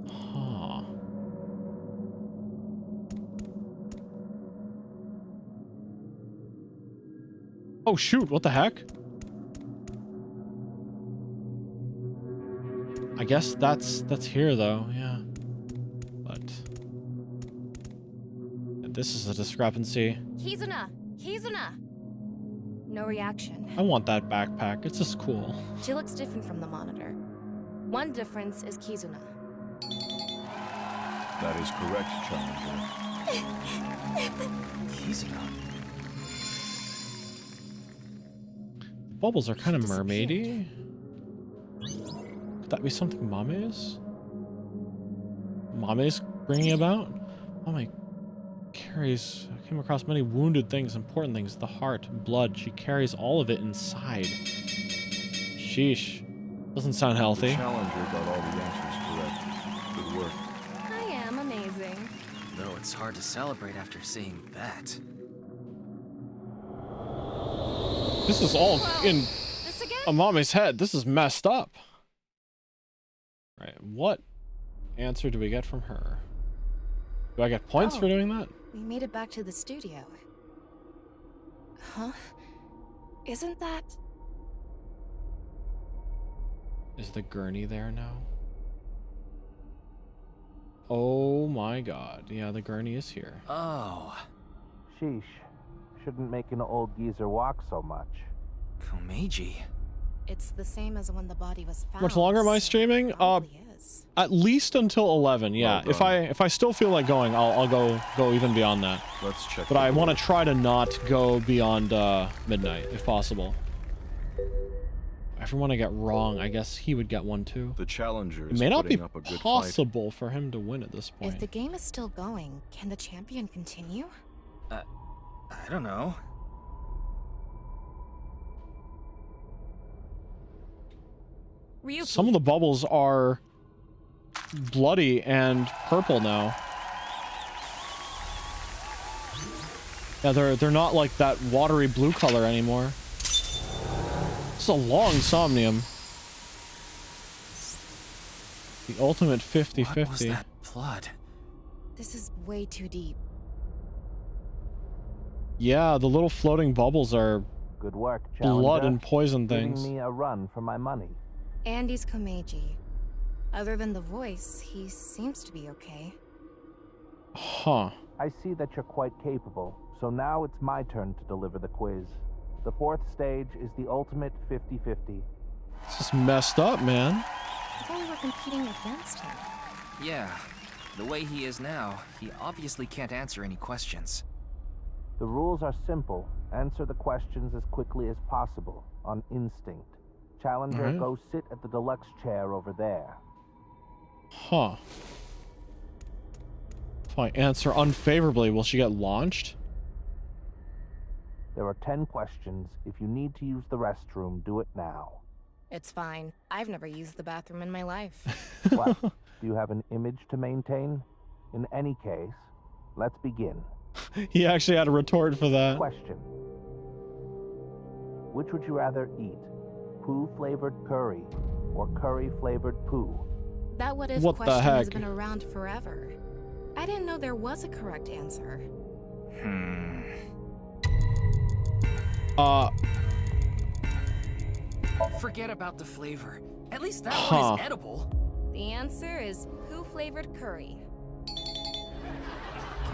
[SPEAKER 1] Huh. Oh shoot, what the heck? I guess that's here though, yeah. But this is a discrepancy.
[SPEAKER 14] Kizuna! Kizuna! No reaction.
[SPEAKER 1] I want that backpack. It's just cool.
[SPEAKER 14] She looks different from the monitor. One difference is Kizuna.
[SPEAKER 16] That is correct, Challenger.
[SPEAKER 3] Easy on.
[SPEAKER 1] Bubbles are kind of mermaidy. Could that be something Mame's bringing about? Mame came across many wounded things, important things, the heart, blood. She carries all of it inside. Sheesh. Doesn't sound healthy.
[SPEAKER 16] The Challenger got all the answers correct. Good work.
[SPEAKER 11] I am amazing.
[SPEAKER 3] Though it's hard to celebrate after seeing that.
[SPEAKER 1] This is all in Amame's head. This is messed up. Right, what answer do we get from her? Do I get points for doing that?
[SPEAKER 14] We made it back to the studio. Huh? Isn't that...
[SPEAKER 1] Is the gurney there now? Oh my god. Yeah, the gurney is here.
[SPEAKER 3] Oh.
[SPEAKER 2] Sheesh. Shouldn't make an old geezer walk so much.
[SPEAKER 3] Komeiji.
[SPEAKER 14] It's the same as when the body was found.
[SPEAKER 1] How much longer am I streaming? At least until 11. Yeah.
[SPEAKER 16] Well
[SPEAKER 1] if I still feel like going, I'll go even beyond that.
[SPEAKER 16] Let's check.
[SPEAKER 1] But I want to try to not go beyond midnight if possible. Everyone I get wrong, I guess he would get one too.
[SPEAKER 16] The Challenger
[SPEAKER 1] It
[SPEAKER 16] is
[SPEAKER 1] may not be
[SPEAKER 16] putting up a good
[SPEAKER 1] possible for him to win at this point.
[SPEAKER 14] If the game is still going, can the champion continue?
[SPEAKER 3] I don't know.
[SPEAKER 14] Ryuki.
[SPEAKER 1] Some of the bubbles are bloody and purple now. Yeah, they're not like that watery blue color anymore. It's a long Somnium. The ultimate 50-50.
[SPEAKER 3] What was that blood?
[SPEAKER 14] This is way too deep.
[SPEAKER 1] Yeah, the little floating bubbles are
[SPEAKER 2] Good work,
[SPEAKER 1] blood
[SPEAKER 2] Challenger.
[SPEAKER 1] and poison things.
[SPEAKER 2] Giving me a run for my money.
[SPEAKER 14] Andy's Komeiji. Other than the voice, he seems to be okay.
[SPEAKER 1] Huh.
[SPEAKER 2] I see that you're quite capable, so now it's my turn to deliver the quiz. The fourth stage is the ultimate 50-50.
[SPEAKER 1] This is messed up, man.
[SPEAKER 14] I thought we were competing against him.
[SPEAKER 3] Yeah. The way he is now, he obviously can't answer any questions.
[SPEAKER 2] The rules are simple. Answer the questions as quickly as possible, on instinct. Challenger,
[SPEAKER 1] Alright.
[SPEAKER 2] go sit at the deluxe chair over there.
[SPEAKER 1] Huh. If I answer unfavorably, will she get launched?
[SPEAKER 2] There are 10 questions. If you need to use the restroom, do it now.
[SPEAKER 14] It's fine. I've never used the bathroom in my life.
[SPEAKER 2] What? Do you have an image to maintain? In any case, let's begin.
[SPEAKER 1] He actually had a retort for that.
[SPEAKER 2] Question. Which would you rather eat? Poo-flavored curry or curry-flavored poo?
[SPEAKER 14] That what if
[SPEAKER 1] What the
[SPEAKER 14] question has
[SPEAKER 1] heck?
[SPEAKER 14] been around forever. I didn't know there was a correct answer.
[SPEAKER 3] Forget about the flavor. At least that
[SPEAKER 1] Huh.
[SPEAKER 3] one is edible.
[SPEAKER 14] The answer is poo-flavored curry.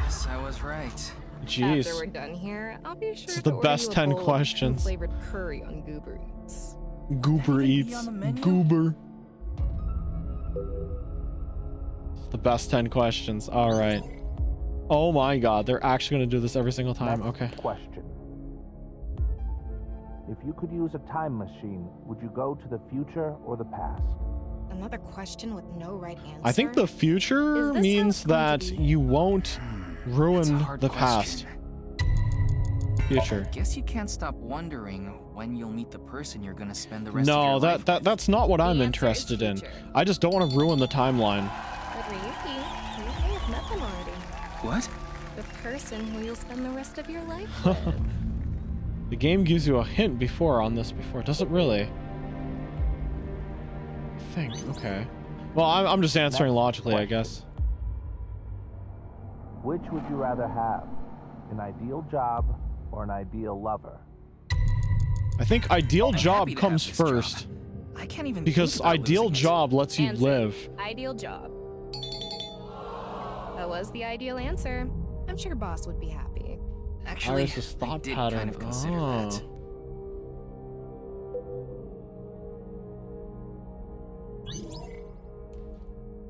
[SPEAKER 3] Guess I was right.
[SPEAKER 1] Jeez.
[SPEAKER 14] After we're done here, I'll be sure
[SPEAKER 1] This is
[SPEAKER 14] to
[SPEAKER 1] the
[SPEAKER 14] order
[SPEAKER 1] best
[SPEAKER 14] you a
[SPEAKER 1] 10
[SPEAKER 14] bowl of
[SPEAKER 1] questions.
[SPEAKER 14] poo-flavored curry on Goober Eats.
[SPEAKER 1] Goober eats.
[SPEAKER 3] on the menu?
[SPEAKER 1] Goober. It's the best 10 questions. All right. Oh my god, they're actually going to do this every single time.
[SPEAKER 2] Next
[SPEAKER 1] Okay.
[SPEAKER 2] question. If you could use a time machine, would you go to the future or the past?
[SPEAKER 14] Another question with no right answer?
[SPEAKER 1] I think the future
[SPEAKER 14] Is this
[SPEAKER 1] means
[SPEAKER 14] how
[SPEAKER 1] that
[SPEAKER 14] it's going to be?
[SPEAKER 1] you won't ruin
[SPEAKER 3] hard
[SPEAKER 1] the
[SPEAKER 3] question.
[SPEAKER 1] past. Future.
[SPEAKER 3] Guess you can't stop wondering when you'll meet the person you're gonna spend the rest of
[SPEAKER 1] No,
[SPEAKER 3] your life
[SPEAKER 1] that's not what I'm
[SPEAKER 14] answer is
[SPEAKER 1] interested in.
[SPEAKER 14] future.
[SPEAKER 1] I just don't want to ruin the timeline.
[SPEAKER 14] But Ryuki, you may have met them already.
[SPEAKER 3] What?
[SPEAKER 14] The person who you'll spend the rest of your life with.
[SPEAKER 1] The game gives you a hint before on this before. Does it really? I think. Okay. Well, I'm just answering
[SPEAKER 2] Next
[SPEAKER 1] logically, I
[SPEAKER 2] question.
[SPEAKER 1] guess.
[SPEAKER 2] Which would you rather have? An ideal job or an ideal lover?
[SPEAKER 1] I think ideal
[SPEAKER 3] I'm
[SPEAKER 1] job
[SPEAKER 3] happy to
[SPEAKER 1] comes
[SPEAKER 3] have this
[SPEAKER 1] first.
[SPEAKER 3] job. I can't even
[SPEAKER 1] Because
[SPEAKER 3] think about
[SPEAKER 1] ideal
[SPEAKER 3] losing it.
[SPEAKER 1] job lets you
[SPEAKER 14] Answer.
[SPEAKER 1] live.
[SPEAKER 14] Ideal job. That was the ideal answer. I'm sure Boss would be happy.
[SPEAKER 3] Actually,
[SPEAKER 1] Iris's
[SPEAKER 3] I
[SPEAKER 1] thought
[SPEAKER 3] did
[SPEAKER 1] pattern.
[SPEAKER 3] kind of consider
[SPEAKER 1] Oh.
[SPEAKER 3] that.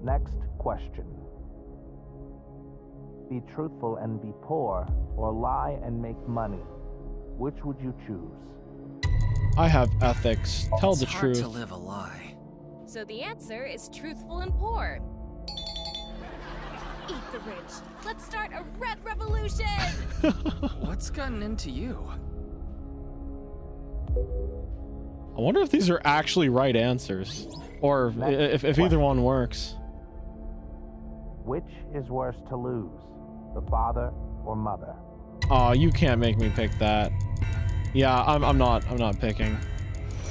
[SPEAKER 2] Next question.
[SPEAKER 17] be truthful and be poor, or lie and make money? Which would you choose?
[SPEAKER 1] I have ethics. Tell the
[SPEAKER 3] It's hard
[SPEAKER 1] truth.
[SPEAKER 3] to live a lie.
[SPEAKER 11] So the answer is truthful and poor.
[SPEAKER 13] Eat the rich. Let's start a red revolution!
[SPEAKER 3] What's gotten into you?
[SPEAKER 1] I wonder if these are actually right answers, or if either one works.
[SPEAKER 17] Which is worse to lose, the father or mother?
[SPEAKER 1] Oh, you can't make me pick that. Yeah, I'm not picking.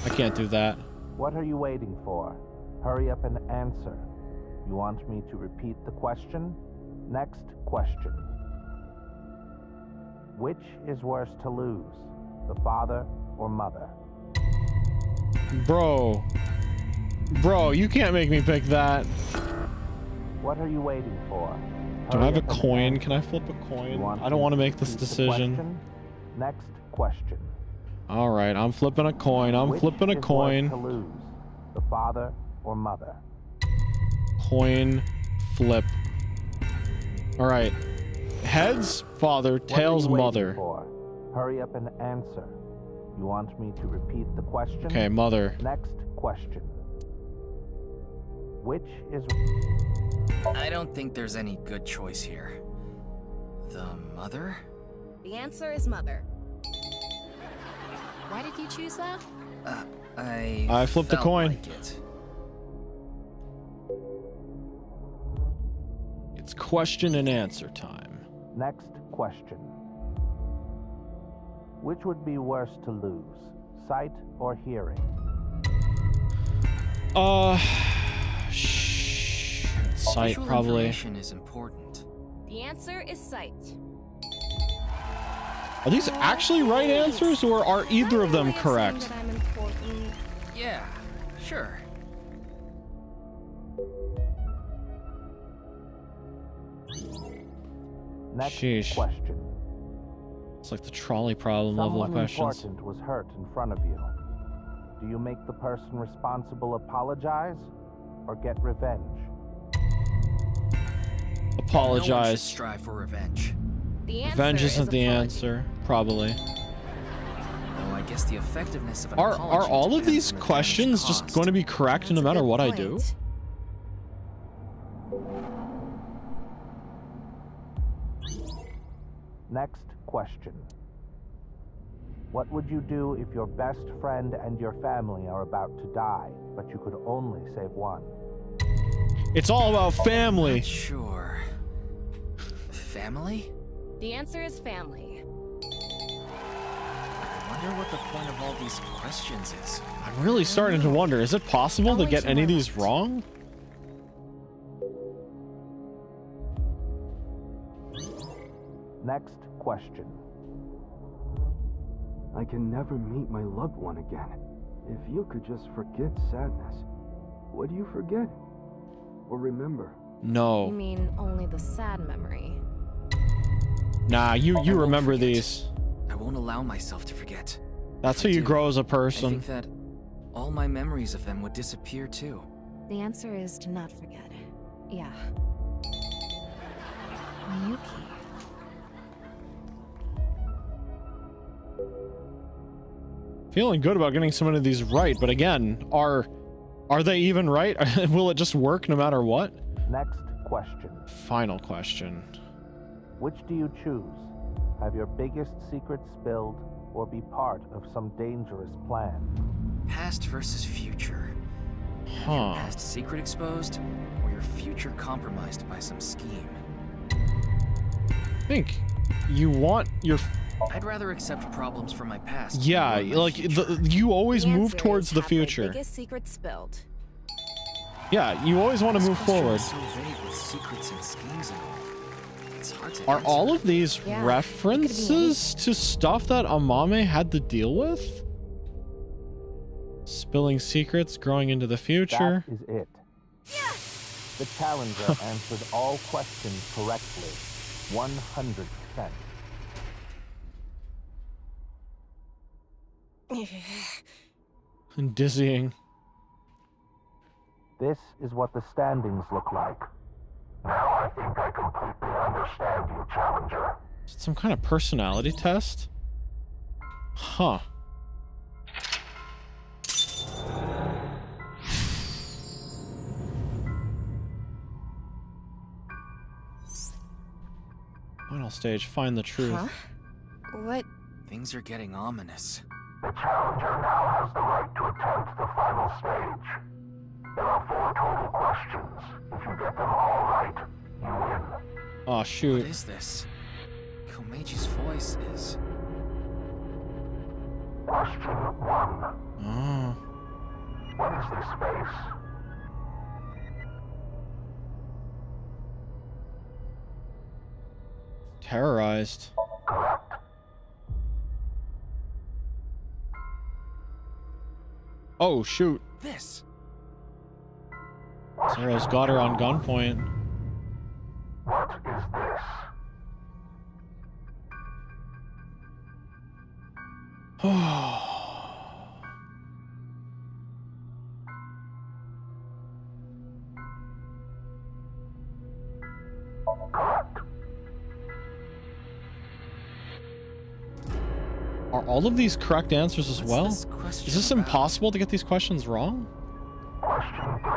[SPEAKER 1] I can't do that.
[SPEAKER 17] What are you waiting for? Hurry up and answer. You want me to repeat the question? Next question. Which is worse to lose, the father or mother?
[SPEAKER 1] Bro, you can't make me pick that.
[SPEAKER 17] What are you waiting for?
[SPEAKER 1] Do I have a coin? Can I flip a coin? I don't want to make this decision.
[SPEAKER 17] Next question.
[SPEAKER 1] All right, I'm flipping a coin. I'm flipping a coin.
[SPEAKER 17] To lose, the father or mother?
[SPEAKER 1] Coin flip. All right. Heads, father. Tails, mother.
[SPEAKER 17] Hurry up and answer. You want me to repeat the question?
[SPEAKER 1] Okay, mother.
[SPEAKER 17] Next question. Which is...
[SPEAKER 3] I don't think there's any good choice here. The mother?
[SPEAKER 11] The answer is mother. Why did you choose that?
[SPEAKER 1] I flipped a coin.
[SPEAKER 3] Like it.
[SPEAKER 1] It's question and answer time.
[SPEAKER 17] Next question. Which would be worse to lose, sight or hearing?
[SPEAKER 1] Sight,
[SPEAKER 3] Visual
[SPEAKER 1] probably.
[SPEAKER 3] Information is important.
[SPEAKER 11] The answer is sight.
[SPEAKER 1] Are these actually right answers, or are either of them correct?
[SPEAKER 11] That I'm important.
[SPEAKER 3] Yeah, sure.
[SPEAKER 17] Next
[SPEAKER 1] Sheesh.
[SPEAKER 17] question.
[SPEAKER 1] It's like the trolley problem level of
[SPEAKER 17] Someone
[SPEAKER 1] questions.
[SPEAKER 17] important was hurt in front of you. Do you make the person responsible apologize or get revenge?
[SPEAKER 3] No one should
[SPEAKER 1] Apologize.
[SPEAKER 3] strive for revenge.
[SPEAKER 11] The answer
[SPEAKER 1] Revenge
[SPEAKER 11] is
[SPEAKER 1] isn't the
[SPEAKER 11] apology.
[SPEAKER 1] answer, probably.
[SPEAKER 3] Though I guess the effectiveness of an
[SPEAKER 1] Are
[SPEAKER 3] apology
[SPEAKER 1] all of
[SPEAKER 3] depends
[SPEAKER 1] these
[SPEAKER 3] on the
[SPEAKER 1] questions
[SPEAKER 3] damage
[SPEAKER 1] just
[SPEAKER 3] caused.
[SPEAKER 1] going to be correct no matter what I do?
[SPEAKER 17] Next question. What would you do if your best friend and your family are about to die, but you could only save one?
[SPEAKER 1] It's all about family.
[SPEAKER 3] Sure. Family?
[SPEAKER 11] The answer is family.
[SPEAKER 3] I wonder what the point of all these questions is.
[SPEAKER 1] I'm really starting to wonder, is it possible to get any of these wrong?
[SPEAKER 17] Next question.
[SPEAKER 19] I can never meet my loved one again. If you could just forget sadness, what do you forget? Or remember?
[SPEAKER 1] No.
[SPEAKER 11] You mean only the sad memory?
[SPEAKER 1] Nah, you remember these.
[SPEAKER 3] I won't allow myself to forget.
[SPEAKER 1] That's how you grow as a
[SPEAKER 3] I
[SPEAKER 1] person.
[SPEAKER 3] think that all my memories of them would disappear too.
[SPEAKER 14] The answer is to not forget. Yeah. Miyuki.
[SPEAKER 1] Feeling good about getting some of these right, but again, are they even right? Will it just work no matter what?
[SPEAKER 17] Next question.
[SPEAKER 1] Final question.
[SPEAKER 17] Which do you choose? Have your biggest secret spilled or be part of some dangerous plan?
[SPEAKER 3] Past versus future. Have your past secret exposed, or your future compromised by some scheme?
[SPEAKER 1] I think you want your...
[SPEAKER 3] I'd rather accept problems from my past.
[SPEAKER 1] Yeah, like you always
[SPEAKER 11] The
[SPEAKER 1] move
[SPEAKER 11] answer
[SPEAKER 1] towards
[SPEAKER 11] is
[SPEAKER 1] the
[SPEAKER 11] have my
[SPEAKER 1] future.
[SPEAKER 11] biggest secret spilled.
[SPEAKER 1] Yeah, you always want to move forward.
[SPEAKER 3] So vague with secrets and schemes and all. It's hard to
[SPEAKER 1] Are
[SPEAKER 3] answer.
[SPEAKER 1] all of these
[SPEAKER 11] Yeah,
[SPEAKER 1] references to stuff that Amame had to deal with? Spilling secrets, growing into the future.
[SPEAKER 17] That is it. The challenger answered all questions correctly. 100%.
[SPEAKER 1] And dizzying.
[SPEAKER 17] This is what the standings look like.
[SPEAKER 4] I think I completely understand you, Challenger.
[SPEAKER 1] Is it some kind of personality test? Huh. Final stage, find the truth.
[SPEAKER 3] Huh?
[SPEAKER 11] What?
[SPEAKER 3] Things are getting ominous.
[SPEAKER 4] The Challenger now has the right to attempt the final stage. There are 4 total questions. If you get them all right, you win.
[SPEAKER 1] Oh shoot.
[SPEAKER 3] What is this? Komeji's voice is...
[SPEAKER 4] Question 1.
[SPEAKER 1] Oh.
[SPEAKER 4] What is this space?
[SPEAKER 1] Terrorized.
[SPEAKER 4] Correct.
[SPEAKER 1] Oh shoot.
[SPEAKER 3] This.
[SPEAKER 1] Sarah's got her on gunpoint.
[SPEAKER 4] What is this?
[SPEAKER 1] Are all of these correct answers as well?
[SPEAKER 3] What's this question
[SPEAKER 1] Is this
[SPEAKER 3] about?
[SPEAKER 1] impossible to get these questions wrong?
[SPEAKER 4] Question 3.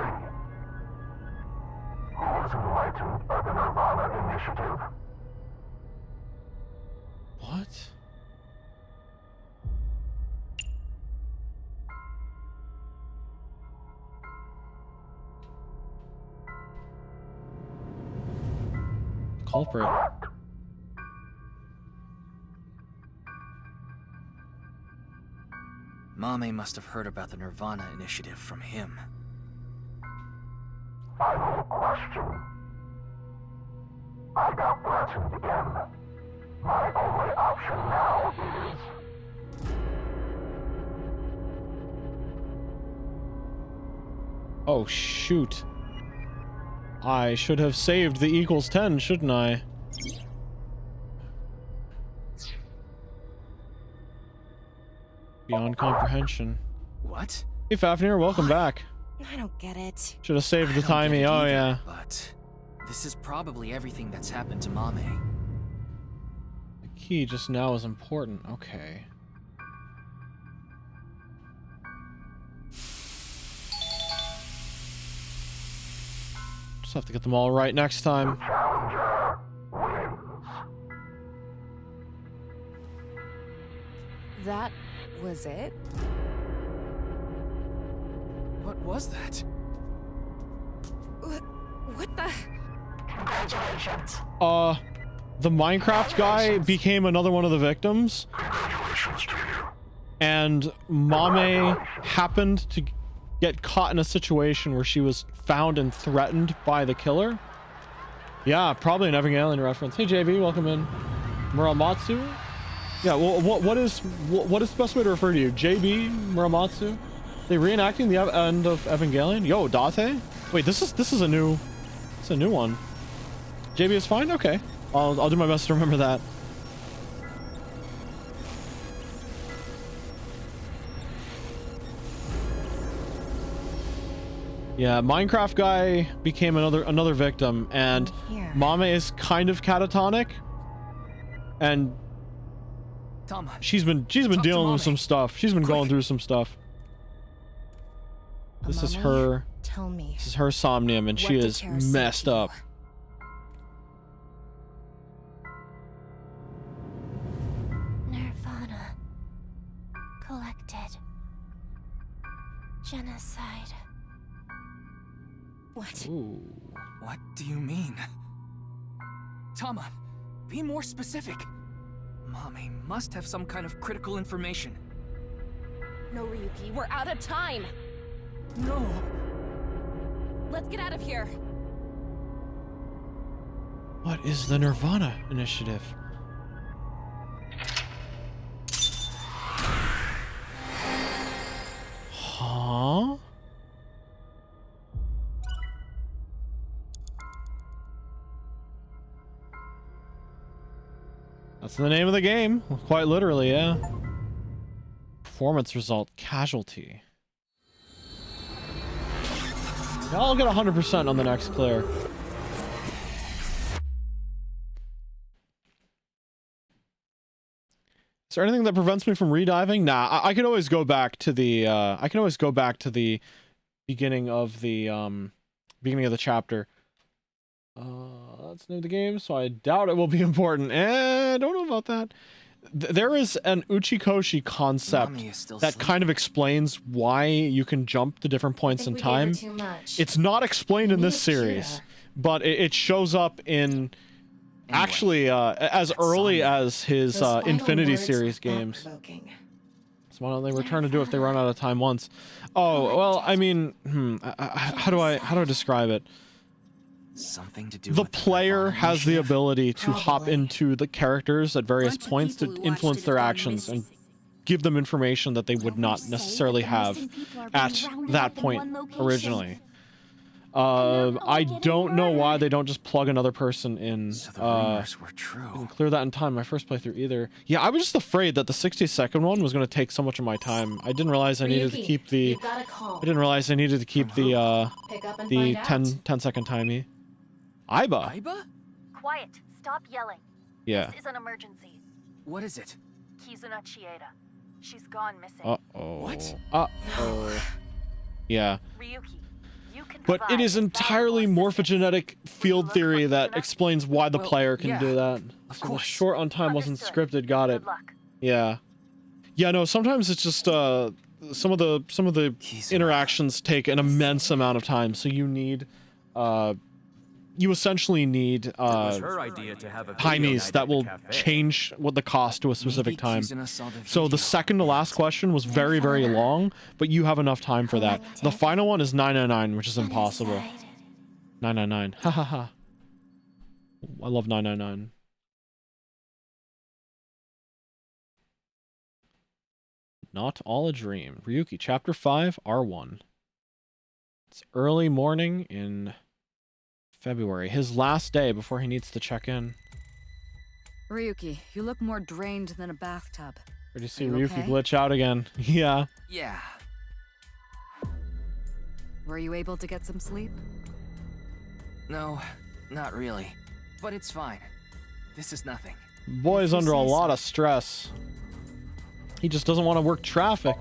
[SPEAKER 4] Who was enlightened by the Nirvana Initiative?
[SPEAKER 1] What? Culprit.
[SPEAKER 3] Mame must have heard about the Nirvana initiative from him.
[SPEAKER 4] Final question. I got threatened again. My only option now is...
[SPEAKER 1] Oh shoot. I should have saved the equals 10, shouldn't I? Beyond comprehension.
[SPEAKER 3] What?
[SPEAKER 1] Hey Fafnir, welcome back.
[SPEAKER 11] I don't get it.
[SPEAKER 1] Should have saved the
[SPEAKER 3] I don't get
[SPEAKER 1] timey.
[SPEAKER 3] it
[SPEAKER 1] Oh
[SPEAKER 3] either,
[SPEAKER 1] yeah.
[SPEAKER 3] But this is probably everything that's happened to Mame.
[SPEAKER 1] The key just now is important. Okay. Just have to get them all right next time.
[SPEAKER 4] Challenger wins.
[SPEAKER 11] That was it?
[SPEAKER 3] What was that?
[SPEAKER 11] What the?
[SPEAKER 10] Congratulations.
[SPEAKER 1] The Minecraft guy became another one of the victims.
[SPEAKER 4] Congratulations to you.
[SPEAKER 1] And Mame happened to get caught in a situation where she was found and threatened by the killer. Yeah, probably an Evangelion reference. Hey JB, welcome in. Muramatsu? Yeah, well, what is the best way to refer to you? JB, Muramatsu? They reenacting the end of Evangelion? Yo, Date? Wait, this is a new one. JB is fine? Okay. I'll do my best to remember that. Yeah, Minecraft guy became another victim, and Mame is kind of catatonic, and
[SPEAKER 3] Tama,
[SPEAKER 1] she's been dealing with some stuff. She's been going through some stuff. This is her.
[SPEAKER 11] Tell me.
[SPEAKER 1] This is her somnium, and she is messed up.
[SPEAKER 7] Nirvana. Collected. Genocide.
[SPEAKER 11] What?
[SPEAKER 1] Ooh.
[SPEAKER 3] What do you mean? Tama, be more specific. Mame must have some kind of critical information.
[SPEAKER 11] No, Ryuki, we're out of time.
[SPEAKER 3] No.
[SPEAKER 11] Let's get out of here.
[SPEAKER 1] What is the Nirvana Initiative? Huh? That's the name of the game. Quite literally, yeah. Performance result, casualty. Yeah, I'll get 100% on the next clear. Is there anything that prevents me from rediving? Nah, I can always go back to the beginning of the chapter. That's new to the game, so I doubt it will be important. I don't know about that. There is an Uchikoshi concept that kind of explains why you can jump to different points in time. It's not explained in this series, but it shows up in actually as early as his Infinity series games. So why don't they return to do if they run out of time once? Oh well, I mean, how do I describe it?
[SPEAKER 3] Something to do
[SPEAKER 1] the
[SPEAKER 3] with
[SPEAKER 1] player has the ability to hop into the characters at various points to influence their actions and give them information that they would not necessarily have at that point originally. I don't know why they don't just plug another person in.
[SPEAKER 3] So the rumors were true.
[SPEAKER 1] Didn't clear that in time my first playthrough either. Yeah, I was just afraid that the 60-second one was going to take so much of my time. I didn't realize I needed to keep the 10-second timey. Aiba.
[SPEAKER 3] Aiba?
[SPEAKER 20] Quiet. Stop yelling.
[SPEAKER 1] Yeah.
[SPEAKER 20] This is an emergency.
[SPEAKER 3] What is it?
[SPEAKER 20] Kizuna Chieda. She's gone missing.
[SPEAKER 1] Uh-oh.
[SPEAKER 3] What?
[SPEAKER 1] Uh-oh. Yeah.
[SPEAKER 20] Ryuki, you can
[SPEAKER 1] But it is entirely morphogenetic field theory that explains why the player can do that. So the short on time wasn't scripted, got it. Yeah. Yeah, no, sometimes it's just some of the interactions take an immense amount of time, so you need you essentially need timies that will change what the cost to a specific time. So the second to last question was very, very long, but you have enough time for that. The final one is 999, which is impossible. 999. Ha ha ha. I love 999. Not all a dream. Ryuki, Chapter 5, R1. It's early morning in February, his last day before he needs to check in.
[SPEAKER 9] Ryuki, you look more drained than a bathtub.
[SPEAKER 1] Ready to see Ryuki glitch out again. Yeah.
[SPEAKER 9] Yeah. Were you able to get some sleep?
[SPEAKER 3] No, not really. But it's fine. This is nothing.
[SPEAKER 1] Boy's under a lot of stress. He just doesn't want to work traffic.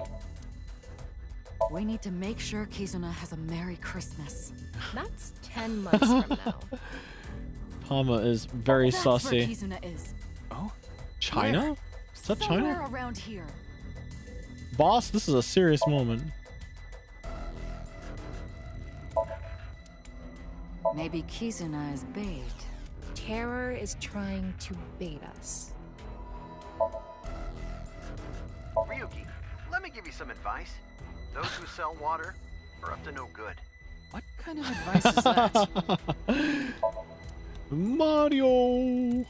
[SPEAKER 9] We need to make sure Kizuna has a Merry Christmas.
[SPEAKER 8] That's 10 months from now.
[SPEAKER 1] Tama is very
[SPEAKER 9] That's
[SPEAKER 1] sussy.
[SPEAKER 9] Where Kizuna is.
[SPEAKER 3] Oh?
[SPEAKER 1] China?
[SPEAKER 9] Where?
[SPEAKER 1] Is that
[SPEAKER 9] Somewhere
[SPEAKER 1] China?
[SPEAKER 9] around here.
[SPEAKER 1] Boss, this is a serious moment.
[SPEAKER 9] Maybe Kizuna is bait.
[SPEAKER 8] Terror is trying to bait us.
[SPEAKER 21] Ryuki, let me give you some advice. Those who sell water are up to no good.
[SPEAKER 3] What kind of advice is that?
[SPEAKER 1] Mario!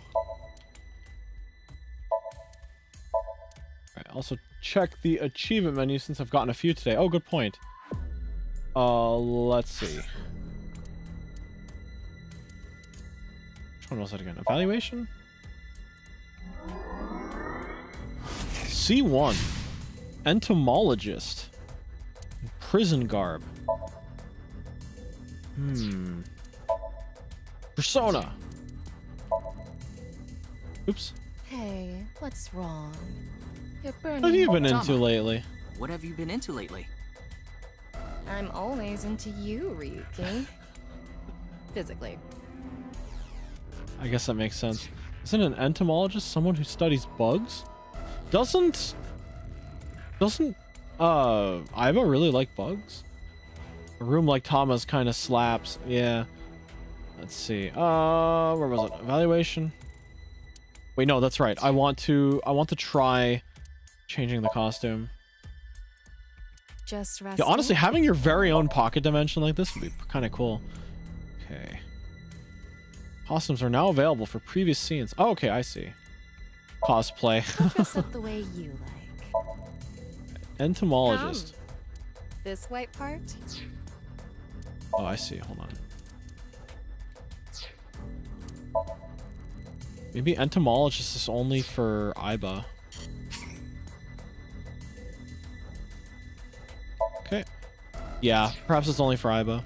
[SPEAKER 1] Alright, also check the achievement menu since I've gotten a few today. Oh, good point. Let's see. Which one was that again? Evaluation? C1. Entomologist. Prison garb. Persona. Oops.
[SPEAKER 8] Hey, what's wrong? You're
[SPEAKER 1] What have you been into lately?
[SPEAKER 3] What have you been into lately?
[SPEAKER 8] I'm always into you, Ryuki. Physically.
[SPEAKER 1] I guess that makes sense. Isn't an entomologist someone who studies bugs? Doesn't Aiba really like bugs? A room like Tama's kind of slaps. Yeah. Let's see. Where was it? Evaluation. Wait, no, that's right. I want to try changing the costume.
[SPEAKER 14] Just rest.
[SPEAKER 1] Yeah, honestly, having your very own pocket dimension like this would be kind of cool. Okay. Costumes are now available for previous scenes. Oh, okay, I see. Cosplay.
[SPEAKER 14] Dress up the way you like.
[SPEAKER 1] Entomologist.
[SPEAKER 14] This white part?
[SPEAKER 1] Oh, I see. Hold on. Maybe entomologist is only for Aiba. Okay. Yeah, perhaps it's only for Aiba.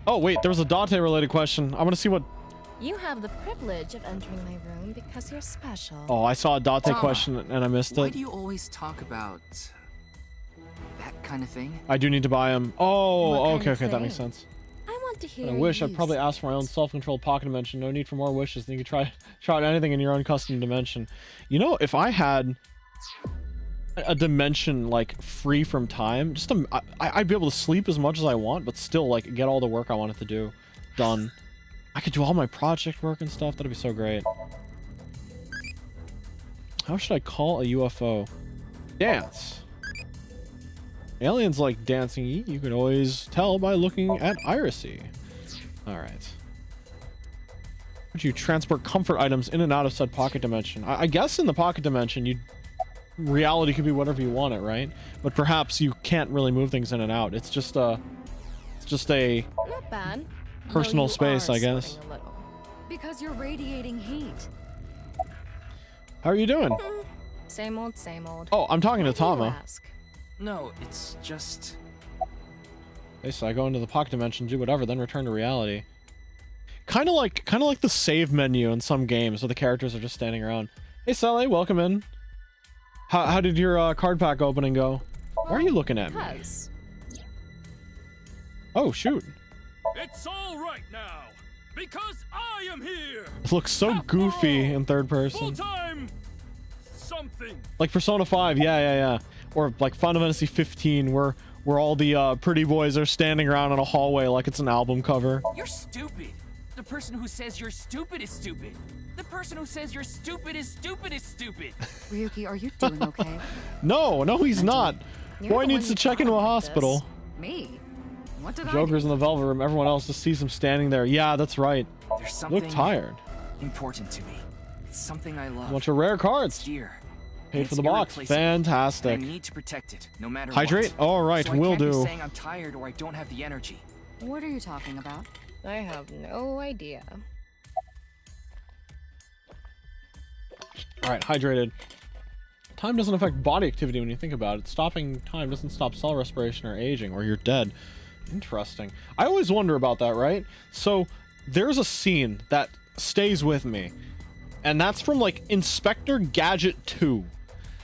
[SPEAKER 1] Oh, wait, there was a Dante related question. I want to see what
[SPEAKER 11] You have the privilege of entering my room because you're special.
[SPEAKER 1] Oh, I saw a Date
[SPEAKER 3] Tama,
[SPEAKER 1] question and I missed
[SPEAKER 3] Why
[SPEAKER 1] it.
[SPEAKER 3] do you always talk about that kind of thing?
[SPEAKER 1] I do need to buy him. Oh,
[SPEAKER 11] What kind
[SPEAKER 1] okay,
[SPEAKER 11] of
[SPEAKER 1] that makes
[SPEAKER 11] thing?
[SPEAKER 1] sense.
[SPEAKER 11] I want to hear
[SPEAKER 1] I wish I'd
[SPEAKER 11] you
[SPEAKER 1] probably
[SPEAKER 11] say
[SPEAKER 1] ask for my own self-controlled pocket dimension. No need for more wishes. Then you could try out anything in your own custom dimension. You know, if I had a dimension like free from time, just I'd be able to sleep as much as I want, but still like get all the work I wanted to do done. I could do all my project work and stuff. That'd be so great. How should I call a UFO? Dance. Aliens like dancing. You can always tell by looking at Irisy. Alright. Would you transport comfort items in and out of said pocket dimension? I guess in the pocket dimension, reality could be whatever you want it, right? But perhaps you can't really move things in and out. It's just a
[SPEAKER 11] Not bad.
[SPEAKER 1] personal
[SPEAKER 11] Though you
[SPEAKER 1] space,
[SPEAKER 11] are
[SPEAKER 1] I guess.
[SPEAKER 11] sweating a little. Because you're radiating heat.
[SPEAKER 1] How are you doing?
[SPEAKER 11] Same old, same old.
[SPEAKER 1] Oh, I'm talking to Tama.
[SPEAKER 11] Ask.
[SPEAKER 3] No, it's just...
[SPEAKER 1] Okay, so I go into the pocket dimension, do whatever, then return to reality. Kind of like the save menu in some games where the characters are just standing around. Hey, Sele, welcome in. How did your card pack opening go? Why are you looking at me? Oh, shoot.
[SPEAKER 6] It's all right now, because I am here.
[SPEAKER 1] It looks so goofy in third person.
[SPEAKER 6] Full-time something.
[SPEAKER 1] Like Persona 5, yeah. Or like Final Fantasy 15, where all the pretty boys are standing around in a hallway like it's an album cover.
[SPEAKER 3] You're stupid. The person who says you're stupid is stupid. The person who says you're stupid is stupid is stupid.
[SPEAKER 22] Ryuki, are you doing okay?
[SPEAKER 1] No, he's not.
[SPEAKER 22] You're
[SPEAKER 1] Boy
[SPEAKER 22] the
[SPEAKER 1] needs
[SPEAKER 22] one
[SPEAKER 1] to
[SPEAKER 22] who
[SPEAKER 1] check
[SPEAKER 22] brought
[SPEAKER 1] into a
[SPEAKER 22] up
[SPEAKER 1] hospital.
[SPEAKER 22] this. Me? What did
[SPEAKER 1] Joker's in the Velvet Room. Everyone else just sees him standing there. Yeah, that's right.
[SPEAKER 3] There's something
[SPEAKER 1] Look tired.
[SPEAKER 3] important to me. It's something I love.
[SPEAKER 1] A bunch of rare cards.
[SPEAKER 3] It's dear.
[SPEAKER 1] Paid
[SPEAKER 3] It's
[SPEAKER 1] for the box.
[SPEAKER 3] irreplaceable.
[SPEAKER 1] Fantastic.
[SPEAKER 3] I need to protect it, no matter
[SPEAKER 1] Hydrate?
[SPEAKER 3] what.
[SPEAKER 1] All right,
[SPEAKER 3] so I
[SPEAKER 1] will
[SPEAKER 3] can't be
[SPEAKER 1] do.
[SPEAKER 3] saying I'm tired or I don't have the energy.
[SPEAKER 22] What are you talking about?
[SPEAKER 11] I have no idea.
[SPEAKER 1] All right, hydrated. Time doesn't affect body activity when you think about it. Stopping time doesn't stop cell respiration or aging, or you're dead. Interesting. I always wonder about that, right? So there's a scene that stays with me, and that's from like Inspector Gadget 2,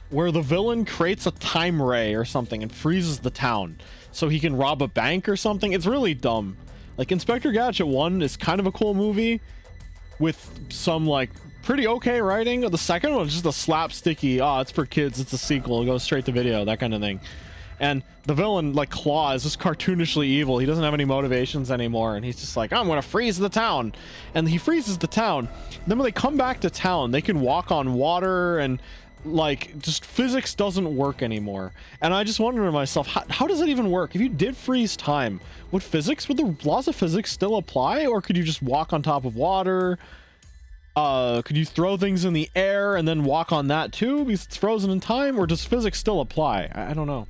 [SPEAKER 1] where the villain creates a time ray or something and freezes the town so he can rob a bank or something. It's really dumb. Like Inspector Gadget 1 is kind of a cool movie with some like pretty okay writing. The second one is just a slapsticky, it's for kids, it's a sequel, it goes straight to video, that kind of thing. And the villain, like Claw, is just cartoonishly evil. He doesn't have any motivations anymore, and he's just like, I'm gonna freeze the town. And he freezes the town. Then when they come back to town, they can walk on water, and like just physics doesn't work anymore. And I just wonder to myself, how does it even work? If you did freeze time, would the laws of physics still apply, or could you just walk on top of water? Could you throw things in the air and then walk on that too because it's frozen in time, or does physics still apply? I don't know.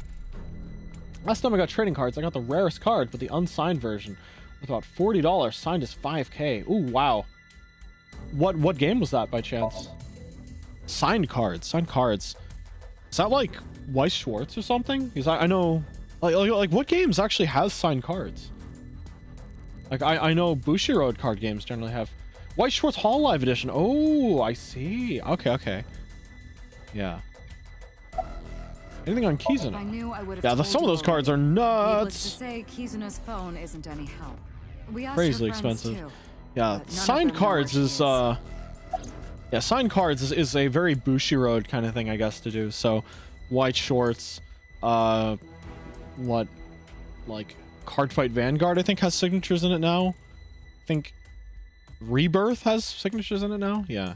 [SPEAKER 1] Last time I got trading cards, I got the rarest card, but the unsigned version with about $40. Signed is $5K. Ooh, wow. What game was that by chance? Signed cards. Is that like Weiss Schwartz or something? Because I know, like what games actually has signed cards? Like I know Bushiroad card games generally have. Weiss Schwartz Hall Live Edition. Oh, I see. Okay. Yeah. Anything on Kizuna?
[SPEAKER 22] I knew I would have
[SPEAKER 1] Yeah, some of those cards are
[SPEAKER 22] Needless to
[SPEAKER 1] nuts.
[SPEAKER 22] say, Kizuna's phone isn't any help. We asked
[SPEAKER 1] Crazily
[SPEAKER 22] her friends
[SPEAKER 1] expensive.
[SPEAKER 22] too,
[SPEAKER 1] Yeah,
[SPEAKER 22] but none of
[SPEAKER 1] signed
[SPEAKER 22] them know
[SPEAKER 1] cards
[SPEAKER 22] where
[SPEAKER 1] is
[SPEAKER 22] she
[SPEAKER 1] yeah, signed cards is a very Bushiroad kind of thing, I guess, to do. So, White Schwartz, like Card Fight Vanguard, I think has signatures in it now. I think Rebirth has signatures in it now. Yeah. How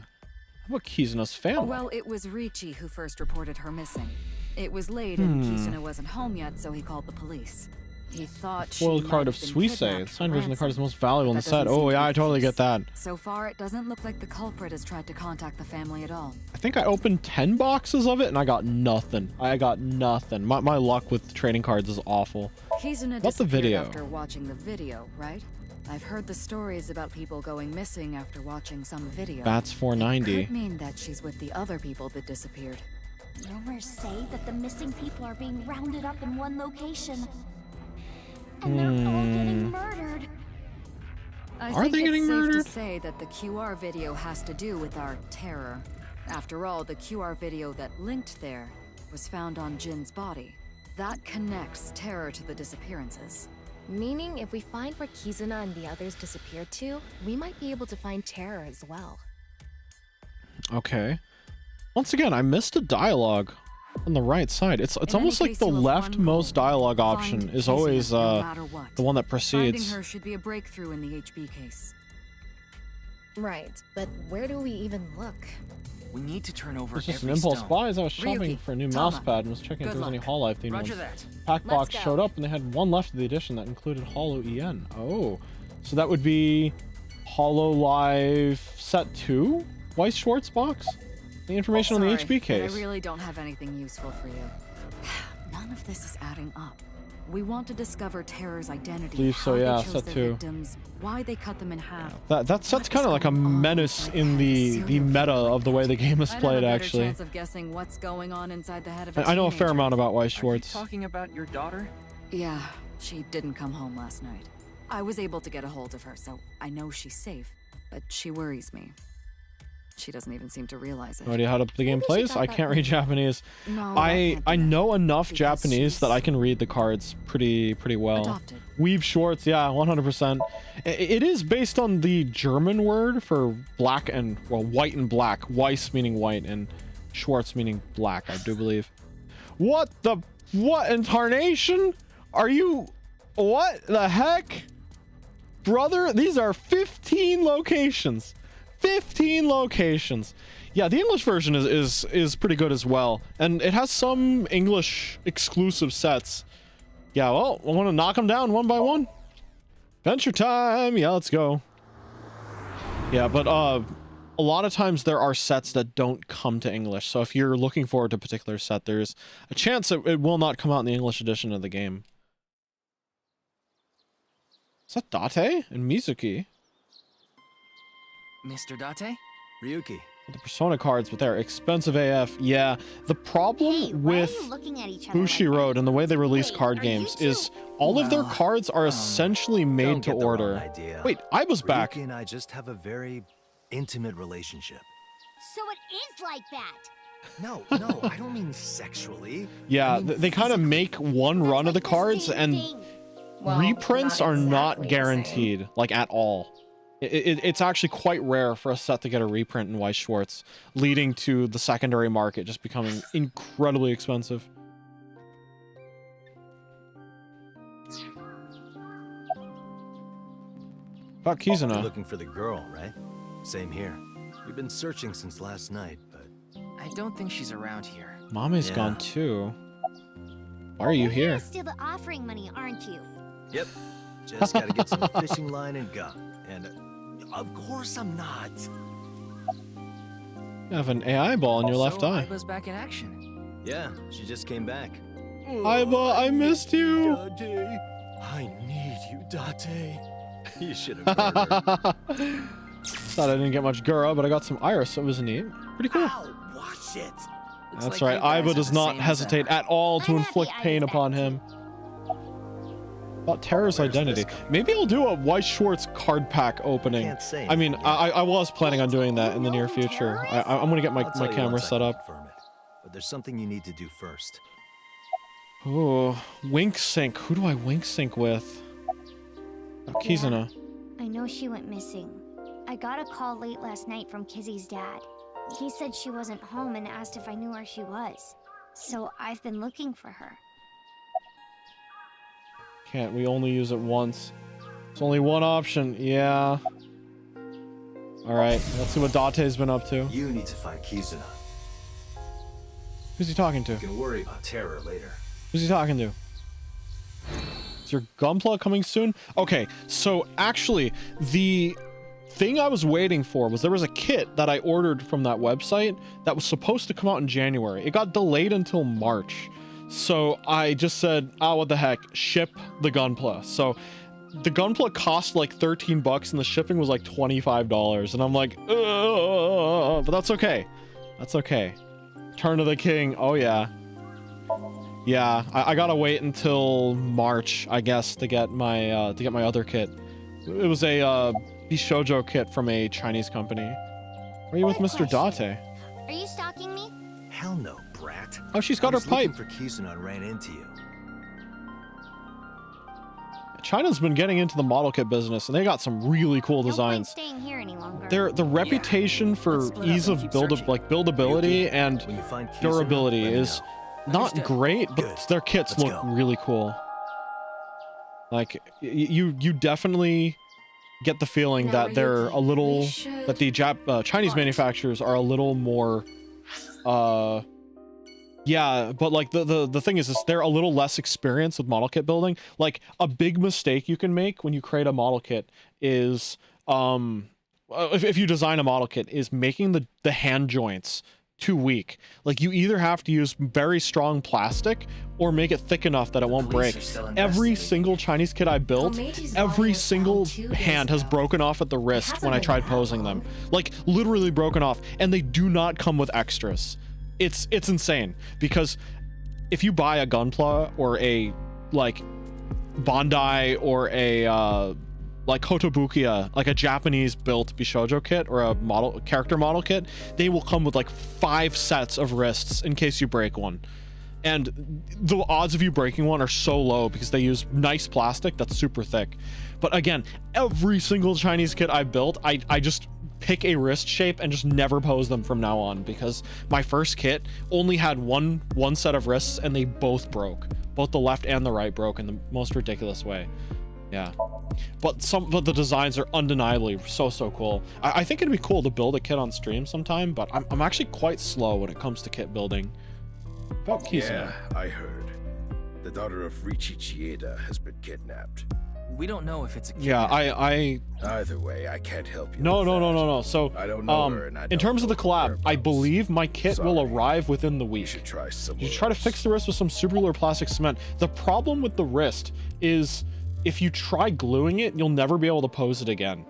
[SPEAKER 1] about Kizuna's family?
[SPEAKER 22] Well, it was Ricci who first reported her missing. It was late and Kizuna wasn't home yet, so he called the police. He thought she
[SPEAKER 1] Foiled
[SPEAKER 22] might
[SPEAKER 1] card
[SPEAKER 22] have
[SPEAKER 1] of
[SPEAKER 22] been
[SPEAKER 1] Suisse. The
[SPEAKER 22] kidnapped for
[SPEAKER 1] signed version of the card is the
[SPEAKER 22] ransom.
[SPEAKER 1] most valuable in the
[SPEAKER 22] That
[SPEAKER 1] set.
[SPEAKER 22] doesn't seem
[SPEAKER 1] Oh
[SPEAKER 22] to
[SPEAKER 1] yeah,
[SPEAKER 22] be
[SPEAKER 1] I
[SPEAKER 22] the
[SPEAKER 1] totally
[SPEAKER 22] case.
[SPEAKER 1] get that.
[SPEAKER 22] So far, it doesn't look like the culprit has tried to contact the family at all.
[SPEAKER 1] I think I opened 10 boxes of it and I got nothing. My luck with trading cards is awful.
[SPEAKER 22] Kizuna
[SPEAKER 1] What's the
[SPEAKER 22] disappeared
[SPEAKER 1] video?
[SPEAKER 22] after watching the video, right? I've heard the stories about people going missing after watching some video.
[SPEAKER 1] That's
[SPEAKER 22] It
[SPEAKER 1] 490.
[SPEAKER 22] could mean that she's with the other people that disappeared.
[SPEAKER 7] Rumors say that the missing people are being rounded up in one location. And they're all getting murdered.
[SPEAKER 1] Are they getting murdered?
[SPEAKER 22] Safe to say that the QR video has to do with our terror. After all, the QR video that linked there was found on Jin's body. That connects terror to the disappearances.
[SPEAKER 11] Meaning, if we find where Kizuna and the others disappeared to, we might be able to find terror as well.
[SPEAKER 1] Okay. Once again, I missed a dialogue on the right side. It's almost like the leftmost dialogue option is always the one that precedes.
[SPEAKER 22] Finding her should be a breakthrough in the HB case.
[SPEAKER 11] Right, but where do we even look?
[SPEAKER 3] We need to turn over
[SPEAKER 1] It's just an
[SPEAKER 3] every
[SPEAKER 1] impulse
[SPEAKER 3] stone.
[SPEAKER 1] buy as I was shopping
[SPEAKER 3] Ryuki,
[SPEAKER 1] for a new
[SPEAKER 3] Tama,
[SPEAKER 1] mouse pad and was checking if
[SPEAKER 3] good
[SPEAKER 1] there was any
[SPEAKER 3] luck.
[SPEAKER 1] Hololive themed
[SPEAKER 3] Roger
[SPEAKER 1] ones.
[SPEAKER 3] that.
[SPEAKER 1] Pack
[SPEAKER 11] Let's
[SPEAKER 1] box
[SPEAKER 11] go.
[SPEAKER 1] showed up and they had one left of the edition that included Holo EN. Oh, so that would be Hololive Set 2? Weiss Schwartz box? The information on the
[SPEAKER 22] Sorry,
[SPEAKER 1] HB
[SPEAKER 22] but
[SPEAKER 1] case.
[SPEAKER 22] I really don't have anything useful for you. None of this is adding up. We want to discover terror's identity,
[SPEAKER 1] Believe so,
[SPEAKER 22] how
[SPEAKER 1] yeah,
[SPEAKER 22] they chose
[SPEAKER 1] set
[SPEAKER 22] their
[SPEAKER 1] 2.
[SPEAKER 22] victims, why they cut them in half.
[SPEAKER 1] That set's kind of like a menace in the meta of the way the game is
[SPEAKER 22] I'd have
[SPEAKER 1] played,
[SPEAKER 22] a better
[SPEAKER 1] actually.
[SPEAKER 22] chance of guessing what's going on inside the head of a
[SPEAKER 1] I know a fair
[SPEAKER 22] teenager.
[SPEAKER 1] amount about Weiss Schwartz.
[SPEAKER 3] Talking about your daughter?
[SPEAKER 22] Yeah, she didn't come home last night. I was able to get a hold of her, so I know she's safe, but she worries me. She doesn't even seem to realize it.
[SPEAKER 1] No idea how the game plays. I can't read Japanese.
[SPEAKER 22] No,
[SPEAKER 1] I know enough Japanese that I can read the cards pretty well.
[SPEAKER 22] Adopted.
[SPEAKER 1] Weave Schwartz, yeah, 100%. It is based on the German word for black and, well, white and black. Weiss meaning white and Schwartz meaning black, I do believe. What in tarnation? Are you, what the heck? Brother, these are 15 locations. 15 locations. Yeah, the English version is pretty good as well. And it has some English exclusive sets. Yeah, well, I want to knock them down one by one. Adventure time. Yeah, let's go. Yeah, but a lot of times there are sets that don't come to English. So if you're looking forward to a particular set, there's a chance it will not come out in the English edition of the game. Is that Date and Mizuki?
[SPEAKER 3] Mr. Date?
[SPEAKER 5] Ryuki.
[SPEAKER 1] The Persona cards, but they're expensive AF. Yeah, the problem with Bushi Road and the way they release card games is all of their cards are essentially made to order. Wait, I was back.
[SPEAKER 5] Ryuki and I just have a very intimate relationship.
[SPEAKER 10] So it is like that.
[SPEAKER 5] No, I don't mean sexually.
[SPEAKER 1] Yeah, they kind of make one run of the cards, and reprints are not guaranteed, like at all. It's actually quite rare for a set to get a reprint in Weiss Schwartz, leading to the secondary market just becoming incredibly expensive. About Kizuna.
[SPEAKER 5] You're looking for the girl, right? Same here. We've been searching since last night, but
[SPEAKER 3] I don't think she's around here.
[SPEAKER 1] Mommy's gone too. Why are you here?
[SPEAKER 10] Steal the offering money, aren't you?
[SPEAKER 5] Yep. Just gotta get some fishing line and gun. And of course I'm not.
[SPEAKER 1] You have an AI ball in your left eye.
[SPEAKER 3] Aiba's back in action.
[SPEAKER 5] Yeah, she just came back.
[SPEAKER 1] Aiba, I missed you.
[SPEAKER 5] Date. I need you, Date. You should have heard her.
[SPEAKER 1] Thought I didn't get much Gura, but I got some Iris, so it was neat. Pretty cool.
[SPEAKER 5] Ow, watch it.
[SPEAKER 1] That's right, Aiba does not hesitate at all to inflict pain upon him. About Terror's identity. Maybe I'll do a Weiss Schwartz card pack opening. I mean, I was planning on doing that in the near future. I'm gonna get my camera set up.
[SPEAKER 5] But there's something you need to do first.
[SPEAKER 1] Oh, wink sync. Who do I wink sync with? Oh, Kizuna.
[SPEAKER 10] I know she went missing. I got a call late last night from Kizzy's dad. He said she wasn't home and asked if I knew where she was. So I've been looking for her.
[SPEAKER 1] Can't we only use it once? It's only one option. Yeah. Alright, let's see what Date's been up to.
[SPEAKER 5] You need to find Kizuna.
[SPEAKER 1] Who's he talking to?
[SPEAKER 5] You can worry about Terror later.
[SPEAKER 1] Who's he talking to? Is your Gunpla coming soon? Okay, so actually, the thing I was waiting for was there was a kit that I ordered from that website that was supposed to come out in January. It got delayed until March. So I just said, oh, what the heck, ship the Gunpla. So the Gunpla cost like 13 bucks and the shipping was like $25. And I'm like, ugh, but that's okay. That's okay. Turn of the King. Oh yeah. Yeah, I gotta wait until March, I guess, to get my other kit. It was a Bishoujo kit from a Chinese company. Are you with Mr. Date?
[SPEAKER 10] Are you stalking me?
[SPEAKER 5] Hell no, brat.
[SPEAKER 1] Oh, she's got her pipe.
[SPEAKER 5] I was looking for Kizuna and ran into you.
[SPEAKER 1] China's been getting into the model kit business, and they got some really cool designs.
[SPEAKER 10] Staying here any longer.
[SPEAKER 1] The reputation for ease of buildability and durability is not great, but their kits look really cool. Like you definitely get the feeling that they're a little that the Chinese manufacturers are a little more yeah, but like the thing is they're a little less experienced with model kit building. Like a big mistake you can make when you create a model kit is if you design a model kit is making the hand joints too weak. Like you either have to use very strong plastic or make it thick enough that it won't break. Every single Chinese kit I built, every single hand has broken off at the wrist when I tried posing them. Like literally broken off, and they do not come with extras. It's insane, because if you buy a Gunpla or a like Bandai or a like Kotobukiya, like a Japanese built Bishoujo kit or a character model kit, they will come with like 5 sets of wrists in case you break one. And the odds of you breaking one are so low because they use nice plastic that's super thick. But again, every single Chinese kit I built, I just pick a wrist shape and just never pose them from now on, because my first kit only had one set of wrists and they both broke. Both the left and the right broke in the most ridiculous way. Yeah, but the designs are undeniably so cool. I think it'd be cool to build a kit on stream sometime, but I'm actually quite slow when it comes to kit building. About Kizuna.
[SPEAKER 15] Yeah, I heard. The daughter of Riichi Chieda has been kidnapped.
[SPEAKER 3] We don't know if it's a kidnap.
[SPEAKER 1] Yeah, I
[SPEAKER 15] Either way, I can't help you.
[SPEAKER 1] No. So
[SPEAKER 15] I don't know her, and I
[SPEAKER 1] in
[SPEAKER 15] don't
[SPEAKER 1] terms of the
[SPEAKER 15] know
[SPEAKER 1] collab, I believe my kit will arrive within the week.
[SPEAKER 15] You should try
[SPEAKER 1] to fix the wrist with some super plastic cement. The problem with the wrist is if you try gluing it, you'll never be able to pose it again.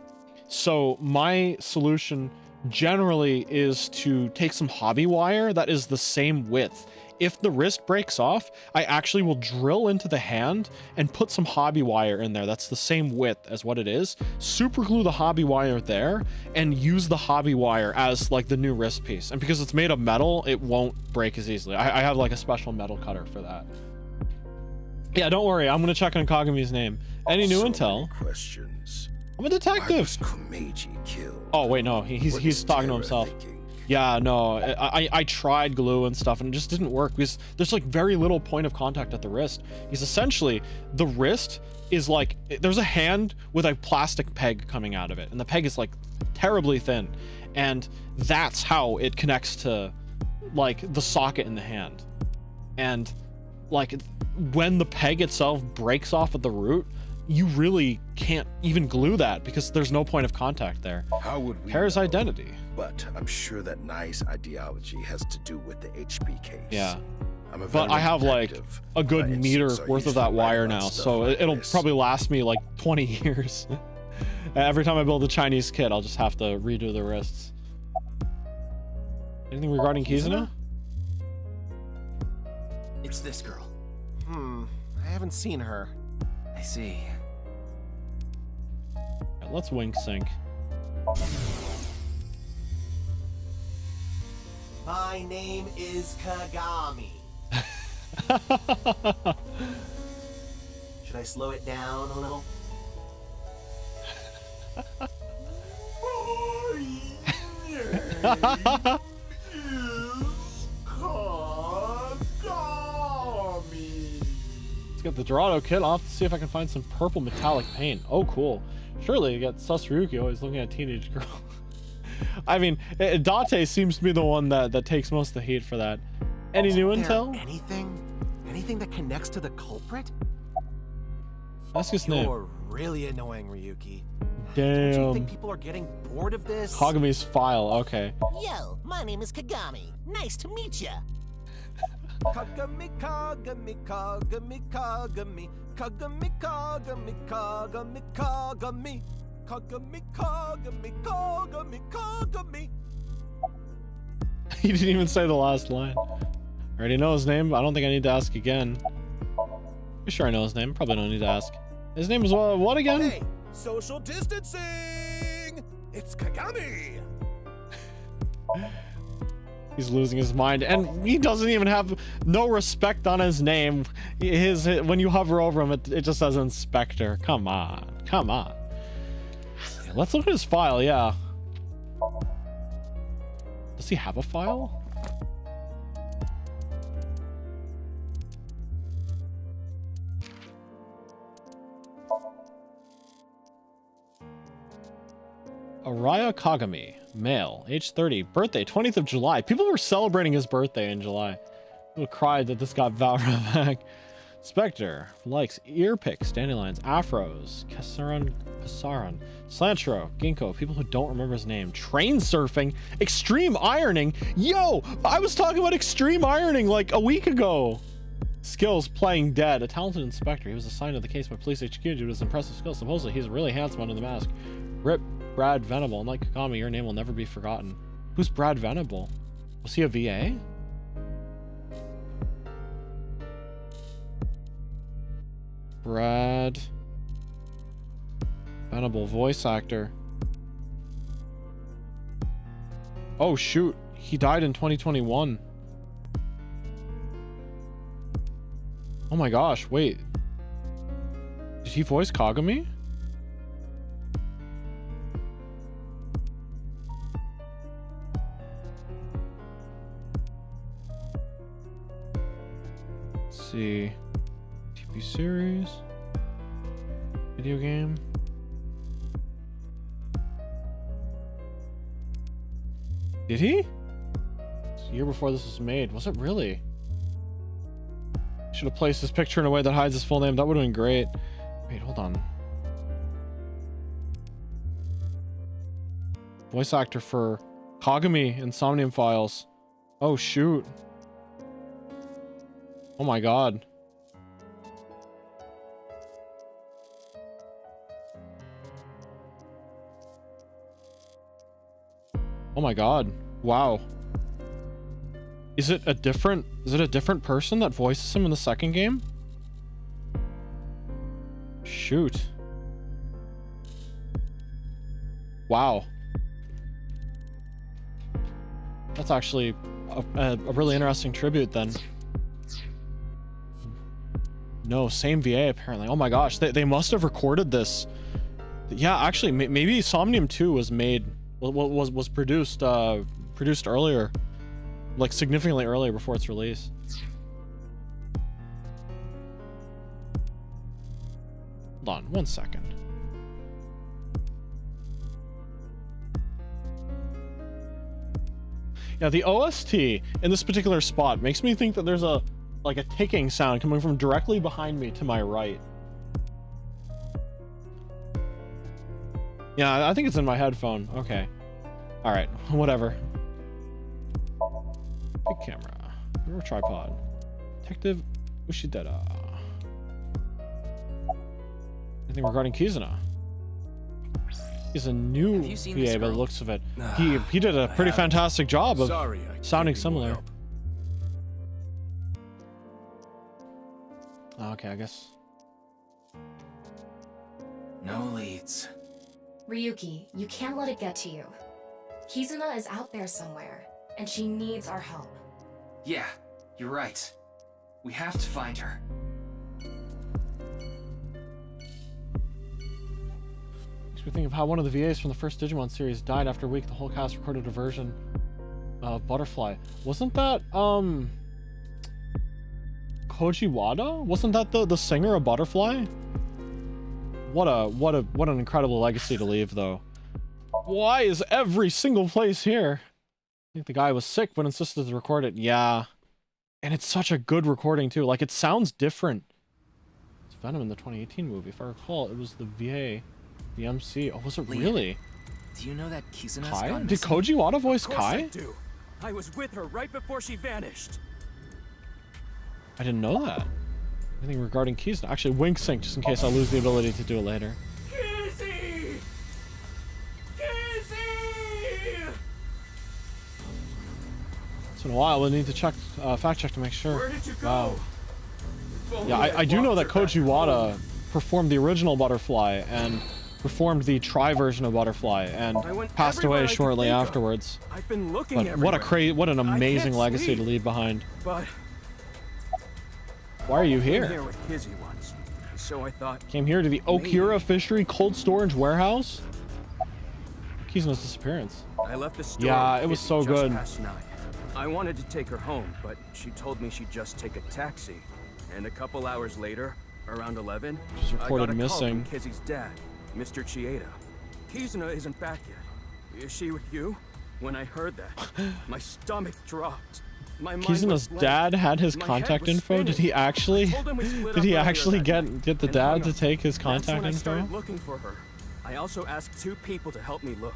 [SPEAKER 1] So my solution generally is to take some hobby wire that is the same width. If the wrist breaks off, I actually will drill into the hand and put some hobby wire in there that's the same width as what it is, super glue the hobby wire there, and use the hobby wire as like the new wrist piece. And because it's made of metal, it won't break as easily. I have like a special metal cutter for that. Yeah, don't worry, I'm gonna check on Kagami's name. Any new intel?
[SPEAKER 15] Questions.
[SPEAKER 1] I'm a detective.
[SPEAKER 15] Killed?
[SPEAKER 1] Oh wait, no, he's talking to himself. Yeah, no, I tried glue and stuff and it just didn't work because there's like very little point of contact at the wrist. Because essentially the wrist is like, there's a hand with a plastic peg coming out of it, and the peg is like terribly thin, and that's how it connects to like the socket in the hand. And like when the peg itself breaks off at the root, you really can't even glue that because there's no point of contact there.
[SPEAKER 15] How would we
[SPEAKER 1] Hair's
[SPEAKER 15] know?
[SPEAKER 1] identity.
[SPEAKER 15] But I'm sure that nice ideology has to do with the HP case.
[SPEAKER 1] Yeah.
[SPEAKER 15] I'm a
[SPEAKER 1] But I have like
[SPEAKER 15] detective.
[SPEAKER 1] a good
[SPEAKER 15] My
[SPEAKER 1] meter
[SPEAKER 15] instincts are
[SPEAKER 1] worth of
[SPEAKER 15] usually
[SPEAKER 1] that
[SPEAKER 15] right
[SPEAKER 1] wire
[SPEAKER 15] about
[SPEAKER 1] now,
[SPEAKER 15] stuff
[SPEAKER 1] so
[SPEAKER 15] like
[SPEAKER 1] it'll
[SPEAKER 15] this.
[SPEAKER 1] probably last me like 20 years. Every time I build a Chinese kit, I'll just have to redo the wrists. Anything regarding Kizuna?
[SPEAKER 3] It's this girl.
[SPEAKER 18] I haven't seen her.
[SPEAKER 3] I see.
[SPEAKER 1] Yeah, let's wink sync.
[SPEAKER 18] My name is Kagami. Should I slow it down a little?
[SPEAKER 1] Let's get the Dorado kit. I'll have to see if I can find some purple metallic paint. Oh, cool. Surely you get Sasuryuki always looking at teenage girl. I mean, Date seems to be the one that takes most of the heat for that. Any new intel?
[SPEAKER 18] Anything that connects to the culprit?
[SPEAKER 1] Ask his name.
[SPEAKER 18] You're really annoying, Ryuki. Don't you think
[SPEAKER 1] Damn.
[SPEAKER 18] people are getting bored of this?
[SPEAKER 1] Kagami's file. Okay.
[SPEAKER 18] Yo, my name is Kagami. Nice to meet ya. Kagami, Kagami, Kagami, Kagami, Kagami, Kagami, Kagami, Kagami, Kagami, Kagami, Kagami, Kagami.
[SPEAKER 1] He didn't even say the last line. I already know his name. I don't think I need to ask again. Pretty sure I know his name. Probably don't need to ask. His name is what again?
[SPEAKER 18] Hey,
[SPEAKER 5] Social distancing! It's Kagami!
[SPEAKER 1] He's losing his mind, and he doesn't even have no respect on his name. When you hover over him, it just says Inspector. Come on, come on. Yeah, let's look at his file. Yeah. Does he have a file? Araya Kagami, male, age 30, birthday 20th of July. People were celebrating his birthday in July. People cried that this got Valra back. Spectre likes ear picks, dandelions, afros, kasaran, cilantro, ginkgo. People who don't remember his name. Train surfing, extreme ironing. Yo, I was talking about extreme ironing like a week ago. Skills, playing dead. A talented inspector. He was assigned to the case by police HQ due to his impressive skills. Supposedly, he's really handsome under the mask. Rip Brad Venable. Unlike Kagami, your name will never be forgotten. Who's Brad Venable? Was he a VA? Brad Venable, voice actor. Oh shoot, he died in 2021. Oh my gosh, wait. Did he voice Kagami? Let's see. TV series. Video game. Did he? It's a year before this was made. Was it really? Should have placed his picture in a way that hides his full name. That would have been great. Wait, hold on. Voice actor for Kagami in Somnium Files. Oh shoot. Oh my god. Oh my god. Wow. Is it a different person that voices him in the second game? Shoot. Wow. That's actually a really interesting tribute then. No, same VA apparently. Oh my gosh, they must have recorded this. Yeah, actually, maybe Somnium 2 was made, was produced earlier, like significantly earlier before its release. Hold on, 1 second. Yeah, the OST in this particular spot makes me think that there's a ticking sound coming from directly behind me to my right. Yeah, I think it's in my headphone. Okay. All right, whatever. Big camera. Your tripod. Detective Ushidera. Anything regarding Kizuna? He's a new VA by the looks of it. He did a pretty fantastic job of sounding similar. Okay, I guess.
[SPEAKER 3] No leads.
[SPEAKER 8] Ryuki, you can't let it get to you. Kizuna is out there somewhere, and she needs our help.
[SPEAKER 3] Yeah, you're right. We have to find her.
[SPEAKER 1] Makes me think of how one of the VAs from the first Digimon series died after a week. The whole cast recorded a version of Butterfly. Wasn't that Koji Wada? Wasn't that the singer of Butterfly? What an incredible legacy to leave, though. Why is every single place here? I think the guy was sick but insisted to record it. Yeah. And it's such a good recording too. Like, it sounds different. It's Venom in the 2018 movie. If I recall, it was the VA, the MC. Oh, was it really?
[SPEAKER 3] Do you know that Kizuna's
[SPEAKER 1] Kai?
[SPEAKER 3] gone
[SPEAKER 1] Did
[SPEAKER 3] missing?
[SPEAKER 1] Koji Wada voice
[SPEAKER 6] Of course
[SPEAKER 1] Kai?
[SPEAKER 6] I do. I was with her right before she vanished.
[SPEAKER 1] I didn't know that. Anything regarding Kizuna? Actually, wink sync just in case I lose the ability to do it later.
[SPEAKER 6] Kizzy! Kizzy!
[SPEAKER 1] It's been a while. We'll need to check, fact check to make sure.
[SPEAKER 6] Where did you go?
[SPEAKER 1] Wow.
[SPEAKER 6] If only
[SPEAKER 1] Yeah, I do know that
[SPEAKER 6] walked her
[SPEAKER 1] Koji
[SPEAKER 6] back
[SPEAKER 1] Wada
[SPEAKER 6] home.
[SPEAKER 1] performed the original Butterfly, and performed the Tri version of Butterfly and passed away shortly afterwards.
[SPEAKER 19] I've been looking
[SPEAKER 1] But
[SPEAKER 19] everywhere.
[SPEAKER 1] what an amazing
[SPEAKER 19] can't
[SPEAKER 1] legacy
[SPEAKER 19] sleep.
[SPEAKER 1] to leave behind.
[SPEAKER 19] But
[SPEAKER 1] Why are you
[SPEAKER 19] I came
[SPEAKER 1] here?
[SPEAKER 19] here with Kizzy once, so I thought
[SPEAKER 1] Came here to the Okura Fishery Cold Storage Warehouse? Kizana's disappearance.
[SPEAKER 19] I left the store.
[SPEAKER 1] Yeah,
[SPEAKER 19] with
[SPEAKER 1] it was
[SPEAKER 19] Kizzy
[SPEAKER 1] so
[SPEAKER 19] just
[SPEAKER 1] good.
[SPEAKER 19] past 9. I wanted to take her home, but she told me she'd just take a taxi. And a couple hours later, around 11,
[SPEAKER 1] She's reported
[SPEAKER 19] I got a call
[SPEAKER 1] missing.
[SPEAKER 19] from Kizzy's dad, Mr. Chieda. Kizuna isn't back yet. Is she with you? When I heard that, my stomach dropped. My mind
[SPEAKER 1] Kizana's
[SPEAKER 19] was blank.
[SPEAKER 1] dad had his
[SPEAKER 19] My head
[SPEAKER 1] contact
[SPEAKER 19] was
[SPEAKER 1] info. Did
[SPEAKER 19] spinning.
[SPEAKER 1] he actually?
[SPEAKER 19] I told him we split
[SPEAKER 1] Did
[SPEAKER 19] up
[SPEAKER 1] he
[SPEAKER 19] earlier
[SPEAKER 1] actually
[SPEAKER 19] that
[SPEAKER 1] get
[SPEAKER 19] night
[SPEAKER 1] the
[SPEAKER 19] and
[SPEAKER 1] dad
[SPEAKER 19] hung
[SPEAKER 1] to
[SPEAKER 19] up.
[SPEAKER 1] take his
[SPEAKER 19] That's
[SPEAKER 1] contact
[SPEAKER 19] when I
[SPEAKER 1] info?
[SPEAKER 19] started looking for her. I also asked 2 people to help me look.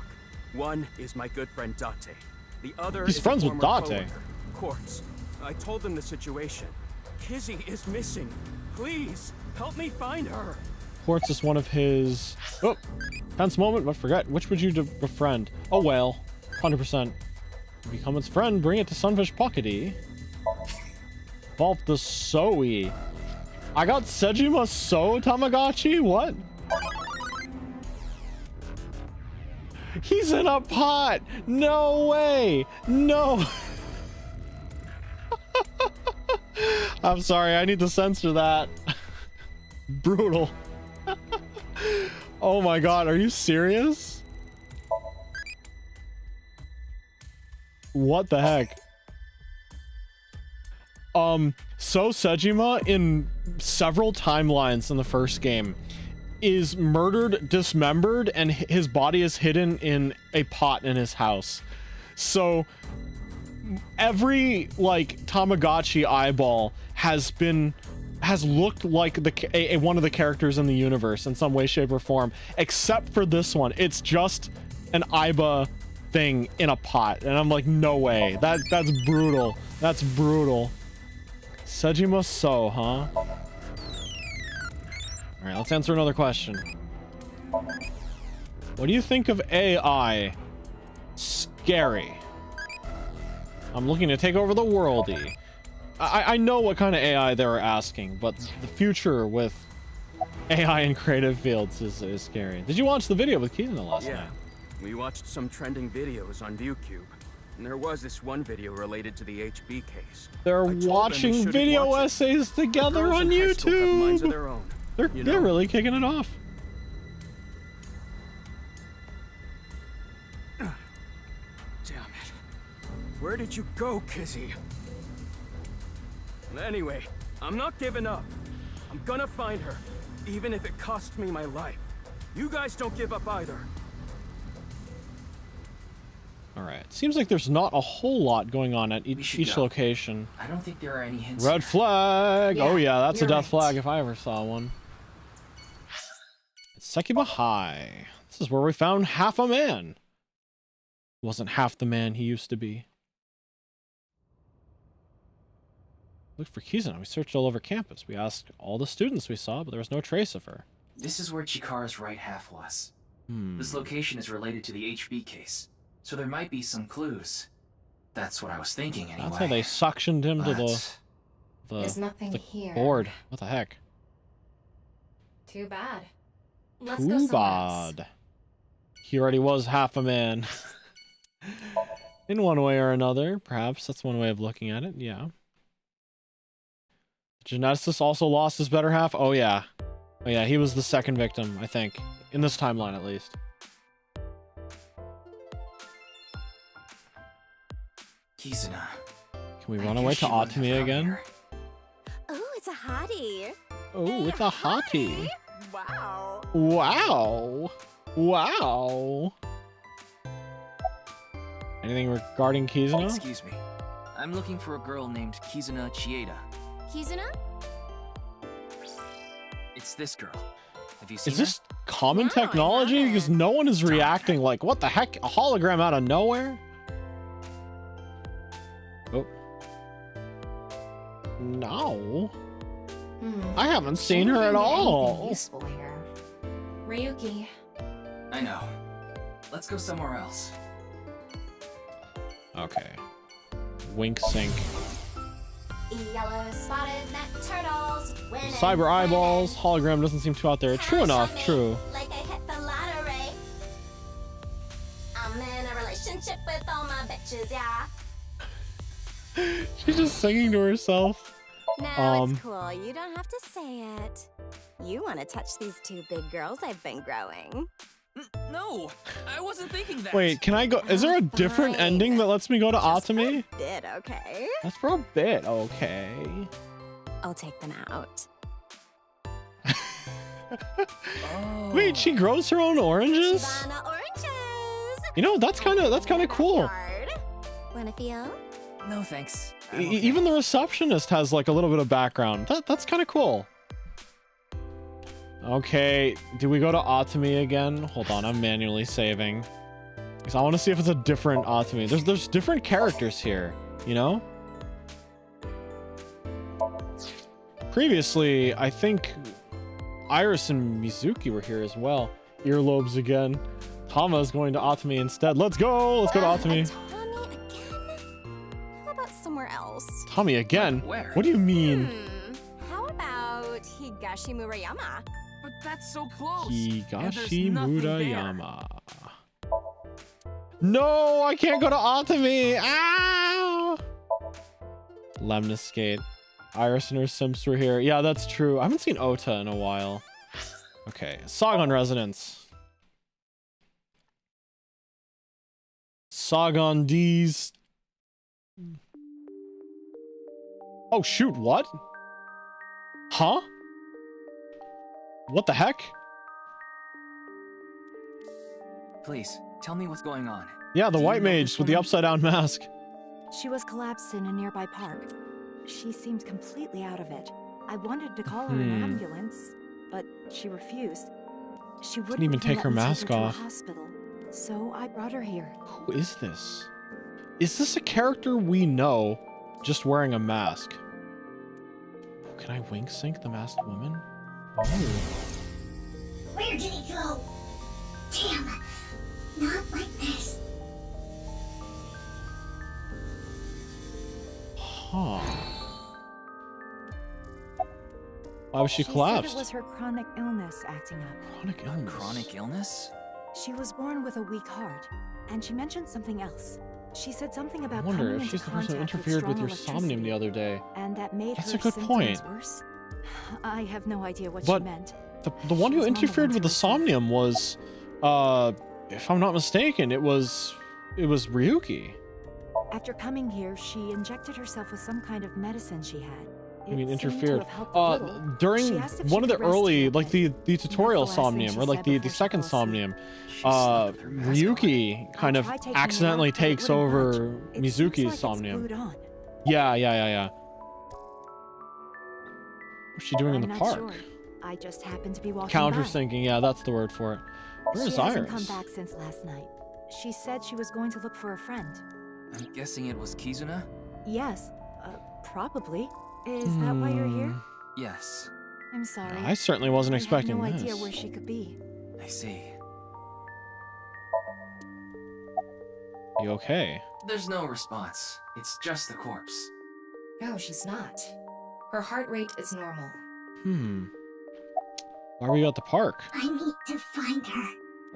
[SPEAKER 19] One is my good friend Date. The other
[SPEAKER 1] He's
[SPEAKER 19] is
[SPEAKER 1] friends
[SPEAKER 19] a
[SPEAKER 1] with
[SPEAKER 19] former
[SPEAKER 1] Date.
[SPEAKER 19] coworker, Quartz. I told them the situation. Kizzy is missing. Please help me find her.
[SPEAKER 1] Quartz is one of his. Oh, tense moment, but forget. Which would you befriend? A whale, 100%. Become its friend. Bring it to Sunfish Pockety. Evolve the Zoe. I got Sejima So Tamagotchi. What? He's in a pot. No way. No. I'm sorry. I need to censor that. Brutal. Oh my god, are you serious? What the heck? So Sejima in several timelines in the first game is murdered, dismembered, and his body is hidden in a pot in his house. So every like Tamagotchi eyeball has looked like one of the characters in the universe in some way, shape, or form, except for this one. It's just an Aiba thing in a pot, and I'm like, no way. That's brutal. That's brutal. Sejima So, huh? All right, let's answer another question. What do you think of AI? Scary. I'm looking to take over the worldy. I know what kind of AI they were asking, but the future with AI in creative fields is scary. Did you watch the video with Kizuna last night?
[SPEAKER 19] We watched some trending videos on ViewCube, and there was this one video related to the HB case.
[SPEAKER 1] They're watching video essays together on YouTube. They're really kicking it off.
[SPEAKER 19] Damn it. Where did you go, Kizzy? Anyway, I'm not giving up. I'm gonna find her, even if it costs me my life. You guys don't give up either.
[SPEAKER 1] All right. Seems like there's not a whole lot going on at each location.
[SPEAKER 3] I don't think there are any hints.
[SPEAKER 1] Red flag. Oh yeah, that's a
[SPEAKER 3] you're
[SPEAKER 1] death
[SPEAKER 3] right.
[SPEAKER 1] flag if I ever saw one. Sekiba High. This is where we found half a man. Wasn't half the man he used to be. Look for Kizuna. We searched all over campus. We asked all the students we saw, but there was no trace of her.
[SPEAKER 3] This is where Chikara's right half was. This location is related to the HB case, so there might be some clues. That's what I was thinking anyway.
[SPEAKER 1] That's how they suctioned him to
[SPEAKER 8] There's nothing
[SPEAKER 1] the
[SPEAKER 8] here.
[SPEAKER 1] board. What the heck?
[SPEAKER 8] Too bad. Let's
[SPEAKER 1] Too
[SPEAKER 8] go somewhere else.
[SPEAKER 1] bad. He already was half a man. In one way or another, perhaps that's one way of looking at it. Yeah. Geneticist also lost his better half. Oh yeah. Oh yeah, he was the second victim, I think. In this timeline, at least.
[SPEAKER 3] Kizuna.
[SPEAKER 1] Can we run away to Atami again?
[SPEAKER 12] Oh, it's a hottie.
[SPEAKER 1] Oh, it's a hottie.
[SPEAKER 12] Wow.
[SPEAKER 1] Wow. Wow. Anything regarding Kizuna?
[SPEAKER 3] Excuse me. I'm looking for a girl named Kizuna Chieda.
[SPEAKER 12] Kizuna?
[SPEAKER 3] It's this girl. Have you seen
[SPEAKER 1] Is this common technology? Because no one is reacting like, what the heck? A hologram out of nowhere? Oh. No. I haven't seen her at all.
[SPEAKER 8] Useful here. Ryuki.
[SPEAKER 3] I know. Let's go somewhere else.
[SPEAKER 1] Okay. Wink sink.
[SPEAKER 12] Yellow spotted neck turtles. Winning,
[SPEAKER 1] Cyber eyeballs. Hologram doesn't seem too out there. True enough. True.
[SPEAKER 12] like I hit the lottery. with all my bitches, yeah.
[SPEAKER 1] She's just singing to herself.
[SPEAKER 12] No, it's cool. You don't have to say it. You want to touch these two big girls I've been growing.
[SPEAKER 3] No, I wasn't thinking that.
[SPEAKER 1] Wait, can I go? Is there a different ending that lets me go to Atami?
[SPEAKER 12] Bit, okay.
[SPEAKER 1] That's for a bit, okay.
[SPEAKER 12] I'll take them out.
[SPEAKER 1] Wait, she grows her own oranges?
[SPEAKER 12] Shibana oranges.
[SPEAKER 1] You know, that's kind of cool.
[SPEAKER 12] Wanna feel?
[SPEAKER 3] No, thanks.
[SPEAKER 1] Even the receptionist has like a little bit of background. That's kind of cool. Okay, do we go to Atami again? Hold on, I'm manually saving. Because I want to see if it's a different Atami. There's different characters here, you know? Previously, I think Iris and Mizuki were here as well. Earlobes again. Tama is going to Atami instead. Let's go! Let's go to Atami.
[SPEAKER 12] Tommy again? How about somewhere else?
[SPEAKER 1] Tommy again?
[SPEAKER 3] Where?
[SPEAKER 1] What do you mean?
[SPEAKER 12] How about Higashi Murayama?
[SPEAKER 3] But that's so close.
[SPEAKER 1] Higashi Murayama. No, I can't go to Atami. Ah! Lemniscate. Iris and her Simps were here. Yeah, that's true. I haven't seen Ota in a while. Okay, Sagon Resonance. Sagon D's. Oh shoot, what? Huh? What the heck?
[SPEAKER 3] Please, tell me what's going on.
[SPEAKER 1] Yeah, the white mage with the upside down mask.
[SPEAKER 14] She was collapsed in a nearby park. She seemed completely out of it. I wanted to call her an ambulance, but she refused. She wouldn't
[SPEAKER 1] even take her mask off.
[SPEAKER 14] Hospital, so I brought her here.
[SPEAKER 1] Who is this? Is this a character we know just wearing a mask? Oh, can I wink sync the masked woman? Oh.
[SPEAKER 10] Where did he go? Damn, not like this.
[SPEAKER 1] Huh. Why was she collapsed?
[SPEAKER 14] Said it was her chronic illness acting up.
[SPEAKER 1] Chronic illness?
[SPEAKER 3] Chronic illness?
[SPEAKER 14] She was born with a weak heart, and she mentioned something else. She said something about
[SPEAKER 1] I wonder
[SPEAKER 14] coming
[SPEAKER 1] if
[SPEAKER 14] into
[SPEAKER 1] she's the person who
[SPEAKER 14] contact
[SPEAKER 1] interfered with your
[SPEAKER 14] strong
[SPEAKER 1] somnium the
[SPEAKER 14] electricity,
[SPEAKER 1] other day.
[SPEAKER 14] and that made
[SPEAKER 1] That's
[SPEAKER 14] her
[SPEAKER 1] a good
[SPEAKER 14] symptoms
[SPEAKER 1] point.
[SPEAKER 14] worse. I have no idea what
[SPEAKER 1] But
[SPEAKER 14] she meant.
[SPEAKER 1] the one who
[SPEAKER 14] She was
[SPEAKER 1] interfered
[SPEAKER 14] mumbling
[SPEAKER 1] with
[SPEAKER 14] to
[SPEAKER 1] the
[SPEAKER 14] herself.
[SPEAKER 1] somnium was, if I'm not mistaken, it was Ryuki.
[SPEAKER 14] After coming here, she injected herself with some kind of medicine she had.
[SPEAKER 1] I mean,
[SPEAKER 14] It seemed to
[SPEAKER 1] interfered.
[SPEAKER 14] have helped a little.
[SPEAKER 1] During
[SPEAKER 14] She asked if
[SPEAKER 1] one
[SPEAKER 14] she
[SPEAKER 1] of the
[SPEAKER 14] could rest
[SPEAKER 1] early,
[SPEAKER 14] here,
[SPEAKER 1] like the tutorial
[SPEAKER 14] That's the last thing
[SPEAKER 1] somnium,
[SPEAKER 14] she
[SPEAKER 1] or like
[SPEAKER 14] said
[SPEAKER 1] the
[SPEAKER 14] before she
[SPEAKER 1] second
[SPEAKER 14] fell asleep.
[SPEAKER 1] somnium,
[SPEAKER 3] She slept with her mask on.
[SPEAKER 1] Ryuki kind of
[SPEAKER 14] tried taking it
[SPEAKER 1] accidentally
[SPEAKER 14] off, but it
[SPEAKER 1] takes
[SPEAKER 14] wouldn't
[SPEAKER 1] over
[SPEAKER 14] budge. It seems
[SPEAKER 1] Mizuki's
[SPEAKER 14] like it's
[SPEAKER 1] somnium.
[SPEAKER 14] glued on.
[SPEAKER 1] Yeah. What's she doing in
[SPEAKER 14] I'm
[SPEAKER 1] the
[SPEAKER 14] not
[SPEAKER 1] park?
[SPEAKER 14] sure. I just happened to be walking
[SPEAKER 1] Counter
[SPEAKER 14] by.
[SPEAKER 1] sinking, yeah, that's the word for it. Where's
[SPEAKER 14] She hasn't
[SPEAKER 1] Iris?
[SPEAKER 14] come back since last night. She said she was going to look for a friend.
[SPEAKER 3] I'm guessing it was Kizuna?
[SPEAKER 14] Yes, probably. Is that why you're here?
[SPEAKER 3] Yes.
[SPEAKER 14] I'm sorry.
[SPEAKER 1] I certainly wasn't expecting
[SPEAKER 14] I have no
[SPEAKER 1] this.
[SPEAKER 14] idea where she could be.
[SPEAKER 3] I see.
[SPEAKER 1] You okay?
[SPEAKER 3] There's no response. It's just the corpse.
[SPEAKER 8] No, she's not. Her heart rate is normal.
[SPEAKER 1] Why were you at the park?
[SPEAKER 10] I need to find her.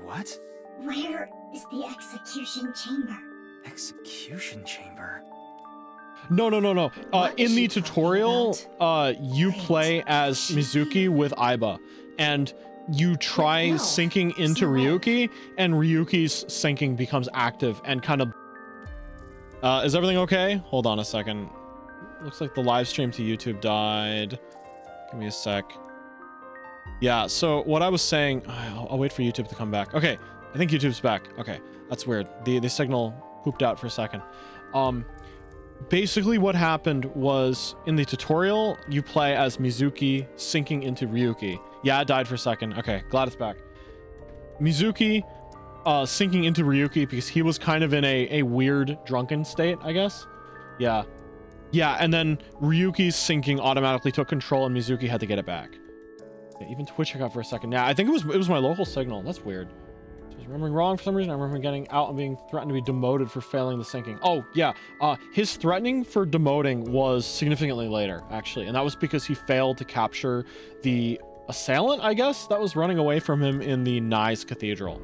[SPEAKER 3] What?
[SPEAKER 10] Where is the execution chamber?
[SPEAKER 3] Execution chamber?
[SPEAKER 1] No. In the tutorial, you play as Mizuki with Aiba, and you try sinking into Ryuki, and Ryuki's sinking becomes active and kind of... is everything okay? Hold on a second. Looks like the live stream to YouTube died. Give me a sec. Yeah, so what I was saying... I'll wait for YouTube to come back. Okay, I think YouTube's back. Okay, that's weird. The signal pooped out for a second. Basically what happened was, in the tutorial, you play as Mizuki sinking into Ryuki. Yeah, it died for a second. Okay, glad it's back. Mizuki sinking into Ryuki because he was kind of in a weird drunken state, I guess. Yeah, and then Ryuki's sinking automatically took control and Mizuki had to get it back. Yeah, even Twitch got for a second. Yeah, I think it was my local signal. That's weird. I was remembering wrong for some reason. I remember getting out and being threatened to be demoted for failing the sinking. Oh, yeah. His threatening for demoting was significantly later, actually. And that was because he failed to capture the assailant, I guess, that was running away from him in the Nice Cathedral.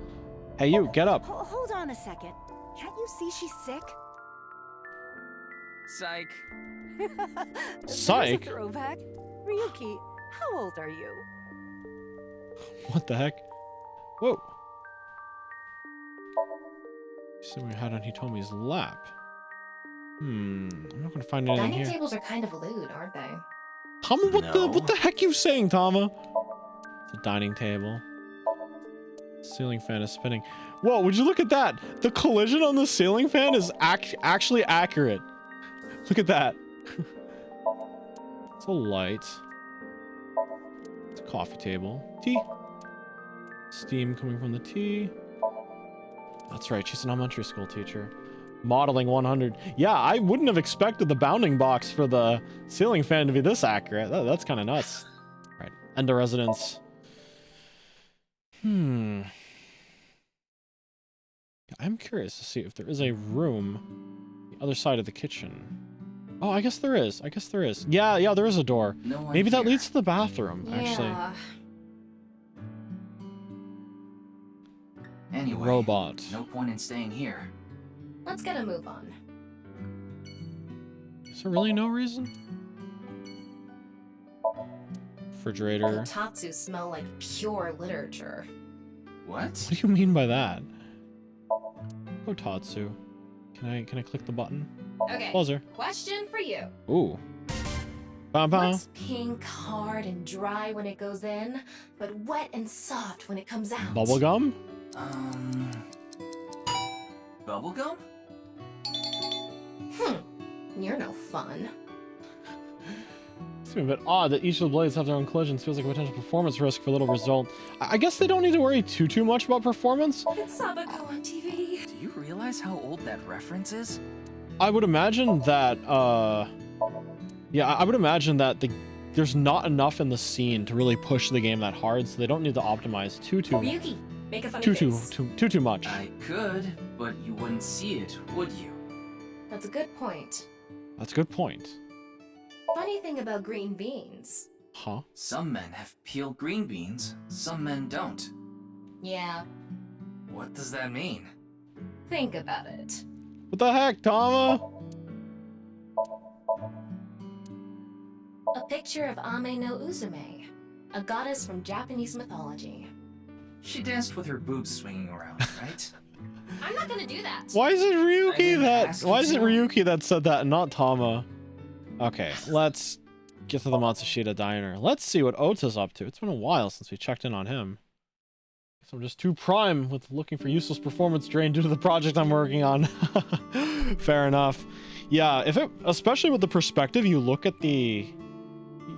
[SPEAKER 1] Hey, you, get up.
[SPEAKER 14] Hold on a second. Can't you you see she's sick?
[SPEAKER 3] Psych.
[SPEAKER 1] Psych?
[SPEAKER 14] There's a throwback. Ryuki, how old are you?
[SPEAKER 1] What the heck? Whoa. Something we had on Hitomi's lap. I'm not gonna find anything
[SPEAKER 8] Dining
[SPEAKER 1] here.
[SPEAKER 8] tables are kind of lewd, aren't they?
[SPEAKER 1] Tama, what the heck you saying, Tama? It's a dining table. Ceiling fan is spinning. Whoa, would you look at that? The collision on the ceiling fan is actually accurate. Look at that. It's a light. It's a coffee table. Tea. Steam coming from the tea. That's right, she's an elementary school teacher. Modeling 100. Yeah, I wouldn't have expected the bounding box for the ceiling fan to be this accurate. That's kind of nuts. Right, Ender residence. I'm curious to see if there is a room the other side of the kitchen. Oh, I guess there is. Yeah, there is a door.
[SPEAKER 3] No
[SPEAKER 1] Maybe that
[SPEAKER 3] here.
[SPEAKER 1] leads to the bathroom, actually.
[SPEAKER 8] Yeah.
[SPEAKER 3] Anyway,
[SPEAKER 1] Robot.
[SPEAKER 3] no point in staying here.
[SPEAKER 8] Let's get a move on.
[SPEAKER 1] Is there really no reason? Refrigerator.
[SPEAKER 8] Tatsu smell like pure literature.
[SPEAKER 3] What?
[SPEAKER 1] What do you mean by that? Otatsu. Can I click the button?
[SPEAKER 8] Okay.
[SPEAKER 1] Buzzer.
[SPEAKER 8] Question for you.
[SPEAKER 1] Ooh. Bam bam.
[SPEAKER 8] What's pink, hard, and dry when it goes in, but wet and soft when it comes out?
[SPEAKER 1] Bubblegum?
[SPEAKER 3] Bubblegum?
[SPEAKER 8] You're no fun.
[SPEAKER 1] It's a bit odd that each of the blades have their own collisions. Feels like a potential performance risk for little result. I guess they don't need to worry too much about performance.
[SPEAKER 8] It's Sabako on TV.
[SPEAKER 3] Do you realize how old that reference is?
[SPEAKER 1] I would imagine that, yeah, I would imagine that there's not enough in the scene to really push the game that hard, so they don't need to optimize too
[SPEAKER 8] Ryuki, make a funny face.
[SPEAKER 1] too much.
[SPEAKER 3] I could, but you wouldn't see it, would you?
[SPEAKER 8] That's a good point.
[SPEAKER 1] That's a good point.
[SPEAKER 8] Funny thing about green beans.
[SPEAKER 1] Huh?
[SPEAKER 3] Some men have peeled green beans, some men don't.
[SPEAKER 8] Yeah,
[SPEAKER 3] What does that mean?
[SPEAKER 8] think about it.
[SPEAKER 1] What the heck, Tama?
[SPEAKER 8] A picture of Ame no Uzume, a goddess from Japanese mythology.
[SPEAKER 3] She danced with her boobs swinging around, right?
[SPEAKER 8] I'm not gonna do that.
[SPEAKER 1] Why is it
[SPEAKER 3] I
[SPEAKER 1] Ryuki
[SPEAKER 3] didn't
[SPEAKER 1] that?
[SPEAKER 3] ask
[SPEAKER 1] Why
[SPEAKER 3] you
[SPEAKER 1] is it
[SPEAKER 3] to.
[SPEAKER 1] Ryuki that said that and not Tama? Okay, let's get to the Matsushita diner. Let's see what Ota's up to. It's been a while since we checked in on him. Guess I'm just too prime with looking for useless performance drain due to the project I'm working on. Fair enough. Yeah, especially with the perspective, you look at the.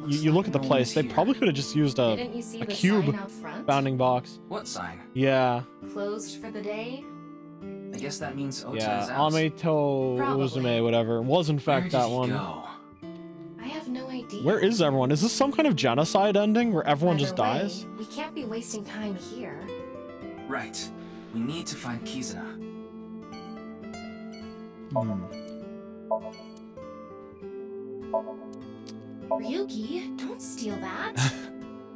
[SPEAKER 1] You look at the place. They probably could have just used a
[SPEAKER 8] Didn't you see the
[SPEAKER 1] cube
[SPEAKER 8] sign out front?
[SPEAKER 1] bounding box.
[SPEAKER 3] What sign?
[SPEAKER 1] Yeah.
[SPEAKER 8] Closed for the day?
[SPEAKER 3] I guess that means Ota
[SPEAKER 1] Yeah,
[SPEAKER 3] is out.
[SPEAKER 1] Ameto
[SPEAKER 8] Probably.
[SPEAKER 1] Uzume, whatever. Was in fact
[SPEAKER 3] Where
[SPEAKER 1] that
[SPEAKER 3] did he
[SPEAKER 1] one.
[SPEAKER 3] go?
[SPEAKER 8] I have no idea.
[SPEAKER 1] Where is everyone? Is this some kind of genocide ending where everyone
[SPEAKER 8] Either
[SPEAKER 1] just
[SPEAKER 8] way,
[SPEAKER 1] dies?
[SPEAKER 8] We can't be wasting time here.
[SPEAKER 3] Right. We need to find Kizuna.
[SPEAKER 8] Ryuki, don't steal that.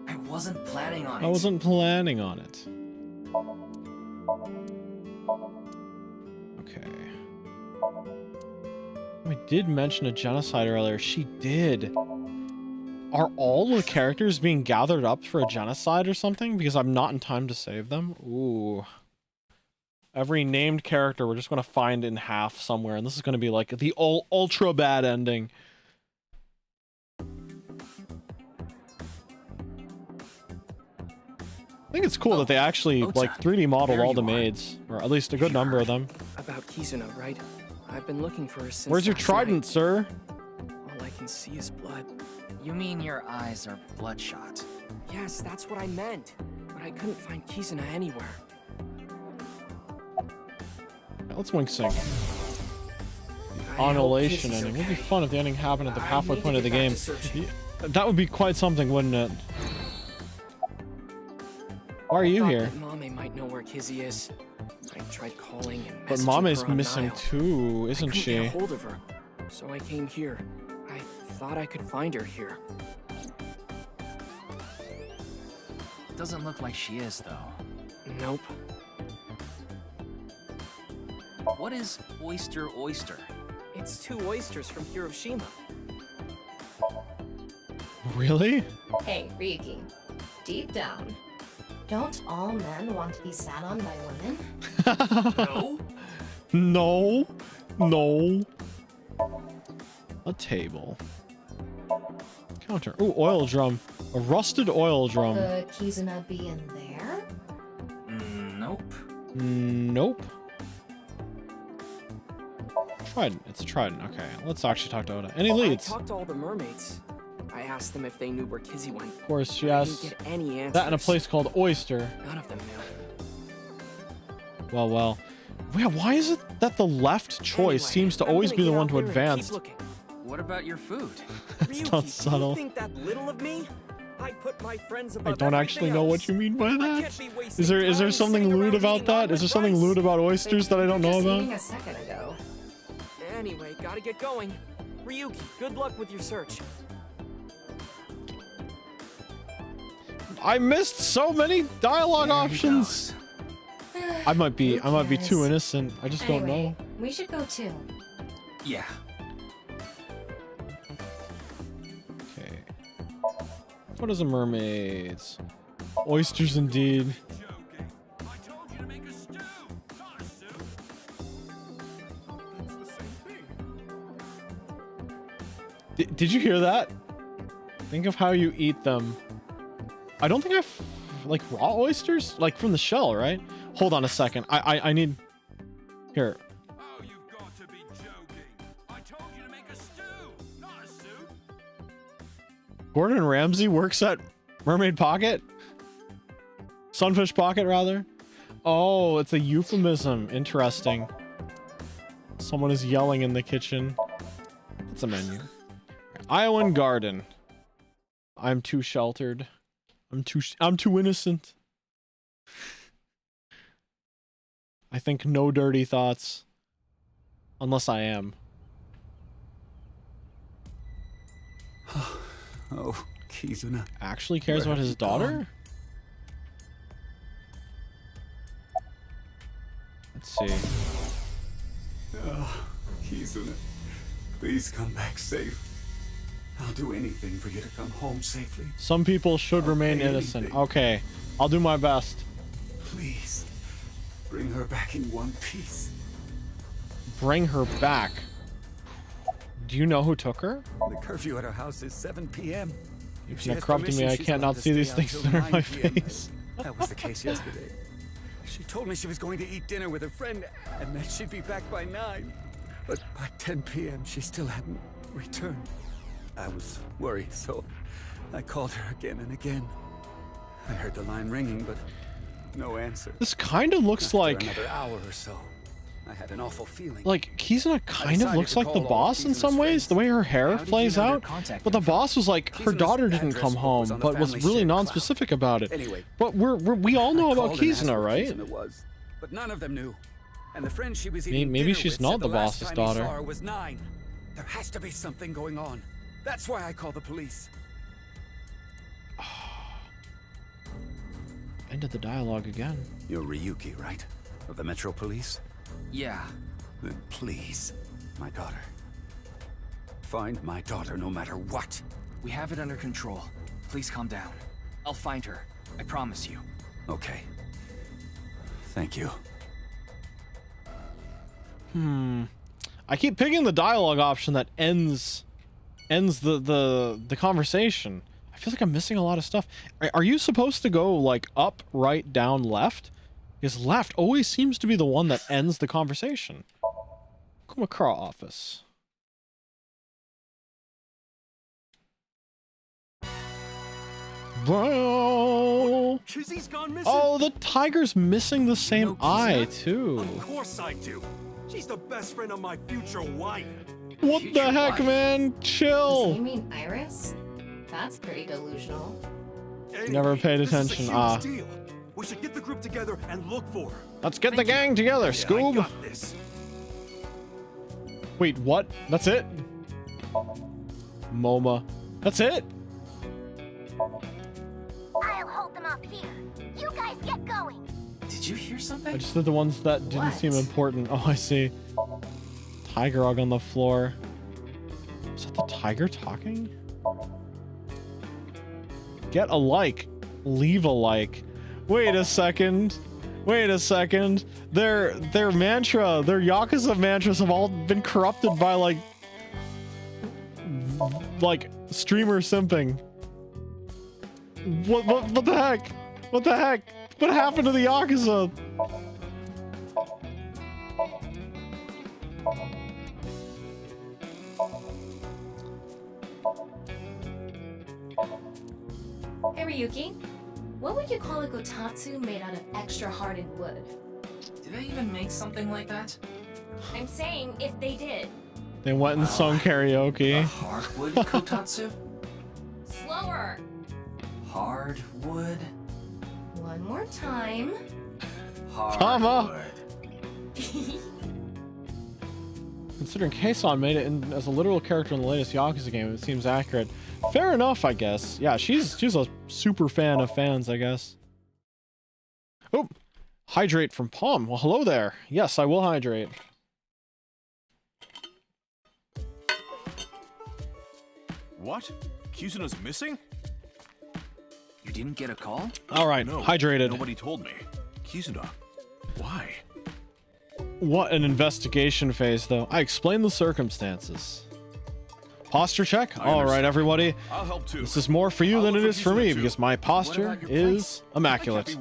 [SPEAKER 3] I wasn't planning on it.
[SPEAKER 1] I wasn't planning on it. Okay. We did mention a genocide earlier. She did. Are all the characters being gathered up for a genocide or something? Because I'm not in time to save them. Ooh. Every named character we're just going to find in half somewhere. And this is going to be like the ultra bad ending. I think it's cool that they actually
[SPEAKER 2] Ota,
[SPEAKER 1] like 3D modeled
[SPEAKER 2] there
[SPEAKER 1] all the
[SPEAKER 2] you are.
[SPEAKER 1] maids, or at least a good number of them.
[SPEAKER 2] About Kizuna, right? I've been looking for her since.
[SPEAKER 1] Where's your
[SPEAKER 2] last
[SPEAKER 1] trident,
[SPEAKER 2] night.
[SPEAKER 1] sir?
[SPEAKER 2] All I can see is blood.
[SPEAKER 3] You mean your eyes are bloodshot?
[SPEAKER 2] Yes, that's what I meant. But I couldn't find Kizuna anywhere.
[SPEAKER 1] Yeah, let's wink sync.
[SPEAKER 2] I hope
[SPEAKER 1] Annihilation
[SPEAKER 2] this is
[SPEAKER 1] ending. It would be
[SPEAKER 2] okay.
[SPEAKER 1] fun if the ending happened at the
[SPEAKER 2] I
[SPEAKER 1] halfway
[SPEAKER 2] need to
[SPEAKER 1] point of the
[SPEAKER 2] get back
[SPEAKER 1] game.
[SPEAKER 2] to searching.
[SPEAKER 1] Yeah, that would be quite something, wouldn't it? Why are you
[SPEAKER 2] I thought
[SPEAKER 1] here?
[SPEAKER 2] that Mame might know where Kizzy is. I tried calling and
[SPEAKER 1] But
[SPEAKER 2] messaging
[SPEAKER 1] Mame's
[SPEAKER 2] her on
[SPEAKER 1] missing
[SPEAKER 2] Nile.
[SPEAKER 1] too,
[SPEAKER 2] I
[SPEAKER 1] isn't
[SPEAKER 2] couldn't
[SPEAKER 1] she?
[SPEAKER 2] get a hold of her, so I came here. I thought I could find her here.
[SPEAKER 3] Doesn't look like she is, though.
[SPEAKER 2] Nope.
[SPEAKER 3] what is oyster?
[SPEAKER 2] It's 2 oysters from Hiroshima.
[SPEAKER 1] Really?
[SPEAKER 8] Hey, Ryuki. Deep down, don't all men want to be sat on by women?
[SPEAKER 2] No.
[SPEAKER 1] No. A table. Counter. Ooh, oil drum. A rusted oil drum.
[SPEAKER 8] Could Kizuna be in there?
[SPEAKER 3] Nope.
[SPEAKER 1] Nope. Trident. It's a trident. Okay, let's actually talk to Oda. Any leads?
[SPEAKER 2] I talked to all the mermaids. I asked them if they knew where Kizzy went.
[SPEAKER 1] Of course, she
[SPEAKER 2] I
[SPEAKER 1] asked
[SPEAKER 2] didn't get any answers.
[SPEAKER 1] that in a place called Oyster.
[SPEAKER 2] None of them knew.
[SPEAKER 1] Well. Yeah, why is it that the left choice seems to always be the one to advance?
[SPEAKER 3] What about your food?
[SPEAKER 1] It's not subtle.
[SPEAKER 18] You think that little of me? I put my friends
[SPEAKER 1] I
[SPEAKER 18] above
[SPEAKER 1] don't actually know what you mean by
[SPEAKER 18] I
[SPEAKER 1] that.
[SPEAKER 18] can't be wasting
[SPEAKER 1] Is there
[SPEAKER 18] time
[SPEAKER 1] something
[SPEAKER 18] sitting
[SPEAKER 1] lewd
[SPEAKER 18] around
[SPEAKER 1] about
[SPEAKER 18] eating
[SPEAKER 1] that?
[SPEAKER 18] omelet
[SPEAKER 1] Is there something
[SPEAKER 18] rice.
[SPEAKER 1] lewd about oysters that I don't know
[SPEAKER 8] Just
[SPEAKER 1] about?
[SPEAKER 8] eating a second ago.
[SPEAKER 2] Anyway, gotta get going. Ryuki, good luck with your search.
[SPEAKER 1] I missed so many dialogue options. I might be too innocent. I just don't
[SPEAKER 8] Anyway,
[SPEAKER 1] know.
[SPEAKER 8] we should go too.
[SPEAKER 3] Yeah.
[SPEAKER 1] Okay. What is a mermaids? Oysters indeed. Did you hear that? Think of how you eat them. I don't think I've like raw oysters, like from the shell, right? Hold on a second. I need here. Gordon Ramsay works at Mermaid Pocket? Sunfish Pocket, rather? Oh, it's a euphemism. Interesting. Someone is yelling in the kitchen. It's a menu. Iowan Garden. I'm too sheltered. I'm too innocent. I think no dirty thoughts. Unless I am.
[SPEAKER 13] Oh, Kizuna.
[SPEAKER 1] Actually cares
[SPEAKER 13] Where
[SPEAKER 1] about
[SPEAKER 13] have
[SPEAKER 1] his
[SPEAKER 13] you
[SPEAKER 1] daughter?
[SPEAKER 13] gone?
[SPEAKER 1] Let's see.
[SPEAKER 13] Oh, Kizuna. Please come back safe. I'll do anything for you to come home safely.
[SPEAKER 1] Some people should remain innocent.
[SPEAKER 13] anything.
[SPEAKER 1] Okay, I'll do my best.
[SPEAKER 13] Please, bring her back in one piece.
[SPEAKER 1] Bring her back. Do you know who took her?
[SPEAKER 13] The curfew at her house is 7 p.m.
[SPEAKER 1] If
[SPEAKER 13] she
[SPEAKER 1] you're
[SPEAKER 13] has
[SPEAKER 1] corrupting me,
[SPEAKER 13] permission,
[SPEAKER 1] I
[SPEAKER 13] she's
[SPEAKER 1] can't
[SPEAKER 13] allowed
[SPEAKER 1] not
[SPEAKER 13] to
[SPEAKER 1] see these
[SPEAKER 13] stay
[SPEAKER 1] things
[SPEAKER 13] until
[SPEAKER 1] that are in
[SPEAKER 13] 9
[SPEAKER 1] my
[SPEAKER 13] p.m.
[SPEAKER 1] face.
[SPEAKER 13] That was the case yesterday. She told me she was going to eat dinner with a friend and that she'd be back by 9. But by 10 p.m. she still hadn't returned. I was worried, so I called her again and again. I heard the line ringing, but no answer.
[SPEAKER 1] This kind of looks
[SPEAKER 13] After
[SPEAKER 1] like
[SPEAKER 13] another hour or so, I had an awful feeling.
[SPEAKER 1] Kizuna kind of
[SPEAKER 13] decided
[SPEAKER 1] looks
[SPEAKER 13] to
[SPEAKER 1] like the
[SPEAKER 13] call all
[SPEAKER 1] boss in
[SPEAKER 13] Kizuna's
[SPEAKER 1] some ways, the way her hair
[SPEAKER 13] did you
[SPEAKER 1] plays
[SPEAKER 13] know their
[SPEAKER 1] out.
[SPEAKER 13] contact
[SPEAKER 1] But the boss was like, her
[SPEAKER 13] Kizuna's
[SPEAKER 1] daughter didn't
[SPEAKER 13] address
[SPEAKER 1] come
[SPEAKER 13] book
[SPEAKER 1] home,
[SPEAKER 13] was on the
[SPEAKER 1] but was
[SPEAKER 13] family
[SPEAKER 1] really
[SPEAKER 13] shared cloud.
[SPEAKER 1] non-specific about it.
[SPEAKER 13] Anyway,
[SPEAKER 1] But we all know about
[SPEAKER 13] called and asked
[SPEAKER 1] Kizuna,
[SPEAKER 13] where
[SPEAKER 1] right?
[SPEAKER 13] Kizuna was, but none of them knew. And the friend she was eating
[SPEAKER 1] Maybe
[SPEAKER 13] dinner
[SPEAKER 1] she's
[SPEAKER 13] with
[SPEAKER 1] not
[SPEAKER 13] said
[SPEAKER 1] the
[SPEAKER 13] last
[SPEAKER 1] boss's
[SPEAKER 13] time
[SPEAKER 1] daughter.
[SPEAKER 13] He saw her was 9. There has to be something going on. That's why I called the police.
[SPEAKER 1] End of the dialogue again.
[SPEAKER 13] You're Ryuki, right? Of the Metro Police?
[SPEAKER 3] Yeah.
[SPEAKER 13] Then please, my daughter. Find my daughter no matter what.
[SPEAKER 3] We have it under control. Please calm down. I'll find her. I promise you.
[SPEAKER 13] Okay. Thank you.
[SPEAKER 1] I keep picking the dialogue option that ends the conversation. I feel like I'm missing a lot of stuff. Are you supposed to go like up, right, down, left? Because left always seems to be the one that ends the conversation. Kumakura office. Bro.
[SPEAKER 18] Kizzy's gone missing.
[SPEAKER 1] Oh, the tiger's missing the same eye too.
[SPEAKER 18] Of course I do. She's the best friend of my future wife.
[SPEAKER 1] What the heck, man? Chill.
[SPEAKER 8] You mean Iris? That's pretty delusional.
[SPEAKER 1] Never paid attention. Ah.
[SPEAKER 18] Deal. We should get the group together and look for her.
[SPEAKER 1] Let's get the gang together,
[SPEAKER 18] I
[SPEAKER 1] Scoob.
[SPEAKER 18] got this.
[SPEAKER 1] Wait, what? That's it? MoMA. That's it?
[SPEAKER 7] I'll hold them off here. You guys get going.
[SPEAKER 3] Did you hear something?
[SPEAKER 1] I just did the ones that didn't seem important. Oh, I see. Tiger Rug on the floor. Is that the tiger talking? Get a like. Leave a like. Wait a second. Wait a second. Their mantra, their Yakuza mantras have all been corrupted by like streamer simping. What the heck? What the heck? What happened to the Yakuza?
[SPEAKER 8] Hey Ryuki, what would you call a kotatsu made out of extra hardened wood?
[SPEAKER 3] Do they even make something like that?
[SPEAKER 8] I'm saying if they did.
[SPEAKER 1] They went and sung karaoke.
[SPEAKER 3] Hardwood kotatsu?
[SPEAKER 8] Slower!
[SPEAKER 3] Hardwood?
[SPEAKER 8] One more time.
[SPEAKER 1] Tama! Considering Keisan made it in as a literal character in the latest Yakuza game, it seems accurate. Fair enough, I guess. Yeah, she's a super fan of fans, I guess. Oh, hydrate from Palm. Well, hello there. Yes, I will hydrate.
[SPEAKER 16] What? Kizuna's missing?
[SPEAKER 3] You didn't get a call?
[SPEAKER 1] All right,
[SPEAKER 16] no,
[SPEAKER 1] hydrated.
[SPEAKER 16] Nobody told me. Kizuna, why?
[SPEAKER 1] What an investigation phase, though. I explained the circumstances. Posture check? All right, everybody.
[SPEAKER 16] I'll help too.
[SPEAKER 1] This is more for you than it is for me, because my posture is immaculate.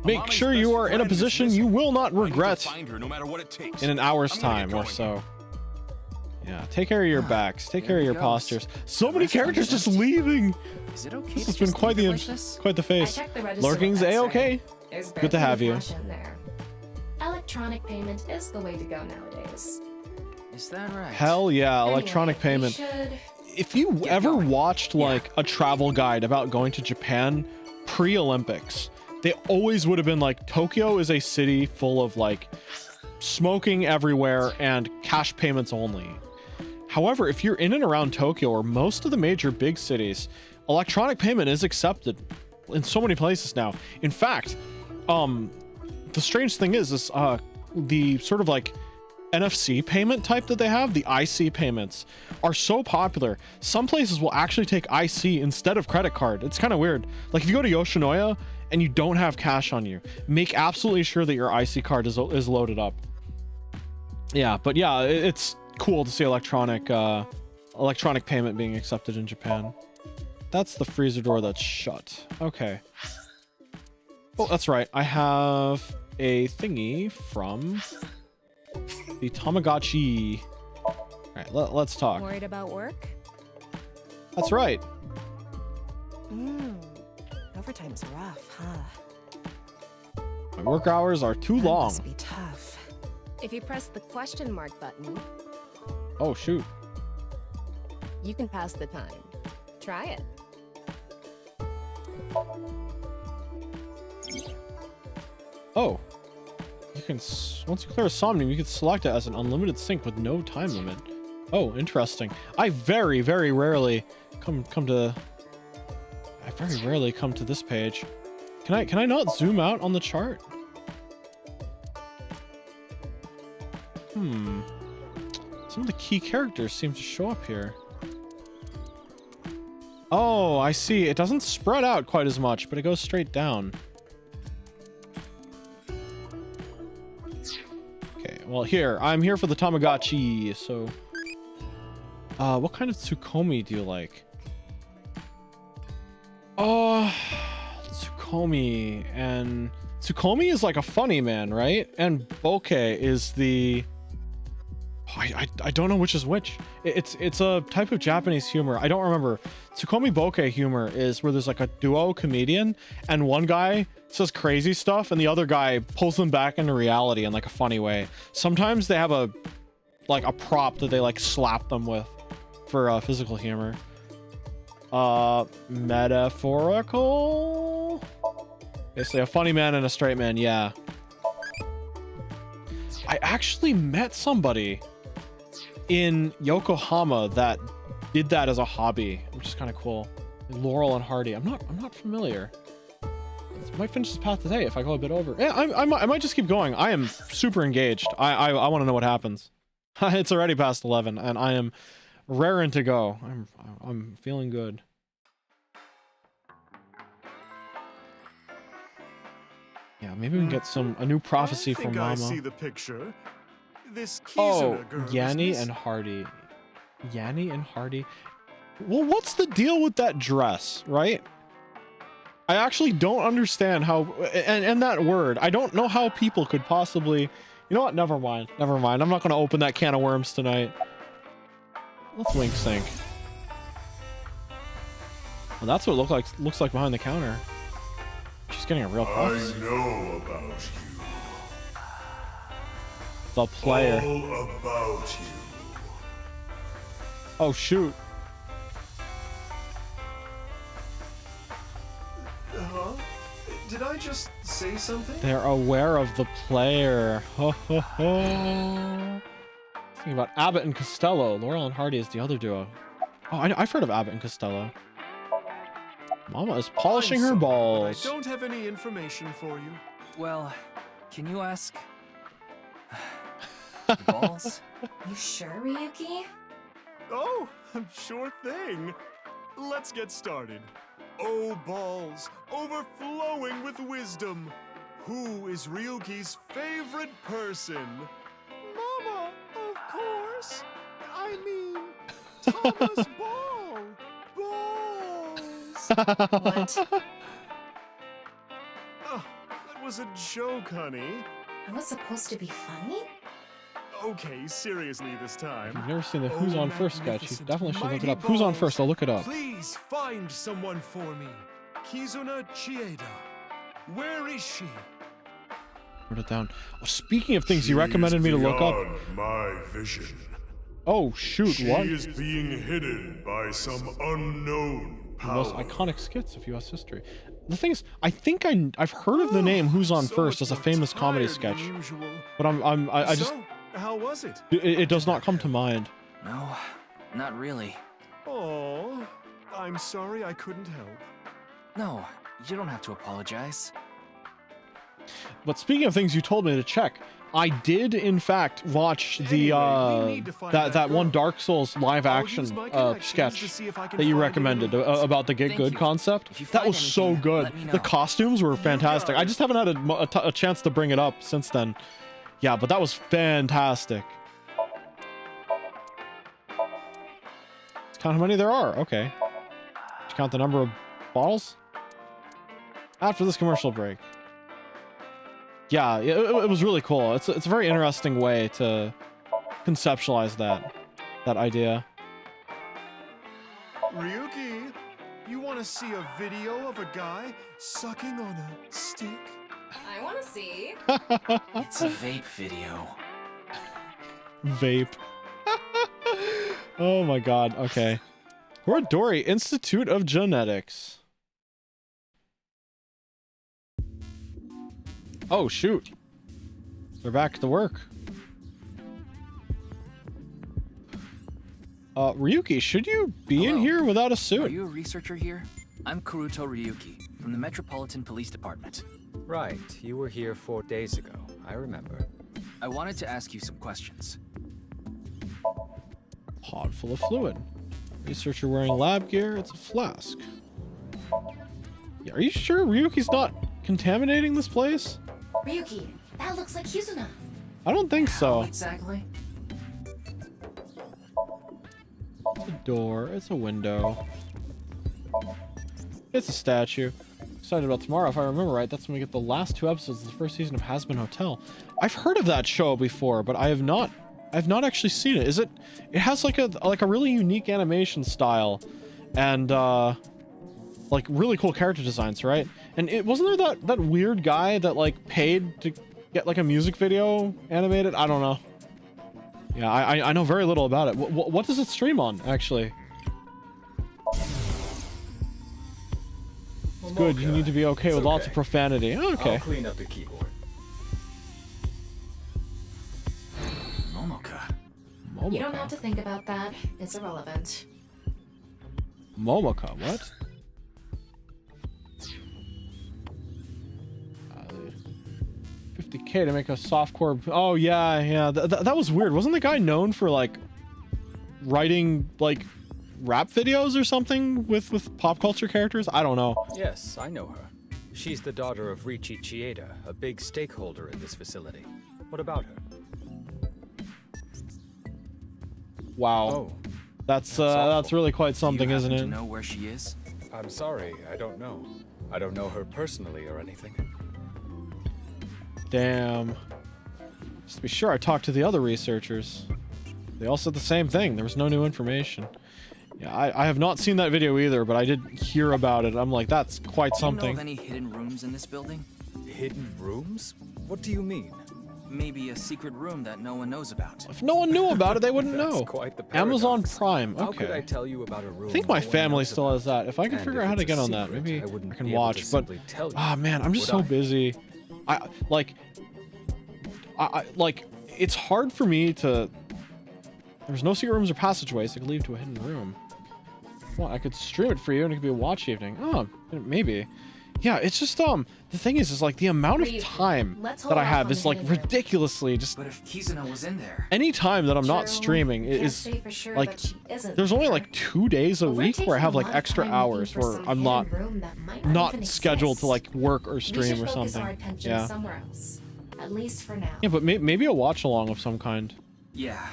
[SPEAKER 1] Make sure you are in a position you will not regret in an hour's time or so. Yeah, take care of your backs. Take care of your postures. So many characters just leaving.
[SPEAKER 3] Is it okay?
[SPEAKER 1] This has been quite the phase. Lurking's a-okay. Good to have you.
[SPEAKER 8] Electronic payment is the way to go nowadays.
[SPEAKER 3] Is that right?
[SPEAKER 1] Hell yeah, electronic
[SPEAKER 8] Anyway,
[SPEAKER 1] payment. If you ever watched like a travel guide about going to Japan pre-Olympics, they always would have been like, Tokyo is a city full of like smoking everywhere and cash payments only. However, if you're in and around Tokyo or most of the major big cities, electronic payment is accepted in so many places now. In fact, the strange thing is the sort of like NFC payment type that they have, the IC payments, are so popular. Some places will actually take IC instead of credit card. It's kind of weird. Like if you go to Yoshinoya and you don't have cash on you, make absolutely sure that your IC card is loaded up. Yeah, but yeah, it's cool to see electronic payment being accepted in Japan. That's the freezer door that's shut. Okay. Oh, that's right. I have a thingy from the Tamagotchi. All right, let's talk.
[SPEAKER 14] Worried about work?
[SPEAKER 1] That's right.
[SPEAKER 12] Overtime's rough, huh?
[SPEAKER 1] My work hours are too long.
[SPEAKER 12] Must be tough.
[SPEAKER 11] If you press the question mark button,
[SPEAKER 1] Oh, shoot.
[SPEAKER 11] you can pass the time. Try it.
[SPEAKER 1] Oh. You can, once you clear a Somnium, you can select it as an unlimited sync with no time limit. Oh, interesting. I very, very rarely come to this page. Can I not zoom out on the chart? Some of the key characters seem to show up here. Oh, I see. It doesn't spread out quite as much, but it goes straight down. Okay, well I'm here for the Tamagotchi, so... what kind of Tsukomi do you like? Oh, Tsukomi, and... Tsukomi is like a funny man, right? And Bokeh is the... I don't know which is which. It's a type of Japanese humor. I don't remember. Tsukomi Bokeh humor is where there's like a duo comedian and one guy says crazy stuff and the other guy pulls them back into reality in like a funny way. Sometimes they have a prop that they like slap them with for physical humor. Metaphorical? Basically a funny man and a straight man, yeah. I actually met somebody in Yokohama that did that as a hobby, which is kind of cool. Laurel and Hardy. I'm not familiar. might finish this path today if I go a bit over. Yeah, I might just keep going. I am super engaged. I want to know what happens. It's already past 11, and I am raring to go. I'm feeling good. Yeah, maybe we can get a new prophecy from Mama.
[SPEAKER 18] I see the picture. This
[SPEAKER 1] Oh,
[SPEAKER 18] Kizuna girl,
[SPEAKER 1] Yanni
[SPEAKER 18] isn't
[SPEAKER 1] and Hardy. Yanni and Hardy. Well, what's the deal with that dress, right? I actually don't understand how, and that word, I don't know how people could possibly, you know what, never mind. I'm not going to open that can of worms tonight. Let's wink sync. Well, that's what it looks like behind the counter. She's getting a real close.
[SPEAKER 4] I know about you.
[SPEAKER 1] The player.
[SPEAKER 4] All about you.
[SPEAKER 1] Oh, shoot.
[SPEAKER 18] Huh? Did I just say something?
[SPEAKER 1] They're aware of the player. Ho ho ho. Thinking about Abbott and Costello. Laurel and Hardy is the other duo. Oh, I've heard of Abbott and Costello. Mama is polishing her balls.
[SPEAKER 18] I don't have any information for you.
[SPEAKER 3] Well, can you ask... balls?
[SPEAKER 8] You sure, Ryuki?
[SPEAKER 18] Oh, sure thing. Let's get started. Oh, balls, overflowing with wisdom. Who is Ryuki's favorite person? Mama, of course. I mean, Tama's ball. Balls.
[SPEAKER 8] What?
[SPEAKER 18] Oh, that was a joke, honey.
[SPEAKER 8] It was supposed to be funny?
[SPEAKER 18] Okay, seriously this time.
[SPEAKER 1] If you've never seen the Who's On First sketch, you definitely should look it up.
[SPEAKER 18] mighty
[SPEAKER 1] Who's On
[SPEAKER 18] balls,
[SPEAKER 1] First? I'll look it up.
[SPEAKER 18] Please find someone for me. Kizuna Chieda. Where is she?
[SPEAKER 1] Wrote it down. Oh, speaking of things you recommended me to look up.
[SPEAKER 4] Beyond my vision.
[SPEAKER 1] Oh, shoot,
[SPEAKER 4] She
[SPEAKER 1] what?
[SPEAKER 4] is being hidden by some unknown
[SPEAKER 1] The
[SPEAKER 4] power.
[SPEAKER 1] most iconic skits of US history. The thing is, I think I've heard of the name Who's On First as a famous comedy sketch. But I just...
[SPEAKER 18] So, how was it?
[SPEAKER 1] It does not come to mind.
[SPEAKER 3] No, not really.
[SPEAKER 18] Oh, I'm sorry I couldn't help.
[SPEAKER 3] No, you don't have to apologize.
[SPEAKER 1] But speaking of things you told me to check, I did in fact watch the that one Dark Souls live action sketch that you recommended about the Get Good concept. That was so good. The costumes were fantastic. I just haven't had a chance to bring it up since then. Yeah, but that was fantastic. Let's count how many there are. Okay. Did you count the number of bottles? After this commercial break. Yeah, it was really cool. It's a very interesting way to conceptualize that idea.
[SPEAKER 18] Ryuki, you want to see a video of a guy sucking on a stick?
[SPEAKER 8] I want to see.
[SPEAKER 3] It's a vape video.
[SPEAKER 1] Vape. Oh my god, okay. We're at Dory, Institute of Genetics. Oh shoot. They're back to work. Ryuki, should you be in here without a suit?
[SPEAKER 3] Are you a researcher here? I'm Kuruto Ryuki, from the Metropolitan Police Department.
[SPEAKER 17] Right, you were here 4 days ago. I remember.
[SPEAKER 3] I wanted to ask you some questions.
[SPEAKER 1] Pod full of fluid. Researcher wearing lab gear. It's a flask. Yeah, are you sure Ryuki's not contaminating this place?
[SPEAKER 8] Ryuki, that looks like Kizuna.
[SPEAKER 1] I don't think so.
[SPEAKER 3] Exactly.
[SPEAKER 1] It's a door. It's a window. It's a statue. Excited about tomorrow. If I remember right, that's when we get the last 2 episodes of the first season of Has Been Hotel. I've heard of that show before, but I've not actually seen it. It has like a really unique animation style and like really cool character designs, right? And it wasn't there that weird guy that like paid to get like a music video animated? I don't know. Yeah, I know very little about it. What does it stream on, actually? It's good. You need to be okay with lots of profanity. Okay.
[SPEAKER 17] I'll clean up the keyboard.
[SPEAKER 3] Momoka.
[SPEAKER 8] You don't have to think about that. It's irrelevant.
[SPEAKER 1] Momoka, what? to make a softcore. Oh yeah. That was weird. Wasn't the guy known for like writing like rap videos or something with pop culture characters? I don't know.
[SPEAKER 17] Yes, I know her. She's the daughter of Richie Chieda, a big stakeholder in this facility. What about her?
[SPEAKER 1] Wow.
[SPEAKER 17] Oh,
[SPEAKER 1] that's
[SPEAKER 17] awful.
[SPEAKER 1] really quite something,
[SPEAKER 3] Do you
[SPEAKER 1] isn't
[SPEAKER 3] happen
[SPEAKER 1] it?
[SPEAKER 3] to know where she is?
[SPEAKER 17] I'm sorry, I don't know. I don't know her personally or anything.
[SPEAKER 1] Damn. Just to be sure, I talked to the other researchers. They all said the same thing. There was no new information. Yeah, I have not seen that video either, but I did hear about it. I'm like, that's quite
[SPEAKER 3] Do you know
[SPEAKER 1] something.
[SPEAKER 3] of any hidden rooms in this building?
[SPEAKER 17] Hidden rooms? What do you mean?
[SPEAKER 3] Maybe a secret room that no one knows about.
[SPEAKER 1] If no one knew about it, they wouldn't
[SPEAKER 17] That's
[SPEAKER 1] know.
[SPEAKER 17] quite the
[SPEAKER 1] Amazon
[SPEAKER 17] paradox.
[SPEAKER 1] Prime.
[SPEAKER 17] How could I
[SPEAKER 1] Okay.
[SPEAKER 17] tell you about a room
[SPEAKER 1] I think my
[SPEAKER 17] no one
[SPEAKER 1] family
[SPEAKER 17] knows
[SPEAKER 1] still
[SPEAKER 17] about?
[SPEAKER 1] has that. If I can
[SPEAKER 17] And
[SPEAKER 1] figure
[SPEAKER 17] if
[SPEAKER 1] out how to
[SPEAKER 17] it's a
[SPEAKER 1] get on that,
[SPEAKER 17] secret,
[SPEAKER 1] maybe
[SPEAKER 17] I wouldn't
[SPEAKER 1] I can
[SPEAKER 17] be able to
[SPEAKER 1] watch. But
[SPEAKER 17] simply tell you,
[SPEAKER 1] ah, man, I'm just so
[SPEAKER 17] would I?
[SPEAKER 1] busy. I like it's hard for me to. There's no secret rooms or passageways that could lead to a hidden room. Well, I could stream it for you and it could be a watch evening. Oh, maybe. Yeah, it's just the thing is like the amount of time that I have is like ridiculously just.
[SPEAKER 3] But if Kizuna was in there,
[SPEAKER 1] Any time that I'm not
[SPEAKER 8] True.
[SPEAKER 1] streaming
[SPEAKER 8] Can't
[SPEAKER 1] is
[SPEAKER 8] say for sure
[SPEAKER 1] like
[SPEAKER 8] that she isn't
[SPEAKER 1] there's only
[SPEAKER 8] there.
[SPEAKER 1] like 2 days a
[SPEAKER 8] But we're
[SPEAKER 1] week where I
[SPEAKER 8] taking
[SPEAKER 1] have
[SPEAKER 8] a
[SPEAKER 1] like
[SPEAKER 8] lot of
[SPEAKER 1] extra
[SPEAKER 8] time
[SPEAKER 1] hours
[SPEAKER 8] looking for
[SPEAKER 1] where
[SPEAKER 8] some
[SPEAKER 1] I'm
[SPEAKER 8] hidden
[SPEAKER 1] not
[SPEAKER 8] room that might not even
[SPEAKER 1] scheduled to
[SPEAKER 8] exist.
[SPEAKER 1] like work or
[SPEAKER 8] We
[SPEAKER 1] stream
[SPEAKER 8] should
[SPEAKER 1] or
[SPEAKER 8] focus
[SPEAKER 1] something.
[SPEAKER 8] our attention
[SPEAKER 1] Yeah.
[SPEAKER 8] somewhere else, at least for now.
[SPEAKER 1] Yeah, but maybe a watch along of some kind.
[SPEAKER 3] yeah.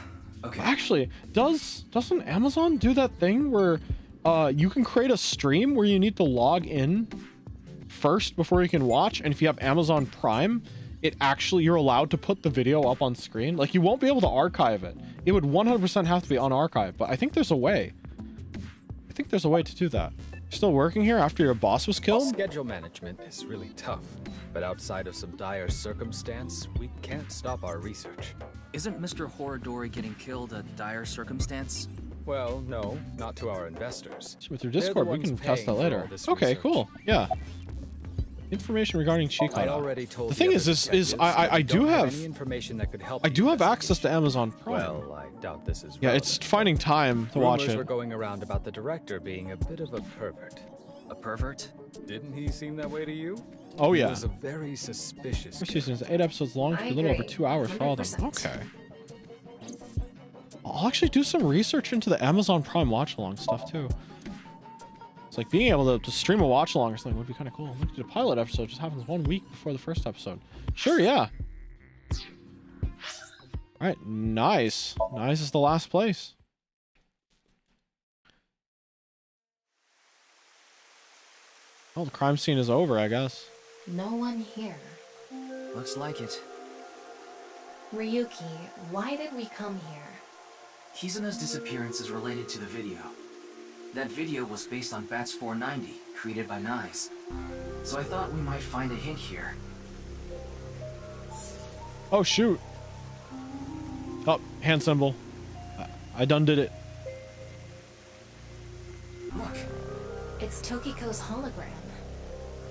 [SPEAKER 3] Okay.
[SPEAKER 1] Actually, doesn't Amazon do that thing where you can create a stream where you need to log in first before you can watch, and if you have Amazon Prime, you're allowed to put the video up on screen. Like you won't be able to archive it. It would 100% have to be unarchived, but I think there's a way. I think there's a way to do that. You're still working here after your boss was killed?
[SPEAKER 17] Schedule management is really tough, but outside of some dire circumstance, we can't stop our research.
[SPEAKER 3] Isn't Mr. Horadori getting killed a dire circumstance?
[SPEAKER 17] Well, no, not to our investors.
[SPEAKER 1] So with your
[SPEAKER 17] They're the
[SPEAKER 1] Discord, we
[SPEAKER 17] ones
[SPEAKER 1] can test
[SPEAKER 17] paying
[SPEAKER 1] that
[SPEAKER 17] for
[SPEAKER 1] later.
[SPEAKER 17] all this
[SPEAKER 1] Okay,
[SPEAKER 17] research.
[SPEAKER 1] cool. Yeah. Information regarding
[SPEAKER 17] I
[SPEAKER 1] Chikara.
[SPEAKER 17] already told
[SPEAKER 1] The thing
[SPEAKER 17] the
[SPEAKER 1] is,
[SPEAKER 17] other
[SPEAKER 1] is
[SPEAKER 17] detectives
[SPEAKER 1] I
[SPEAKER 17] that we
[SPEAKER 1] do
[SPEAKER 17] don't
[SPEAKER 1] have
[SPEAKER 17] any information that could help
[SPEAKER 1] I
[SPEAKER 17] the
[SPEAKER 1] do have
[SPEAKER 17] investigation.
[SPEAKER 1] access to Amazon Prime.
[SPEAKER 17] Well, I doubt this is
[SPEAKER 1] Yeah, it's finding time to watch
[SPEAKER 17] Rumors
[SPEAKER 1] it.
[SPEAKER 17] were going around about the director being a bit of a pervert.
[SPEAKER 3] A pervert?
[SPEAKER 17] Didn't he seem that way to you?
[SPEAKER 1] Oh,
[SPEAKER 17] He
[SPEAKER 1] yeah.
[SPEAKER 17] was a very suspicious.
[SPEAKER 1] First season is 8 episodes long,
[SPEAKER 8] I
[SPEAKER 1] a little over
[SPEAKER 8] agree.
[SPEAKER 1] 2 hours for all of them.
[SPEAKER 8] 100%.
[SPEAKER 1] Okay. I'll actually do some research into the Amazon Prime watch-along stuff too. It's like being able to stream a watch-along or something would be kind of cool. Look at the pilot episode just happens 1 week before the first episode. Sure, yeah. All right, nice. Nice is the last place. Oh, the crime scene is over, I guess.
[SPEAKER 8] No one here.
[SPEAKER 3] Looks like it.
[SPEAKER 8] Ryuki, why did we come here?
[SPEAKER 3] Kizuna's disappearance is related to the video. That video was based on Bats 490, created by Nyes. So I thought we might find a hint here.
[SPEAKER 1] Oh, shoot. Oh, hand symbol. I done did it.
[SPEAKER 3] Look,
[SPEAKER 8] It's Tokiko's hologram.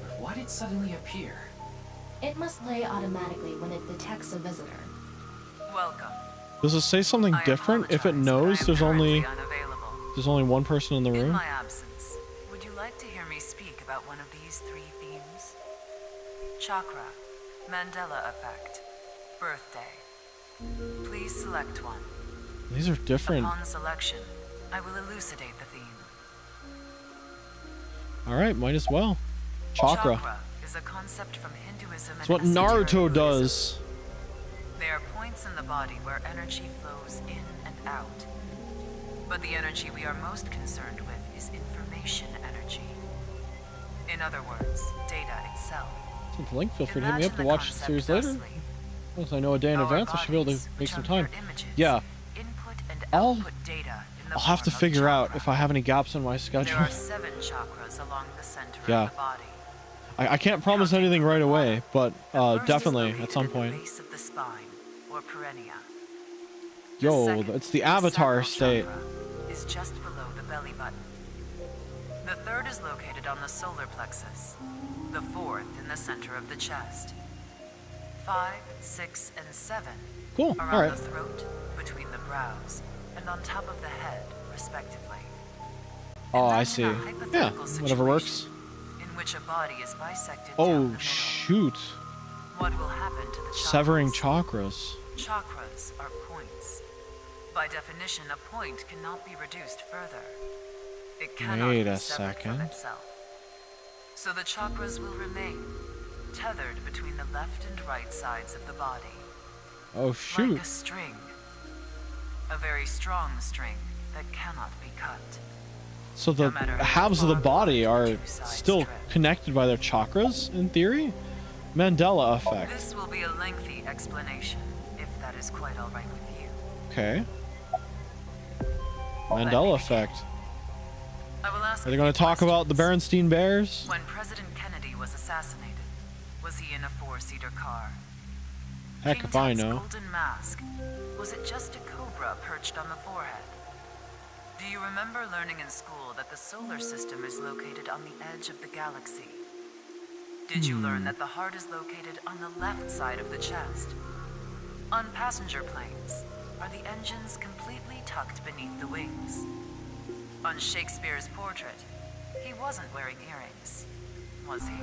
[SPEAKER 3] but why did it suddenly appear?
[SPEAKER 8] It must play automatically when it detects a visitor.
[SPEAKER 9] Welcome.
[SPEAKER 1] Does it say something different if it knows there's only one person in the
[SPEAKER 9] In
[SPEAKER 1] room?
[SPEAKER 9] my absence, would you like to hear me speak about one of these 3 themes? Chakra, Mandela effect, birthday. Please select one.
[SPEAKER 1] These are different.
[SPEAKER 9] Upon selection, I will elucidate the theme.
[SPEAKER 1] All right, might as well. Chakra.
[SPEAKER 9] is a concept from Hinduism
[SPEAKER 1] That's
[SPEAKER 9] and
[SPEAKER 1] what Naruto
[SPEAKER 9] esoteric Buddhism.
[SPEAKER 1] does.
[SPEAKER 9] There are points in the body where energy flows in and out. But the energy we are most concerned with is information energy. In other words, data itself.
[SPEAKER 1] Send the link. Feel free to hit me up to watch the series later. Once I know a day in advance, I should be able to make some time. Yeah. I'll have to figure out if I have any gaps in my schedule.
[SPEAKER 9] There are 7 chakras along the center
[SPEAKER 1] Yeah.
[SPEAKER 9] of the body.
[SPEAKER 1] I can't promise anything right away, but definitely at some point.
[SPEAKER 9] Base of the spine, or perineum,
[SPEAKER 1] Yo, it's the Avatar state.
[SPEAKER 9] is just below the belly button. The 3rd is located on the solar plexus. The 4th in the center of the chest. 5, 6, and 7
[SPEAKER 1] Cool,
[SPEAKER 9] are
[SPEAKER 1] alright.
[SPEAKER 9] on the throat, between the brows, and on top of the head, respectively.
[SPEAKER 1] Oh, I see.
[SPEAKER 9] A
[SPEAKER 1] Yeah,
[SPEAKER 9] hypothetical
[SPEAKER 1] whatever works.
[SPEAKER 9] in which a body is bisected down
[SPEAKER 1] Oh,
[SPEAKER 9] the middle.
[SPEAKER 1] shoot.
[SPEAKER 9] What will happen to the chakras?
[SPEAKER 1] Severing chakras.
[SPEAKER 9] Chakras are points. By definition, a point cannot be reduced further. It cannot
[SPEAKER 1] Wait
[SPEAKER 9] be
[SPEAKER 1] a
[SPEAKER 9] severed from
[SPEAKER 1] second.
[SPEAKER 9] itself. So the chakras will remain tethered between the left and right sides of the body.
[SPEAKER 1] Oh shoot.
[SPEAKER 9] Like a string. A very strong string that cannot be cut.
[SPEAKER 1] So the halves of the body are still connected by their chakras, in theory? Mandela effect.
[SPEAKER 9] This will be a lengthy explanation, if that is quite all right with you.
[SPEAKER 1] Okay. Mandela effect.
[SPEAKER 9] I will ask
[SPEAKER 1] Are they going to talk about the Berenstein Bears?
[SPEAKER 9] When President Kennedy was assassinated, was he in a four-seater car?
[SPEAKER 1] Heck
[SPEAKER 9] King
[SPEAKER 1] if I
[SPEAKER 9] Tut's
[SPEAKER 1] know.
[SPEAKER 9] golden mask, was it just a cobra perched on the forehead? Do you remember learning in school that the solar system is located on the edge of the galaxy? Did you learn that the heart is located on the left side of the chest? On passenger planes, are the engines completely tucked beneath the wings? On Shakespeare's portrait, he wasn't wearing earrings, was he?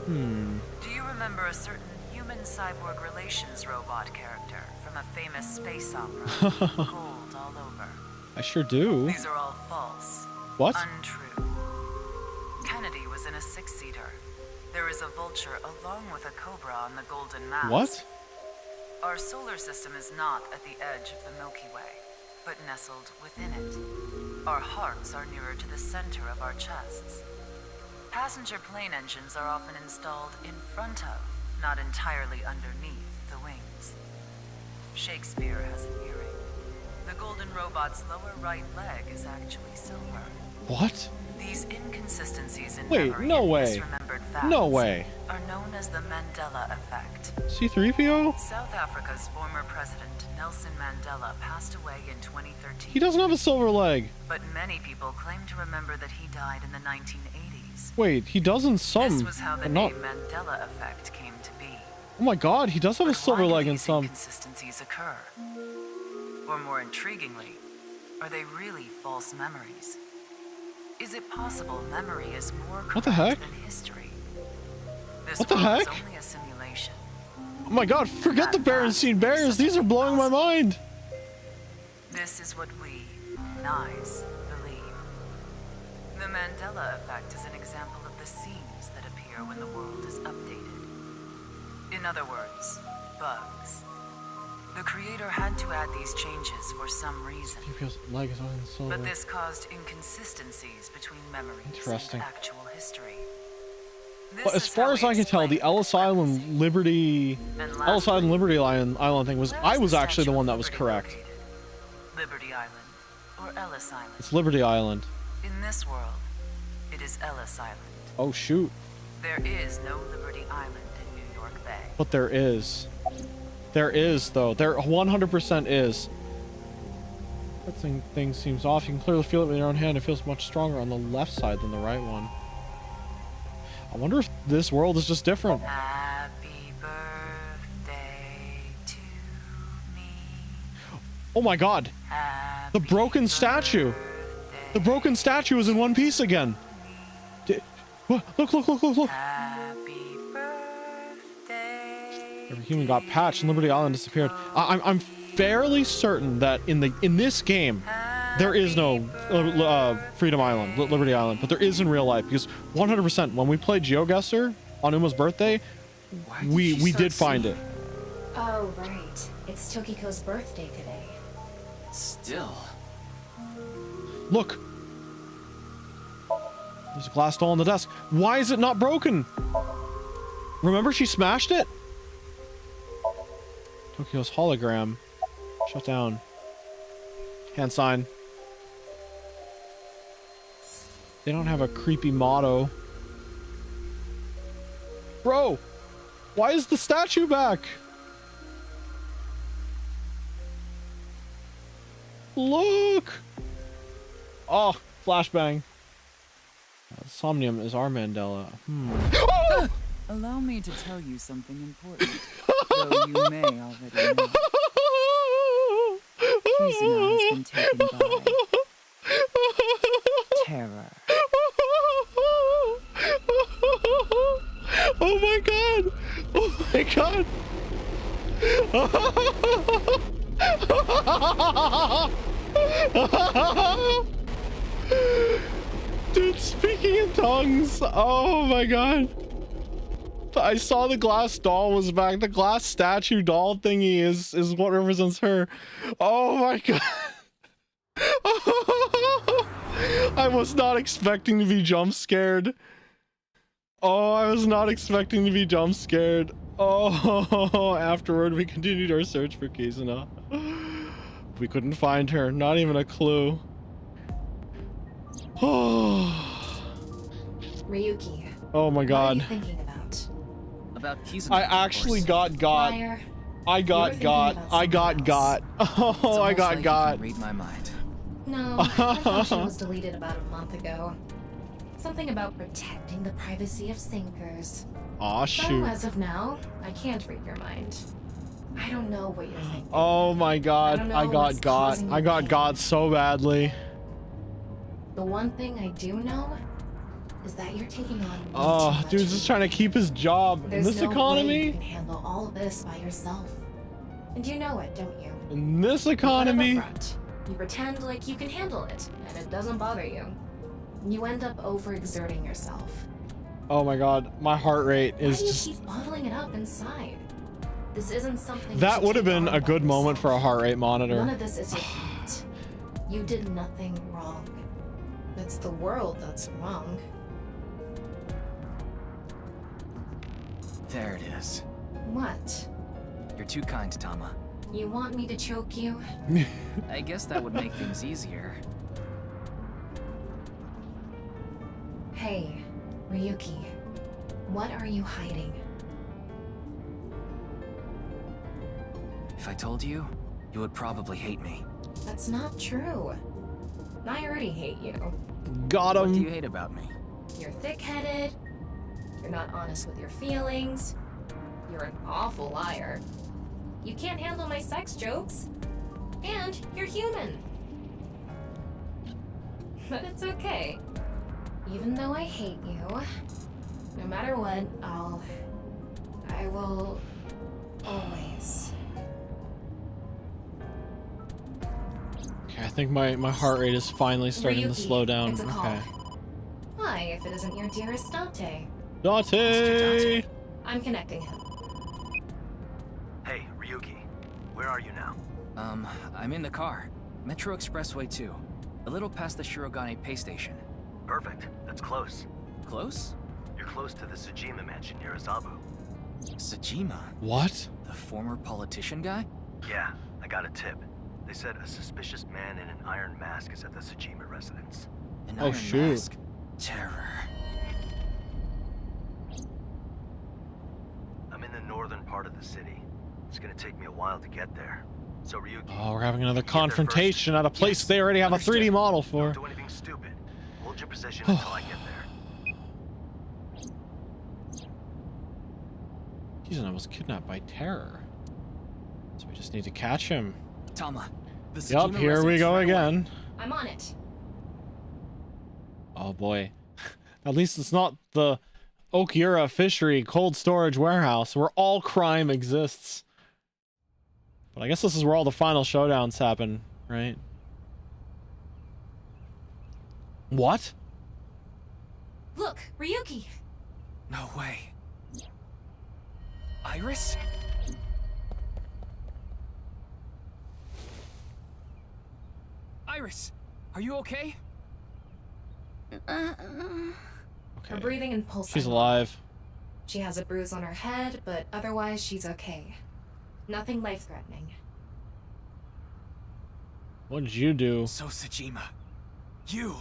[SPEAKER 9] Do you remember a certain human-cyborg relations robot character from a famous space opera? Gold all over.
[SPEAKER 1] I sure do.
[SPEAKER 9] These are all false.
[SPEAKER 1] What?
[SPEAKER 9] Untrue. Kennedy was in a six-seater. There is a vulture along with a cobra on the golden mask.
[SPEAKER 1] What?
[SPEAKER 9] Our solar system is not at the edge of the Milky Way, but nestled within it. Our hearts are nearer to the center of our chests. Passenger plane engines are often installed in front of, not entirely underneath, the wings. Shakespeare has an earring. The golden robot's lower right leg is actually silver.
[SPEAKER 1] What?
[SPEAKER 9] These inconsistencies in
[SPEAKER 1] Wait,
[SPEAKER 9] memory
[SPEAKER 1] no
[SPEAKER 9] and
[SPEAKER 1] way.
[SPEAKER 9] misremembered facts
[SPEAKER 1] No way.
[SPEAKER 9] are known as the Mandela effect.
[SPEAKER 1] C-3PO?
[SPEAKER 9] South Africa's former president, Nelson Mandela, passed away in 2013.
[SPEAKER 1] He doesn't have a silver leg.
[SPEAKER 9] But many people claim to remember that he died in the 1980s.
[SPEAKER 1] Wait, he does in some,
[SPEAKER 9] This was how the
[SPEAKER 1] but not...
[SPEAKER 9] name Mandela effect came to be.
[SPEAKER 1] Oh my god, he does have a silver
[SPEAKER 9] Why do
[SPEAKER 1] leg in
[SPEAKER 9] these
[SPEAKER 1] some.
[SPEAKER 9] inconsistencies occur? Or more intriguingly, are they really false memories? Is it possible memory is more
[SPEAKER 1] What the
[SPEAKER 9] correct
[SPEAKER 1] heck?
[SPEAKER 9] than history? This
[SPEAKER 1] What the
[SPEAKER 9] world
[SPEAKER 1] heck?
[SPEAKER 9] is only a simulation.
[SPEAKER 1] Oh my god, forget the Berenstein Bears. These are blowing my mind.
[SPEAKER 9] This is what we, NICE, believe. The Mandela effect is an example of the seams that appear when the world is updated. In other words, bugs. The creator had to add these changes for some reason.
[SPEAKER 1] C-3PO's leg is on silver.
[SPEAKER 9] But this caused inconsistencies between memories
[SPEAKER 1] Interesting.
[SPEAKER 9] and actual history.
[SPEAKER 1] But as far as I can tell, the Ellis Island Liberty Island thing was, I was actually the one that was correct.
[SPEAKER 9] Liberty Island or Ellis Island.
[SPEAKER 1] It's Liberty Island.
[SPEAKER 9] In this world, it is Ellis Island.
[SPEAKER 1] Oh shoot.
[SPEAKER 9] There is no Liberty Island in New York Bay.
[SPEAKER 1] But there is. There is, though. There 100% is. That thing seems off. You can clearly feel it with your own hand. It feels much stronger on the left side than the right one. I wonder if this world is just different.
[SPEAKER 9] Happy birthday to me.
[SPEAKER 1] Oh my god. The broken statue. The broken statue is in one piece again. Look, look, look, look, look. Every human got patched and Liberty Island disappeared. I'm fairly certain that in this game there is no Freedom Island, Liberty Island, but there is in real life, because 100% when we played GeoGuessr on Uma's birthday, we did find it.
[SPEAKER 8] Oh, right. It's Tokiko's birthday today.
[SPEAKER 2] Still.
[SPEAKER 1] Look. There's a glass doll on the desk. Why is it not broken? Remember she smashed it? Tokyo's hologram. Shut down. Hand sign. They don't have a creepy motto. Bro! Why is the statue back? Look! Oh, flashbang. Somnium is our Mandela. Oh!
[SPEAKER 20] Allow me to tell you something important, though you may already know. Kizuna has been taken by terror.
[SPEAKER 1] Oh my god! Oh my god! Dude, speaking in tongues. Oh my god. I saw the glass doll was back. The glass statue doll thingy is what represents her. Oh my god. I was not expecting to be jump scared. Oh, I was not expecting to be jump scared. Oh, afterward we continued our search for Kizuna. We couldn't find her, not even a clue.
[SPEAKER 8] Ryuki.
[SPEAKER 1] Oh my god.
[SPEAKER 8] What are you thinking about?
[SPEAKER 3] About Kizuna.
[SPEAKER 1] I actually got.
[SPEAKER 8] Liar.
[SPEAKER 1] I got. Oh, I got.
[SPEAKER 3] Read my mind.
[SPEAKER 8] No, my function was deleted about a month ago. Something about protecting the privacy of sinkers.
[SPEAKER 1] Aw,
[SPEAKER 8] So
[SPEAKER 1] shoot.
[SPEAKER 8] as of now, I can't read your mind. I don't know what you're thinking.
[SPEAKER 1] Oh my god, I got got. I got got so badly.
[SPEAKER 8] The one thing I do know is that you're taking on way
[SPEAKER 1] Oh,
[SPEAKER 8] too much.
[SPEAKER 1] dude's just trying to keep his job in
[SPEAKER 8] There's
[SPEAKER 1] this
[SPEAKER 8] no way
[SPEAKER 1] economy.
[SPEAKER 8] you can handle all of this by yourself. And you know it, don't you?
[SPEAKER 1] In this
[SPEAKER 8] You put up a
[SPEAKER 1] economy.
[SPEAKER 8] front. You pretend like you can handle it, and it doesn't bother you. You end up overexerting yourself.
[SPEAKER 1] Oh my god, my heart rate
[SPEAKER 8] Why
[SPEAKER 1] is
[SPEAKER 8] do you
[SPEAKER 1] just.
[SPEAKER 8] keep bottling it up inside? This isn't something you
[SPEAKER 1] That
[SPEAKER 8] should
[SPEAKER 1] would have
[SPEAKER 8] take
[SPEAKER 1] been
[SPEAKER 8] on
[SPEAKER 1] a
[SPEAKER 8] by
[SPEAKER 1] good moment
[SPEAKER 8] yourself.
[SPEAKER 1] for a heart rate
[SPEAKER 8] None
[SPEAKER 1] monitor.
[SPEAKER 8] of this is your fault. You did nothing wrong. It's the world that's wrong.
[SPEAKER 3] There it is.
[SPEAKER 8] What?
[SPEAKER 3] You're too kind, Tama.
[SPEAKER 8] You want me to choke you?
[SPEAKER 3] I guess that would make things easier.
[SPEAKER 8] Hey, Ryuki. What are you hiding?
[SPEAKER 3] If I told you, you would probably hate me.
[SPEAKER 8] That's not true. I already hate you.
[SPEAKER 1] Got
[SPEAKER 3] What do you
[SPEAKER 1] him.
[SPEAKER 3] hate about me?
[SPEAKER 8] You're thick-headed. You're not honest with your feelings. You're an awful liar. You can't handle my sex jokes. And you're human. But it's okay. Even though I hate you, no matter what, I will always.
[SPEAKER 1] Okay, I think my heart rate is finally starting to
[SPEAKER 8] Ryuki,
[SPEAKER 1] slow down.
[SPEAKER 8] it's a call.
[SPEAKER 1] Okay.
[SPEAKER 8] Why, if it isn't your dearest Date?
[SPEAKER 1] Date.
[SPEAKER 8] I'm connecting him.
[SPEAKER 5] Hey, Ryuki. Where are you now?
[SPEAKER 3] I'm in the car. Metro Expressway 2. A little past the Shirogane pay station.
[SPEAKER 5] Perfect. That's close.
[SPEAKER 3] Close?
[SPEAKER 5] You're close to the Tsujima mansion near Azabu.
[SPEAKER 3] Sajima?
[SPEAKER 1] What?
[SPEAKER 3] The former politician guy?
[SPEAKER 5] Yeah, I got a tip. They said a suspicious man in an iron mask is at the Tsujima residence.
[SPEAKER 3] An
[SPEAKER 1] Oh,
[SPEAKER 3] iron
[SPEAKER 1] shoot.
[SPEAKER 3] mask. Terror.
[SPEAKER 5] I'm in the northern part of the city. It's gonna take me a while to get there. So Ryuki,
[SPEAKER 1] Oh, we're having another
[SPEAKER 5] you get there
[SPEAKER 1] confrontation at a place
[SPEAKER 3] Yes,
[SPEAKER 1] they already have a 3D
[SPEAKER 3] understood.
[SPEAKER 1] model
[SPEAKER 5] first.
[SPEAKER 1] for.
[SPEAKER 5] Don't do anything stupid. Hold your position until I get there.
[SPEAKER 1] Kizuna was kidnapped by terror. So we just need to catch him.
[SPEAKER 3] Tama. The
[SPEAKER 1] Yup,
[SPEAKER 3] Tsujima
[SPEAKER 1] here we
[SPEAKER 3] residence
[SPEAKER 1] go
[SPEAKER 3] right away.
[SPEAKER 1] again.
[SPEAKER 8] I'm on it.
[SPEAKER 1] Oh boy. At least it's not the Okiura Fishery Cold Storage Warehouse where all crime exists. But I guess this is where all the final showdowns happen, right? What?
[SPEAKER 8] Look, Ryuki.
[SPEAKER 3] No way. Iris? Iris, are you okay?
[SPEAKER 8] Her
[SPEAKER 1] Okay.
[SPEAKER 8] breathing and pulse.
[SPEAKER 1] She's
[SPEAKER 8] are
[SPEAKER 1] alive.
[SPEAKER 8] She has a bruise on her head, but otherwise she's okay. Nothing life-threatening.
[SPEAKER 1] What did you do?
[SPEAKER 3] So Sajima. You.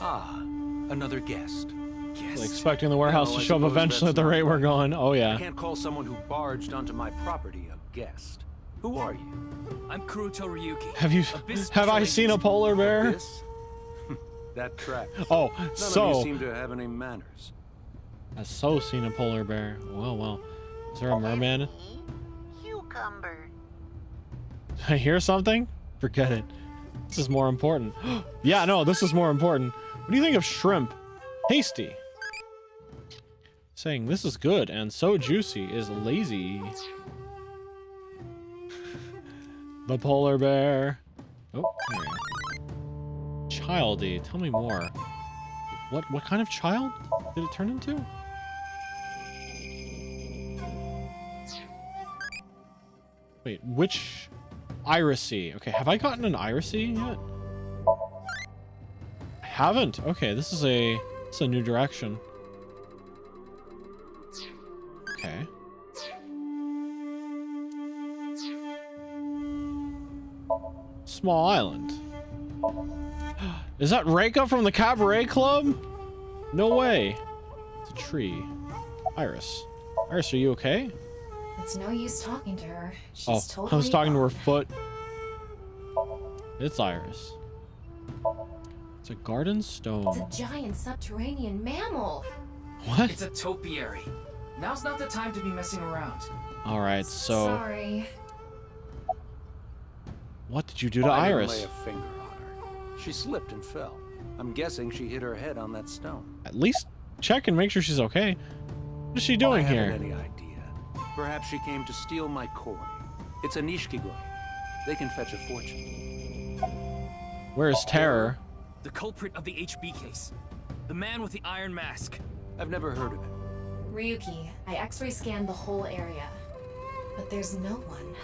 [SPEAKER 13] Ah, another guest.
[SPEAKER 3] Yes.
[SPEAKER 1] Expecting the warehouse
[SPEAKER 13] No,
[SPEAKER 1] to
[SPEAKER 13] I
[SPEAKER 1] show up
[SPEAKER 13] suppose
[SPEAKER 1] eventually at
[SPEAKER 13] that's
[SPEAKER 1] the
[SPEAKER 13] not
[SPEAKER 1] rate we're
[SPEAKER 13] right.
[SPEAKER 1] going. Oh
[SPEAKER 13] I
[SPEAKER 1] yeah.
[SPEAKER 13] can't call someone who barged onto my property a guest. Who are you?
[SPEAKER 3] I'm Kuruto Ryuki.
[SPEAKER 1] Have I seen a polar bear?
[SPEAKER 13] This? That tracks.
[SPEAKER 1] Oh,
[SPEAKER 13] None of
[SPEAKER 1] so
[SPEAKER 13] you seem to have any manners.
[SPEAKER 1] I've so seen a polar bear. Well. Is there a merman?
[SPEAKER 12] Cucumber.
[SPEAKER 1] Did I hear something? Forget it. This is more important. Yeah, no, this is more important. What do you think of shrimp? Tasty. Saying this is good and so juicy is lazy. The polar bear. Oh, there we go. Childy, tell me more. What kind of child did it turn into? Wait, which Irisy? Okay, have I gotten an Irisy yet? I haven't. Okay, this is a new direction. Okay. Small island. Is that Reika from the Cabaret Club? No way. It's a tree. Iris. Iris, are you okay?
[SPEAKER 8] It's no use talking to her. She's
[SPEAKER 1] Oh,
[SPEAKER 8] totally
[SPEAKER 1] I was talking to her
[SPEAKER 8] off.
[SPEAKER 1] foot. It's Iris. It's a garden stone.
[SPEAKER 8] It's a giant subterranean mammal.
[SPEAKER 1] What?
[SPEAKER 3] It's a topiary. Now's not the time to be messing around.
[SPEAKER 1] Alright, so...
[SPEAKER 8] Sorry.
[SPEAKER 1] What did you do to
[SPEAKER 13] I didn't
[SPEAKER 1] Iris?
[SPEAKER 13] lay a finger on her. She slipped and fell. I'm guessing she hit her head on that stone.
[SPEAKER 1] At least check and make sure she's okay. What is she doing
[SPEAKER 13] I
[SPEAKER 1] here?
[SPEAKER 13] haven't any idea. Perhaps she came to steal my coin. It's a nishikigoi. They can fetch a fortune.
[SPEAKER 1] Where's Terror?
[SPEAKER 3] The culprit of the HB case. The man with the iron mask.
[SPEAKER 13] I've never heard of it.
[SPEAKER 8] Ryuki, I X-ray scanned the whole area, but there's no one.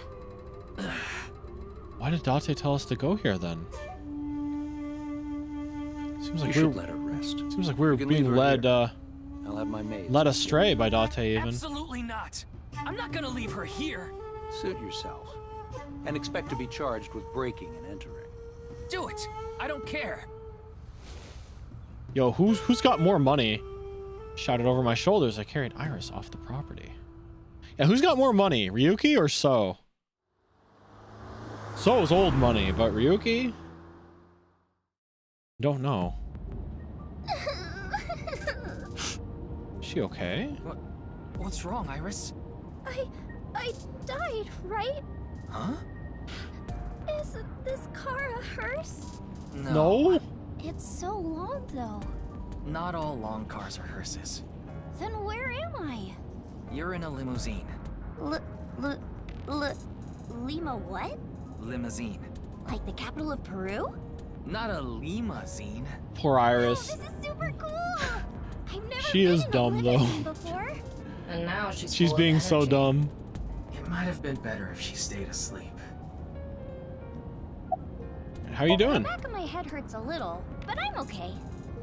[SPEAKER 1] Why did Date tell us to go here then? Seems like
[SPEAKER 13] You
[SPEAKER 1] we
[SPEAKER 13] should let her rest.
[SPEAKER 1] Seems like we were
[SPEAKER 13] You can leave
[SPEAKER 1] being
[SPEAKER 13] her
[SPEAKER 1] led
[SPEAKER 13] here. I'll have my maid.
[SPEAKER 1] led astray by Date even.
[SPEAKER 3] Absolutely not. I'm not gonna leave her here.
[SPEAKER 13] Suit yourself. And expect to be charged with breaking and entering.
[SPEAKER 3] Do it. I don't care.
[SPEAKER 1] Yo, who's got more money? Shouted over my shoulders, I carried Iris off the property. Yeah, who's got more money? Ryuki or So? So's old money, but Ryuki? Don't know. Is she okay?
[SPEAKER 3] What's wrong, Iris?
[SPEAKER 7] I died, right?
[SPEAKER 3] Huh?
[SPEAKER 7] Is this car a hearse?
[SPEAKER 1] No.
[SPEAKER 7] It's so long, though.
[SPEAKER 3] Not all long cars are hearses.
[SPEAKER 7] Then where am I?
[SPEAKER 3] You're in a limousine.
[SPEAKER 7] Lima what?
[SPEAKER 3] Limousine.
[SPEAKER 7] Like the capital of Peru?
[SPEAKER 3] Not a limousine.
[SPEAKER 1] Poor Iris.
[SPEAKER 7] This is super cool! I've never
[SPEAKER 1] She
[SPEAKER 7] been
[SPEAKER 1] is
[SPEAKER 7] in a
[SPEAKER 1] dumb though.
[SPEAKER 7] limousine before.
[SPEAKER 8] And now she's
[SPEAKER 1] She's
[SPEAKER 8] full of
[SPEAKER 1] being so
[SPEAKER 8] energy.
[SPEAKER 1] dumb.
[SPEAKER 3] It might have been better if she stayed asleep.
[SPEAKER 1] How you doing?
[SPEAKER 7] The back of my head hurts a little, but I'm okay.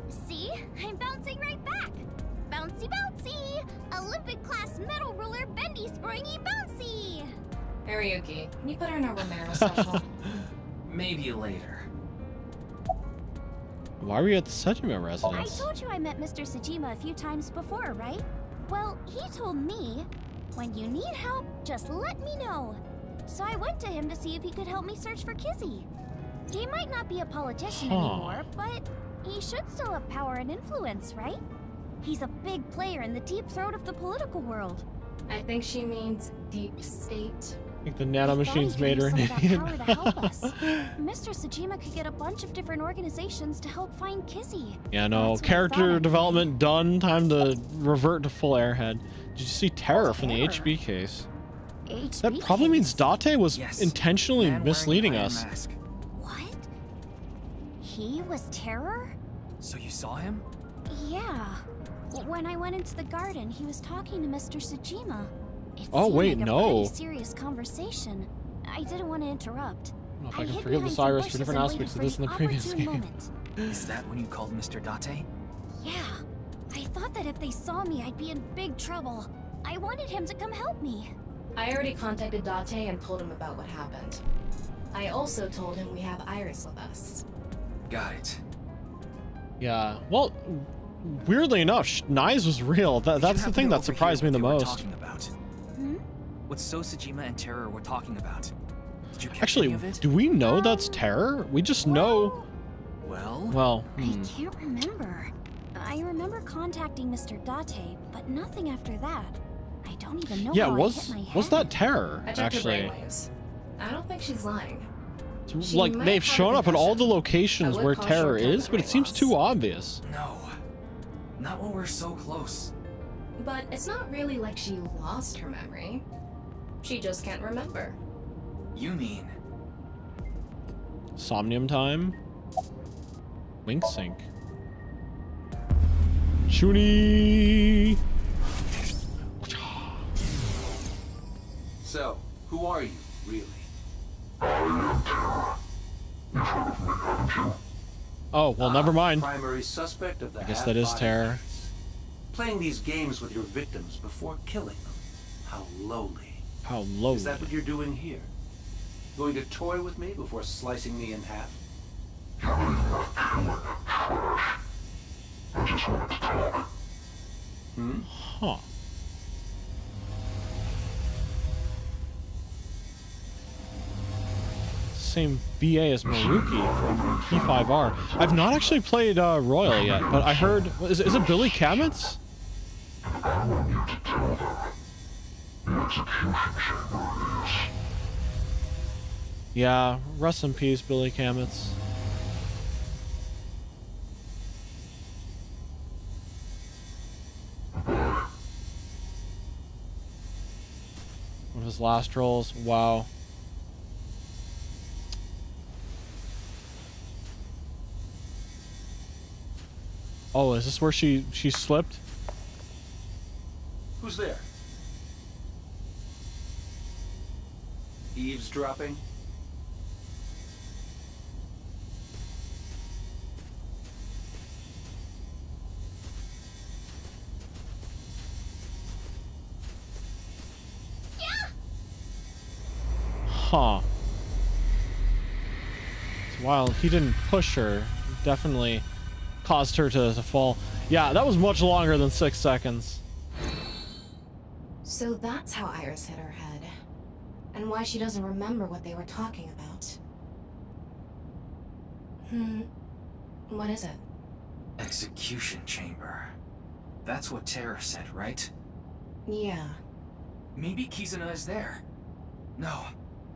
[SPEAKER 7] See? I'm bouncing right back. Bouncy bouncy! Olympic-class metal roller bendy springy bouncy!
[SPEAKER 8] Ryuki, can you put her in a Romero special?
[SPEAKER 3] Maybe later.
[SPEAKER 1] Why were you at the Sejima
[SPEAKER 7] I
[SPEAKER 1] residence?
[SPEAKER 7] told you I met Mr. Sejima a few times before, right? Well, he told me, when you need help, just let me know. So I went to him to see if he could help me search for Kizzy. He might not be a politician anymore, but he should still have power and influence, right? He's a big player in the deep throat of the political world.
[SPEAKER 8] I think she means deep state.
[SPEAKER 1] I think the nanomachines made her an idiot.
[SPEAKER 7] Mr. Sejima could get a bunch of different organizations to help find Kizzy.
[SPEAKER 1] Yeah, no.
[SPEAKER 7] That's what I
[SPEAKER 1] Character
[SPEAKER 7] thought.
[SPEAKER 1] development done. Time to revert to full airhead. Did you see Terror from the HB case? That probably means Date was intentionally misleading us.
[SPEAKER 7] What? He was Terror?
[SPEAKER 3] So you saw him?
[SPEAKER 7] Yeah. When I went into the garden, he was talking to Mr. Sejima. It
[SPEAKER 1] Oh,
[SPEAKER 7] seemed
[SPEAKER 1] wait,
[SPEAKER 7] like a
[SPEAKER 1] no.
[SPEAKER 7] pretty serious conversation. I didn't want to interrupt.
[SPEAKER 1] I don't know if I
[SPEAKER 7] I
[SPEAKER 1] can
[SPEAKER 7] hid
[SPEAKER 1] forgive
[SPEAKER 7] behind
[SPEAKER 1] this
[SPEAKER 7] some
[SPEAKER 1] Iris for
[SPEAKER 7] bushes
[SPEAKER 1] different
[SPEAKER 7] and
[SPEAKER 1] aspects of
[SPEAKER 7] waited
[SPEAKER 1] this in the
[SPEAKER 7] for
[SPEAKER 1] previous
[SPEAKER 7] opportune
[SPEAKER 1] game.
[SPEAKER 7] moment.
[SPEAKER 3] Is that when you called Mr. Date?
[SPEAKER 7] Yeah. I thought that if they saw me, I'd be in big trouble. I wanted him to come help me.
[SPEAKER 8] I already contacted Date and told him about what happened. I also told him we have Iris with us.
[SPEAKER 3] Got it.
[SPEAKER 1] Yeah. Well, weirdly enough, Nyes was real. That's the thing that surprised me the most.
[SPEAKER 3] Talking about. What So Sejima and Terror were talking about. Did you catch
[SPEAKER 1] Actually,
[SPEAKER 3] any of it?
[SPEAKER 1] do we know that's Terror? We just know. Well.
[SPEAKER 7] I can't remember. I remember contacting Mr. Date, but nothing after that. I don't even know
[SPEAKER 1] Yeah,
[SPEAKER 7] how I hit my
[SPEAKER 1] was
[SPEAKER 7] head.
[SPEAKER 1] that Terror?
[SPEAKER 8] I checked her
[SPEAKER 1] Actually,
[SPEAKER 8] brainwaves. I don't think she's lying. She
[SPEAKER 1] like
[SPEAKER 8] might
[SPEAKER 1] they've
[SPEAKER 8] have
[SPEAKER 1] shown
[SPEAKER 8] a
[SPEAKER 1] up at all the
[SPEAKER 8] concussion.
[SPEAKER 1] locations
[SPEAKER 8] I would
[SPEAKER 1] where
[SPEAKER 8] call
[SPEAKER 1] Terror
[SPEAKER 8] short-term
[SPEAKER 1] is, but it
[SPEAKER 8] memory
[SPEAKER 1] seems
[SPEAKER 8] loss.
[SPEAKER 1] too obvious.
[SPEAKER 3] No. Not when we're so close.
[SPEAKER 8] But it's not really like she lost her memory. She just can't remember.
[SPEAKER 3] You mean?
[SPEAKER 1] Somnium time. Wink sync. Shuni.
[SPEAKER 21] So, who are you, really?
[SPEAKER 1] Oh, well, never mind.
[SPEAKER 21] Primary suspect of the
[SPEAKER 1] I guess that is terror.
[SPEAKER 21] Playing these games with your victims before killing them. How lowly.
[SPEAKER 1] How lowly.
[SPEAKER 21] Is that what you're doing here? Going to toy with me before slicing me in half? Hmm?
[SPEAKER 1] Huh. Same BA as Maruki from P5R. I've not actually played Royal yet, but I heard... Is it Billy Kametz? Yeah, rest in peace, Billy Kametz. One of his last roles. Wow. Oh, is this where she slipped?
[SPEAKER 21] Who's there? Eavesdropping?
[SPEAKER 1] Huh. So while he didn't push her, it definitely caused her to fall. Yeah, that was much longer than 6 seconds.
[SPEAKER 8] So that's how Iris hit her head. And why she doesn't remember what they were talking about. What is it?
[SPEAKER 3] Execution chamber. That's what Terror said, right?
[SPEAKER 8] Yeah.
[SPEAKER 3] Maybe Kizuna is there. No,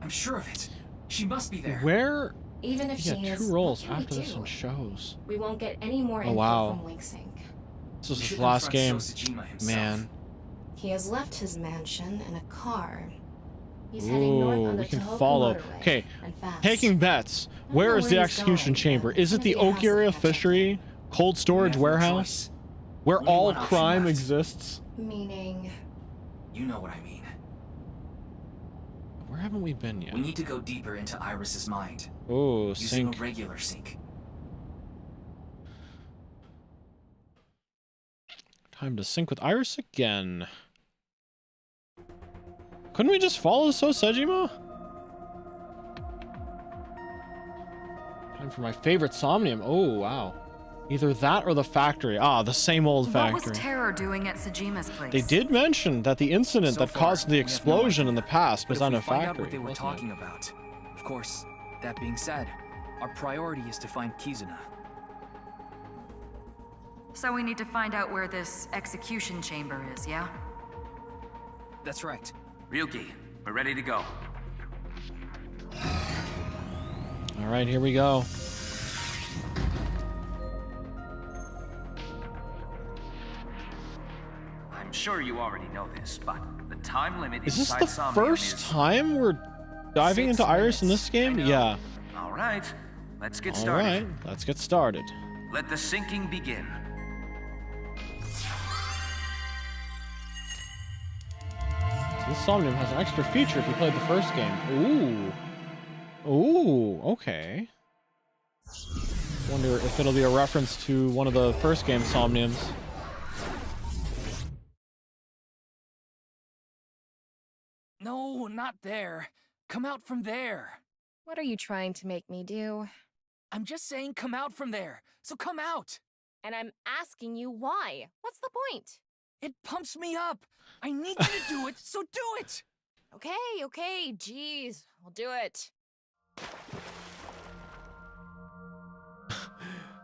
[SPEAKER 3] I'm sure of it. She must be there.
[SPEAKER 1] Where?
[SPEAKER 8] Even if she
[SPEAKER 1] Yeah,
[SPEAKER 8] is,
[SPEAKER 1] 2 roles
[SPEAKER 8] what can
[SPEAKER 1] after
[SPEAKER 8] we
[SPEAKER 1] this
[SPEAKER 8] do?
[SPEAKER 1] one shows.
[SPEAKER 8] We won't get any more
[SPEAKER 1] Oh,
[SPEAKER 8] info
[SPEAKER 1] wow.
[SPEAKER 8] from Winksync.
[SPEAKER 1] This is
[SPEAKER 3] We
[SPEAKER 1] his
[SPEAKER 3] should
[SPEAKER 1] last game.
[SPEAKER 3] confront Sosajima himself.
[SPEAKER 1] Man.
[SPEAKER 8] He has left his mansion in a car. He's heading north
[SPEAKER 1] Ooh,
[SPEAKER 8] on the
[SPEAKER 1] we can
[SPEAKER 8] Tohoku
[SPEAKER 1] follow.
[SPEAKER 8] motorway,
[SPEAKER 1] Okay,
[SPEAKER 8] and fast.
[SPEAKER 1] taking bets.
[SPEAKER 8] I don't
[SPEAKER 1] Where
[SPEAKER 8] know
[SPEAKER 1] is
[SPEAKER 8] where
[SPEAKER 1] the
[SPEAKER 8] he's
[SPEAKER 1] execution
[SPEAKER 8] going,
[SPEAKER 1] chamber?
[SPEAKER 8] but
[SPEAKER 1] Is it
[SPEAKER 8] it's
[SPEAKER 1] the
[SPEAKER 8] gonna be a
[SPEAKER 1] Oak Area
[SPEAKER 8] hassle to catch up.
[SPEAKER 1] Fishery Cold Storage
[SPEAKER 3] We have no
[SPEAKER 1] Warehouse?
[SPEAKER 3] choice.
[SPEAKER 1] Where
[SPEAKER 3] Only
[SPEAKER 1] all
[SPEAKER 3] one option
[SPEAKER 1] crime
[SPEAKER 3] left.
[SPEAKER 1] exists?
[SPEAKER 8] Meaning...
[SPEAKER 3] You know what I mean.
[SPEAKER 1] Where haven't we been yet?
[SPEAKER 3] We need to go deeper into Iris's mind.
[SPEAKER 1] Oh,
[SPEAKER 3] Using
[SPEAKER 1] sync.
[SPEAKER 3] a regular sync.
[SPEAKER 1] Time to sync with Iris again. Couldn't we just follow Sosajima? Time for my favorite Somnium. Oh, wow. Either that or the factory. Ah, the same old
[SPEAKER 9] What
[SPEAKER 1] factory.
[SPEAKER 9] was Terror doing at Sajima's place?
[SPEAKER 1] They did mention that the incident
[SPEAKER 3] So
[SPEAKER 1] that
[SPEAKER 3] far,
[SPEAKER 1] caused the
[SPEAKER 3] we have no
[SPEAKER 1] explosion
[SPEAKER 3] idea.
[SPEAKER 1] in the past
[SPEAKER 3] But
[SPEAKER 1] was
[SPEAKER 3] if
[SPEAKER 1] on
[SPEAKER 3] we
[SPEAKER 1] a
[SPEAKER 3] find out
[SPEAKER 1] factory.
[SPEAKER 3] what they were
[SPEAKER 1] wasn't it?
[SPEAKER 3] talking about. Of course, that being said, our priority is to find Kizuna.
[SPEAKER 9] So we need to find out where this execution chamber is, yeah?
[SPEAKER 3] That's right.
[SPEAKER 22] Ryuki, we're ready to go.
[SPEAKER 1] All right, here we go.
[SPEAKER 22] I'm sure you already know this, but the time limit
[SPEAKER 1] Is this
[SPEAKER 22] inside
[SPEAKER 1] the
[SPEAKER 22] Somnium
[SPEAKER 1] first
[SPEAKER 22] is...
[SPEAKER 1] time we're diving
[SPEAKER 22] 6
[SPEAKER 1] into Iris in this game? Yeah.
[SPEAKER 22] All right, let's get
[SPEAKER 1] All
[SPEAKER 22] started.
[SPEAKER 1] right, let's get started.
[SPEAKER 22] Let the syncing begin.
[SPEAKER 1] So this Somnium has an extra feature if you played the first game. Ooh. Ooh, okay. Wonder if it'll be a reference to one of the first game Somniums.
[SPEAKER 3] No, not there. Come out from there.
[SPEAKER 11] What are you trying to make me do?
[SPEAKER 3] I'm just saying come out from there. So come out.
[SPEAKER 11] And I'm asking you why. What's the point?
[SPEAKER 3] It pumps me up. I need you to do it, so do it.
[SPEAKER 11] Okay, jeez. I'll do it.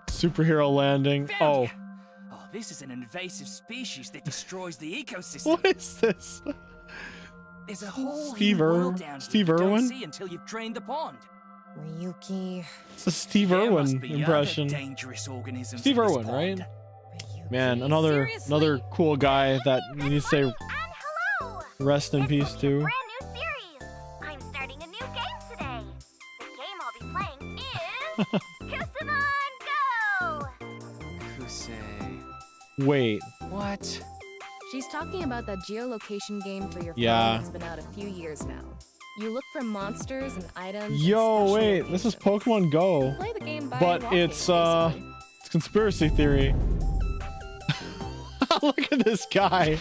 [SPEAKER 1] Superhero landing. Oh.
[SPEAKER 3] Oh, this is an invasive species that destroys the ecosystem.
[SPEAKER 1] What is this?
[SPEAKER 3] There's a whole
[SPEAKER 1] Steve
[SPEAKER 3] hidden
[SPEAKER 1] Ir-
[SPEAKER 3] world down
[SPEAKER 1] Steve
[SPEAKER 3] here you
[SPEAKER 1] Irwin?
[SPEAKER 3] don't see until you've drained the pond.
[SPEAKER 11] Ryuki.
[SPEAKER 1] It's a Steve
[SPEAKER 3] There
[SPEAKER 1] Irwin
[SPEAKER 3] must be
[SPEAKER 1] impression.
[SPEAKER 3] other dangerous organisms
[SPEAKER 1] Steve
[SPEAKER 3] in this
[SPEAKER 1] Irwin,
[SPEAKER 3] pond.
[SPEAKER 1] right? Man, another cool guy that you need to say rest in peace to.
[SPEAKER 7] Brand new series. I'm starting a new game today. The game I'll be playing Kusamon, go!
[SPEAKER 3] Kusei.
[SPEAKER 1] Wait.
[SPEAKER 3] What?
[SPEAKER 11] She's talking about that geolocation game for your phone
[SPEAKER 1] Yeah.
[SPEAKER 11] that's been out a few years now. You look for monsters and items. and
[SPEAKER 1] Yo,
[SPEAKER 11] special
[SPEAKER 1] wait, this is Pokemon Go.
[SPEAKER 11] Play the game by
[SPEAKER 1] But
[SPEAKER 11] walking,
[SPEAKER 1] it's conspiracy theory. Look at this guy.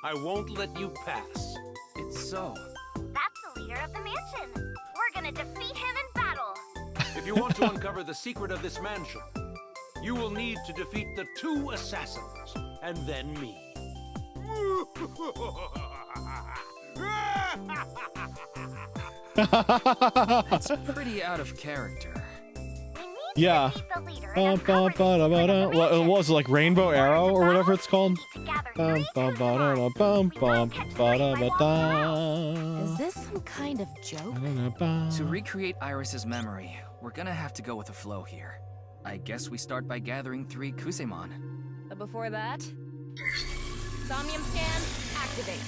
[SPEAKER 21] I won't let you pass.
[SPEAKER 3] It's so.
[SPEAKER 7] That's the leader of the mansion. We're gonna defeat him in battle.
[SPEAKER 21] If you want to uncover the secret of this mansion, you will need to defeat the 2 assassins, and then me.
[SPEAKER 3] That's pretty out of character.
[SPEAKER 1] Yeah. What it was like Rainbow Arrow or whatever it's called.
[SPEAKER 11] Is this some kind of joke?
[SPEAKER 3] To recreate Iris's memory, we're gonna have to go with the flow here. I guess we start by gathering 3 Kusemon.
[SPEAKER 11] But before that, Somnium scan, activate.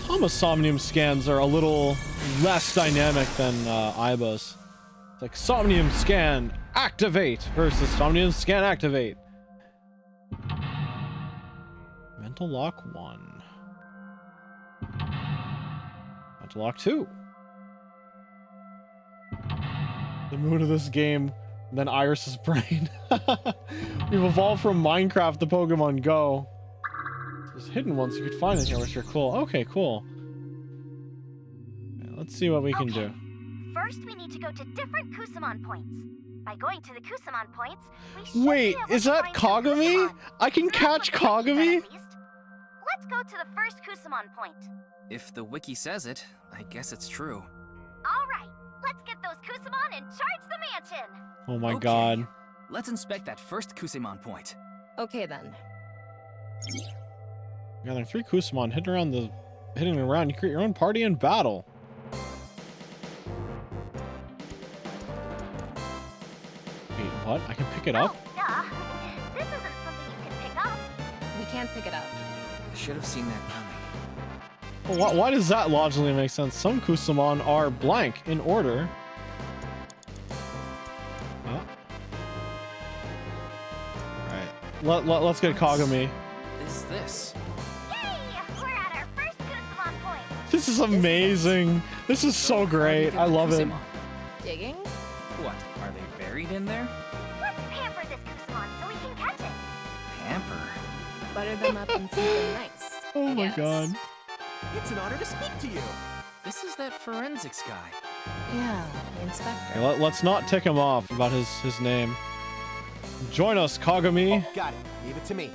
[SPEAKER 1] Thomas Somnium scans are a little less dynamic than Iba's. It's like Somnium scan activate versus Somnium scan activate. Mental lock 1. Mental lock 2. The mood of this game, then Iris's brain. We've evolved from Minecraft to Pokemon Go. There's hidden ones you could find in here, which are cool. Okay, cool. Okay, let's see what we can do.
[SPEAKER 7] First, we need to go to different Kusamon points. By going to the Kusamon points, we should
[SPEAKER 1] Wait,
[SPEAKER 7] be able
[SPEAKER 1] is
[SPEAKER 7] to
[SPEAKER 1] that
[SPEAKER 7] find
[SPEAKER 1] Kagami?
[SPEAKER 7] some Kusamon.
[SPEAKER 1] I can catch Kagami?
[SPEAKER 7] Let's go to the first Kusamon point.
[SPEAKER 3] If the wiki says it, I guess it's true.
[SPEAKER 7] All right, let's get those Kusamon and charge the mansion.
[SPEAKER 1] Oh my
[SPEAKER 3] Okay.
[SPEAKER 1] god.
[SPEAKER 3] Let's inspect that first Kusemon point.
[SPEAKER 11] Okay then.
[SPEAKER 1] Gathering 3 Kusamon, hitting around, you create your own party in battle. Wait, what? I can pick it up?
[SPEAKER 7] Duh. This isn't something you can pick up.
[SPEAKER 11] We can't pick it up.
[SPEAKER 3] I should have seen that coming.
[SPEAKER 1] Well, why does that logically make sense? Some Kusamon are blank in order. Oh. Alright. Let's get Kagami.
[SPEAKER 3] Is this?
[SPEAKER 7] Yay! We're at our first Kusamon point.
[SPEAKER 1] This is amazing. This is so great. I love it.
[SPEAKER 11] Digging?
[SPEAKER 3] What? Are they buried in there?
[SPEAKER 7] Let's pamper this Kusamon so we can catch it.
[SPEAKER 3] Pamper.
[SPEAKER 11] Butter them up and keep them nice.
[SPEAKER 1] Oh
[SPEAKER 11] I
[SPEAKER 1] my
[SPEAKER 11] guess.
[SPEAKER 1] god.
[SPEAKER 5] It's an honor to speak to you.
[SPEAKER 3] This is that forensics guy.
[SPEAKER 11] Yeah, the inspector.
[SPEAKER 1] Okay, let's not tick him off about his name. Join us, Kagami.
[SPEAKER 5] Got it. Leave it to me.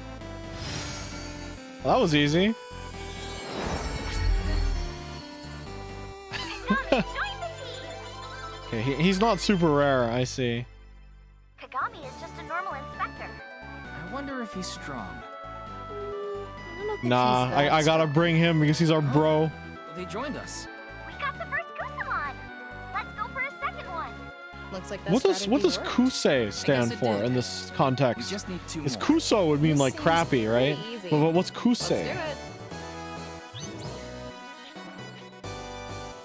[SPEAKER 1] Well, that was easy. Okay, he's not super rare, I see.
[SPEAKER 7] Kagami is just a normal inspector.
[SPEAKER 3] I wonder if he's strong.
[SPEAKER 1] Nah, I gotta bring him because he's our bro.
[SPEAKER 3] They joined us.
[SPEAKER 7] We got the first Kusamon. Let's go for a second one.
[SPEAKER 11] Looks like
[SPEAKER 1] What does Kusei stand
[SPEAKER 3] it
[SPEAKER 1] for
[SPEAKER 3] did.
[SPEAKER 1] in this context?
[SPEAKER 3] We just need 2
[SPEAKER 1] Because
[SPEAKER 3] more.
[SPEAKER 1] Kuso would mean like crappy, right?
[SPEAKER 11] easy.
[SPEAKER 1] But what's
[SPEAKER 11] Let's do
[SPEAKER 1] Kusei?
[SPEAKER 11] it.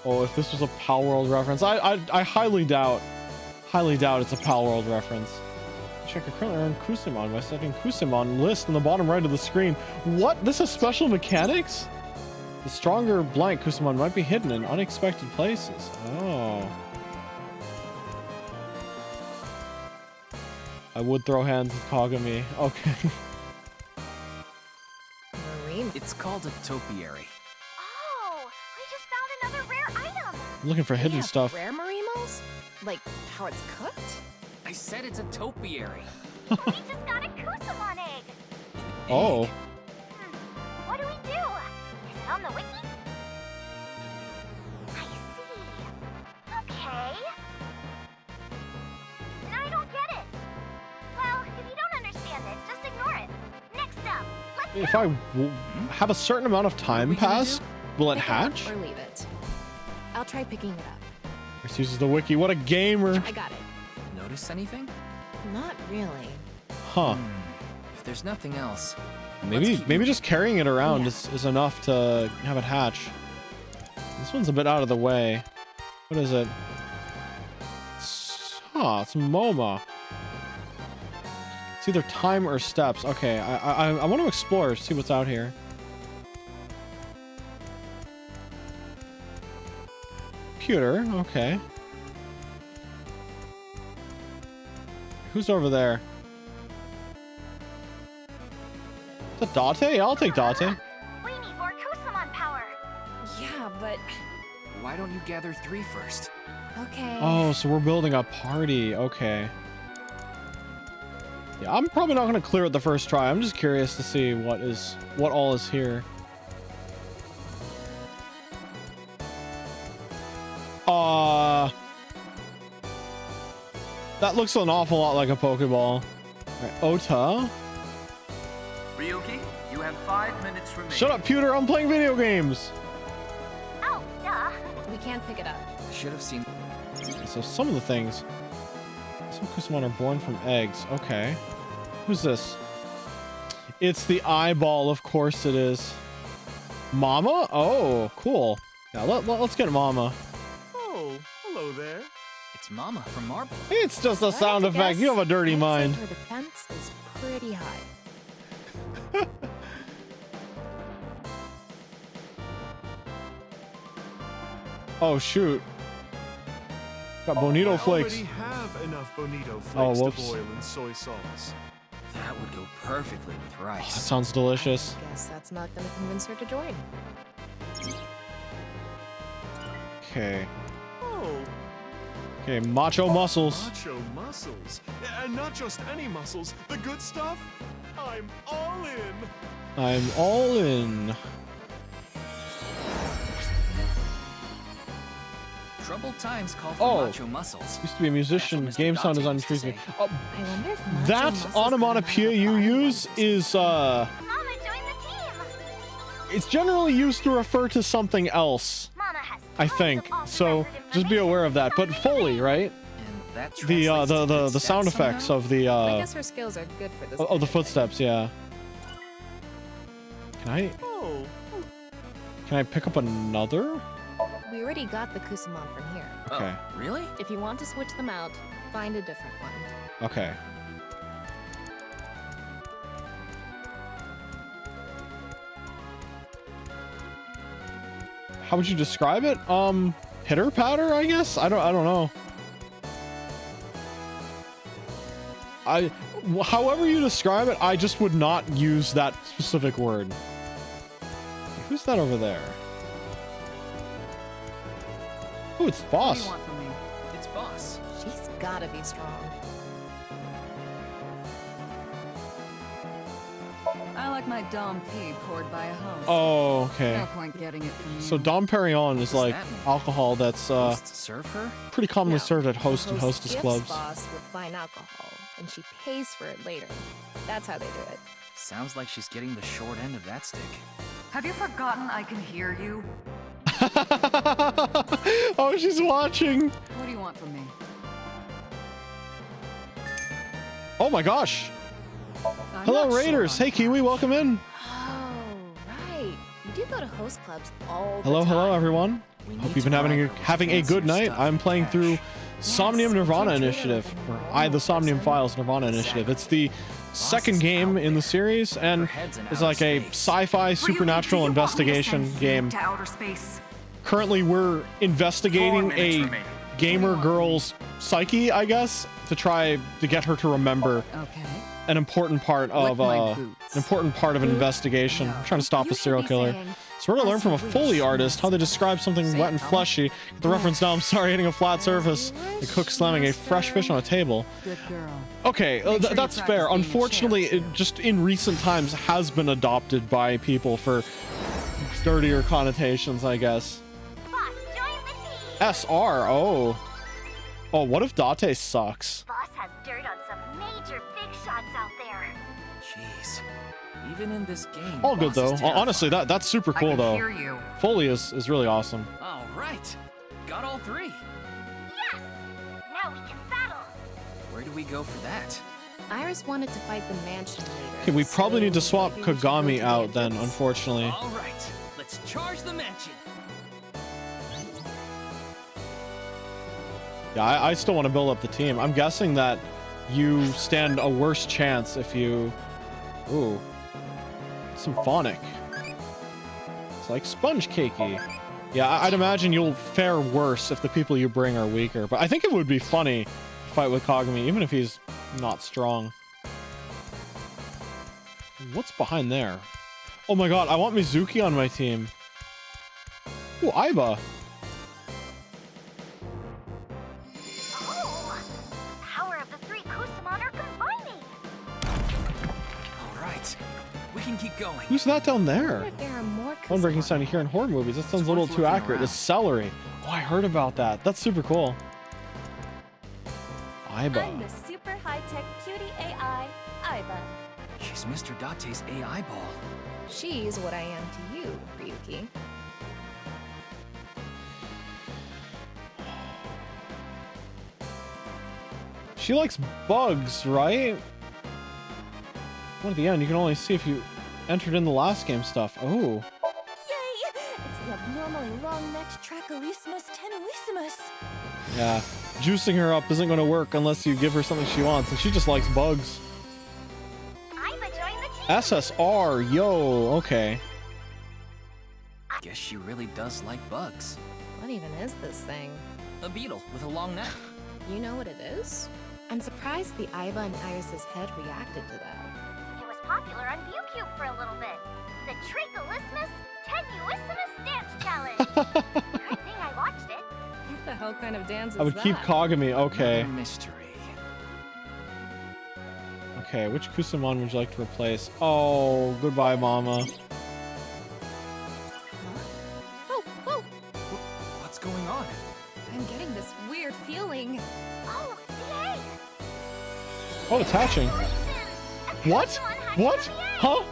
[SPEAKER 1] Oh, if this was a Pal World reference, I highly doubt it's a Pal World reference. Check your currently earned Kusamon by setting Kusamon list in the bottom right of the screen. What? This has special mechanics? The stronger blank Kusamon might be hidden in unexpected places. Oh. I would throw hands with Kagami. Okay.
[SPEAKER 3] It's called a topiary.
[SPEAKER 7] Oh, we just found another rare item.
[SPEAKER 1] I'm looking for hidden
[SPEAKER 11] Yeah,
[SPEAKER 1] stuff.
[SPEAKER 11] Rare Marimos? Like how it's cooked?
[SPEAKER 3] I said it's a topiary.
[SPEAKER 7] We just got a Kusamon egg.
[SPEAKER 1] Oh.
[SPEAKER 7] What do we do? Is it on the wiki? I see. Okay. I don't get it. Well, if you don't understand it, just ignore it. Next up, let's
[SPEAKER 1] If
[SPEAKER 7] go.
[SPEAKER 1] I have a certain amount of time pass, will it
[SPEAKER 11] Pick
[SPEAKER 1] hatch?
[SPEAKER 11] it up or leave it. I'll try picking it up.
[SPEAKER 1] This uses the wiki. What a gamer.
[SPEAKER 11] I got it.
[SPEAKER 3] Notice anything?
[SPEAKER 11] Not really.
[SPEAKER 1] Huh.
[SPEAKER 3] If there's nothing else,
[SPEAKER 1] Maybe just carrying it around is enough to have it hatch. This one's a bit out of the way. What is it? It's MoMA. It's either time or steps. Okay, I want to explore, see what's out here. Computer, okay. Who's over there? Is that Date? I'll take Date.
[SPEAKER 10] We need more Kusamon power.
[SPEAKER 2] Yeah, but why don't you gather 3 first?
[SPEAKER 10] Okay.
[SPEAKER 1] Oh, so we're building a party. Okay. Yeah, I'm probably not going to clear it the first try. I'm just curious to see what all is here. That looks an awful lot like a Pokeball. Right, Ota.
[SPEAKER 22] Ryuki, you have 5 minutes remaining.
[SPEAKER 1] Shut up, Pewter. I'm playing video games.
[SPEAKER 10] Oh, duh.
[SPEAKER 11] We can't pick it up.
[SPEAKER 2] I should have seen.
[SPEAKER 1] So some of the things. Some Kusamon are born from eggs. Okay. Who's this? It's the eyeball. Of course it is. Mama? Oh, cool. Yeah, let's get Mama.
[SPEAKER 18] Oh, hello there.
[SPEAKER 3] It's Mama from Marble.
[SPEAKER 1] It's just a sound effect. You have a dirty mind.
[SPEAKER 11] Her defense is pretty high.
[SPEAKER 1] Oh, shoot. Got Bonito flakes.
[SPEAKER 18] I already have enough Bonito flakes
[SPEAKER 1] Oh,
[SPEAKER 18] to boil in soy sauce.
[SPEAKER 2] That would go perfectly with
[SPEAKER 1] Oh,
[SPEAKER 2] rice.
[SPEAKER 1] that sounds delicious.
[SPEAKER 11] Guess that's not gonna convince her to join.
[SPEAKER 1] Okay.
[SPEAKER 18] Oh.
[SPEAKER 1] Okay, macho muscles.
[SPEAKER 18] Macho muscles. And not just any muscles, the good stuff. I'm all in.
[SPEAKER 1] I'm all in.
[SPEAKER 3] Troubled times call for macho muscles.
[SPEAKER 1] Used to be a musician, game sound design, trees. Oh,
[SPEAKER 11] I wonder if macho
[SPEAKER 1] that
[SPEAKER 11] muscles
[SPEAKER 1] onomatopoeia you use is
[SPEAKER 10] Mama, join the team.
[SPEAKER 1] it's generally used to refer to something else,
[SPEAKER 10] Mama has
[SPEAKER 1] I think. So just be aware of that. But Foley, right?
[SPEAKER 3] That
[SPEAKER 1] The sound effects of the
[SPEAKER 11] I guess her skills are good for this.
[SPEAKER 1] of the footsteps, yeah. Can I pick up another?
[SPEAKER 11] We already got the Kusamon from here.
[SPEAKER 1] Okay.
[SPEAKER 3] Oh, really?
[SPEAKER 11] If you want to switch them out, find a different one.
[SPEAKER 1] Okay. How would you describe it? Pitter patter, I guess? I don't know. However you describe it, I just would not use that specific word. Who's that over there? Oh, it's Boss.
[SPEAKER 3] What do you want from me? It's Boss.
[SPEAKER 11] She's gotta be strong.
[SPEAKER 9] I like my Dom P poured by a host.
[SPEAKER 1] Oh, okay.
[SPEAKER 9] No point getting it from you.
[SPEAKER 1] So Dom Perignon is like alcohol that's
[SPEAKER 3] serve her?
[SPEAKER 1] pretty commonly
[SPEAKER 11] No,
[SPEAKER 1] served at host
[SPEAKER 11] the
[SPEAKER 1] and
[SPEAKER 11] host
[SPEAKER 1] hostess
[SPEAKER 11] gifts
[SPEAKER 1] clubs.
[SPEAKER 11] Boss with fine alcohol, and she pays for it later. That's how they do it.
[SPEAKER 3] Sounds like she's getting the short end of that stick.
[SPEAKER 9] Have you forgotten I can hear you?
[SPEAKER 1] Oh, she's watching.
[SPEAKER 9] What do you want from me?
[SPEAKER 1] Oh my gosh.
[SPEAKER 9] I'm
[SPEAKER 1] Hello,
[SPEAKER 9] not
[SPEAKER 1] Raiders.
[SPEAKER 9] sure.
[SPEAKER 1] Hey, Kiwi, welcome in.
[SPEAKER 11] Oh, right. You do go to host clubs all the
[SPEAKER 1] Hello,
[SPEAKER 11] time.
[SPEAKER 1] hello, everyone. Hope you've been having a good night. I'm playing through Somnium Nirvana Initiative, or the Somnium Files Nirvana Initiative. It's the second game in the series, and it's like a sci-fi supernatural investigation game.
[SPEAKER 9] To outer space.
[SPEAKER 1] Currently, we're investigating a gamer girl's psyche, I guess, to try to get her to remember an important part of an investigation. I'm trying to stop a serial killer. So we're gonna learn from a Foley artist how they describe something wet and fleshy. The reference now, I'm sorry, hitting a flat surface. The cook slamming a fresh fish on a table.
[SPEAKER 9] Good girl.
[SPEAKER 1] Okay, that's fair. Unfortunately, it just in recent times has been adopted by people for dirtier connotations, I guess. SR, oh. Oh, what if Date sucks?
[SPEAKER 10] Boss has dirt on some major big shots out there.
[SPEAKER 3] Jeez. Even in this game.
[SPEAKER 1] All good
[SPEAKER 3] Boss
[SPEAKER 1] though.
[SPEAKER 3] is terrifying.
[SPEAKER 1] Honestly, that's super cool though.
[SPEAKER 9] hear you.
[SPEAKER 1] Foley is really awesome.
[SPEAKER 3] All right. Got all 3.
[SPEAKER 10] Yes! Now we can battle.
[SPEAKER 3] Where do we go for that?
[SPEAKER 11] Iris wanted to fight the mansion later.
[SPEAKER 1] Okay, we probably
[SPEAKER 11] so
[SPEAKER 1] need to swap
[SPEAKER 11] maybe we should go
[SPEAKER 1] Kagami
[SPEAKER 11] to the
[SPEAKER 1] out then,
[SPEAKER 11] entrance.
[SPEAKER 1] unfortunately.
[SPEAKER 3] All right. Let's charge the mansion.
[SPEAKER 1] Yeah, I still want to build up the team. I'm guessing that you stand a worse chance if you... Ooh. Symphonic. It's like sponge cakey. Yeah, I'd imagine you'll fare worse if the people you bring are weaker. But I think it would be funny to fight with Kagami, even if he's not strong. What's behind there? Oh my god, I want Mizuki on my team. Ooh, Aiba.
[SPEAKER 7] Oh, the power of the three Kusamon are combining.
[SPEAKER 3] All right, we can keep going.
[SPEAKER 1] Who's that down
[SPEAKER 11] What
[SPEAKER 1] there?
[SPEAKER 11] if there are more
[SPEAKER 1] One breaking sound you hear in horror movies. That sounds a little too accurate. It's celery. Oh, I heard about that. That's super cool. Aiba.
[SPEAKER 6] I'm the super high-tech cutie AI, Aiba.
[SPEAKER 3] She's Mr. Date's AI ball.
[SPEAKER 11] She's what I am to you, Ryuki.
[SPEAKER 1] She likes bugs, right? One at the end, you can only see if you entered in the last game stuff. Oh.
[SPEAKER 6] Yay! It's the abnormally long-necked Tracholismus tenuissimus.
[SPEAKER 1] Yeah. Juicing her up isn't going to work unless you give her something she wants, and she just likes bugs. SSR, yo, okay.
[SPEAKER 3] Guess she really does like bugs.
[SPEAKER 11] What even is this thing?
[SPEAKER 3] A beetle with a long neck.
[SPEAKER 11] You know what it is? I'm surprised the Aiba and Iris's head reacted to that.
[SPEAKER 7] It was popular on ViewCube for a little bit. The Tracholismus tenuissimus dance challenge. Good thing I watched it.
[SPEAKER 11] What the hell kind of dance is
[SPEAKER 1] I would
[SPEAKER 11] that?
[SPEAKER 1] keep Kagami, okay.
[SPEAKER 3] Another mystery.
[SPEAKER 1] Okay, which Kusamon would you like to replace? Oh, goodbye, Mama.
[SPEAKER 11] Oh, oh!
[SPEAKER 3] What's going on?
[SPEAKER 11] I'm getting this weird feeling.
[SPEAKER 7] Oh, the egg!
[SPEAKER 1] Oh, it's hatching. What? What? Huh?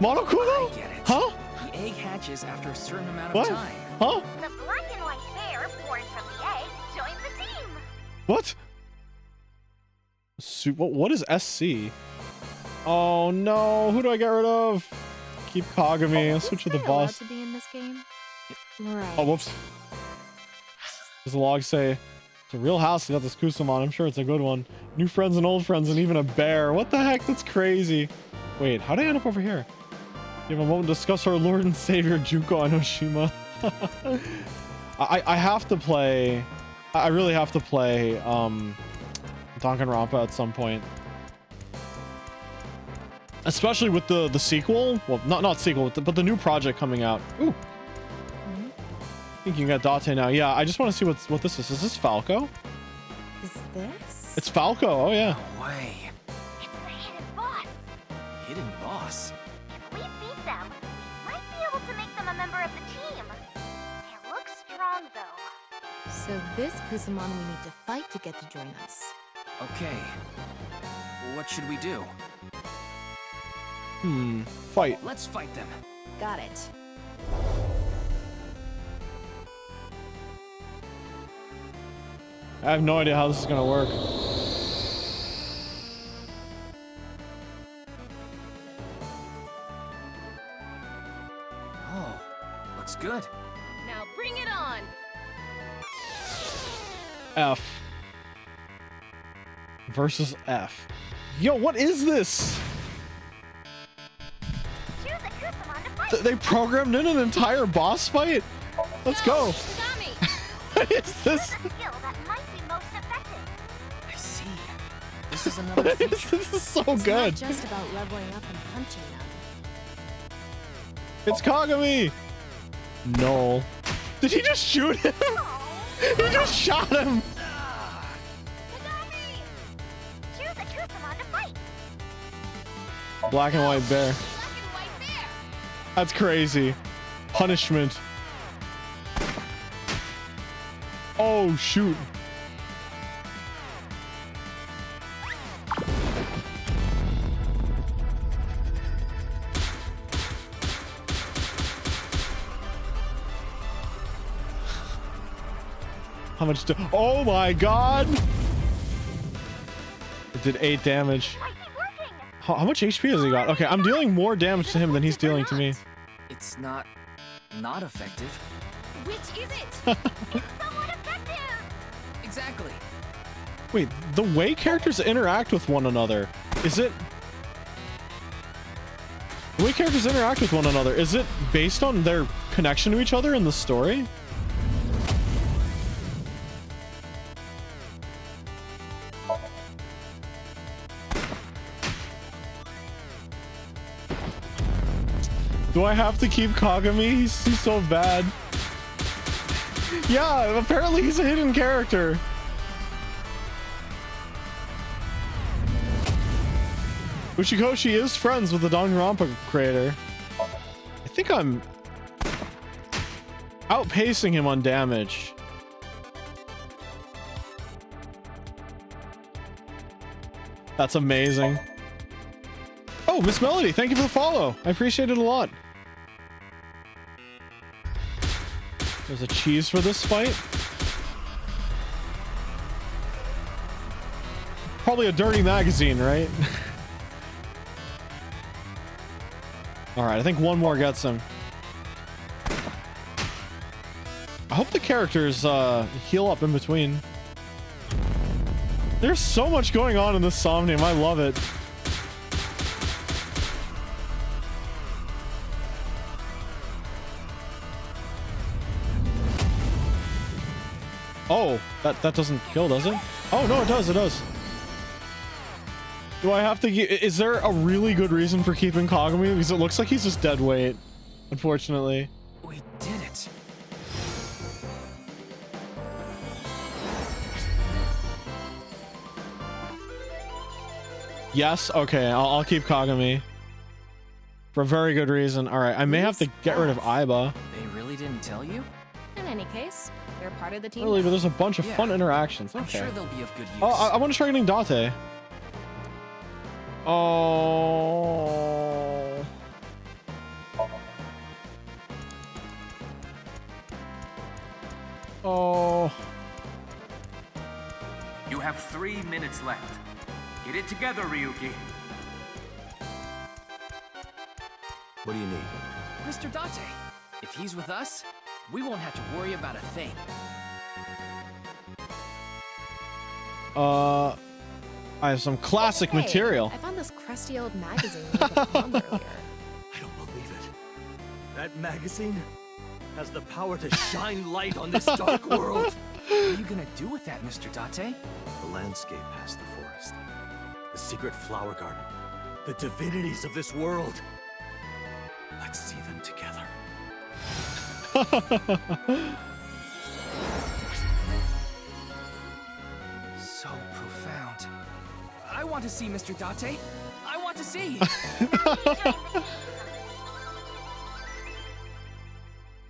[SPEAKER 1] Monokumo?
[SPEAKER 3] I get it.
[SPEAKER 1] Huh?
[SPEAKER 3] The egg hatches after a certain amount
[SPEAKER 1] What?
[SPEAKER 3] of time.
[SPEAKER 1] Huh?
[SPEAKER 7] The black and white bear born from the egg joined the team.
[SPEAKER 1] What? What is SC? Oh no, who do I get rid of? Keep Kagami. I'll switch to the
[SPEAKER 11] Allowed
[SPEAKER 1] boss.
[SPEAKER 11] to be in this game? Right.
[SPEAKER 1] Oh, whoops. Does the log say, it's a real house, you got this Kusamon, I'm sure it's a good one. New friends and old friends and even a bear. What the heck? That's crazy. Wait, how did I end up over here? You have a moment to discuss our Lord and Savior Juko Enoshima. I have to play... I really have to play Danganronpa at some point. Especially with the sequel. Well, not sequel, but the new project coming out. Ooh. I think you can get Date now. Yeah, I just want to see what this is. Is this Falco?
[SPEAKER 11] Is this?
[SPEAKER 1] It's Falco. Oh yeah.
[SPEAKER 3] No way.
[SPEAKER 7] It's the hidden boss.
[SPEAKER 3] Hidden boss.
[SPEAKER 7] If we beat them, we might be able to make them a member of the team. They look strong, though.
[SPEAKER 11] So this Kusamon we need to fight to get to join us.
[SPEAKER 3] Okay. What should we do?
[SPEAKER 1] Fight.
[SPEAKER 3] Let's fight them.
[SPEAKER 11] Got it.
[SPEAKER 1] I have no idea how this is gonna work.
[SPEAKER 3] Oh, looks good.
[SPEAKER 11] Now bring it on!
[SPEAKER 1] F. Versus F. Yo, what is this?
[SPEAKER 7] Choose a Kusamon to fight.
[SPEAKER 1] They programmed in an entire boss fight? Let's go. What is this?
[SPEAKER 7] Choose a skill that might be most effective.
[SPEAKER 3] I see. This is another feature.
[SPEAKER 1] This is so
[SPEAKER 11] It's
[SPEAKER 1] good.
[SPEAKER 11] not just about leveling up and punching them.
[SPEAKER 1] It's Kagami. No. Did he just shoot him? He just shot him.
[SPEAKER 7] Kagami! Choose a Kusamon to fight.
[SPEAKER 1] Black and white bear.
[SPEAKER 7] Black and white bear.
[SPEAKER 1] That's crazy. Punishment. Oh, shoot. How much do... Oh my god! It did 8 damage. How much HP has he got? Okay, I'm dealing more damage to him than he's dealing to me.
[SPEAKER 3] It's not effective.
[SPEAKER 6] Which is it?
[SPEAKER 7] It's somewhat effective.
[SPEAKER 3] Exactly.
[SPEAKER 1] Wait, the way characters interact with one another, is it... The way characters interact with one another, is it based on their connection to each other in the story? Do I have to keep Kagami? He's so bad. Yeah, apparently he's a hidden character. Uchikoshi is friends with the Danganronpa creator. I think I'm outpacing him on damage. That's amazing. Oh, Miss Melody, thank you for the follow. I appreciate it a lot. There's a cheese for this fight. Probably a dirty magazine, right? All right, I think one more gets him. I hope the characters heal up in between. There's so much going on in this Somnium. I love it. Oh, that doesn't kill, does it? Oh, no, it does. It does. Do I have to... Is there a really good reason for keeping Kagami? Because it looks like he's just dead weight, unfortunately.
[SPEAKER 3] We did it.
[SPEAKER 1] Yes? Okay, I'll keep Kagami. For a very good reason. All right, I may have to get rid of Aiba.
[SPEAKER 2] They really didn't tell you?
[SPEAKER 11] In any case, they're part of the team.
[SPEAKER 1] Really, but
[SPEAKER 11] now.
[SPEAKER 1] there's a bunch of fun interactions. Okay.
[SPEAKER 2] I'm sure they'll be of good use.
[SPEAKER 1] Oh, I want to try getting Date. Oh. Oh.
[SPEAKER 22] You have 3 minutes left. Get it together, Ryuki.
[SPEAKER 5] What do you need?
[SPEAKER 2] Mr. Date, if he's with us, we won't have to worry about a thing.
[SPEAKER 1] I have some classic
[SPEAKER 11] Hey,
[SPEAKER 1] material.
[SPEAKER 11] I found this crusty old magazine near the pond earlier.
[SPEAKER 5] I don't believe it. That magazine has the power to shine light on this dark world.
[SPEAKER 2] What are you gonna do with that, Mr. Date?
[SPEAKER 5] The landscape past the forest, the secret flower garden, the divinities of this world. Let's see them together.
[SPEAKER 2] So profound. I want to see, Mr. Date. I want to see.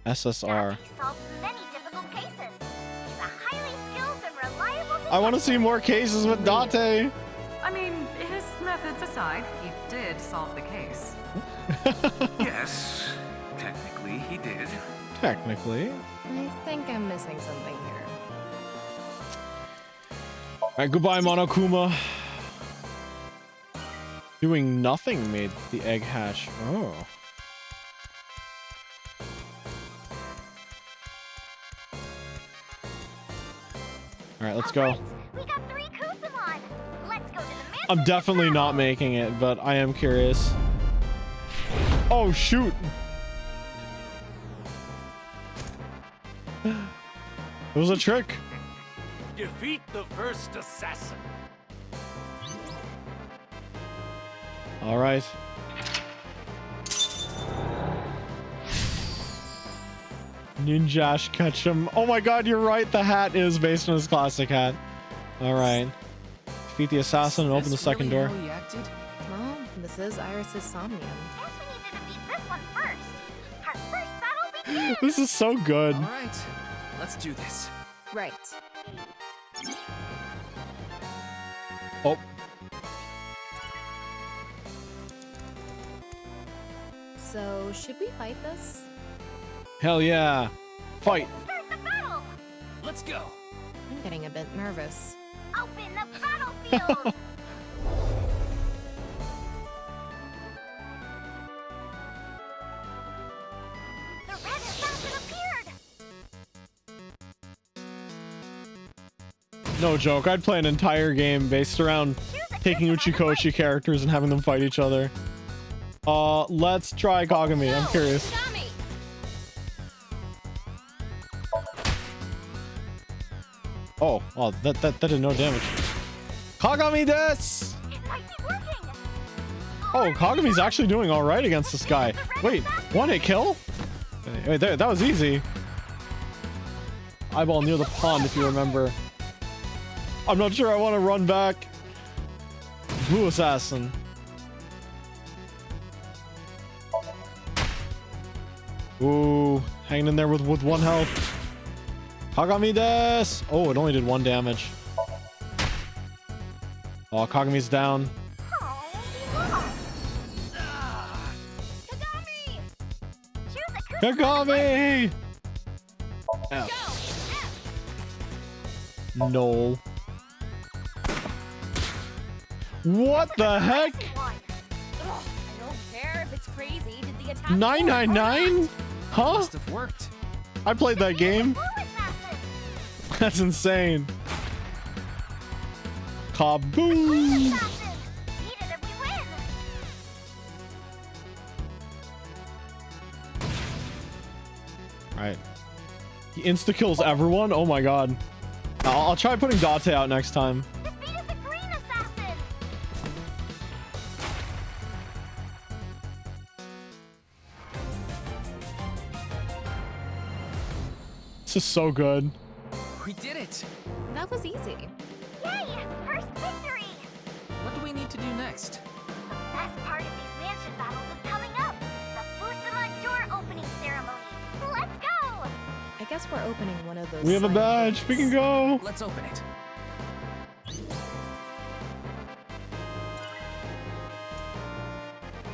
[SPEAKER 1] SSR.
[SPEAKER 7] Solves many difficult cases. He's a highly skilled and reliable.
[SPEAKER 1] I want to see more cases with Date.
[SPEAKER 9] I mean, his methods aside, he did solve the case.
[SPEAKER 22] Yes, technically he did.
[SPEAKER 1] Technically.
[SPEAKER 11] I think I'm missing something here.
[SPEAKER 1] All right, goodbye, Monokuma. Doing nothing made the egg hatch. Oh. All right, let's go.
[SPEAKER 7] We got 3 Kusamon. Let's go to the mansion.
[SPEAKER 1] I'm definitely not making it, but I am curious. Oh, shoot. It was a trick.
[SPEAKER 21] Defeat the first assassin.
[SPEAKER 1] All right. Ninjash Ketchum. Oh my god, you're right. The hat is based on his classic hat. All right. Defeat the assassin and open the second door.
[SPEAKER 2] How he acted?
[SPEAKER 11] Well, this is Iris's Somnium.
[SPEAKER 7] Guess we need to defeat this one first. Our first battle begins.
[SPEAKER 1] This is so good.
[SPEAKER 2] All right, let's do this.
[SPEAKER 11] Right.
[SPEAKER 1] Oh.
[SPEAKER 11] So, should we fight this?
[SPEAKER 1] Hell yeah. Fight.
[SPEAKER 7] Start the battle.
[SPEAKER 2] Let's go.
[SPEAKER 11] I'm getting a bit nervous.
[SPEAKER 7] Open the battlefield. The red assassin appeared.
[SPEAKER 1] No joke. I'd play an entire game based around taking Uchikoshi characters and having them fight each other. Let's try Kagami. I'm curious. Oh, wow, that did no damage. Kagami desu! Oh, Kagami's actually doing all right against this guy. Wait, one hit kill? Wait, there, that was easy. Eyeball near the pond, if you remember. I'm not sure I want to run back. Blue assassin. Ooh, hanging in there with one health. Kagami desu! Oh, it only did 1 damage. Oh, Kagami's down. Kagami! F. No. What the heck?
[SPEAKER 6] I don't care if it's crazy. Did the attack
[SPEAKER 1] 999? Huh?
[SPEAKER 3] Must have worked.
[SPEAKER 1] I played that game. That's insane. Kaboom! Alright. He insta-kills everyone? Oh my god. I'll try putting Date out next time. This is so good.
[SPEAKER 3] We did it!
[SPEAKER 11] That was easy.
[SPEAKER 6] Yay! First victory!
[SPEAKER 3] What do we need to do next?
[SPEAKER 6] The best part of these mansion battles is coming up. The Fusuma door opening ceremony. Let's go!
[SPEAKER 11] I guess we're opening one of those.
[SPEAKER 1] We have a badge. We can go.
[SPEAKER 3] Let's open it.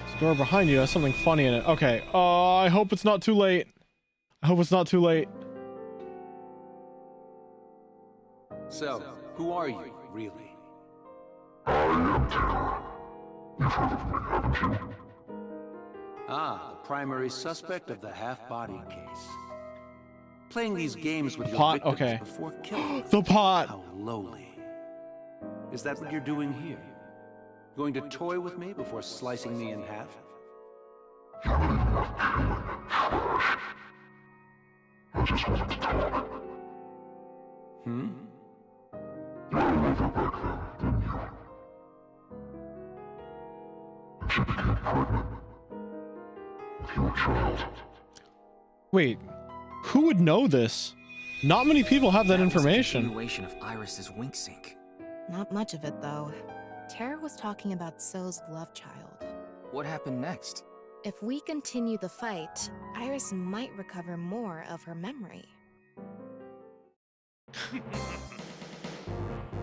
[SPEAKER 1] This door behind you has something funny in it. Okay. I hope it's not too late. I hope it's not too late.
[SPEAKER 21] So, who are you, really?
[SPEAKER 4] I am Terror. You've heard of me, haven't you?
[SPEAKER 21] Ah, the primary suspect of the half-body case. Playing these games with your
[SPEAKER 1] Pot,
[SPEAKER 21] victims
[SPEAKER 1] okay.
[SPEAKER 21] before killing them.
[SPEAKER 1] The pot.
[SPEAKER 21] How lowly. Is that what you're doing here? Going to toy with me before slicing me in half?
[SPEAKER 4] You're not even worth killing, trash. I just wanted to talk.
[SPEAKER 21] Hmm?
[SPEAKER 4] You had a lover back then, didn't you? She became pregnant. With your child.
[SPEAKER 1] Wait. Who would know this? Not many people have that information.
[SPEAKER 3] Continuation of Iris's wink sync.
[SPEAKER 8] Not much of it, though. Tara was talking about So's love child.
[SPEAKER 3] What happened next?
[SPEAKER 8] If we continue the fight, Iris might recover more of her memory.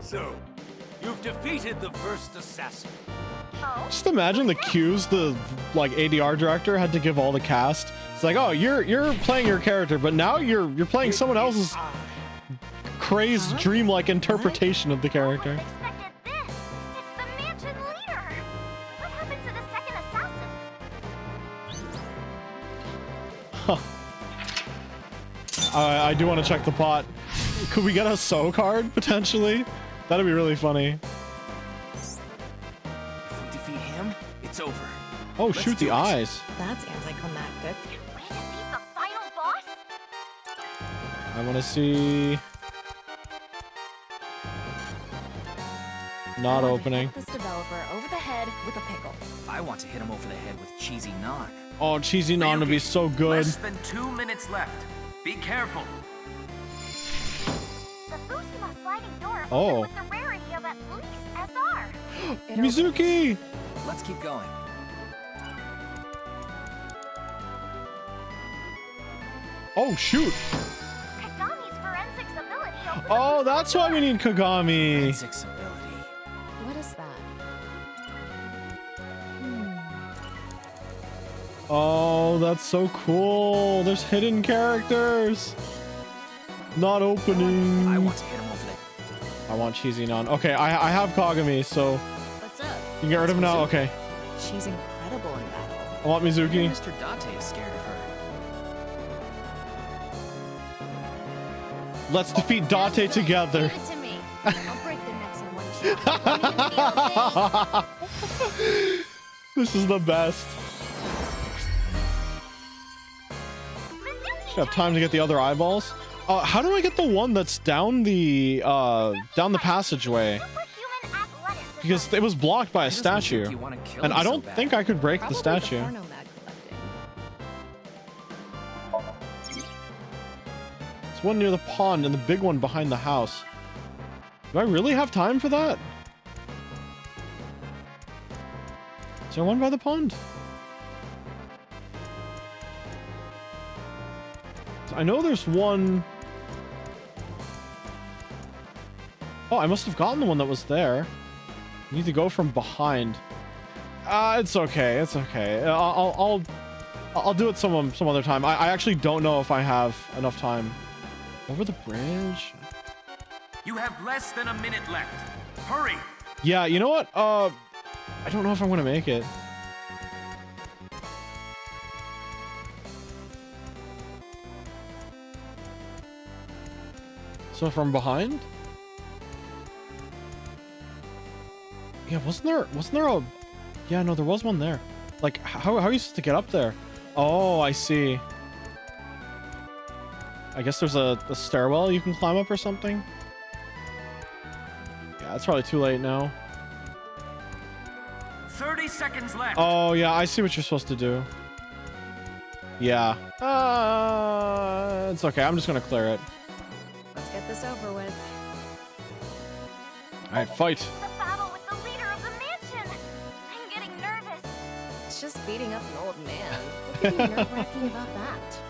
[SPEAKER 21] So, you've defeated the first assassin.
[SPEAKER 1] Just imagine the cues the like ADR director had to give all the cast. It's like, oh, you're playing your character, but now you're playing someone else's crazed, dreamlike interpretation of the character. Huh. I do want to check the pot. Could we get a So card potentially? That'd be really funny.
[SPEAKER 3] If we defeat him, it's over.
[SPEAKER 1] Oh,
[SPEAKER 3] Let's
[SPEAKER 1] shoot
[SPEAKER 3] do
[SPEAKER 1] the
[SPEAKER 3] it.
[SPEAKER 1] eyes.
[SPEAKER 8] That's anticlimactic.
[SPEAKER 6] The final boss?
[SPEAKER 1] I want to see. Not opening.
[SPEAKER 11] This developer over the head with a pickle.
[SPEAKER 3] I want to hit him over the head with cheesy naan.
[SPEAKER 1] Oh, cheesy naan would be so good.
[SPEAKER 22] Less than 2 minutes left. Be careful.
[SPEAKER 6] The Fusuma sliding door
[SPEAKER 1] Oh.
[SPEAKER 6] with the rarity of at least SR.
[SPEAKER 1] Mizuki!
[SPEAKER 3] Let's keep going.
[SPEAKER 1] Oh, shoot.
[SPEAKER 6] Kagami's forensics ability opens
[SPEAKER 1] Oh, that's why we need Kagami.
[SPEAKER 3] Forensics ability.
[SPEAKER 8] What is that?
[SPEAKER 1] Oh, that's so cool. There's hidden characters. Not opening.
[SPEAKER 3] I want to hit him over the...
[SPEAKER 1] I want cheesy naan. Okay, I have Kagami, so
[SPEAKER 11] What's up?
[SPEAKER 1] you can get rid of him now. Okay.
[SPEAKER 8] She's incredible in battle.
[SPEAKER 1] I want Mizuki.
[SPEAKER 3] Mr. Date is scared of her.
[SPEAKER 1] Let's defeat Date together.
[SPEAKER 11] Give it to me.
[SPEAKER 7] I'll break their necks in one shot.
[SPEAKER 1] This is the best. Should have time to get the other eyeballs. How do I get the one that's down the passageway? Because it was blocked by a statue, and I don't think I could break the statue. There's one near the pond and the big one behind the house. Do I really have time for that? Is there one by the pond? I know there's one. Oh, I must have gotten the one that was there. I need to go from behind. It's okay. It's okay. I'll do it some other time. I actually don't know if I have enough time. Over the bridge.
[SPEAKER 21] You have less than a minute left. Hurry!
[SPEAKER 1] Yeah, you know what? I don't know if I'm gonna make it. So from behind? Yeah, wasn't there a... Yeah, no, there was one there. Like, how are you supposed to get up there? Oh, I see. I guess there's a stairwell you can climb up or something? Yeah, it's probably too late now.
[SPEAKER 21] 30 seconds left.
[SPEAKER 1] Oh, yeah, I see what you're supposed to do. Yeah. It's okay. I'm just gonna clear it.
[SPEAKER 11] Let's get this over with.
[SPEAKER 1] Alright, fight.
[SPEAKER 6] The battle with the leader of the mansion. I'm getting nervous.
[SPEAKER 11] It's just beating up an old man. What could be nerve-wracking about that?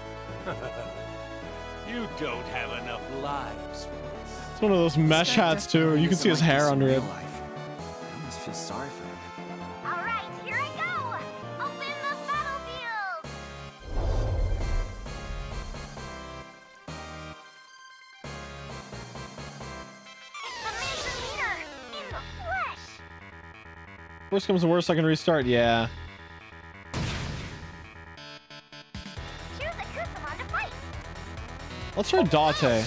[SPEAKER 21] You don't have enough lives for this.
[SPEAKER 1] It's one of those mesh hats too. You can see his hair under it.
[SPEAKER 2] I almost feel sorry for him.
[SPEAKER 6] All right, here I go. Open the battlefield. It's the mansion leader in the flesh.
[SPEAKER 1] Worst comes to worst, I can restart. Yeah.
[SPEAKER 6] Choose a Kusamon to fight.
[SPEAKER 1] Let's try Date.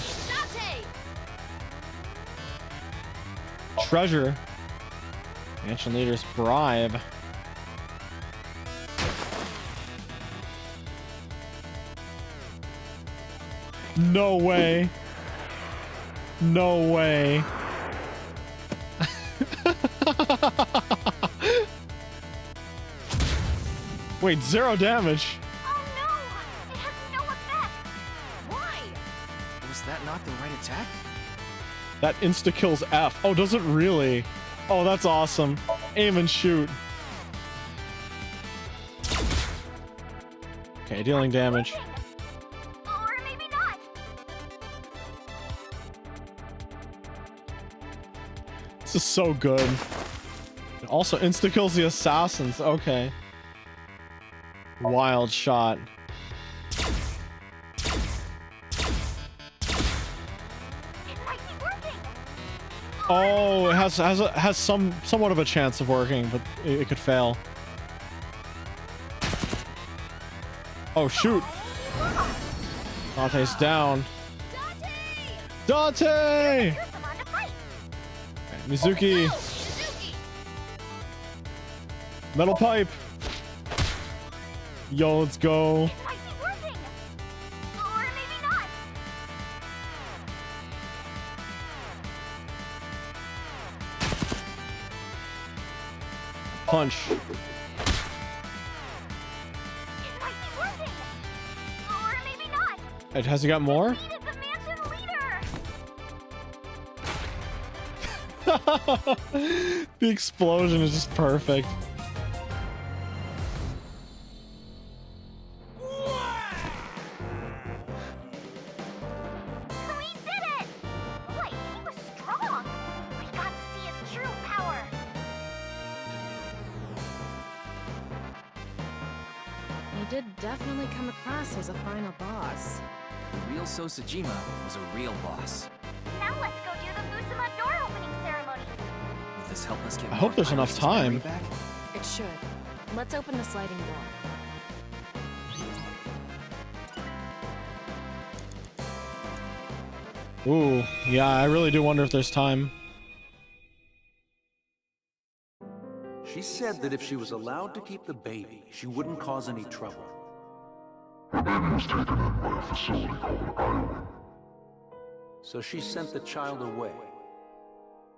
[SPEAKER 1] Treasure. Mansion leader's bribe. No way. No way. Wait, 0 damage.
[SPEAKER 6] Oh no! It has no effect. Why?
[SPEAKER 2] Was that not the right attack?
[SPEAKER 1] That insta-kills F. Oh, does it really? Oh, that's awesome. Aim and shoot. Okay, dealing damage.
[SPEAKER 6] Or maybe not.
[SPEAKER 1] This is so good. It also insta-kills the assassins. Okay. Wild shot. Oh, it has somewhat of a chance of working, but it could fail. Oh shoot! Date's down. Date! Okay, Mizuki. Metal pipe. Yo, let's go. Punch. Has he got more? The explosion is just perfect.
[SPEAKER 11] Definitely come across as a final boss.
[SPEAKER 2] The real Sosajima was a real boss.
[SPEAKER 6] Now let's go do the Fusuma door opening ceremony.
[SPEAKER 2] Will this help us get
[SPEAKER 1] I hope there's enough time.
[SPEAKER 11] It should. Let's open the sliding door.
[SPEAKER 1] Ooh, yeah, I really do wonder if there's time.
[SPEAKER 21] She said that if she was allowed to keep the baby, she wouldn't cause any trouble.
[SPEAKER 4] The baby was taken in by a facility called Orion.
[SPEAKER 21] So she sent the child away.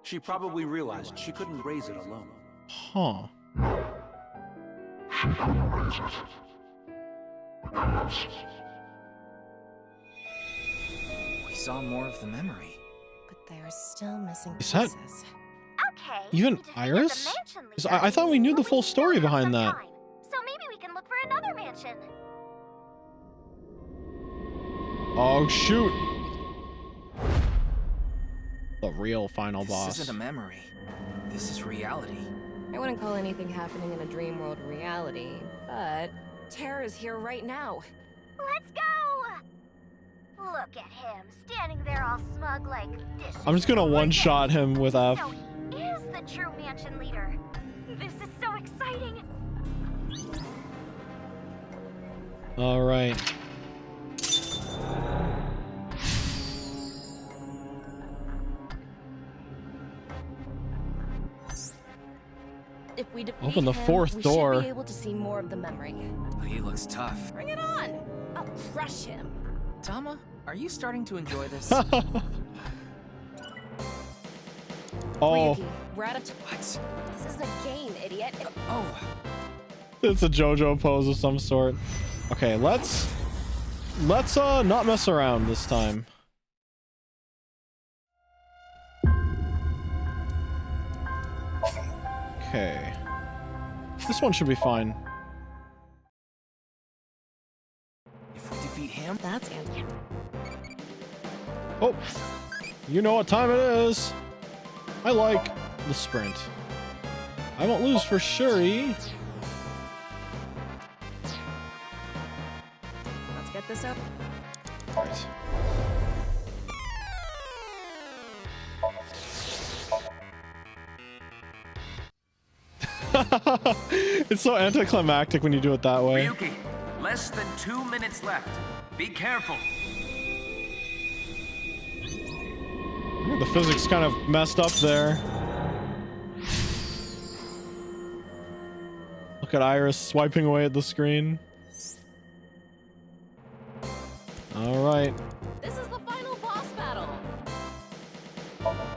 [SPEAKER 21] She probably realized she couldn't raise it alone.
[SPEAKER 1] Huh.
[SPEAKER 4] She couldn't raise it. Because
[SPEAKER 3] We saw more of the memory.
[SPEAKER 8] But there are still missing
[SPEAKER 1] Is that
[SPEAKER 8] pieces.
[SPEAKER 6] Okay.
[SPEAKER 1] even Iris? I thought we knew the full story behind that.
[SPEAKER 6] So maybe we can look for another mansion.
[SPEAKER 1] Oh, shoot. The real final boss.
[SPEAKER 3] This isn't a memory. This is reality.
[SPEAKER 11] I wouldn't call anything happening in a dream world reality, but terror is here right now.
[SPEAKER 6] Let's go! Look at him, standing there all smug like this.
[SPEAKER 1] I'm just gonna one-shot him with F.
[SPEAKER 6] So he is the true mansion leader. This is so exciting.
[SPEAKER 1] All right.
[SPEAKER 11] If we defeat
[SPEAKER 1] Open the
[SPEAKER 11] him,
[SPEAKER 1] fourth
[SPEAKER 11] we
[SPEAKER 1] door.
[SPEAKER 11] should be able to see more of the memory.
[SPEAKER 3] He looks tough.
[SPEAKER 11] Bring it on! I'll crush him.
[SPEAKER 3] Tama, are you starting to enjoy this?
[SPEAKER 1] Oh,
[SPEAKER 11] Ryuki, we're out of what? This isn't a game, idiot.
[SPEAKER 3] Oh.
[SPEAKER 1] it's a JoJo pose of some sort. Okay, let's not mess around this time. Okay. This one should be fine.
[SPEAKER 3] If we defeat him,
[SPEAKER 11] that's it.
[SPEAKER 1] Oh, you know what time it is. I like the sprint. I won't lose for Shuri.
[SPEAKER 11] Let's get this up.
[SPEAKER 1] Right. It's so anticlimactic when you do it that way.
[SPEAKER 22] Ryuki, less than 2 minutes left. Be careful.
[SPEAKER 1] I think the physics kind of messed up there. Look at Iris swiping away at the screen. All right.
[SPEAKER 11] This is the final boss battle.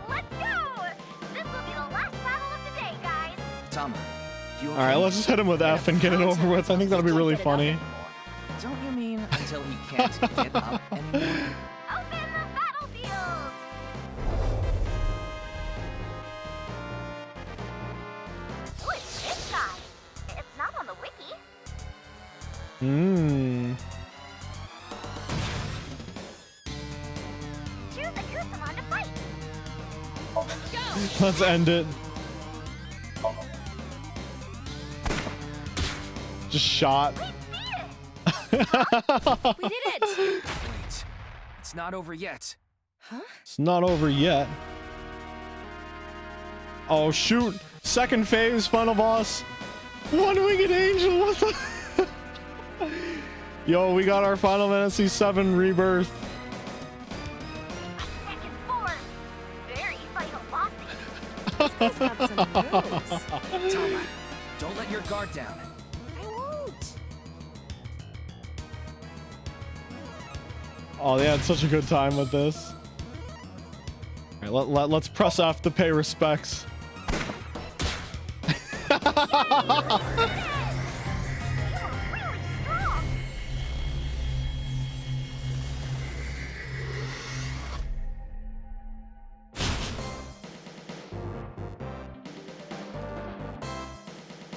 [SPEAKER 6] Let's go! This will be the last battle of the day, guys.
[SPEAKER 3] Tama, you okay?
[SPEAKER 1] All right, let's just hit him with F and get it over with. I think that'll be really funny.
[SPEAKER 3] Don't you mean until he can't get up anymore?
[SPEAKER 6] Open the battlefield! Who is this guy? It's not on the wiki.
[SPEAKER 1] Hmm.
[SPEAKER 6] Choose a Kusamon to fight.
[SPEAKER 1] Let's end it. Just shot.
[SPEAKER 3] We did it! Wait, it's not over yet.
[SPEAKER 11] Huh?
[SPEAKER 1] It's not over yet. Oh shoot! Second phase, final boss. One-winged angel. What the? Yo, we got our Final Fantasy VII rebirth.
[SPEAKER 6] Second form. Very vital bossy.
[SPEAKER 11] This guy's got some moves.
[SPEAKER 3] Tama, don't let your guard down.
[SPEAKER 11] I won't.
[SPEAKER 1] Oh, they had such a good time with this. All right, let's press F to pay respects.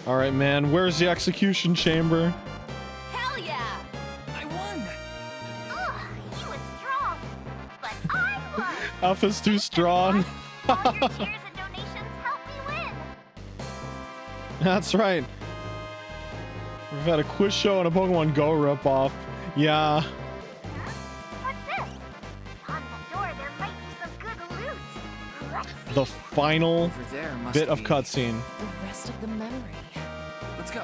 [SPEAKER 1] All right, man, where's the execution chamber?
[SPEAKER 11] Hell yeah!
[SPEAKER 3] I won!
[SPEAKER 6] Ugh, he was strong, but I won.
[SPEAKER 1] F is too strong.
[SPEAKER 6] All your cheers and donations help me win.
[SPEAKER 1] That's right. We've had a quiz show and a Pokemon Go ripoff. Yeah.
[SPEAKER 6] What's this? On the door, there might be some good loot. Let's see.
[SPEAKER 1] The final
[SPEAKER 3] Over there must
[SPEAKER 1] bit of
[SPEAKER 3] be
[SPEAKER 1] cutscene.
[SPEAKER 11] The rest of the memory.
[SPEAKER 3] Let's go.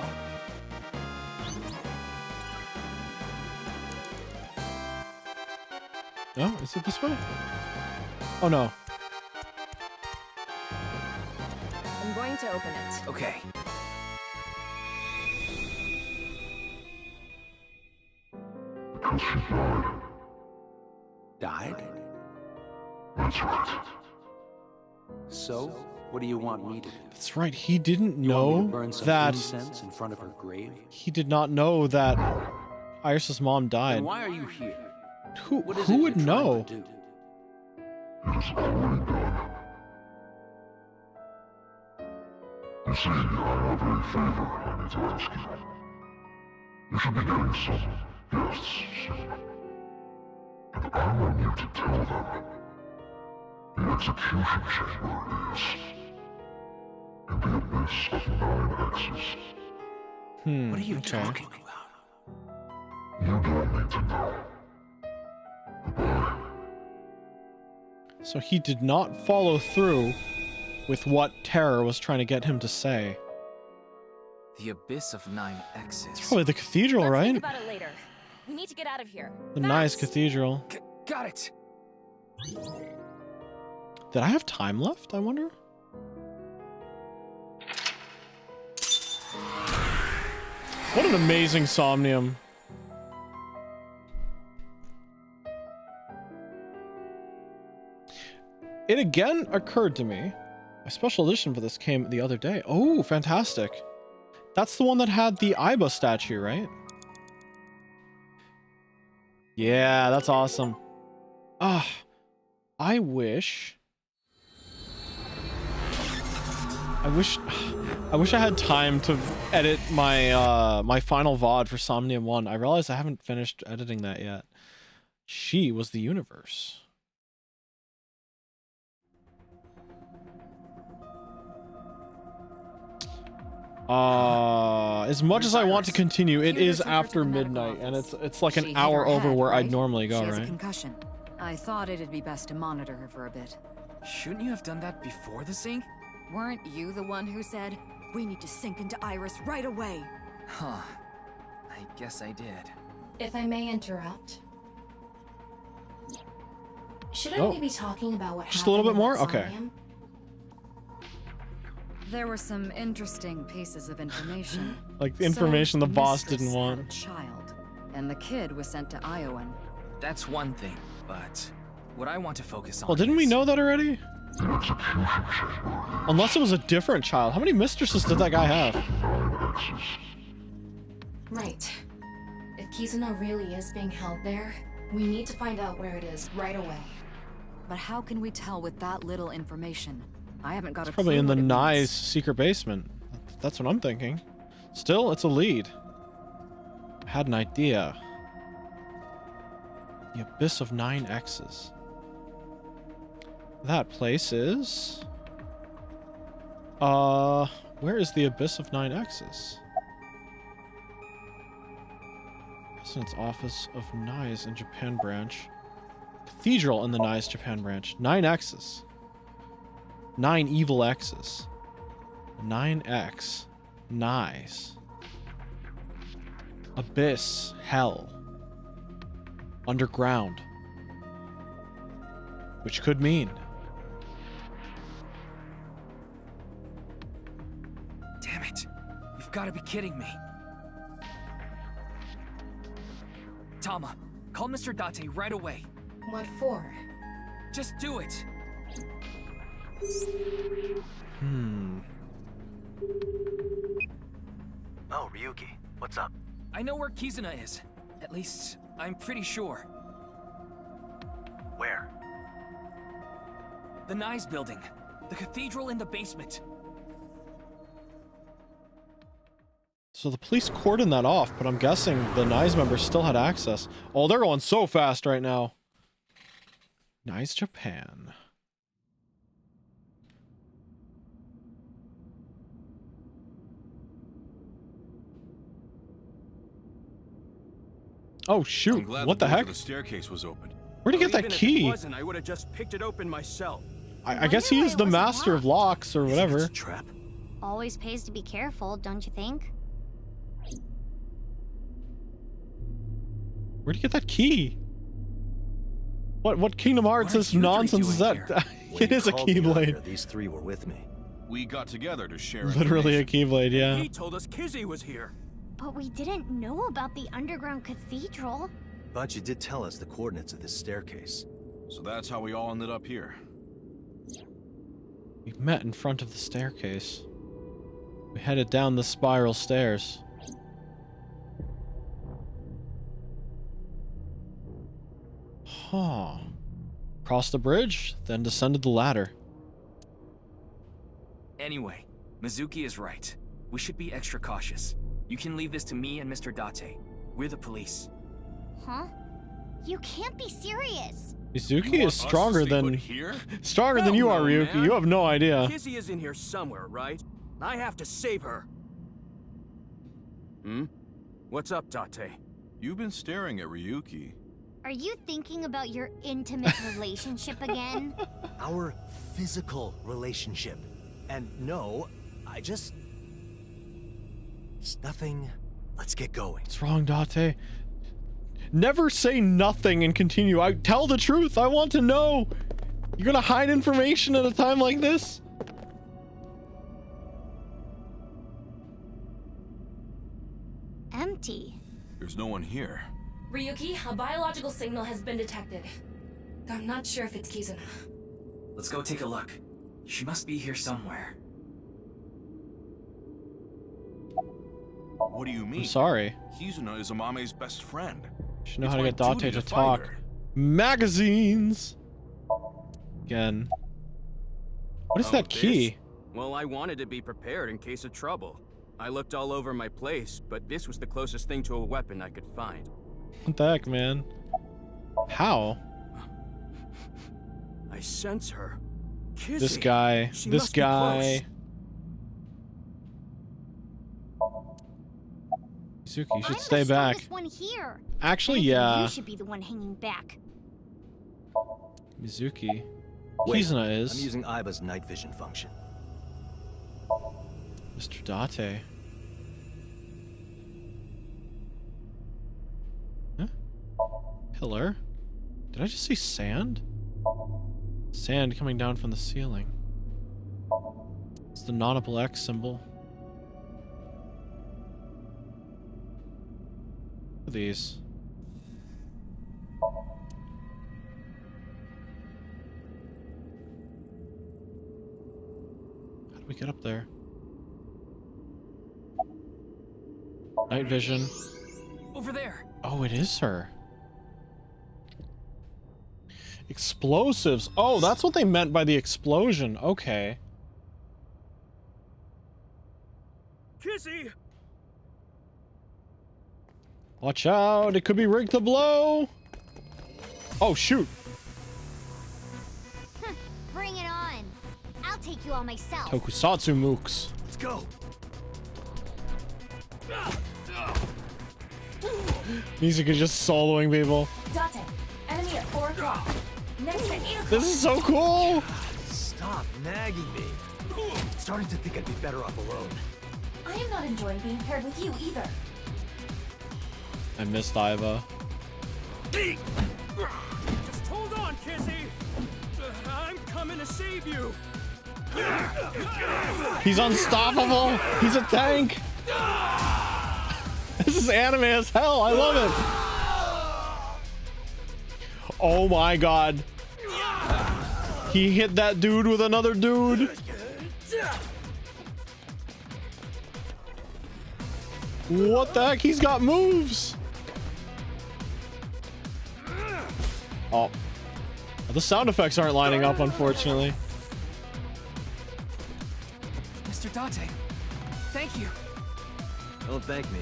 [SPEAKER 1] No, is it this way? Oh no.
[SPEAKER 15] I'm going to open it.
[SPEAKER 2] Okay.
[SPEAKER 4] Because she died.
[SPEAKER 21] Died?
[SPEAKER 4] That's right.
[SPEAKER 21] So, what do you want me to do?
[SPEAKER 1] That's right. He didn't
[SPEAKER 21] You want me
[SPEAKER 1] know
[SPEAKER 21] to burn some
[SPEAKER 1] that.
[SPEAKER 21] incense in front of her grave?
[SPEAKER 1] He did not know that Iris's mom died.
[SPEAKER 21] Then why are you here?
[SPEAKER 1] Who
[SPEAKER 21] What is
[SPEAKER 1] who
[SPEAKER 21] it
[SPEAKER 1] would
[SPEAKER 21] you're trying
[SPEAKER 1] know?
[SPEAKER 21] to do?
[SPEAKER 4] It is already done. You see, I have a favor I need to ask you. You should be getting some guests soon. And I want you to tell them the execution chamber is in the abyss of 9 X's.
[SPEAKER 21] What are you
[SPEAKER 1] okay.
[SPEAKER 21] talking about?
[SPEAKER 4] You don't need to know. Goodbye.
[SPEAKER 1] So he did not follow through with what Terror was trying to get him to say.
[SPEAKER 2] The abyss of 9 X's.
[SPEAKER 1] It's probably the cathedral,
[SPEAKER 15] Let's
[SPEAKER 1] right?
[SPEAKER 15] think about it later. We need to get out of here.
[SPEAKER 1] The nice cathedral.
[SPEAKER 2] Got it.
[SPEAKER 1] Did I have time left, I wonder? What an amazing Somnium. It again occurred to me, a special edition for this came the other day. Oh, fantastic. That's the one that had the Iba statue, right? Yeah, that's awesome. Ah, I wish I had time to edit my my final VOD for Somnium 1. I realized I haven't finished editing that yet. She was the universe. As much as I want to continue, it is after midnight, and it's like an hour over where I'd normally go,
[SPEAKER 19] She has a
[SPEAKER 1] right?
[SPEAKER 19] concussion. I thought it'd be best to monitor her for a bit.
[SPEAKER 2] Shouldn't you have done that before the sync?
[SPEAKER 19] Weren't you the one who said, we need to sink into Iris right away?
[SPEAKER 2] Huh. I guess I did.
[SPEAKER 8] If I may interrupt. Shouldn't
[SPEAKER 1] Oh.
[SPEAKER 8] we be talking about what
[SPEAKER 1] Just a little bit
[SPEAKER 8] happened in
[SPEAKER 1] more?
[SPEAKER 8] that
[SPEAKER 1] Okay.
[SPEAKER 8] Somnium?
[SPEAKER 19] There were some interesting pieces of information.
[SPEAKER 1] Like the information the boss
[SPEAKER 19] mistress
[SPEAKER 1] didn't want.
[SPEAKER 19] had a child, and the kid was sent to Iowan.
[SPEAKER 2] That's one thing, but what I want to focus on
[SPEAKER 1] Well, didn't we know that already?
[SPEAKER 4] The execution chamber
[SPEAKER 1] Unless it was a different child. How many mistresses did that guy have?
[SPEAKER 4] 9 X's.
[SPEAKER 8] Right. If Kizuna really is being held there, we need to find out where it is right away.
[SPEAKER 19] But how can we tell with that little information? I haven't got a
[SPEAKER 1] Probably
[SPEAKER 19] clue
[SPEAKER 1] in the
[SPEAKER 19] what it
[SPEAKER 1] Nye's
[SPEAKER 19] means.
[SPEAKER 1] secret basement. That's what I'm thinking. Still, it's a lead. I had an idea. The abyss of 9 X's. That place is... where is the abyss of 9 X's? President's office of Nye's in Japan branch. Cathedral in the Nye's Japan branch. 9 X's. 9 evil X's. 9X. Nye's. Abyss. Hell. Underground. Which could mean...
[SPEAKER 2] Damn it. You've got to be kidding me. Tama, call Mr. Date right away.
[SPEAKER 8] What for?
[SPEAKER 2] Just do it.
[SPEAKER 5] Oh, Ryuki, what's up?
[SPEAKER 2] I know where Kizuna is. At least, I'm pretty sure.
[SPEAKER 5] Where?
[SPEAKER 2] The Nye's building. The cathedral in the basement.
[SPEAKER 1] So the police cordoned that off, but I'm guessing the Nye's members still had access. Oh, they're going so fast right now. Nye's Japan. Oh shoot,
[SPEAKER 16] I'm glad
[SPEAKER 1] what the
[SPEAKER 16] door to
[SPEAKER 1] heck?
[SPEAKER 16] The staircase was open.
[SPEAKER 1] Where'd he get that
[SPEAKER 23] Even if
[SPEAKER 1] key?
[SPEAKER 23] it wasn't, I would have just picked it open myself.
[SPEAKER 1] I guess he is the master of locks or whatever.
[SPEAKER 23] Trap.
[SPEAKER 10] Always pays to be careful, don't you think?
[SPEAKER 1] Where'd he get that key? What Kingdom Hearts is nonsense is that? It is a Keyblade.
[SPEAKER 5] These three were with me.
[SPEAKER 16] We got together to share
[SPEAKER 1] Literally a Keyblade, yeah.
[SPEAKER 23] He told us Kizzy was here.
[SPEAKER 10] But we didn't know about the underground cathedral.
[SPEAKER 5] But you did tell us the coordinates of this staircase.
[SPEAKER 16] So that's how we all ended up here.
[SPEAKER 1] We met in front of the staircase. We headed down the spiral stairs. Huh. Crossed the bridge, then descended the ladder.
[SPEAKER 3] Anyway, Mizuki is right. We should be extra cautious. You can leave this to me and Mr. Date. We're the police.
[SPEAKER 10] Huh? You can't be serious.
[SPEAKER 1] Mizuki is stronger than stronger than you are, Ryuki.
[SPEAKER 23] Man.
[SPEAKER 1] You have no idea.
[SPEAKER 23] Kizzy is in here somewhere, right? I have to save her. Hmm? What's up, Date?
[SPEAKER 16] You've been staring at Ryuki.
[SPEAKER 10] Are you thinking about your intimate relationship again?
[SPEAKER 5] Our physical relationship. And no, it's nothing. Let's get going.
[SPEAKER 1] What's wrong, Date? Never say nothing and continue. Tell the truth. I want to know. You're gonna hide information at a time like this?
[SPEAKER 10] Empty.
[SPEAKER 16] There's no one here.
[SPEAKER 8] Ryuki, a biological signal has been detected. I'm not sure if it's Kizuna.
[SPEAKER 3] Let's go take a look. She must be here somewhere.
[SPEAKER 16] What do you mean?
[SPEAKER 1] I'm sorry.
[SPEAKER 16] Kizuna is Amame's best friend.
[SPEAKER 1] Should know
[SPEAKER 16] It's
[SPEAKER 1] how to
[SPEAKER 16] my
[SPEAKER 1] get Date
[SPEAKER 16] duty
[SPEAKER 1] to
[SPEAKER 16] fight
[SPEAKER 1] talk.
[SPEAKER 16] her.
[SPEAKER 1] Magazines. Again. What is that key?
[SPEAKER 23] This? Well, I wanted to be prepared in case of trouble. I looked all over my place, but this was the closest thing to a weapon I could find.
[SPEAKER 1] What the heck, man? How?
[SPEAKER 23] I sense her. Kizzy.
[SPEAKER 1] This guy.
[SPEAKER 23] She
[SPEAKER 1] This
[SPEAKER 23] must be
[SPEAKER 1] guy. Mizuki, you should stay back.
[SPEAKER 10] One here.
[SPEAKER 1] Actually,
[SPEAKER 10] You
[SPEAKER 1] yeah.
[SPEAKER 10] should be the one hanging back.
[SPEAKER 1] Mizuki.
[SPEAKER 5] Wait,
[SPEAKER 1] Kizuna is.
[SPEAKER 5] I'm using Aiba's night vision function.
[SPEAKER 1] Mr. Date. Huh? Pillar? Did I just see sand? Sand coming down from the ceiling. It's the nautical X symbol. What are these? How do we get up there? Night vision.
[SPEAKER 3] Over there.
[SPEAKER 1] Oh, it is her. Explosives. Oh, that's what they meant by the explosion. Okay.
[SPEAKER 23] Kizzy!
[SPEAKER 1] Watch out. It could be rigged to blow. Oh, shoot.
[SPEAKER 10] Bring it on. I'll take you all myself.
[SPEAKER 1] Tokusatsu mooks.
[SPEAKER 5] Let's go.
[SPEAKER 1] Music is just soloing people.
[SPEAKER 8] Date, enemy at 4 o'clock. Next at 8 o'clock.
[SPEAKER 1] This is so cool.
[SPEAKER 5] Stop nagging me. Starting to think I'd be better off alone.
[SPEAKER 8] I am not enjoying being paired with you either.
[SPEAKER 1] I missed Iva.
[SPEAKER 23] Just hold on, Kizzy. I'm coming to save you.
[SPEAKER 1] He's unstoppable. He's a tank. This is anime as hell. I love it. Oh my god. He hit that dude with another dude. What the heck? He's got moves. Oh. The sound effects aren't lining up, unfortunately.
[SPEAKER 3] Mr. Date, thank you.
[SPEAKER 5] Don't thank me.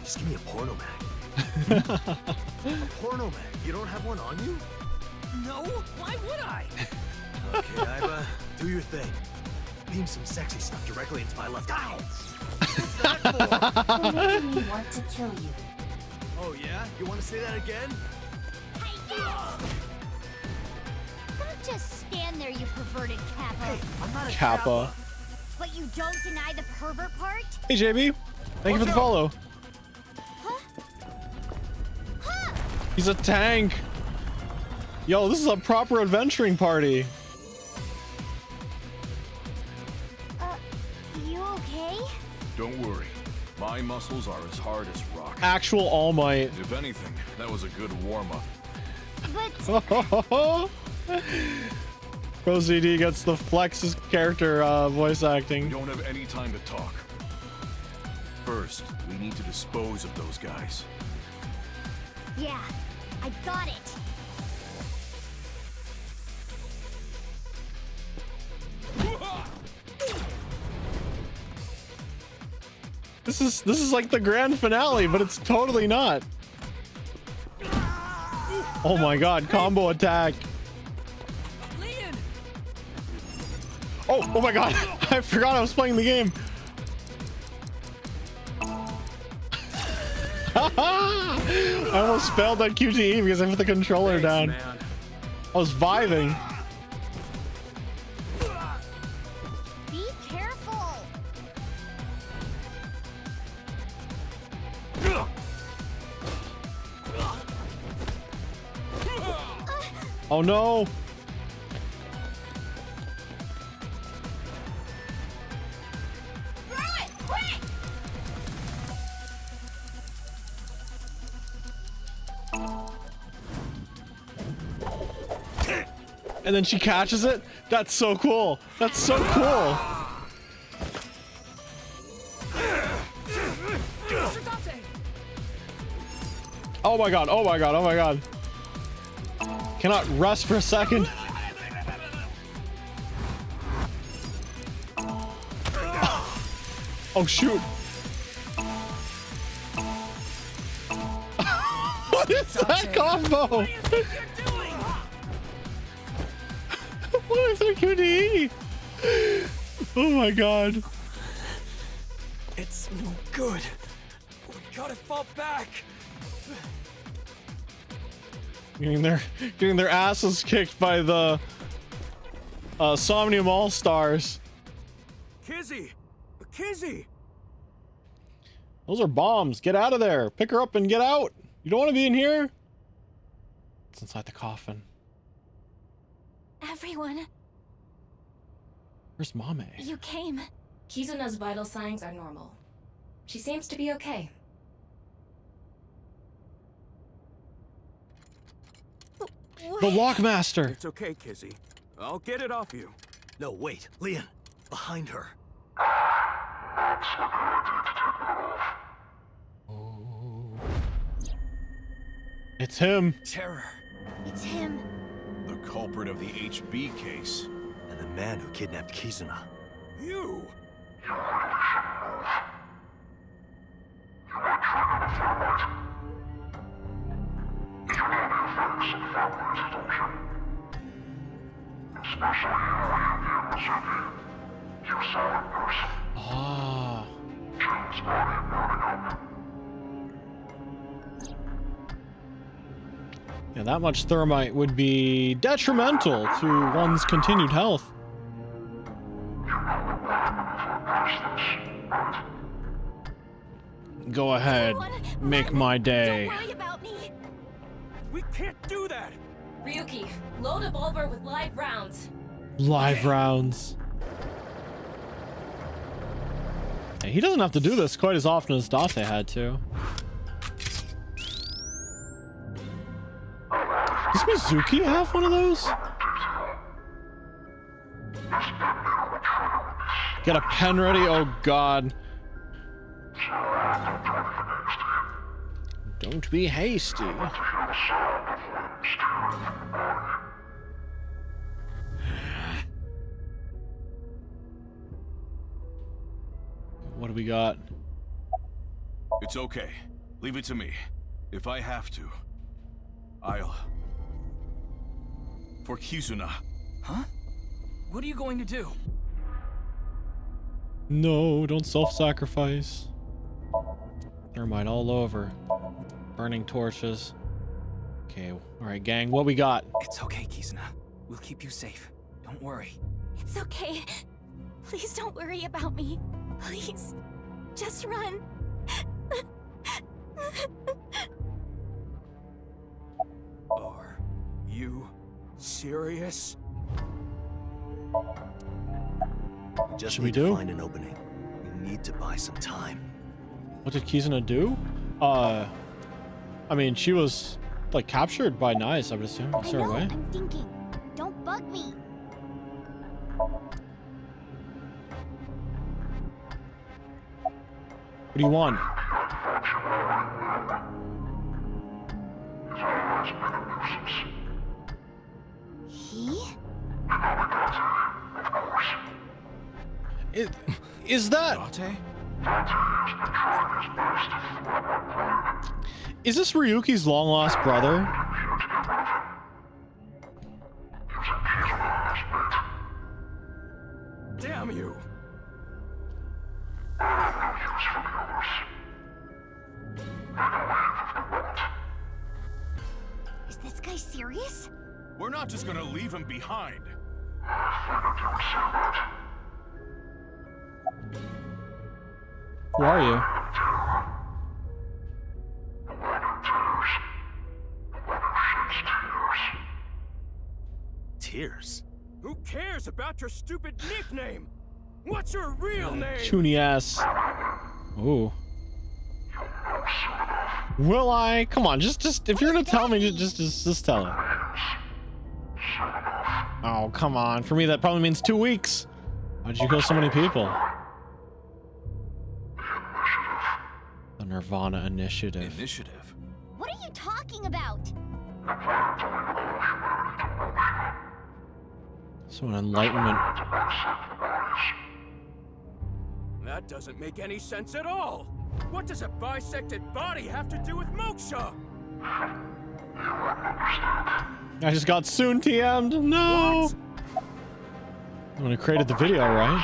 [SPEAKER 5] Just give me a porno mag. A porno mag? You don't have one on you?
[SPEAKER 3] No, why would I?
[SPEAKER 5] Okay, Aiba, do your thing. Beam some sexy stuff directly into my left eye.
[SPEAKER 10] What's that for? They're making me want to kill you.
[SPEAKER 5] Oh yeah? You want to say that again?
[SPEAKER 10] Don't just stand there, you perverted kappa.
[SPEAKER 5] Hey, I'm not a
[SPEAKER 1] Kappa.
[SPEAKER 10] But you don't deny the pervert part?
[SPEAKER 1] Hey, JB. Thank you for the follow.
[SPEAKER 10] Huh? Huh?
[SPEAKER 1] He's a tank. Yo, this is a proper adventuring party.
[SPEAKER 10] You okay?
[SPEAKER 16] Don't worry. My muscles are as hard as rock.
[SPEAKER 1] Actual All Might.
[SPEAKER 16] If anything, that was a good warm-up.
[SPEAKER 10] But...
[SPEAKER 1] Pro CD gets the Flex's character voice acting.
[SPEAKER 16] We don't have any time to talk. First, we need to dispose of those guys.
[SPEAKER 10] Yeah, I got it.
[SPEAKER 1] This is like the grand finale, but it's totally not. Oh my god, combo attack. Oh my god, I forgot I was playing the game. I almost failed that QTE because I put the controller down.
[SPEAKER 23] Man.
[SPEAKER 1] I was vibing.
[SPEAKER 10] Be careful.
[SPEAKER 1] Oh no. And then she catches it. That's so cool. That's so cool. Oh my god. Oh my god. Oh my god. Cannot rest for a second. Oh shoot. What is that combo? What is that QTE? Oh my god.
[SPEAKER 13] It's no good. We gotta fall back.
[SPEAKER 1] Getting their asses kicked by the Somnium All-Stars.
[SPEAKER 23] Kizzy! Kizzy!
[SPEAKER 1] Those are bombs. Get out of there. Pick her up and get out. You don't want to be in here. It's inside the coffin.
[SPEAKER 7] Everyone.
[SPEAKER 1] Where's Mame?
[SPEAKER 7] You came.
[SPEAKER 8] Kizuna's vital signs are normal. She seems to be okay.
[SPEAKER 1] The Lockmaster.
[SPEAKER 23] It's okay, Kizzy. I'll get it off you.
[SPEAKER 5] No, wait. Leon, behind her.
[SPEAKER 1] It's him.
[SPEAKER 2] Terror.
[SPEAKER 10] It's him.
[SPEAKER 16] The culprit of the HB case.
[SPEAKER 5] And the man who kidnapped Kizuna.
[SPEAKER 23] You!
[SPEAKER 1] Ah. Yeah, that much thermite would be detrimental to one's continued health. Go ahead, make my day.
[SPEAKER 7] Don't worry about me.
[SPEAKER 23] We can't do that!
[SPEAKER 15] Ryuki, load a revolver with live rounds.
[SPEAKER 1] Live rounds. Hey, he doesn't have to do this quite as often as Date had to. Does Mizuki have one of those? Get a pen ready? Oh god. Don't be hasty. What do we got?
[SPEAKER 16] It's okay. Leave it to me. If I have to, I'll... For Kizuna.
[SPEAKER 2] Huh? What are you going to do?
[SPEAKER 1] No, don't self-sacrifice. Thermite all over. Burning torches. Okay, alright gang, what we got?
[SPEAKER 2] It's okay, Kizuna. We'll keep you safe. Don't worry.
[SPEAKER 7] It's okay. Please don't worry about me. Please. Just run.
[SPEAKER 23] Are
[SPEAKER 13] you serious?
[SPEAKER 5] We just
[SPEAKER 1] Should we
[SPEAKER 5] need to
[SPEAKER 1] do?
[SPEAKER 5] find an opening. We need to buy some time.
[SPEAKER 1] What did Kizuna do? I mean, she was like captured by Nice, I would assume. Is there a way?
[SPEAKER 10] I'm thinking. Don't bug me.
[SPEAKER 1] What do you want?
[SPEAKER 10] He?
[SPEAKER 1] Is that? Is this Ryuki's long lost brother?
[SPEAKER 13] Damn you!
[SPEAKER 10] Is this guy serious?
[SPEAKER 16] We're not just gonna leave him behind.
[SPEAKER 1] Who are you?
[SPEAKER 5] Tears?
[SPEAKER 13] Who cares about your stupid nickname? What's your real name?
[SPEAKER 1] Chuny ass. Ooh. Will I? Come on, just if you're gonna tell me, just tell it. Oh, come on. For me, that probably means 2 weeks. Why'd you kill so many people? The Nirvana Initiative.
[SPEAKER 16] Initiative?
[SPEAKER 10] What are you talking about?
[SPEAKER 1] So an enlightenment.
[SPEAKER 13] That doesn't make any sense at all. What does a bisected body have to do with moksha?
[SPEAKER 1] I just got soon TM'd. No. When I created the video, right?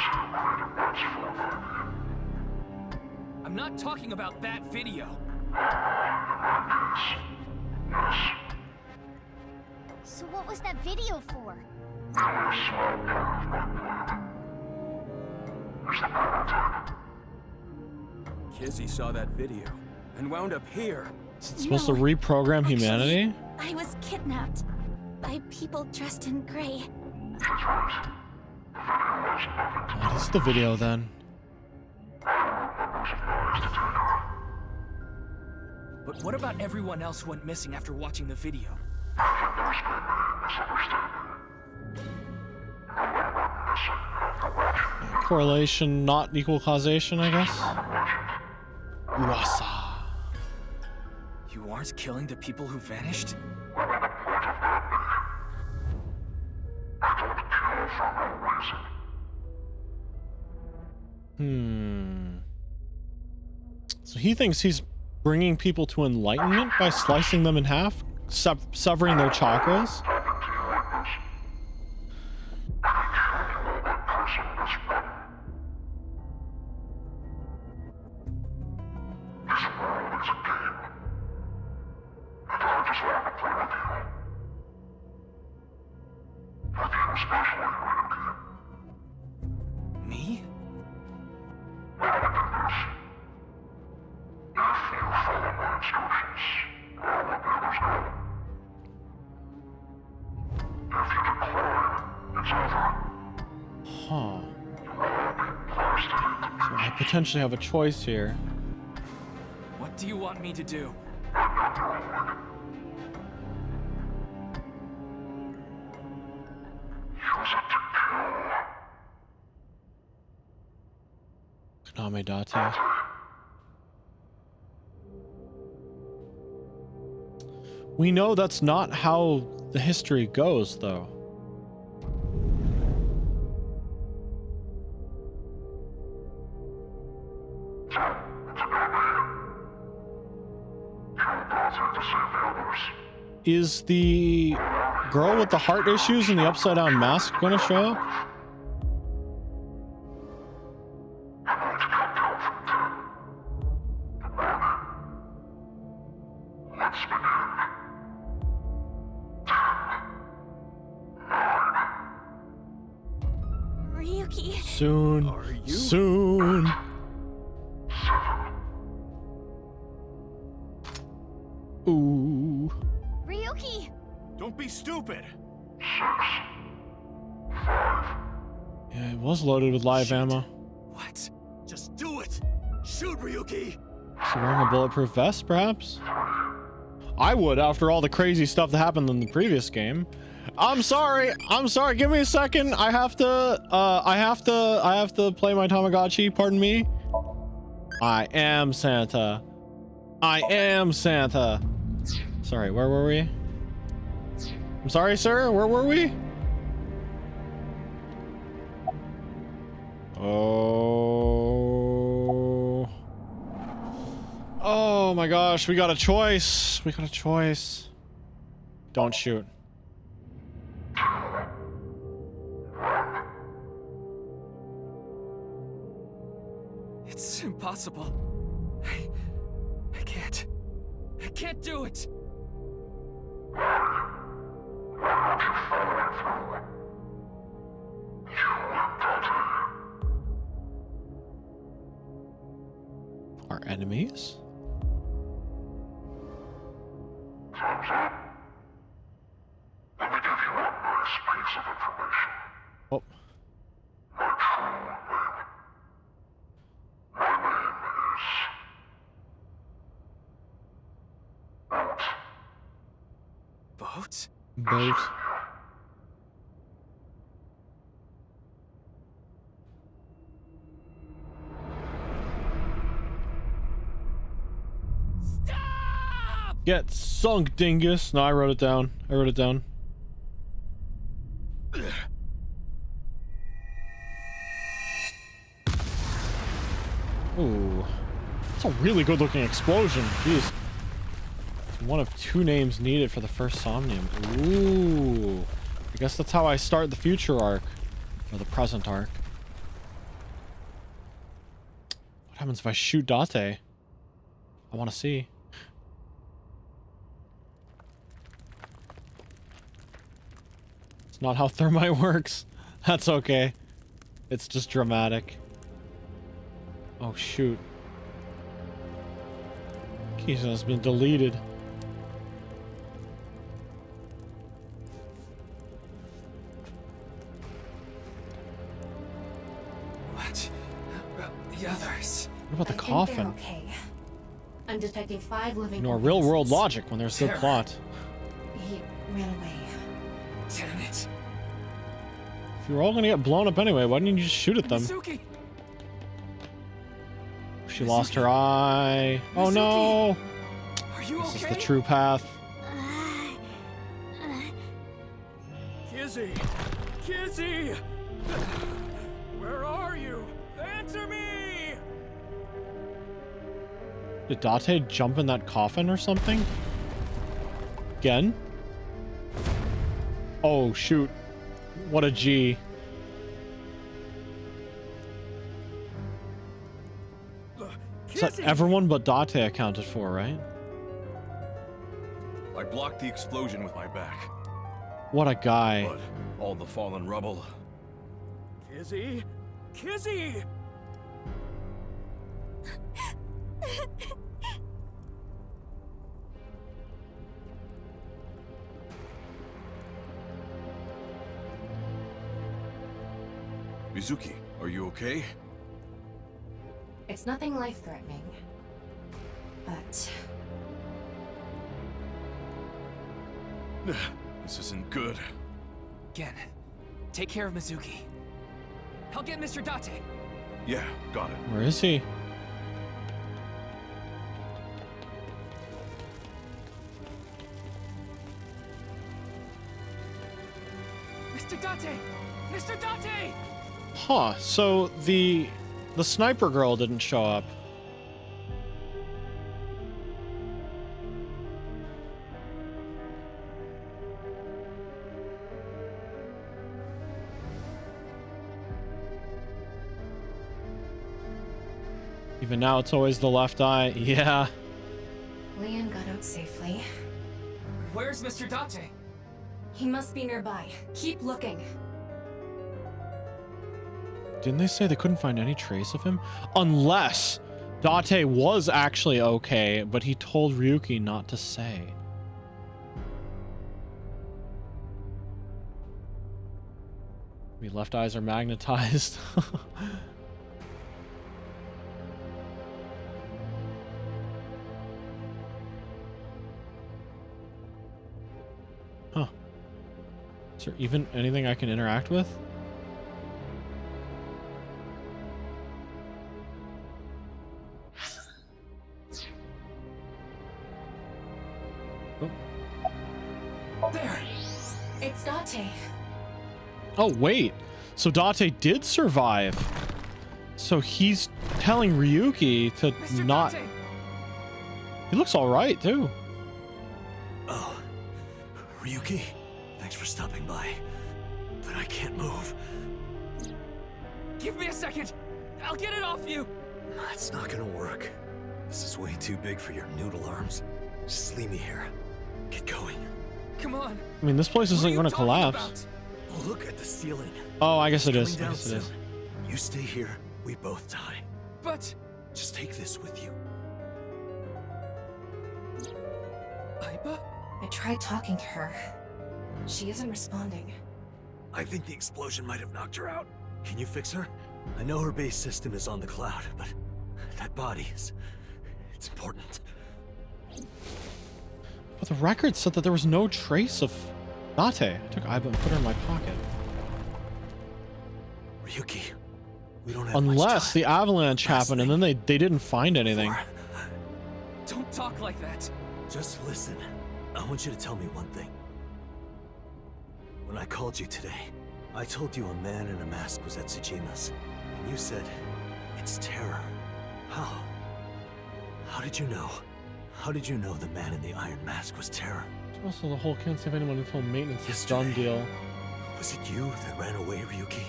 [SPEAKER 3] I'm not talking about that video.
[SPEAKER 10] So what was that video for?
[SPEAKER 13] Kizzy saw that video and wound up here.
[SPEAKER 1] Is it supposed to reprogram humanity?
[SPEAKER 12] I was kidnapped by people dressed in gray.
[SPEAKER 1] What is the video then?
[SPEAKER 3] But what about everyone else who went missing after watching the video?
[SPEAKER 1] Correlation not equal causation, I guess. Wasa.
[SPEAKER 3] You aren't killing the people who vanished?
[SPEAKER 1] So he thinks he's bringing people to enlightenment by slicing them in half, severing their chakras.
[SPEAKER 3] Me?
[SPEAKER 1] Huh. So I potentially have a choice here.
[SPEAKER 3] What do you want me to do?
[SPEAKER 1] Kaname Date. We know that's not how the history goes, though. Is the girl with the heart issues and the upside down mask going to show up?
[SPEAKER 12] Ryuki.
[SPEAKER 1] Soon. Soon. Ooh.
[SPEAKER 10] Ryuki!
[SPEAKER 16] Don't be stupid.
[SPEAKER 4] 6, 5.
[SPEAKER 1] Yeah, it was loaded with live ammo.
[SPEAKER 5] What? Just do it! Shoot, Ryuki!
[SPEAKER 1] Is he wearing a bulletproof vest, perhaps? I would, after all the crazy stuff that happened in the previous game. I'm sorry. Give me a second. I have to play my Tamagotchi. Pardon me. I am Santa. Sorry, where were we? I'm sorry, sir. Where were we? Oh my gosh, we got a choice. Don't shoot.
[SPEAKER 3] It's impossible. I can't do it.
[SPEAKER 1] Our enemies?
[SPEAKER 4] Time's up. Let me give you a nice piece of information.
[SPEAKER 1] Oh.
[SPEAKER 4] My true name. My name is...
[SPEAKER 3] Boat?
[SPEAKER 1] Boat. Get sunk, dingus. No, I wrote it down. Ooh. That's a really good looking explosion. Jeez. It's one of 2 names needed for the first Somnium. Ooh. I guess that's how I start the future arc. Or the present arc. What happens if I shoot Date? I want to see. Not how thermite works. That's okay. It's just dramatic. Oh shoot. Keys has been deleted.
[SPEAKER 3] What about the others?
[SPEAKER 1] What about the
[SPEAKER 8] I think
[SPEAKER 1] coffin?
[SPEAKER 8] they're okay. I'm detecting 5 living.
[SPEAKER 1] You know, real world logic when there's good plot.
[SPEAKER 8] He ran away.
[SPEAKER 3] Damn it.
[SPEAKER 1] If you were all gonna get blown up anyway, why didn't you just shoot at them?
[SPEAKER 3] Mizuki!
[SPEAKER 1] She lost her eye. Oh no!
[SPEAKER 3] Are you
[SPEAKER 1] This
[SPEAKER 3] okay?
[SPEAKER 1] is the true path.
[SPEAKER 21] Kizzy! Kizzy! Where are you? Answer me!
[SPEAKER 1] Did Date jump in that coffin or something? Again? Oh shoot. What a G. Is that everyone but Date accounted for, right?
[SPEAKER 16] I blocked the explosion with my back.
[SPEAKER 1] What a guy.
[SPEAKER 16] But all the fallen rubble.
[SPEAKER 21] Kizzy! Kizzy!
[SPEAKER 16] Mizuki, are you okay?
[SPEAKER 8] It's nothing life-threatening. But
[SPEAKER 16] This isn't good.
[SPEAKER 3] Gen, take care of Mizuki. I'll get Mr. Date.
[SPEAKER 16] Yeah, got it.
[SPEAKER 1] Where is he?
[SPEAKER 3] Mr. Date! Mr. Date!
[SPEAKER 1] Huh, so the sniper girl didn't show up. Even now, it's always the left eye. Yeah.
[SPEAKER 8] Leon got out safely.
[SPEAKER 3] Where's Mr. Date?
[SPEAKER 8] He must be nearby. Keep looking.
[SPEAKER 1] Didn't they say they couldn't find any trace of him? Unless Date was actually okay, but he told Ryuki not to say. My left eyes are magnetized. Huh. Is there even anything I can interact with?
[SPEAKER 8] There! It's Date.
[SPEAKER 1] Oh, wait. So Date did survive. So he's telling Ryuki to
[SPEAKER 3] Mr.
[SPEAKER 1] not...
[SPEAKER 3] Date.
[SPEAKER 1] He looks alright, too.
[SPEAKER 5] Oh, Ryuki, thanks for stopping by. But I can't move.
[SPEAKER 3] Give me a second. I'll get it off you.
[SPEAKER 5] It's not gonna work. This is way too big for your noodle arms. Just leave me here. Get going.
[SPEAKER 3] Come on.
[SPEAKER 1] I mean, this place isn't going to collapse.
[SPEAKER 3] About?
[SPEAKER 5] Oh, look at the ceiling.
[SPEAKER 1] Oh, I guess it
[SPEAKER 5] It's
[SPEAKER 1] is.
[SPEAKER 5] coming
[SPEAKER 1] I
[SPEAKER 5] down
[SPEAKER 1] guess it is.
[SPEAKER 5] soon. You stay here, we both die.
[SPEAKER 3] But...
[SPEAKER 5] Just take this with you.
[SPEAKER 3] Aiba?
[SPEAKER 8] I tried talking to her. She isn't responding.
[SPEAKER 5] I think the explosion might have knocked her out. Can you fix her? I know her base system is on the cloud, but that body is... it's important.
[SPEAKER 1] But the record said that there was no trace of Date. I took Aiba and put her in my pocket.
[SPEAKER 5] Ryuki, we don't have
[SPEAKER 1] Unless the avalanche happened and then they didn't find anything.
[SPEAKER 3] Don't talk like that.
[SPEAKER 5] Just listen. I want you to tell me one thing. When I called you today, I told you a man in a mask was at Tsujima's. And you said, it's terror. How? How did you know? How did you know the man in the iron mask was terror?
[SPEAKER 1] Also, the whole can't save anyone until maintenance is done deal.
[SPEAKER 5] Was it you that ran away, Ryuki?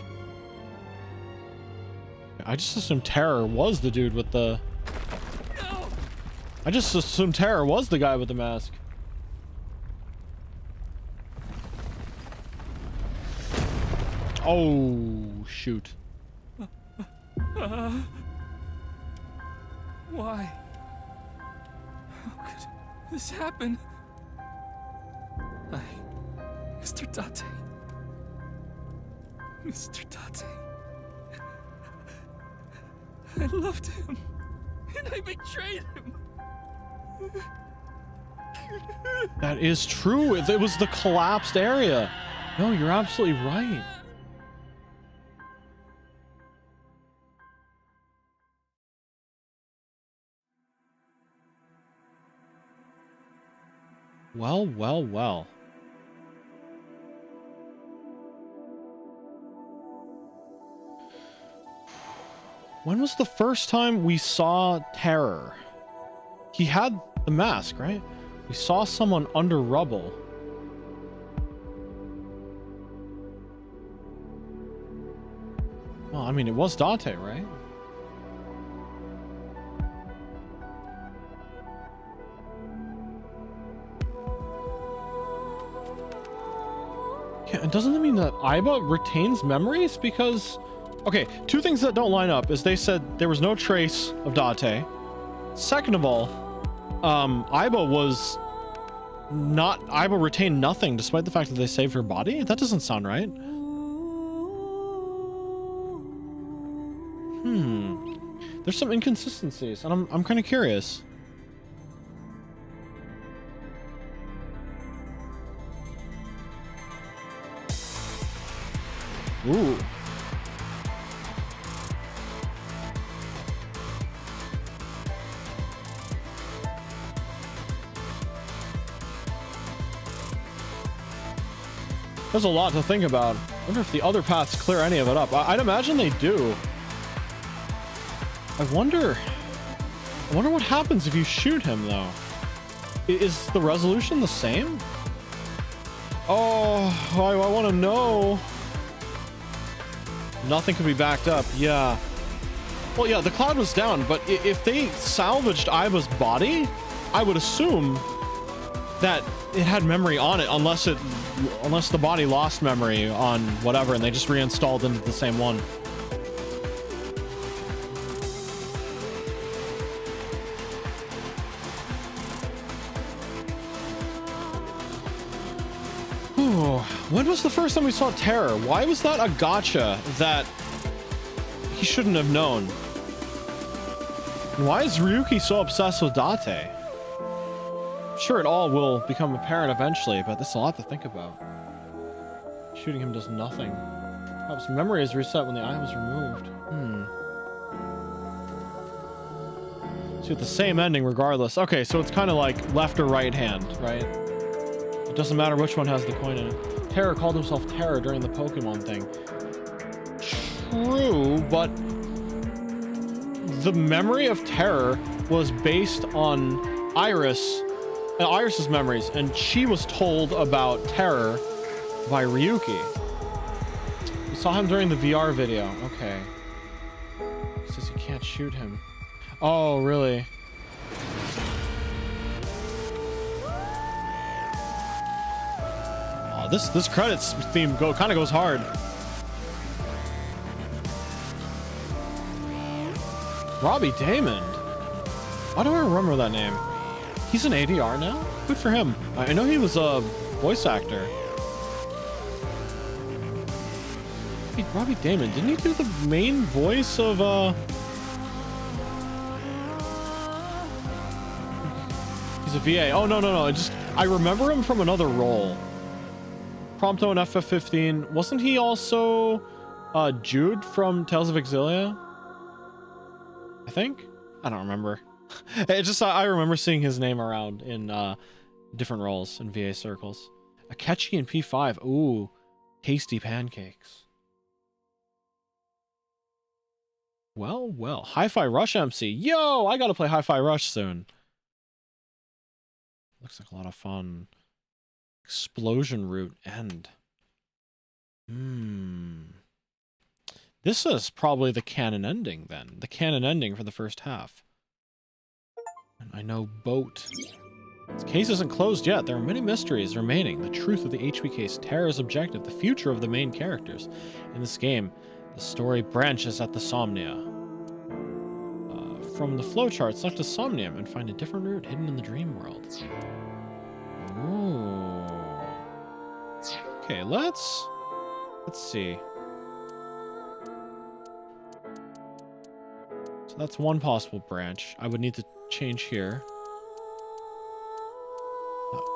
[SPEAKER 1] I just assumed Terror was the dude with the...
[SPEAKER 3] No!
[SPEAKER 1] I just assumed Terror was the guy with the mask. Oh, shoot.
[SPEAKER 3] Why? How could this happen? Mr. Date. Mr. Date. I loved him, and I betrayed him.
[SPEAKER 1] That is true. It was the collapsed area. No, you're absolutely right. Well, well, well. When was the first time we saw Terror? He had the mask, right? We saw someone under rubble. Well, I mean, it was Date, right? Yeah, and doesn't that mean that Aiba retains memories? Because, okay, two things that don't line up is they said there was no trace of Date. Second of all, Aiba retained nothing despite the fact that they saved her body? That doesn't sound right. There's some inconsistencies, and I'm kind of curious. Ooh. There's a lot to think about. I wonder if the other paths clear any of it up. I'd imagine they do. I wonder what happens if you shoot him, though. Is the resolution the same? Oh, I want to know. Nothing can be backed up. Yeah. Well, yeah, the cloud was down, but if they salvaged Aiba's body, I would assume that it had memory on it, unless the body lost memory on whatever, and they just reinstalled into the same one. When was the first time we saw Terror? Why was that a gotcha that he shouldn't have known? And why is Ryuki so obsessed with Date? I'm sure it all will become apparent eventually, but there's a lot to think about. Shooting him does nothing. Perhaps memory is reset when the eye was removed. So you have the same ending regardless. Okay, so it's kind of like left or right hand, right? It doesn't matter which one has the coin in it. Terror called himself Terror during the Pokemon thing. True, but the memory of Terror was based on Iris's memories, and she was told about Terror by Ryuki. We saw him during the VR video. Okay. He says you can't shoot him. Oh, really? Oh, this credits theme kind of goes hard. Robbie Damon. Why do I remember that name? He's an ADR now? Good for him. I know he was a voice actor. Wait, Robbie Damon, didn't he do the main voice of He's a VA. Oh, no. I remember him from another role. Prompto in FF15. Wasn't he also Jude from Tales of Exilia? I think? I don't remember. I remember seeing his name around in different roles in VA circles. Akechi in P5. Ooh, tasty pancakes. Well. Hi-Fi Rush MC. Yo, I gotta play Hi-Fi Rush soon. Looks like a lot of fun. Explosion route end. This is probably the canon ending then. The canon ending for the first half. And I know boat. This case isn't closed yet. There are many mysteries remaining. The truth of the HB case, Terror's objective, the future of the main characters. In this game, the story branches at the Somnia. From the flowchart, select a Somnium and find a different route hidden in the dream world. Ooh. Okay, let's see. So that's one possible branch. I would need to change here.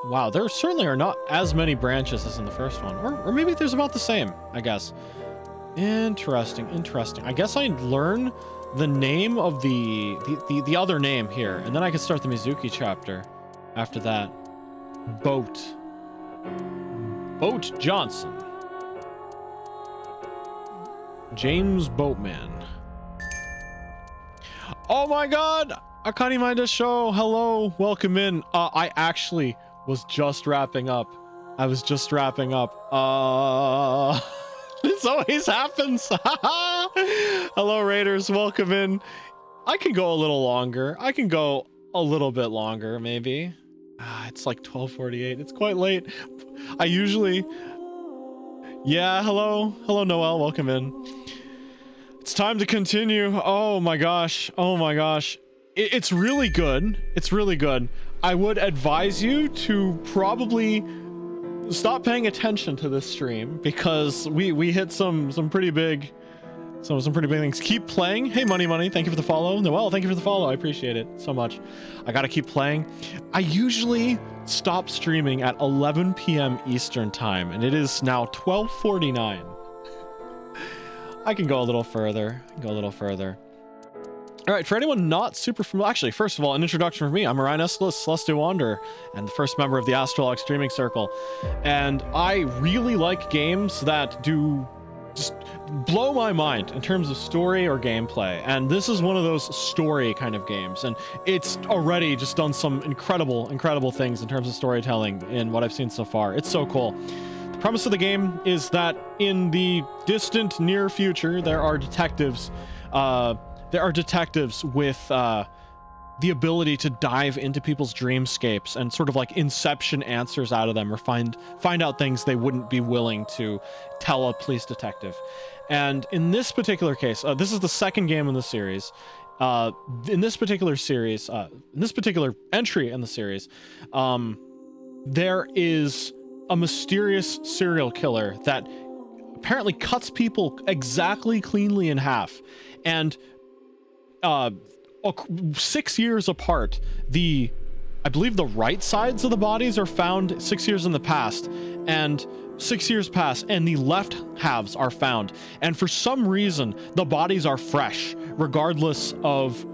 [SPEAKER 1] Wow, there certainly are not as many branches as in the first one. Or maybe there's about the same, I guess. Interesting. I guess I learn the name of the other name here, and then I can start the Mizuki chapter after that. Boat Johnson. James Boatman. Oh my god! Akani Mind Show, hello, welcome in. I actually was just wrapping up. This always happens. Hello, Raiders. Welcome in. I can go a little longer. I can go a little bit longer, maybe. It's like 12:48. It's quite late. I usually... Yeah, hello. Hello, Noel. Welcome in. It's time to continue. Oh my gosh. It's really good. I would advise you to probably stop paying attention to this stream because we hit some pretty big things. Keep playing. Hey, Money, thank you for the follow. Noel, thank you for the follow. I appreciate it so much. I gotta keep playing. I usually stop streaming at 11 p.m. Eastern time, and it is now 12:49. I can go a little further. All right, for anyone not super familiar, actually, first of all, an introduction for me. I'm Orion, Escalus, Celestial Wanderer, and the first member of the AstraLog streaming circle. And I really like games that do just blow my mind in terms of story or gameplay. And this is one of those story kind of games. And it's already just done some incredible things in terms of storytelling in what I've seen so far. It's so cool. The premise of the game is that in the distant near future, there are detectives with the ability to dive into people's dreamscapes and sort of like inception answers out of them, or find out things they wouldn't be willing to tell a police detective. And in this particular case, this is the second game in the series. In this particular entry in the series, there is a mysterious serial killer that apparently cuts people exactly cleanly in half. And 6 years apart, I believe the right sides of the bodies are found 6 years in the past, and 6 years pass and the left halves are found. And for some reason, the bodies are fresh, regardless of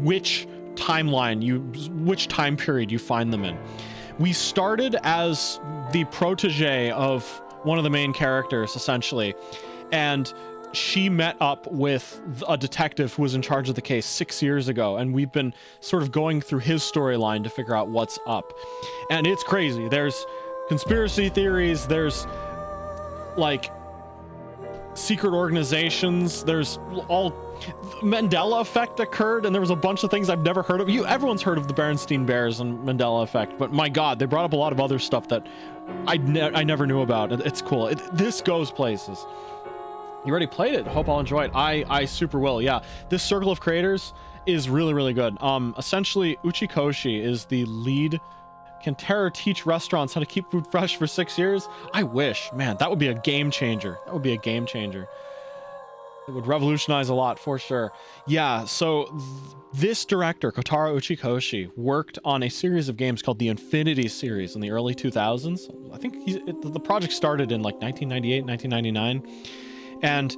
[SPEAKER 1] which which time period you find them in. We started as the protege of one of the main characters, essentially, and she met up with a detective who was in charge of the case 6 years ago, and we've been sort of going through his storyline to figure out what's up. And it's crazy. There's conspiracy theories, there's like secret organizations, there's all Mandela effect occurred, and there was a bunch of things I've never heard of. Everyone's heard of the Berenstain Bears and Mandela effect, but my god, they brought up a lot of other stuff that I never knew about. It's cool. This goes places. You already played it? Hope I'll enjoy it. I super will. Yeah, this Circle of Creators is really, really good. Essentially, Uchikoshi is the lead. Can Terror teach restaurants how to keep food fresh for 6 years? I wish. Man, that would be a game changer. That would be a game changer. It would revolutionize a lot for sure. Yeah, so this director, Kotaro Uchikoshi, worked on a series of games called the Infinity series in the early 2000s. I think the project started in like 1998, 1999. And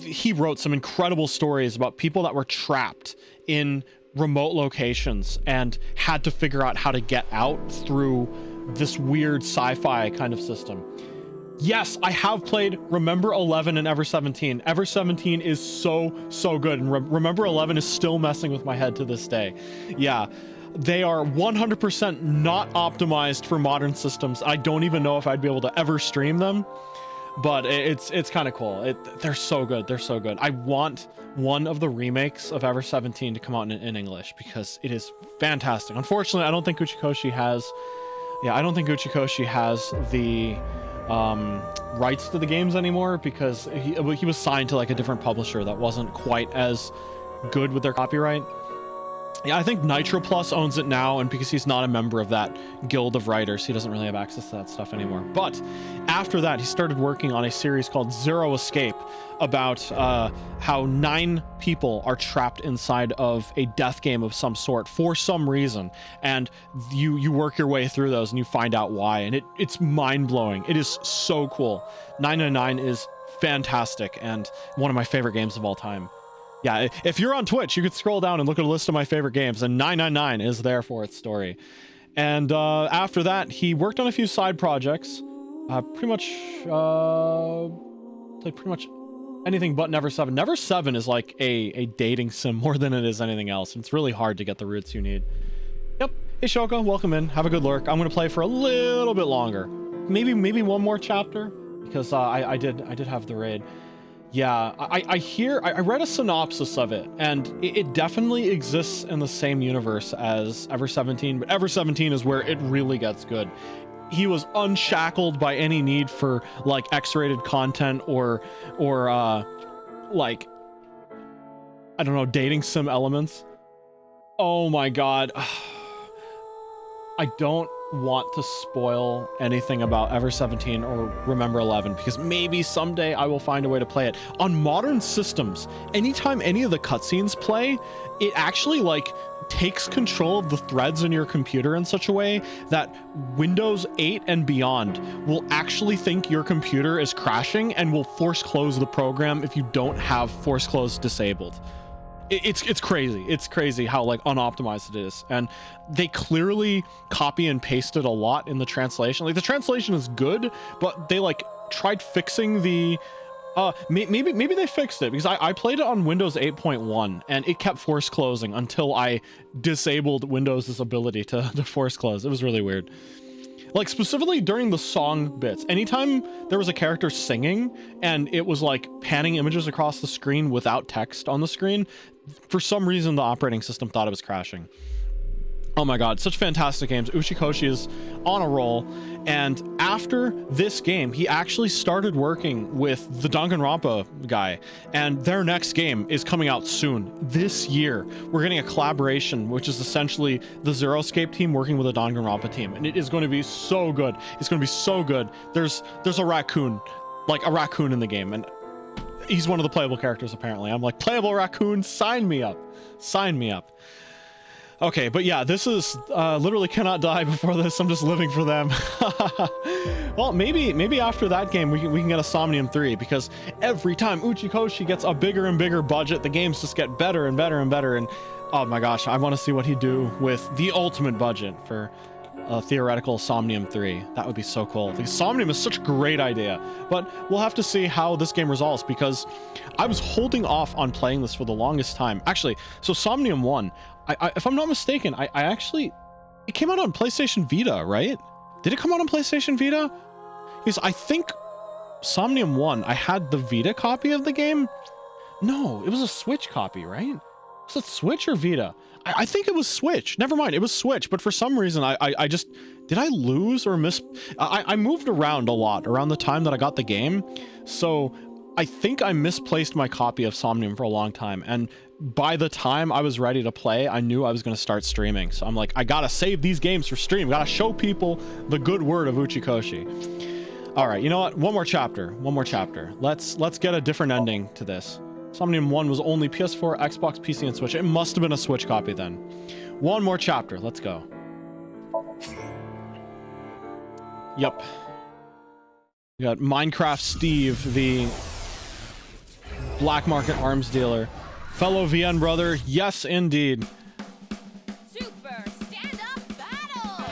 [SPEAKER 1] he wrote some incredible stories about people that were trapped in remote locations and had to figure out how to get out through this weird sci-fi kind of system. Yes, I have played Remember 11 and Ever 17. Ever 17 is so good, and Remember 11 is still messing with my head to this day. Yeah, they are 100% not optimized for modern systems. I don't even know if I'd be able to ever stream them, but it's kind of cool. They're so good. They're so good. I want one of the remakes of Ever 17 to come out in English, because it is fantastic. Unfortunately, I don't think Uchikoshi has the rights to the games anymore, because he was signed to like a different publisher that wasn't quite as good with their copyright. Yeah, I think naixatloz owns it now, and because he's not a member of that guild of writers, he doesn't really have access to that stuff anymore. But after that, he started working on a series called Zero Escape, about how 9 people are trapped inside of a death game of some sort for some reason, and you work your way through those and you find out why, and it's mind-blowing. It is so cool. 999 is fantastic and one of my favorite games of all time. Yeah, if you're on Twitch, you could scroll down and look at a list of my favorite games, and 999 is there for its story. And after that, he worked on a few side projects. Pretty much anything but Never 7. Never 7 is like a dating sim more than it is anything else. It's really hard to get the roots you need. Yep. Hey Shoko, welcome in. Have a good lurk. I'm gonna play for a little bit longer. Maybe one more chapter, because I did have the raid. Yeah, I read a synopsis of it, and it definitely exists in the same universe as Ever 17, but Ever 17 is where it really gets good. He was unshackled by any need for like X-rated content or like, I don't know, dating sim elements. Oh my god. I don't want to spoil anything about Ever 17 or Remember 11, because maybe someday I will find a way to play it. On modern systems, anytime any of the cutscenes play, it actually like takes control of the threads in your computer in such a way that Windows 8 and beyond will actually think your computer is crashing and will force close the program if you don't have force close disabled. It's crazy. It's crazy how like unoptimized it is, and they clearly copy and pasted a lot in the translation. Like the translation is good, but they like tried fixing the maybe they fixed it, because I played it on Windows 8.1 and it kept force closing until I disabled Windows' ability to force close. It was really weird. Like specifically during the song bits, anytime there was a character singing and it was like panning images across the screen without text on the screen, for some reason the operating system thought it was crashing. Oh my god, such fantastic games. Uchikoshi is on a roll, and after this game, he actually started working with the Danganronpa guy, and their next game is coming out soon, this year. We're getting a collaboration, which is essentially the Zeroscape team working with the Danganronpa team, and it is going to be so good. It's going to be so good. There's a raccoon, like a raccoon in the game, and he's one of the playable characters apparently. I'm like, playable raccoon, sign me up. Sign me up. Okay, but yeah, this is literally cannot die before this. I'm just living for them. Well, maybe after that game we can get a Somnium 3, because every time Uchikoshi gets a bigger and bigger budget, the games just get better and better and better. And oh my gosh, I want to see what he'd do with the ultimate budget for a theoretical Somnium 3. That would be so cool. The Somnium is such a great idea, but we'll have to see how this game resolves, because I was holding off on playing this for the longest time. Actually, so Somnium 1, if I'm not mistaken, I actually, it came out on PlayStation Vita, right? Did it come out on PlayStation Vita? Because I think Somnium 1, I had the Vita copy of the game. No, it was a Switch copy, right? Was it Switch or Vita? I think it was Switch. Never mind, it was Switch, but for some reason I just, did I lose or miss? I moved around a lot around the time that I got the game, so I think I misplaced my copy of Somnium for a long time, and by the time I was ready to play, I knew I was going to start streaming. So I'm like, I gotta save these games for stream. Gotta show people the good word of Uchikoshi. All right, you know what? One more chapter. Let's get a different ending to this. Somnium 1 was only PS4, Xbox, PC, and Switch. It must have been a Switch copy then. One more chapter. Let's go. Yep. We got Minecraft Steve, the black market arms dealer. Fellow VN brother, yes indeed.
[SPEAKER 15] Super stand-up battle!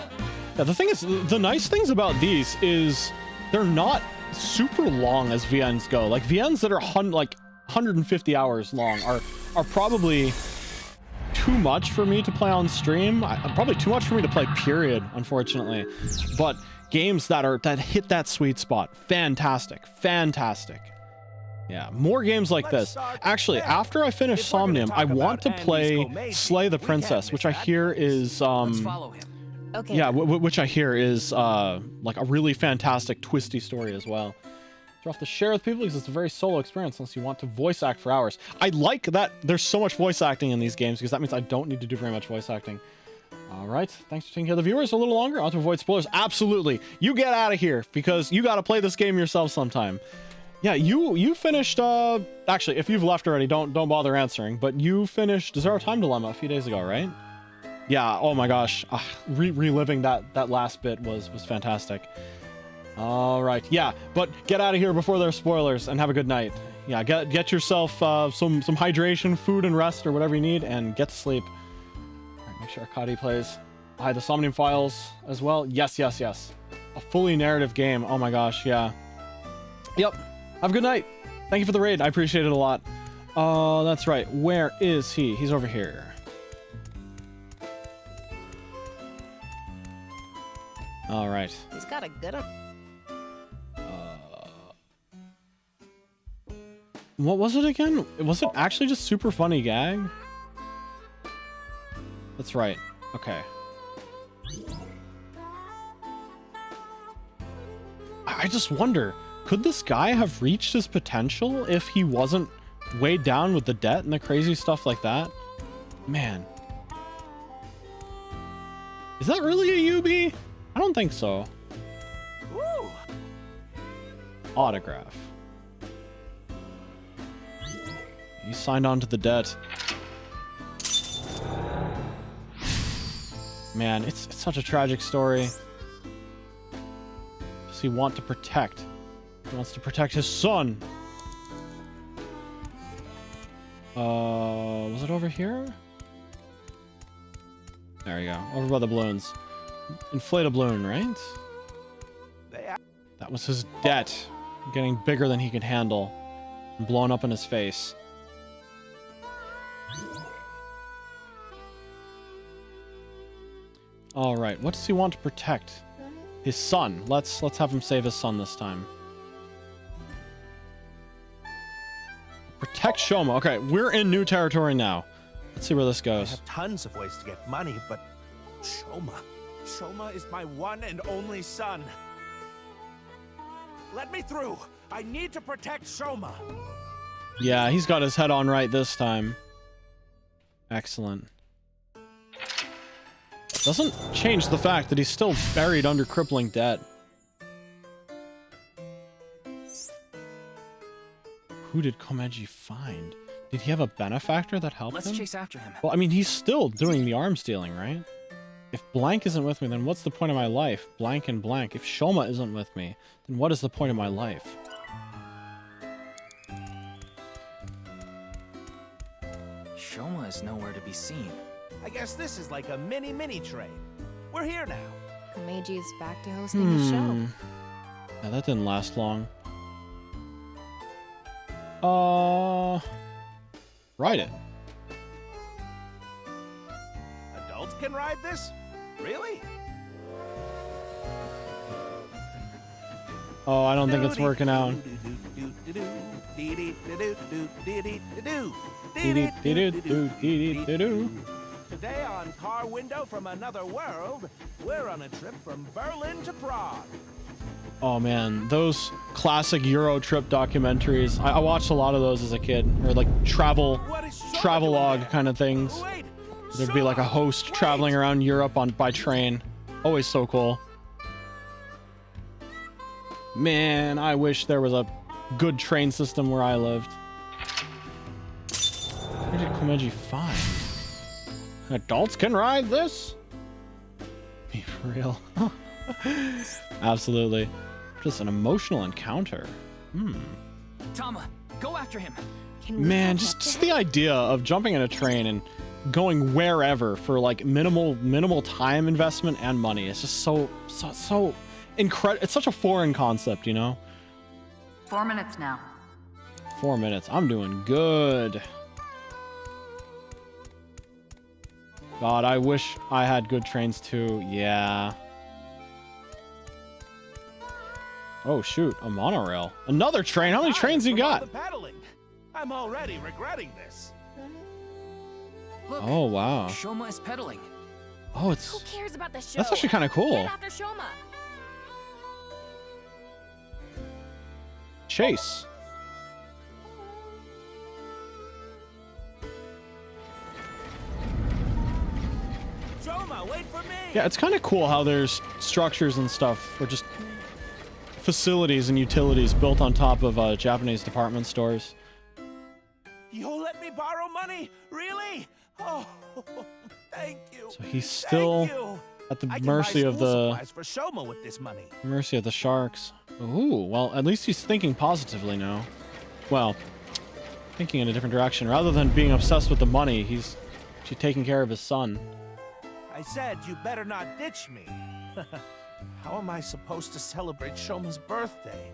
[SPEAKER 1] Yeah, the thing is, the nice things about these is they're not super long as VNs go. Like VNs that are 150 hours long are probably too much for me to play on stream. Probably too much for me to play, period, unfortunately. But games that hit that sweet spot, fantastic. Yeah, more games like this. Actually, after I finish Somnium, I want to play Slay the Princess, which I hear is
[SPEAKER 8] Okay.
[SPEAKER 1] yeah, which I hear is like a really fantastic twisty story as well. You have to share with people because it's a very solo experience unless you want to voice act for hours. I like that there's so much voice acting in these games, because that means I don't need to do very much voice acting. All right, thanks for taking care of the viewers a little longer. I'll have to avoid spoilers. Absolutely. You get out of here, because you got to play this game yourself sometime. Yeah, you finished, actually, if you've left already, don't bother answering, but you finished Zero Time Dilemma a few days ago, right? Yeah, oh my gosh. Reliving that last bit was fantastic. All right, yeah, but get out of here before there's spoilers, and have a good night. Yeah, get yourself some hydration, food, and rest, or whatever you need, and get to sleep. All right, make sure Arkady plays. The Somnium Files as well. Yes. A fully narrative game. Oh my gosh, yeah. Yep. Have a good night. Thank you for the raid. I appreciate it a lot. That's right. Where is he? He's over here. All right.
[SPEAKER 8] He's got a good one.
[SPEAKER 1] What was it again? Was it actually just super funny gag? That's right. Okay. I just wonder, could this guy have reached his potential if he wasn't weighed down with the debt and the crazy stuff like that? Man. Is that really a UB? I don't think so.
[SPEAKER 13] Ooh.
[SPEAKER 1] Autograph. He signed on to the debt. Man, it's such a tragic story. Does he want to protect? He wants to protect his son. Was it over here? There we go. Over by the balloons. Inflate a balloon, right? That was his debt. Getting bigger than he could handle. And blowing up in his face. All right, what does he want to protect? His son. Let's have him save his son this time. Protect Shoma. Okay, we're in new territory now. Let's see where this
[SPEAKER 14] I
[SPEAKER 1] goes.
[SPEAKER 14] have tons of ways to get money, but Shoma. Shoma is my one and only son. Let me through. I need to protect Shoma.
[SPEAKER 1] Yeah, he's got his head on right this time. Excellent. Doesn't change the fact that he's still buried under crippling debt. Who did Komeji find? Did he have a benefactor that helped him?
[SPEAKER 3] Let's chase after him.
[SPEAKER 1] Well, I mean, he's still doing the arms dealing, right? If blank isn't with me, then what's the point of my life? Blank and blank. If Shoma isn't with me, then what is the point of my life?
[SPEAKER 3] Shoma is nowhere to be seen.
[SPEAKER 14] I guess this is like a mini train. We're here now.
[SPEAKER 8] Komeiji is back to hosting the show.
[SPEAKER 1] Yeah, that didn't last long. Ride it.
[SPEAKER 14] Adults can ride this? Really?
[SPEAKER 1] Oh, I don't think it's working out.
[SPEAKER 14] Today on Car Window from Another World, we're on a trip from Berlin to Prague.
[SPEAKER 1] Oh man, those classic Euro trip documentaries. I watched a lot of those as a kid, or like travelogue kind of things. There'd be like a host traveling around Europe by train. Always so cool. Man, I wish there was a good train system where I lived. Where did Komeji find? Adults can ride this? Be for real. Absolutely. Just an emotional encounter.
[SPEAKER 3] Tama, go after him.
[SPEAKER 1] Man, just the idea of jumping in a train and going wherever for like minimal time investment and money. It's just so incredible. It's such a foreign concept, you know?
[SPEAKER 9] 4 minutes now.
[SPEAKER 1] 4 minutes. I'm doing good. God, I wish I had good trains too. Yeah. Oh shoot, a monorail. Another train. How many trains you got?
[SPEAKER 14] I'm already regretting this.
[SPEAKER 3] Look,
[SPEAKER 1] oh wow.
[SPEAKER 3] Shoma is pedaling.
[SPEAKER 1] Oh, it's.
[SPEAKER 8] Who cares about the show?
[SPEAKER 1] That's actually kind of cool.
[SPEAKER 8] Get after Shoma.
[SPEAKER 1] Chase.
[SPEAKER 14] Shoma, wait for me.
[SPEAKER 1] Yeah, it's kind of cool how there's structures and stuff, or just facilities and utilities built on top of Japanese department stores.
[SPEAKER 14] You'll let me borrow money? Really? Oh, thank you.
[SPEAKER 1] So he's still at the mercy of the
[SPEAKER 14] for Shoma with this money.
[SPEAKER 1] mercy of the sharks. Ooh, well, at least he's thinking positively now. Well, thinking in a different direction. Rather than being obsessed with the money, he's taking care of his son.
[SPEAKER 14] I said you better not ditch me. How am I supposed to celebrate Shoma's birthday?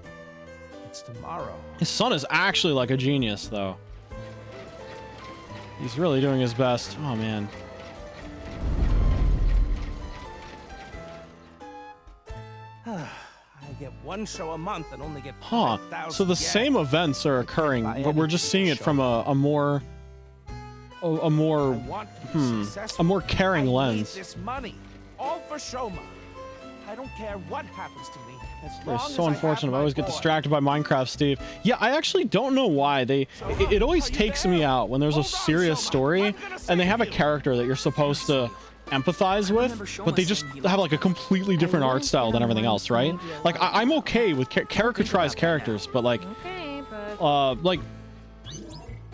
[SPEAKER 14] It's tomorrow.
[SPEAKER 1] His son is actually like a genius, though. He's really doing his best. Oh, man.
[SPEAKER 14] I get one show a month and only get
[SPEAKER 1] Huh.
[SPEAKER 14] 5,000
[SPEAKER 1] So the
[SPEAKER 14] yen.
[SPEAKER 1] same events are occurring, but we're just seeing it from a more caring lens.
[SPEAKER 14] This money, all for Shoma. I don't care what happens to me. As
[SPEAKER 1] It's
[SPEAKER 14] long as
[SPEAKER 1] so
[SPEAKER 14] I
[SPEAKER 1] unfortunate.
[SPEAKER 14] have
[SPEAKER 1] I
[SPEAKER 14] my
[SPEAKER 1] always get
[SPEAKER 14] boy.
[SPEAKER 1] distracted by Minecraft, Steve. Yeah, I actually don't know why it always takes me out when there's a serious story and they have a character that you're supposed to empathize with, but they just have like a completely different art style than everything else, right? Like I'm okay with caricaturized characters, but like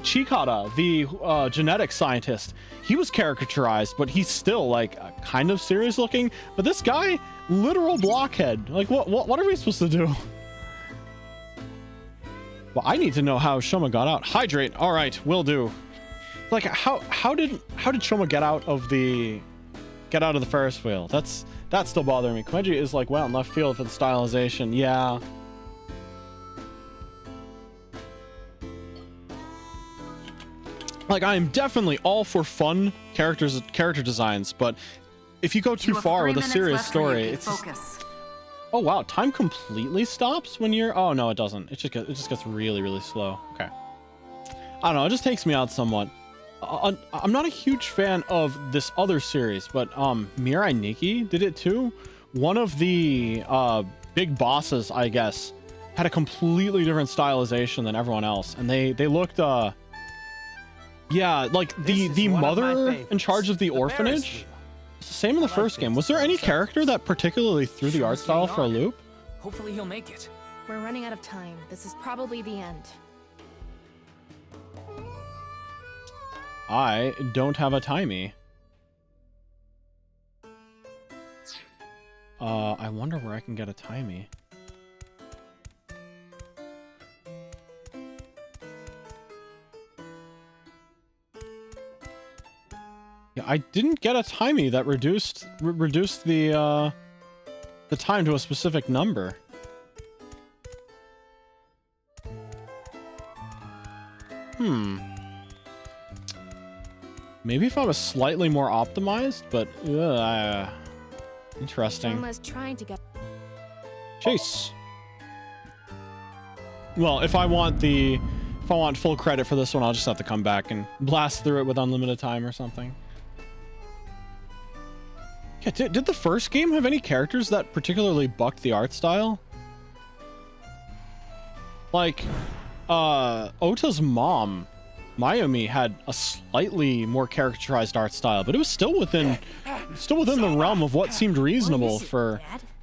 [SPEAKER 1] Chikara, the genetic scientist, he was caricaturized, but he's still like kind of serious looking. But this guy, literal blockhead. Like what are we supposed to do? Well, I need to know how Shoma got out. Hydrate. All right, will do. Like how did Shoma get out of the Ferris wheel? That's still bothering me. Komeji is like well in left field for the stylization. Yeah. Like I am definitely all for fun character designs, but if you go too far with a serious story, it's just... Oh wow, time completely stops when you're... Oh no, it doesn't. It just gets really, really slow. Okay. I don't know, it just takes me out somewhat. I'm not a huge fan of this other series, but Mirai Nikki did it too. One of the big bosses, I guess, had a completely different stylization than everyone else, and they looked yeah, like the mother in charge of the orphanage. It's the same in the first game. Was there any character that particularly threw the art style for a loop?
[SPEAKER 3] Hopefully he'll make it.
[SPEAKER 11] We're running out of time. This is probably the end.
[SPEAKER 1] I don't have a timey. I wonder where I can get a timey. Yeah, I didn't get a timey that reduced the time to a specific number. Maybe if I was slightly more optimized, but interesting.
[SPEAKER 11] Thoma's trying to get
[SPEAKER 1] Chase. Well, if I want full credit for this one, I'll just have to come back and blast through it with unlimited time or something. Yeah, did the first game have any characters that particularly bucked the art style? Like, Ota's mom, Mayumi, had a slightly more characterized art style, but it was still within the realm of what seemed reasonable for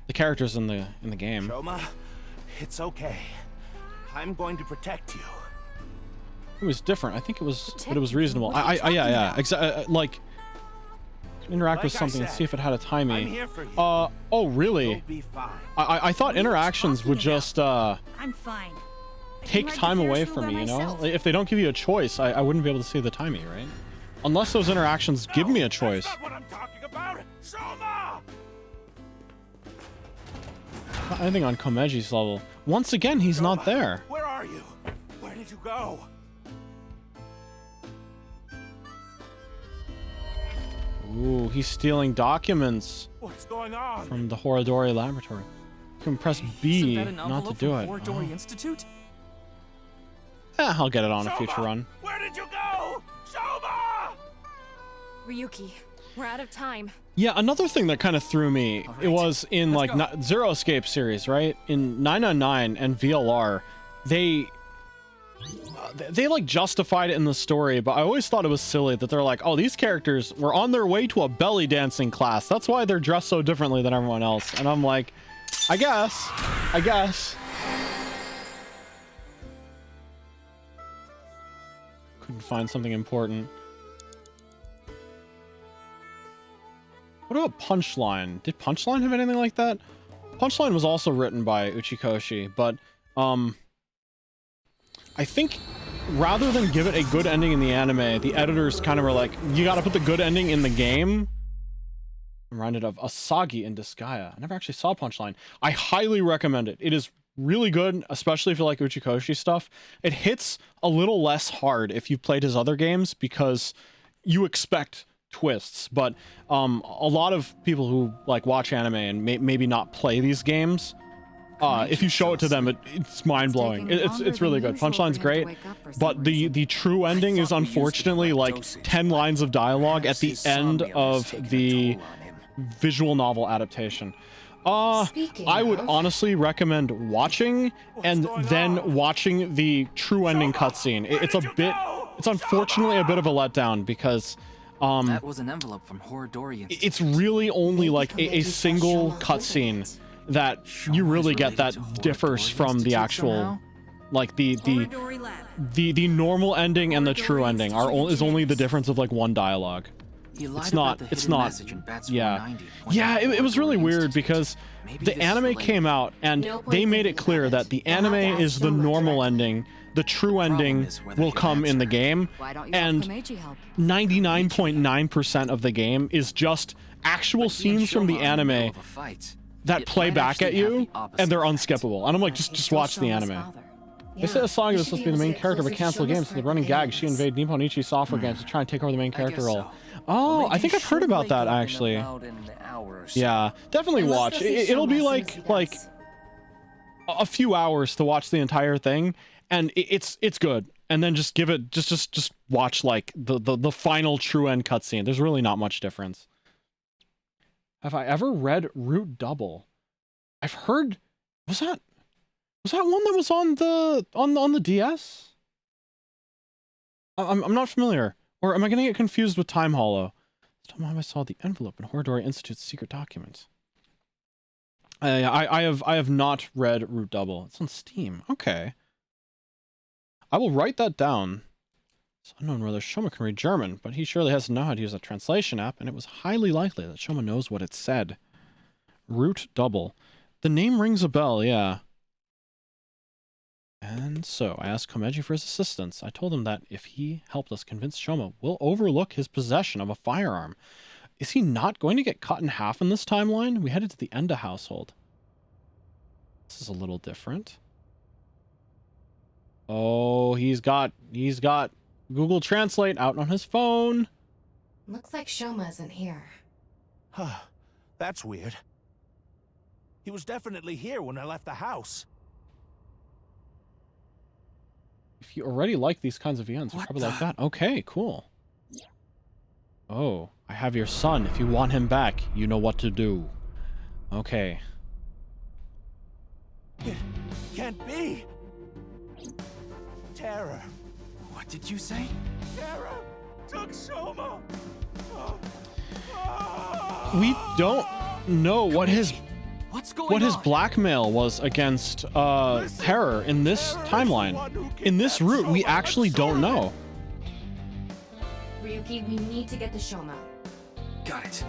[SPEAKER 1] the characters in the game.
[SPEAKER 14] Shoma, it's okay. I'm going to protect you.
[SPEAKER 1] It was different. I think it was, but it was reasonable. Yeah. Like, interact with something and see if it had a timing. Oh, really? I thought interactions would just
[SPEAKER 19] I'm fine.
[SPEAKER 1] take time away from me, you know? Like, if they don't give you a choice, I wouldn't be able to see the timing, right? Unless those interactions give me a choice.
[SPEAKER 14] That's not what I'm talking about. Shoma!
[SPEAKER 1] Not anything on Komeji's level. Once again, he's not there.
[SPEAKER 14] Where are you? Where did you go?
[SPEAKER 1] Ooh, he's stealing documents
[SPEAKER 14] What's going on?
[SPEAKER 1] from the Horadori laboratory. You can press B not to do it.
[SPEAKER 3] Horadori Institute?
[SPEAKER 1] I'll get it on a future run.
[SPEAKER 14] Where did you go? Shoma!
[SPEAKER 11] Ryuki, we're out of time.
[SPEAKER 1] Yeah, another thing that kind of threw me, it was in like Zero Escape series, right? In 999 and VLR, they like justified it in the story, but I always thought it was silly that they're like, oh, these characters were on their way to a belly dancing class. That's why they're dressed so differently than everyone else. And I'm like, I guess. Couldn't find something important. What about Punchline? Did Punchline have anything like that? Punchline was also written by Uchikoshi, but I think rather than give it a good ending in the anime, the editors kind of were like, you gotta put the good ending in the game. I'm reminded of Asagi in Disgaea. I never actually saw Punchline. I highly recommend it. It is really good, especially if you like Uchikoshi stuff. It hits a little less hard if you've played his other games because you expect twists, but a lot of people who like watch anime and maybe not play these games, if you show it to them, it's mind-blowing. It's really good. Punchline's great, but the true ending is unfortunately like 10 lines of dialogue at the end of the visual novel adaptation. I would honestly recommend watching and then watching the true ending cutscene. It's unfortunately a bit of a letdown because
[SPEAKER 3] that was an envelope from Horadori.
[SPEAKER 1] It's really only like a single cutscene that you really get that differs from the actual, like the normal ending and the true ending is only the difference of like one dialogue. It's not. Yeah, it was really weird because the anime came out and they made it clear that the anime is the normal ending. The true ending will come in the game, and 99.9% of the game is just actual scenes from the anime that play back at you, and they're unskippable. And I'm like, just watch the anime. They said Asagi was supposed to be the main character of a canceled game, so the running gag, she invaded Nipponichi software games to try and take over the main character role. Oh, I think I've heard about that, actually. Yeah, definitely watch. It'll be like a few hours to watch the entire thing, and it's good. and then just give it, just watch like the final true end cutscene. There's really not much difference. Have I ever read Root Double? I've heard, was that one that was on the DS? I'm not familiar. Or am I gonna get confused with Time Hollow? This time I saw the envelope in Horridori Institute's secret document. I have not read Root Double. It's on Steam. Okay. I will write that down. It's unknown whether Shoma can read German, but he surely has to know how to use a translation app, and it was highly likely that Shoma knows what it said. Root Double. The name rings a bell, yeah. And so, I asked Komeji for his assistance. I told him that if he helped us convince Shoma, we'll overlook his possession of a firearm. Is he not going to get cut in half in this timeline? We headed to the Enda household. This is a little different. Oh, he's got Google Translate out on his phone.
[SPEAKER 8] Looks like Shoma isn't here.
[SPEAKER 14] Huh. That's weird. He was definitely here when I left the house.
[SPEAKER 1] If you already like these kinds of events, you're probably like that. Okay, cool. Oh, I have your son. If you want him back, you know what to do. Okay.
[SPEAKER 14] It can't be. Terror.
[SPEAKER 3] What did you say?
[SPEAKER 14] Terror took Shoma.
[SPEAKER 1] We don't know what his
[SPEAKER 3] What's
[SPEAKER 1] his blackmail was against Terror in this timeline. In this route, we actually don't know.
[SPEAKER 8] Ryuki, we need to get to Shoma.
[SPEAKER 3] Got it.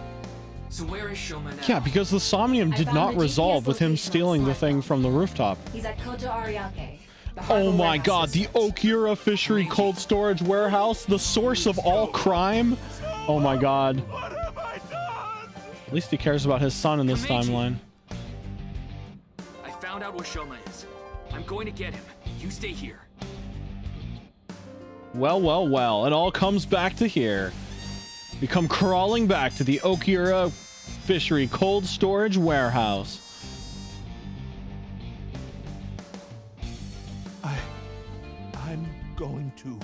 [SPEAKER 3] So where is Shoma now?
[SPEAKER 1] Yeah, because the Somnium did not resolve with him stealing the thing from the rooftop.
[SPEAKER 8] He's at Koto Ariake.
[SPEAKER 1] Oh my god, the Okura Fishery Cold Storage Warehouse, the source of all crime. Oh my god. At least he cares about his son in this timeline.
[SPEAKER 3] I found out where Shoma is. I'm going to get him. You stay here.
[SPEAKER 1] Well, well, well, it all comes back to here. We come crawling back to the Okura Fishery Cold Storage Warehouse.
[SPEAKER 14] I'm going to.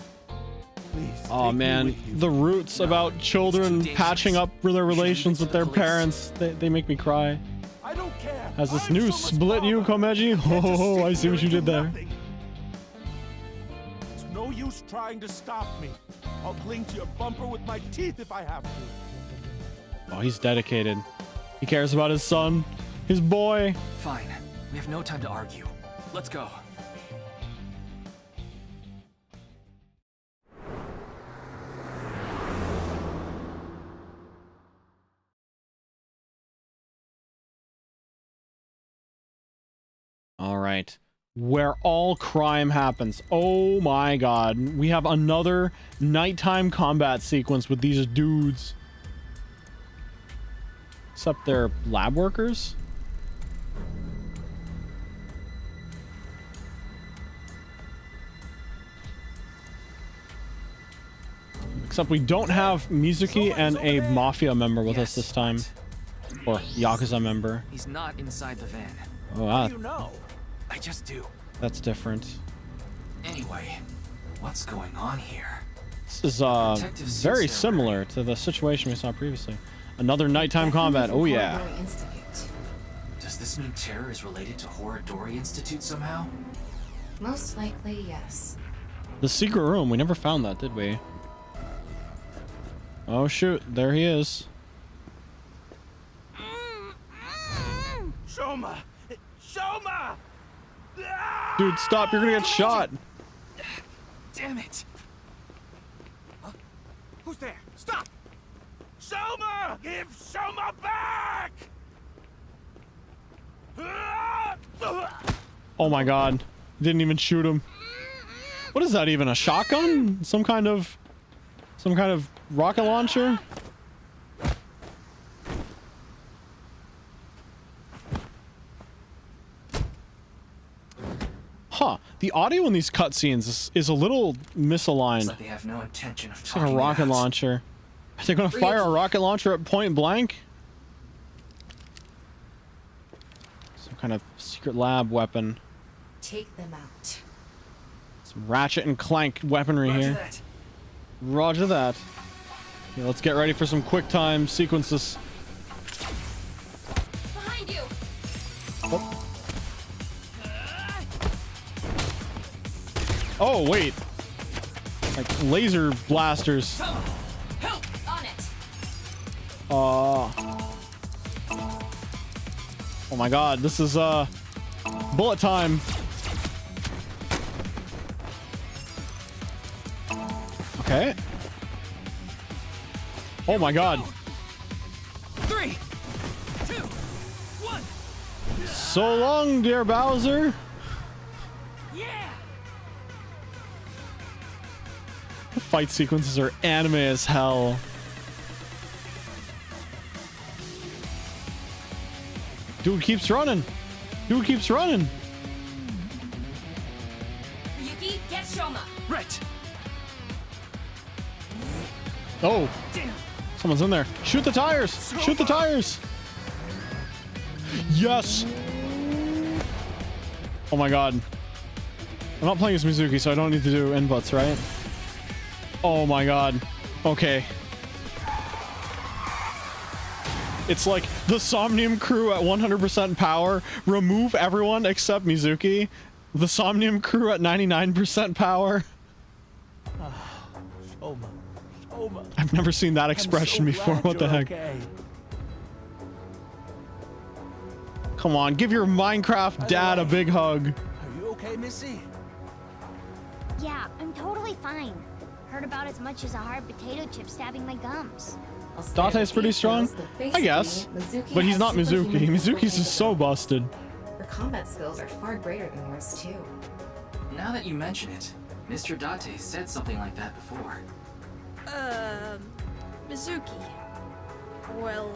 [SPEAKER 14] Please.
[SPEAKER 1] Oh man, the roots about children patching up their relations with their parents, they make me cry.
[SPEAKER 14] I don't care.
[SPEAKER 1] Has this new split you, Komeji? Oh, I see what you did there.
[SPEAKER 14] It's no use trying to stop me. I'll cling to your bumper with my teeth if I have to.
[SPEAKER 1] Oh, he's dedicated. He cares about his son, his boy.
[SPEAKER 3] Fine. We have no time to argue. Let's go.
[SPEAKER 1] All right. Where all crime happens. Oh my god. We have another nighttime combat sequence with these dudes. Except they're lab workers? Except we don't have Mizuki and a Mafia member with us this time. Or Yakuza member.
[SPEAKER 3] He's not inside the van.
[SPEAKER 1] Oh, wow.
[SPEAKER 3] You know? I just do.
[SPEAKER 1] That's different.
[SPEAKER 3] Anyway, what's going on here?
[SPEAKER 1] This is very similar to the situation we saw previously. Another nighttime combat. Oh yeah.
[SPEAKER 3] Does this mean Terror is related to Horridori Institute somehow?
[SPEAKER 8] Most likely, yes.
[SPEAKER 1] The secret room. We never found that, did we? Oh shoot, there he is.
[SPEAKER 14] Shoma! Shoma!
[SPEAKER 1] Dude, stop, you're gonna get shot.
[SPEAKER 3] Damn it!
[SPEAKER 14] Who's there? Stop! Shoma! Give Shoma back!
[SPEAKER 1] Oh my god. Didn't even shoot him. What is that even? A shotgun? Some kind of rocket launcher? Huh. The audio in these cutscenes is a little misaligned.
[SPEAKER 3] Like they have no intention of
[SPEAKER 1] It's like a rocket launcher. Are they gonna fire a rocket launcher at point blank? Some kind of secret lab weapon.
[SPEAKER 8] Take them out.
[SPEAKER 1] Some Ratchet and Clank weaponry here.
[SPEAKER 3] That.
[SPEAKER 1] Roger that. Okay, let's get ready for some quick time sequences.
[SPEAKER 15] Behind you.
[SPEAKER 1] Oh. Oh, wait. Like laser blasters.
[SPEAKER 15] Help on it.
[SPEAKER 1] Oh my god, this is bullet time. Okay. Oh my god.
[SPEAKER 3] 3, 2, 1.
[SPEAKER 1] So long, dear Bowser.
[SPEAKER 3] Yeah.
[SPEAKER 1] The fight sequences are anime as hell. Dude keeps running. Dude keeps running.
[SPEAKER 15] Yuki, get Shoma.
[SPEAKER 3] Right.
[SPEAKER 1] Oh.
[SPEAKER 3] Damn.
[SPEAKER 1] Someone's in there. Shoot the tires. Shoot the tires. Yes. Oh my god. I'm not playing as Mizuki, so I don't need to do inputs, right? Oh my god. Okay. It's like the Somnium crew at 100% power. Remove everyone except Mizuki. The Somnium crew at 99% power.
[SPEAKER 14] Shoma. Shoma.
[SPEAKER 1] I've never seen that expression before. What the heck?
[SPEAKER 14] Okay.
[SPEAKER 1] Come on, give your Minecraft dad a big hug.
[SPEAKER 14] Are you okay, Missy?
[SPEAKER 10] Yeah, I'm totally fine. Heard about as much as a hard potato chip stabbing my gums.
[SPEAKER 1] Date's pretty strong, I guess, but he's not Mizuki. Mizuki's just so busted.
[SPEAKER 8] Her combat skills are far greater than yours, too.
[SPEAKER 3] Now that you mention it, Mr. Date said something like that before.
[SPEAKER 17] Mizuki. Well,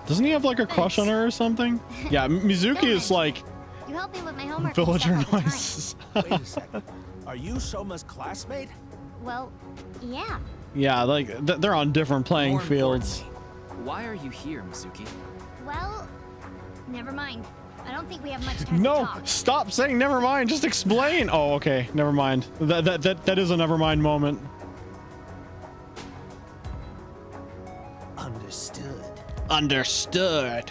[SPEAKER 1] Doesn't he have like a crush on her or something? Yeah, Mizuki is like
[SPEAKER 10] You help me with my homework.
[SPEAKER 1] villager
[SPEAKER 10] and stuff all the
[SPEAKER 1] noises.
[SPEAKER 14] Wait a second. Are you Shoma's classmate?
[SPEAKER 10] time. Well, yeah.
[SPEAKER 1] Yeah, like they're on different playing
[SPEAKER 3] More
[SPEAKER 1] fields.
[SPEAKER 3] importantly, why are you here, Mizuki?
[SPEAKER 10] Well, never mind. I don't think we have much time to
[SPEAKER 1] No,
[SPEAKER 10] talk.
[SPEAKER 1] stop saying never mind. Just explain. Oh, okay, never mind. That is a never mind moment.
[SPEAKER 5] Understood.
[SPEAKER 1] Understood.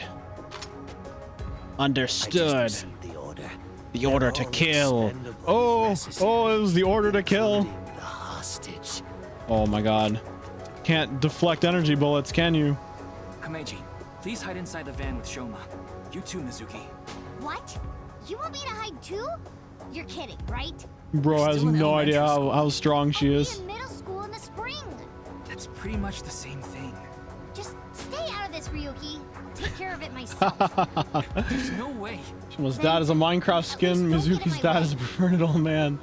[SPEAKER 1] Understood.
[SPEAKER 5] I just received the order.
[SPEAKER 1] The order to kill. Oh, it was the order to kill.
[SPEAKER 5] The hostage.
[SPEAKER 1] Oh my god. Can't deflect energy bullets, can you?
[SPEAKER 3] Kameji, please hide inside the van with Shoma. You too, Mizuki.
[SPEAKER 10] What? You want me to hide too? You're kidding, right?
[SPEAKER 1] Bro has no idea how strong she is.
[SPEAKER 10] In middle school in the spring.
[SPEAKER 3] That's pretty much the same thing.
[SPEAKER 10] Just stay out of this, Ryuki. I'll take care of it myself.
[SPEAKER 3] There's no way.
[SPEAKER 1] Shoma's dad is a Minecraft skin. Mizuki's dad is a perverted old man.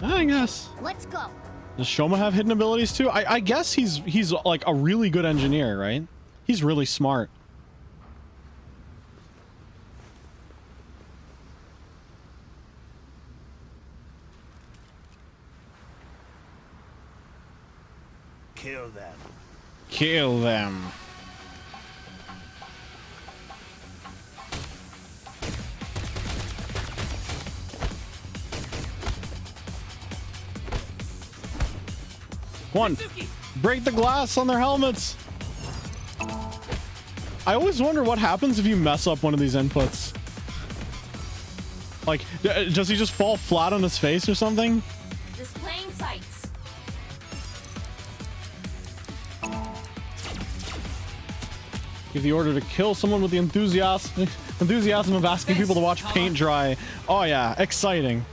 [SPEAKER 1] I guess.
[SPEAKER 10] Let's go.
[SPEAKER 1] Does Shoma have hidden abilities too? I guess he's like a really good engineer, right? He's really smart.
[SPEAKER 14] Kill them.
[SPEAKER 1] Kill them. One. Break the glass on their helmets. I always wonder what happens if you mess up one of these inputs. Like, does he just fall flat on his face or something?
[SPEAKER 15] Displaying sights.
[SPEAKER 1] Give the order to kill someone with the enthusiasm of asking people to watch paint dry. Oh yeah, exciting.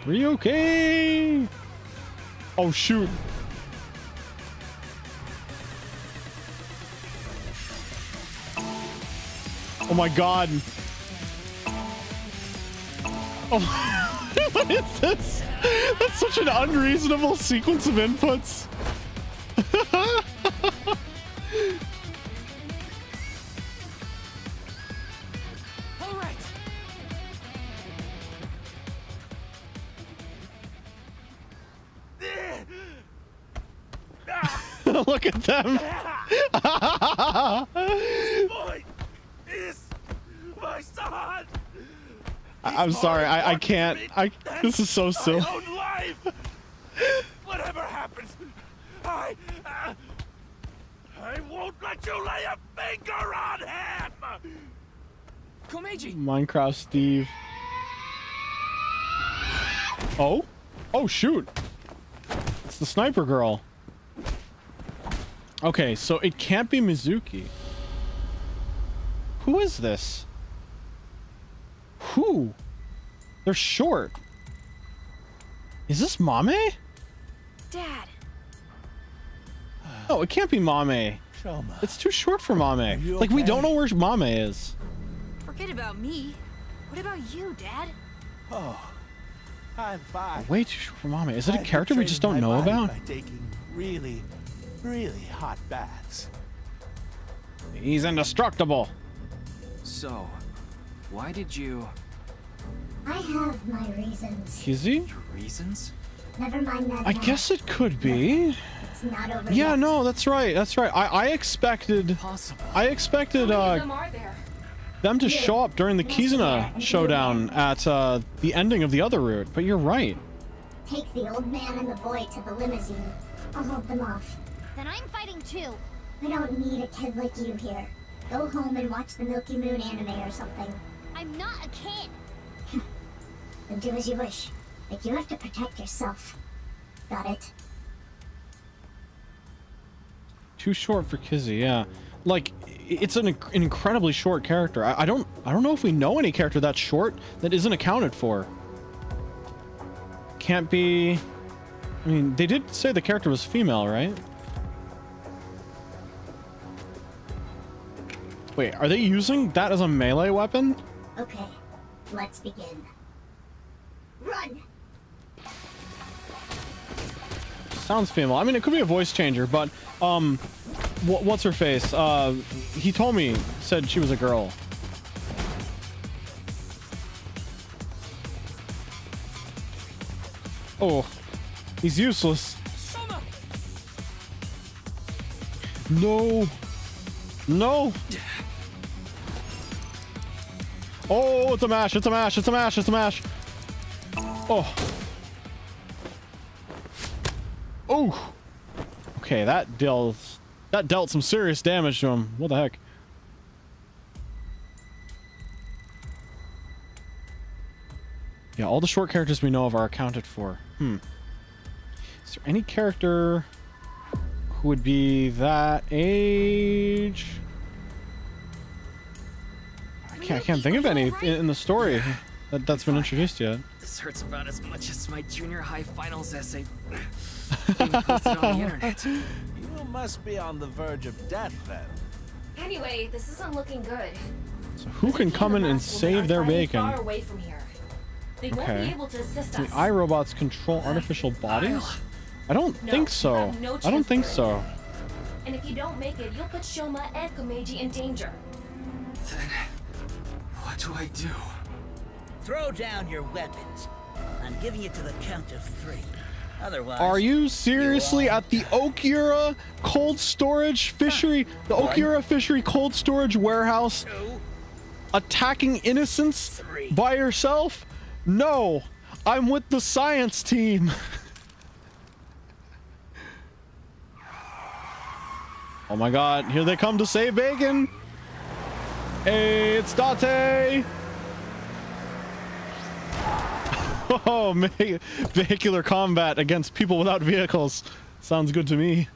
[SPEAKER 1] Ryuki! Oh shoot. Oh my god. Oh, what is this? That's such an unreasonable sequence of inputs.
[SPEAKER 3] All right.
[SPEAKER 1] Look at them.
[SPEAKER 14] This boy is my son.
[SPEAKER 1] I'm sorry. I can't. This is so silly.
[SPEAKER 14] My own life. Whatever happens, I won't let you lay a finger on him.
[SPEAKER 3] Komeiji!
[SPEAKER 1] Minecraft Steve. Oh? Oh, shoot. It's the sniper girl. Okay, so it can't be Mizuki. Who is this? Who? They're short. Is this Mame?
[SPEAKER 17] Dad.
[SPEAKER 1] No, it can't be Mame.
[SPEAKER 14] Shoma.
[SPEAKER 1] It's too short for Mame.
[SPEAKER 14] You
[SPEAKER 1] Like, we
[SPEAKER 14] okay?
[SPEAKER 1] don't know where Mame is.
[SPEAKER 17] Forget about me. What about you, Dad?
[SPEAKER 14] Oh, I'm fine.
[SPEAKER 1] Way too short for Mame. Is it a
[SPEAKER 14] I've
[SPEAKER 1] character we
[SPEAKER 14] been
[SPEAKER 1] just
[SPEAKER 14] training
[SPEAKER 1] don't
[SPEAKER 14] my
[SPEAKER 1] know
[SPEAKER 14] body
[SPEAKER 1] about?
[SPEAKER 14] by taking really hot baths.
[SPEAKER 1] He's indestructible.
[SPEAKER 3] So, why did you...
[SPEAKER 6] I have my reasons.
[SPEAKER 1] Kizzy?
[SPEAKER 3] Reasons?
[SPEAKER 6] Never mind that.
[SPEAKER 1] I
[SPEAKER 6] now.
[SPEAKER 1] guess it could be.
[SPEAKER 6] It's not over
[SPEAKER 1] Yeah,
[SPEAKER 6] yet.
[SPEAKER 1] no, that's right. That's right. I expected them to show up during the Kizuna showdown at the ending of the other route, but you're right.
[SPEAKER 6] Take the old man and the boy to the limousine. I'll hold them off.
[SPEAKER 10] Then I'm fighting too.
[SPEAKER 6] I don't need a kid like you here. Go home and watch the Milky Moon anime or something.
[SPEAKER 10] I'm not a kid.
[SPEAKER 6] Then do as you wish. But you have to protect yourself. Got it?
[SPEAKER 1] Too short for Kizzy, yeah. Like, it's an incredibly short character. I don't know if we know any character that's short that isn't accounted for. Can't be... I mean, they did say the character was female, right? Wait, are they using that as a melee weapon?
[SPEAKER 6] Okay, let's begin. Run!
[SPEAKER 1] Sounds female. I mean, it could be a voice changer, but what's her face? He told me, said she was a girl. Oh, he's useless. No. No. Oh, it's a mash. It's a mash. It's a mash. It's a mash. Oh. Oh. Okay, that dealt some serious damage to him. What the heck? Yeah, all the short characters we know of are accounted for. Is there any character who would be that age? I can't think of any in the story that's been introduced yet.
[SPEAKER 3] This hurts about as much as my junior high finals essay being posted on the internet.
[SPEAKER 14] You must be on the verge of death then.
[SPEAKER 8] Anyway, this isn't looking good.
[SPEAKER 1] So who can come in and save their bacon?
[SPEAKER 8] Far away from here. They won't be able to assist
[SPEAKER 1] The
[SPEAKER 8] us.
[SPEAKER 1] iRobots control artificial bodies? I don't think so. I don't think so.
[SPEAKER 8] And if you don't make it, you'll put Shoma and Komeiji in danger.
[SPEAKER 3] Then, what do I do?
[SPEAKER 18] Throw down your weapons. I'm giving you to the count of 3. Otherwise...
[SPEAKER 1] Are you seriously at the Okura cold storage fishery? The Okura fishery cold storage warehouse? Attacking innocents by yourself? No, I'm with the science team. Oh my god, here they come to save bacon. Hey, it's Date. Oh, vehicular combat against people without vehicles. Sounds good to me.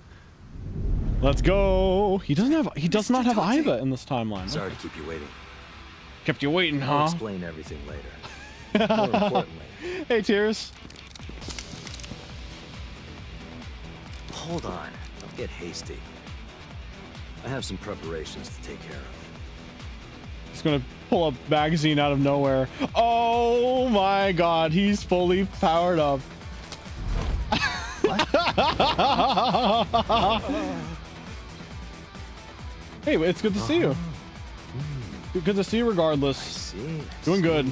[SPEAKER 1] Let's go. He does not have Aiba in this timeline.
[SPEAKER 5] Sorry to keep you waiting.
[SPEAKER 1] Kept you waiting, huh?
[SPEAKER 5] I'll explain everything later. More importantly.
[SPEAKER 1] Hey, Tears.
[SPEAKER 5] Hold on. Don't get hasty. I have some preparations to take care of.
[SPEAKER 1] He's gonna pull a magazine out of nowhere. Oh my god, he's fully powered up. Hey, it's good to see you. Good to see you regardless. Doing good.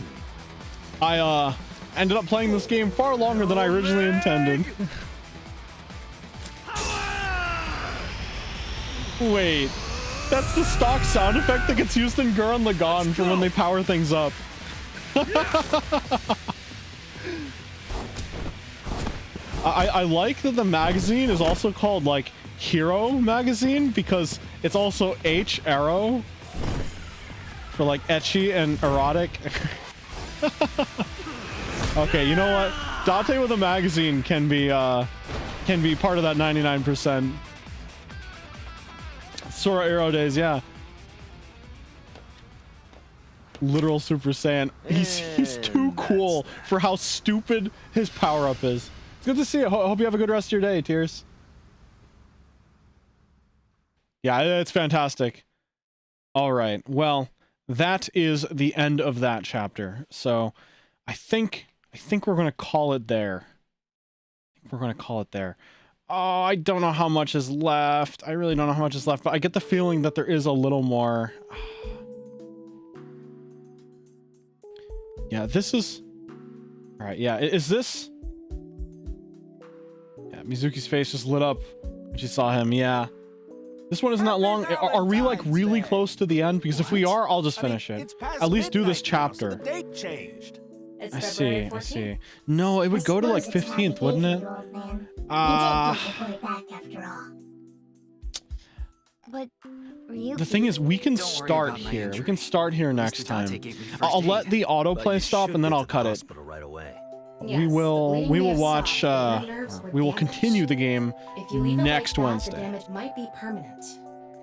[SPEAKER 1] I ended up playing this game far longer than I originally intended. Wait, that's the stock sound effect that gets used in Gurren Lagann for when they power things up. I like that the magazine is also called like Hero Magazine because it's also H arrow for like ecchi and erotic. Okay, you know what? Date with a magazine can be part of that 99%. Sora Arrow days, yeah. Literal Super Saiyan. He's too cool for how stupid his power up is. It's good to see you. Hope you have a good rest of your day, Tears. Yeah, it's fantastic. All right. Well, that is the end of that chapter. So I think we're going to call it there. Oh, I don't know how much is left. I really don't know how much is left, but I get the feeling that there is a little more. Yeah, this is... All right, yeah, is this... Yeah, Mizuki's face just lit up when she saw him, yeah. This one isn't that long. Are we, like, really close to the end? Because if we are, I'll just finish it. At least do this chapter.
[SPEAKER 14] So the date changed.
[SPEAKER 1] I see. No, it would go to, like, 15th, wouldn't it?
[SPEAKER 10] But Ryuki...
[SPEAKER 1] The thing is, we can start here. We can start here next time. I'll let the autoplay stop and then I'll cut it.
[SPEAKER 5] Right away.
[SPEAKER 1] We will watch. We will continue the game next Wednesday.
[SPEAKER 8] Damage might be permanent.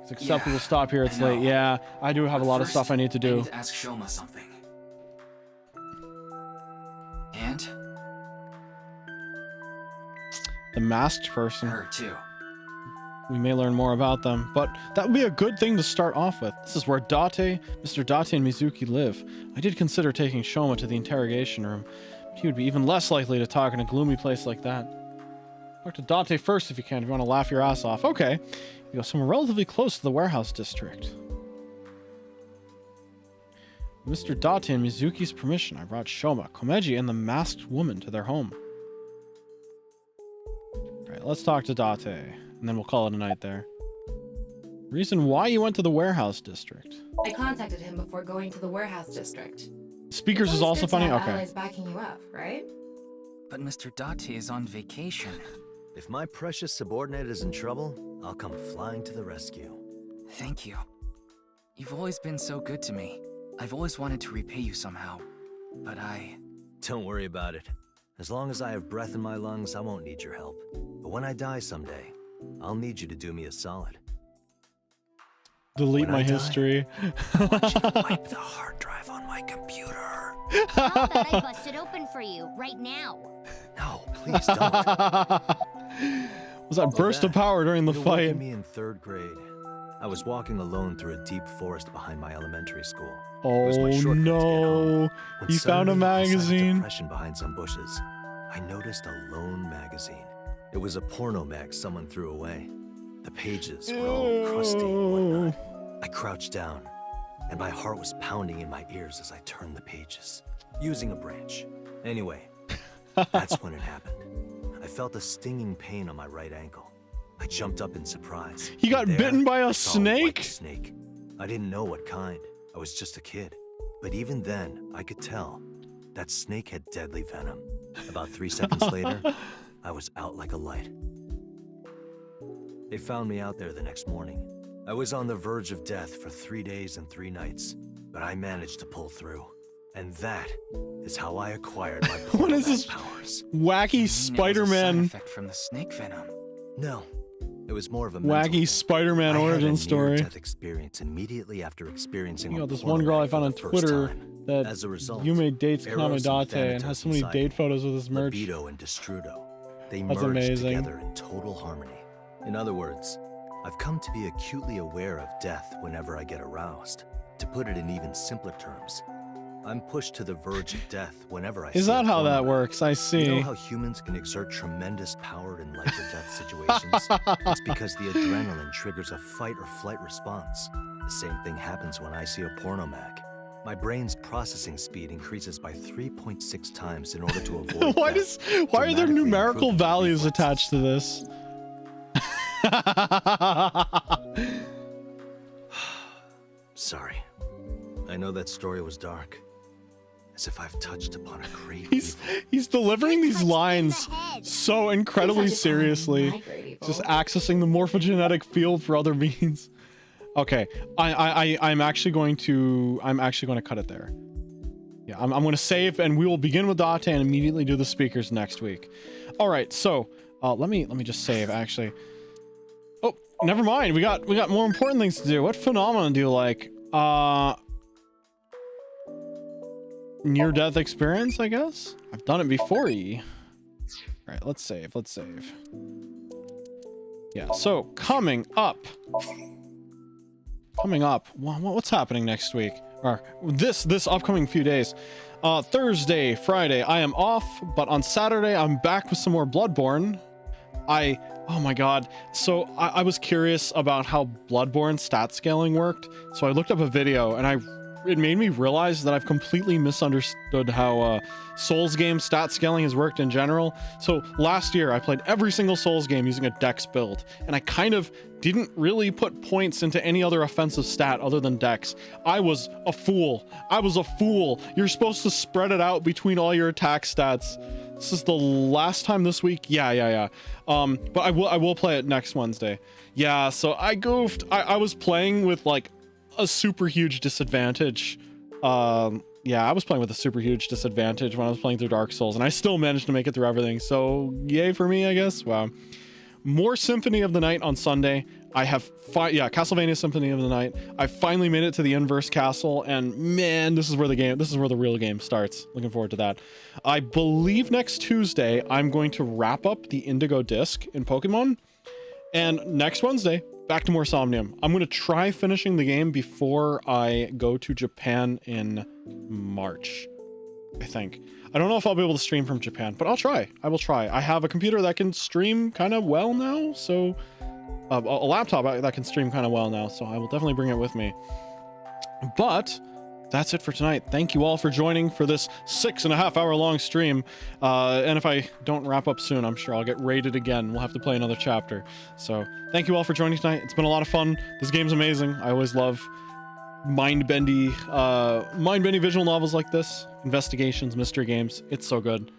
[SPEAKER 1] It's acceptable to stop here. It's late. Yeah, I do have a lot of stuff I need to do.
[SPEAKER 3] I need to ask Shoma something. And
[SPEAKER 1] the masked person.
[SPEAKER 3] Her too.
[SPEAKER 1] We may learn more about them, but that would be a good thing to start off with. This is where Mr. Date and Mizuki live. I did consider taking Shoma to the interrogation room, but he would be even less likely to talk in a gloomy place like that. Talk to Date first if you can, if you want to laugh your ass off. Okay, you go somewhere relatively close to the warehouse district. With Mr. Date and Mizuki's permission, I brought Shoma, Komeji, and the masked woman to their home. Alright, let's talk to Date. And then we'll call it a night there. Reason why you went to the warehouse district?
[SPEAKER 8] I contacted him before going to the warehouse district.
[SPEAKER 1] Speakers is also funny? Okay.
[SPEAKER 8] Allies backing you up, right?
[SPEAKER 3] But Mr. Date is on vacation.
[SPEAKER 5] If my precious subordinate is in trouble, I'll come flying to the rescue.
[SPEAKER 3] Thank you. You've always been so good to me. I've always wanted to repay you somehow, but
[SPEAKER 5] Don't worry about it. As long as I have breath in my lungs, I won't need your help. But when I die someday, I'll need you to do me a solid.
[SPEAKER 1] Delete my history.
[SPEAKER 5] I want you to wipe the hard drive on my computer.
[SPEAKER 10] How about I bust it open for you right now?
[SPEAKER 5] No, please don't.
[SPEAKER 1] Was that burst of power during the fight?
[SPEAKER 5] Me in 3rd grade. I was walking alone through a deep forest behind my elementary school.
[SPEAKER 1] Oh no! You found a magazine.
[SPEAKER 5] Depression behind some bushes. I noticed a lone magazine. It was a porno mag someone threw away. The pages were all crusty and whatnot. I crouched down, and my heart was pounding in my ears as I turned the pages, using a branch. Anyway, that's when it happened. I felt a stinging pain on my right ankle. I jumped up in surprise.
[SPEAKER 1] He got bitten by a snake?
[SPEAKER 5] Snake. I didn't know what kind. I was just a kid. But even then, I could tell that snake had deadly venom. About 3 seconds later, I was out like a light. They found me out there the next morning. I was on the verge of death for 3 days and 3 nights, but I managed to pull through. And that is how I acquired my
[SPEAKER 1] what is this
[SPEAKER 5] powers.
[SPEAKER 1] Wacky Spider-Man
[SPEAKER 3] effect from the snake venom?
[SPEAKER 5] No. It was more of a
[SPEAKER 1] wacky Spider-Man origin story.
[SPEAKER 5] Death experience immediately after experiencing
[SPEAKER 1] this one girl I found on Twitter that
[SPEAKER 5] as a result,
[SPEAKER 1] Yume dates Kaname Date and has so many date photos with his merch.
[SPEAKER 5] Libido and Destrudo. They
[SPEAKER 1] That's
[SPEAKER 5] merged
[SPEAKER 1] amazing.
[SPEAKER 5] together in total harmony. In other words, I've come to be acutely aware of death whenever I get aroused. To put it in even simpler terms, I'm pushed to the verge of death whenever I
[SPEAKER 1] Is that how that works? I see.
[SPEAKER 5] You know how humans can exert tremendous power in life or death situations? It's because the adrenaline triggers a fight or flight response. The same thing happens when I see a porno mag. My brain's processing speed increases by 3.6 times in order to avoid
[SPEAKER 1] why are there numerical values attached to this?
[SPEAKER 5] Sorry. I know that story was dark. as if I've touched upon a great
[SPEAKER 1] He's delivering these lines so incredibly seriously. Just accessing the morphogenetic field for other beings. Okay, I'm actually going to cut it there. Yeah, I'm going to save, and we will begin with Date and immediately do the speakers next week. All right, so let me just save actually. Oh, never mind. We got more important things to do. What phenomenon do you like? Near-death experience, I guess? I've done it before, All right, let's save. Yeah, so coming up. What's happening next week? Or this upcoming few days. Thursday, Friday, I am off, but on Saturday, I'm back with some more Bloodborne. Oh my god. So I was curious about how Bloodborne stat scaling worked. So I looked up a video, and it made me realize that I've completely misunderstood how Souls game stat scaling has worked in general. So last year I played every single Souls game using a Dex build, and I kind of didn't really put points into any other offensive stat other than Dex. I was a fool. You're supposed to spread it out between all your attack stats. This is the last time this week. Yeah. But I will play it next Wednesday. Yeah, so I goofed. I was playing with like a super huge disadvantage. Yeah, I was playing with a super huge disadvantage when I was playing through Dark Souls, and I still managed to make it through everything. So yay for me, I guess. Wow. More Symphony of the Night on Sunday. I have Castlevania Symphony of the Night. I finally made it to the Inverse Castle, and man, this is where the real game starts. Looking forward to that. I believe next Tuesday I'm going to wrap up the Indigo Disc in Pokemon, and next Wednesday back to more Somnium. I'm going to try finishing the game before I go to Japan in March, I think. I don't know if I'll be able to stream from Japan, but I'll try. I will try. I have a computer that can stream kind of well now, so a laptop that can stream kind of well now, so I will definitely bring it with me. But that's it for tonight. Thank you all for joining for this 6.5 hour long stream. And if I don't wrap up soon, I'm sure I'll get raided again. We'll have to play another chapter. So thank you all for joining tonight. It's been a lot of fun. This game's amazing. I always love mind-bendy visual novels like this. Investigations, mystery games. It's so good.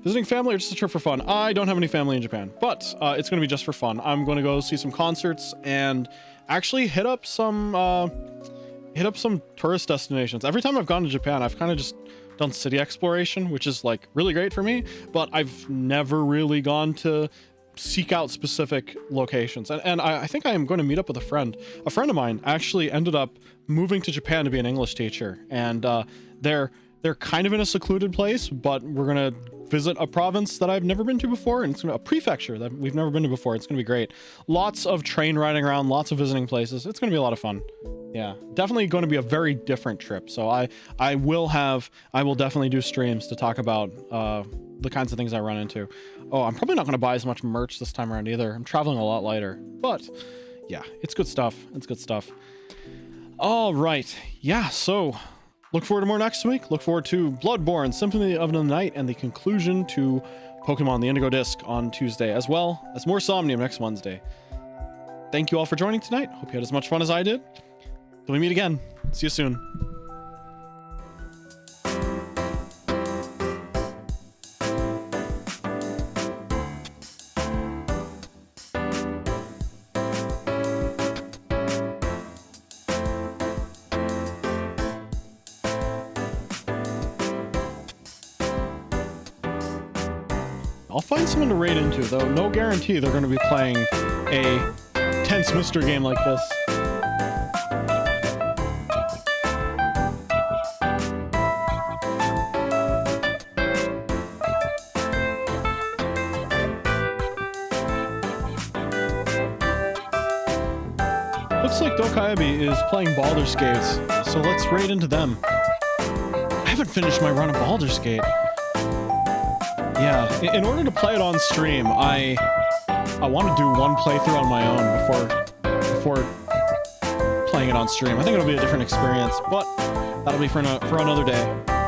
[SPEAKER 1] Visiting family or just a trip for fun? I don't have any family in Japan, but it's going to be just for fun. I'm going to go see some concerts and actually hit up some tourist destinations. Every time I've gone to Japan, I've kind of just done city exploration, which is like really great for me, but I've never really gone to seek out specific locations. And I think I am going to meet up with a friend. A friend of mine actually ended up moving to Japan to be an English teacher, and they're kind of in a secluded place, but we're going to visit a province that I've never been to before, and it's a prefecture that we've never been to before. It's going to be great. Lots of train riding around, lots of visiting places. It's going to be a lot of fun. Yeah, definitely going to be a very different trip. So I will definitely do streams to talk about the kinds of things I run into. Oh, I'm probably not going to buy as much merch this time around either. I'm traveling a lot lighter, but yeah, it's good stuff. It's good stuff. All right. Yeah, so look forward to more next week. Look forward to Bloodborne, Symphony of the Night, and the conclusion to Pokemon the Indigo Disc on Tuesday, as well as more Somnium next Wednesday. Thank you all for joining tonight. Hope you had as much fun as I did. Till we meet again. See you soon. I'll find someone to raid into, though no guarantee they're going to be playing a tense mystery game like this. Looks like Dokaebi is playing Baldur's Gate, so let's raid into them. I haven't finished my run of Baldur's Gate. Yeah, in order to play it on stream, I want to do one playthrough on my own before playing it on stream. I think it'll be a different experience, but that'll be for another day.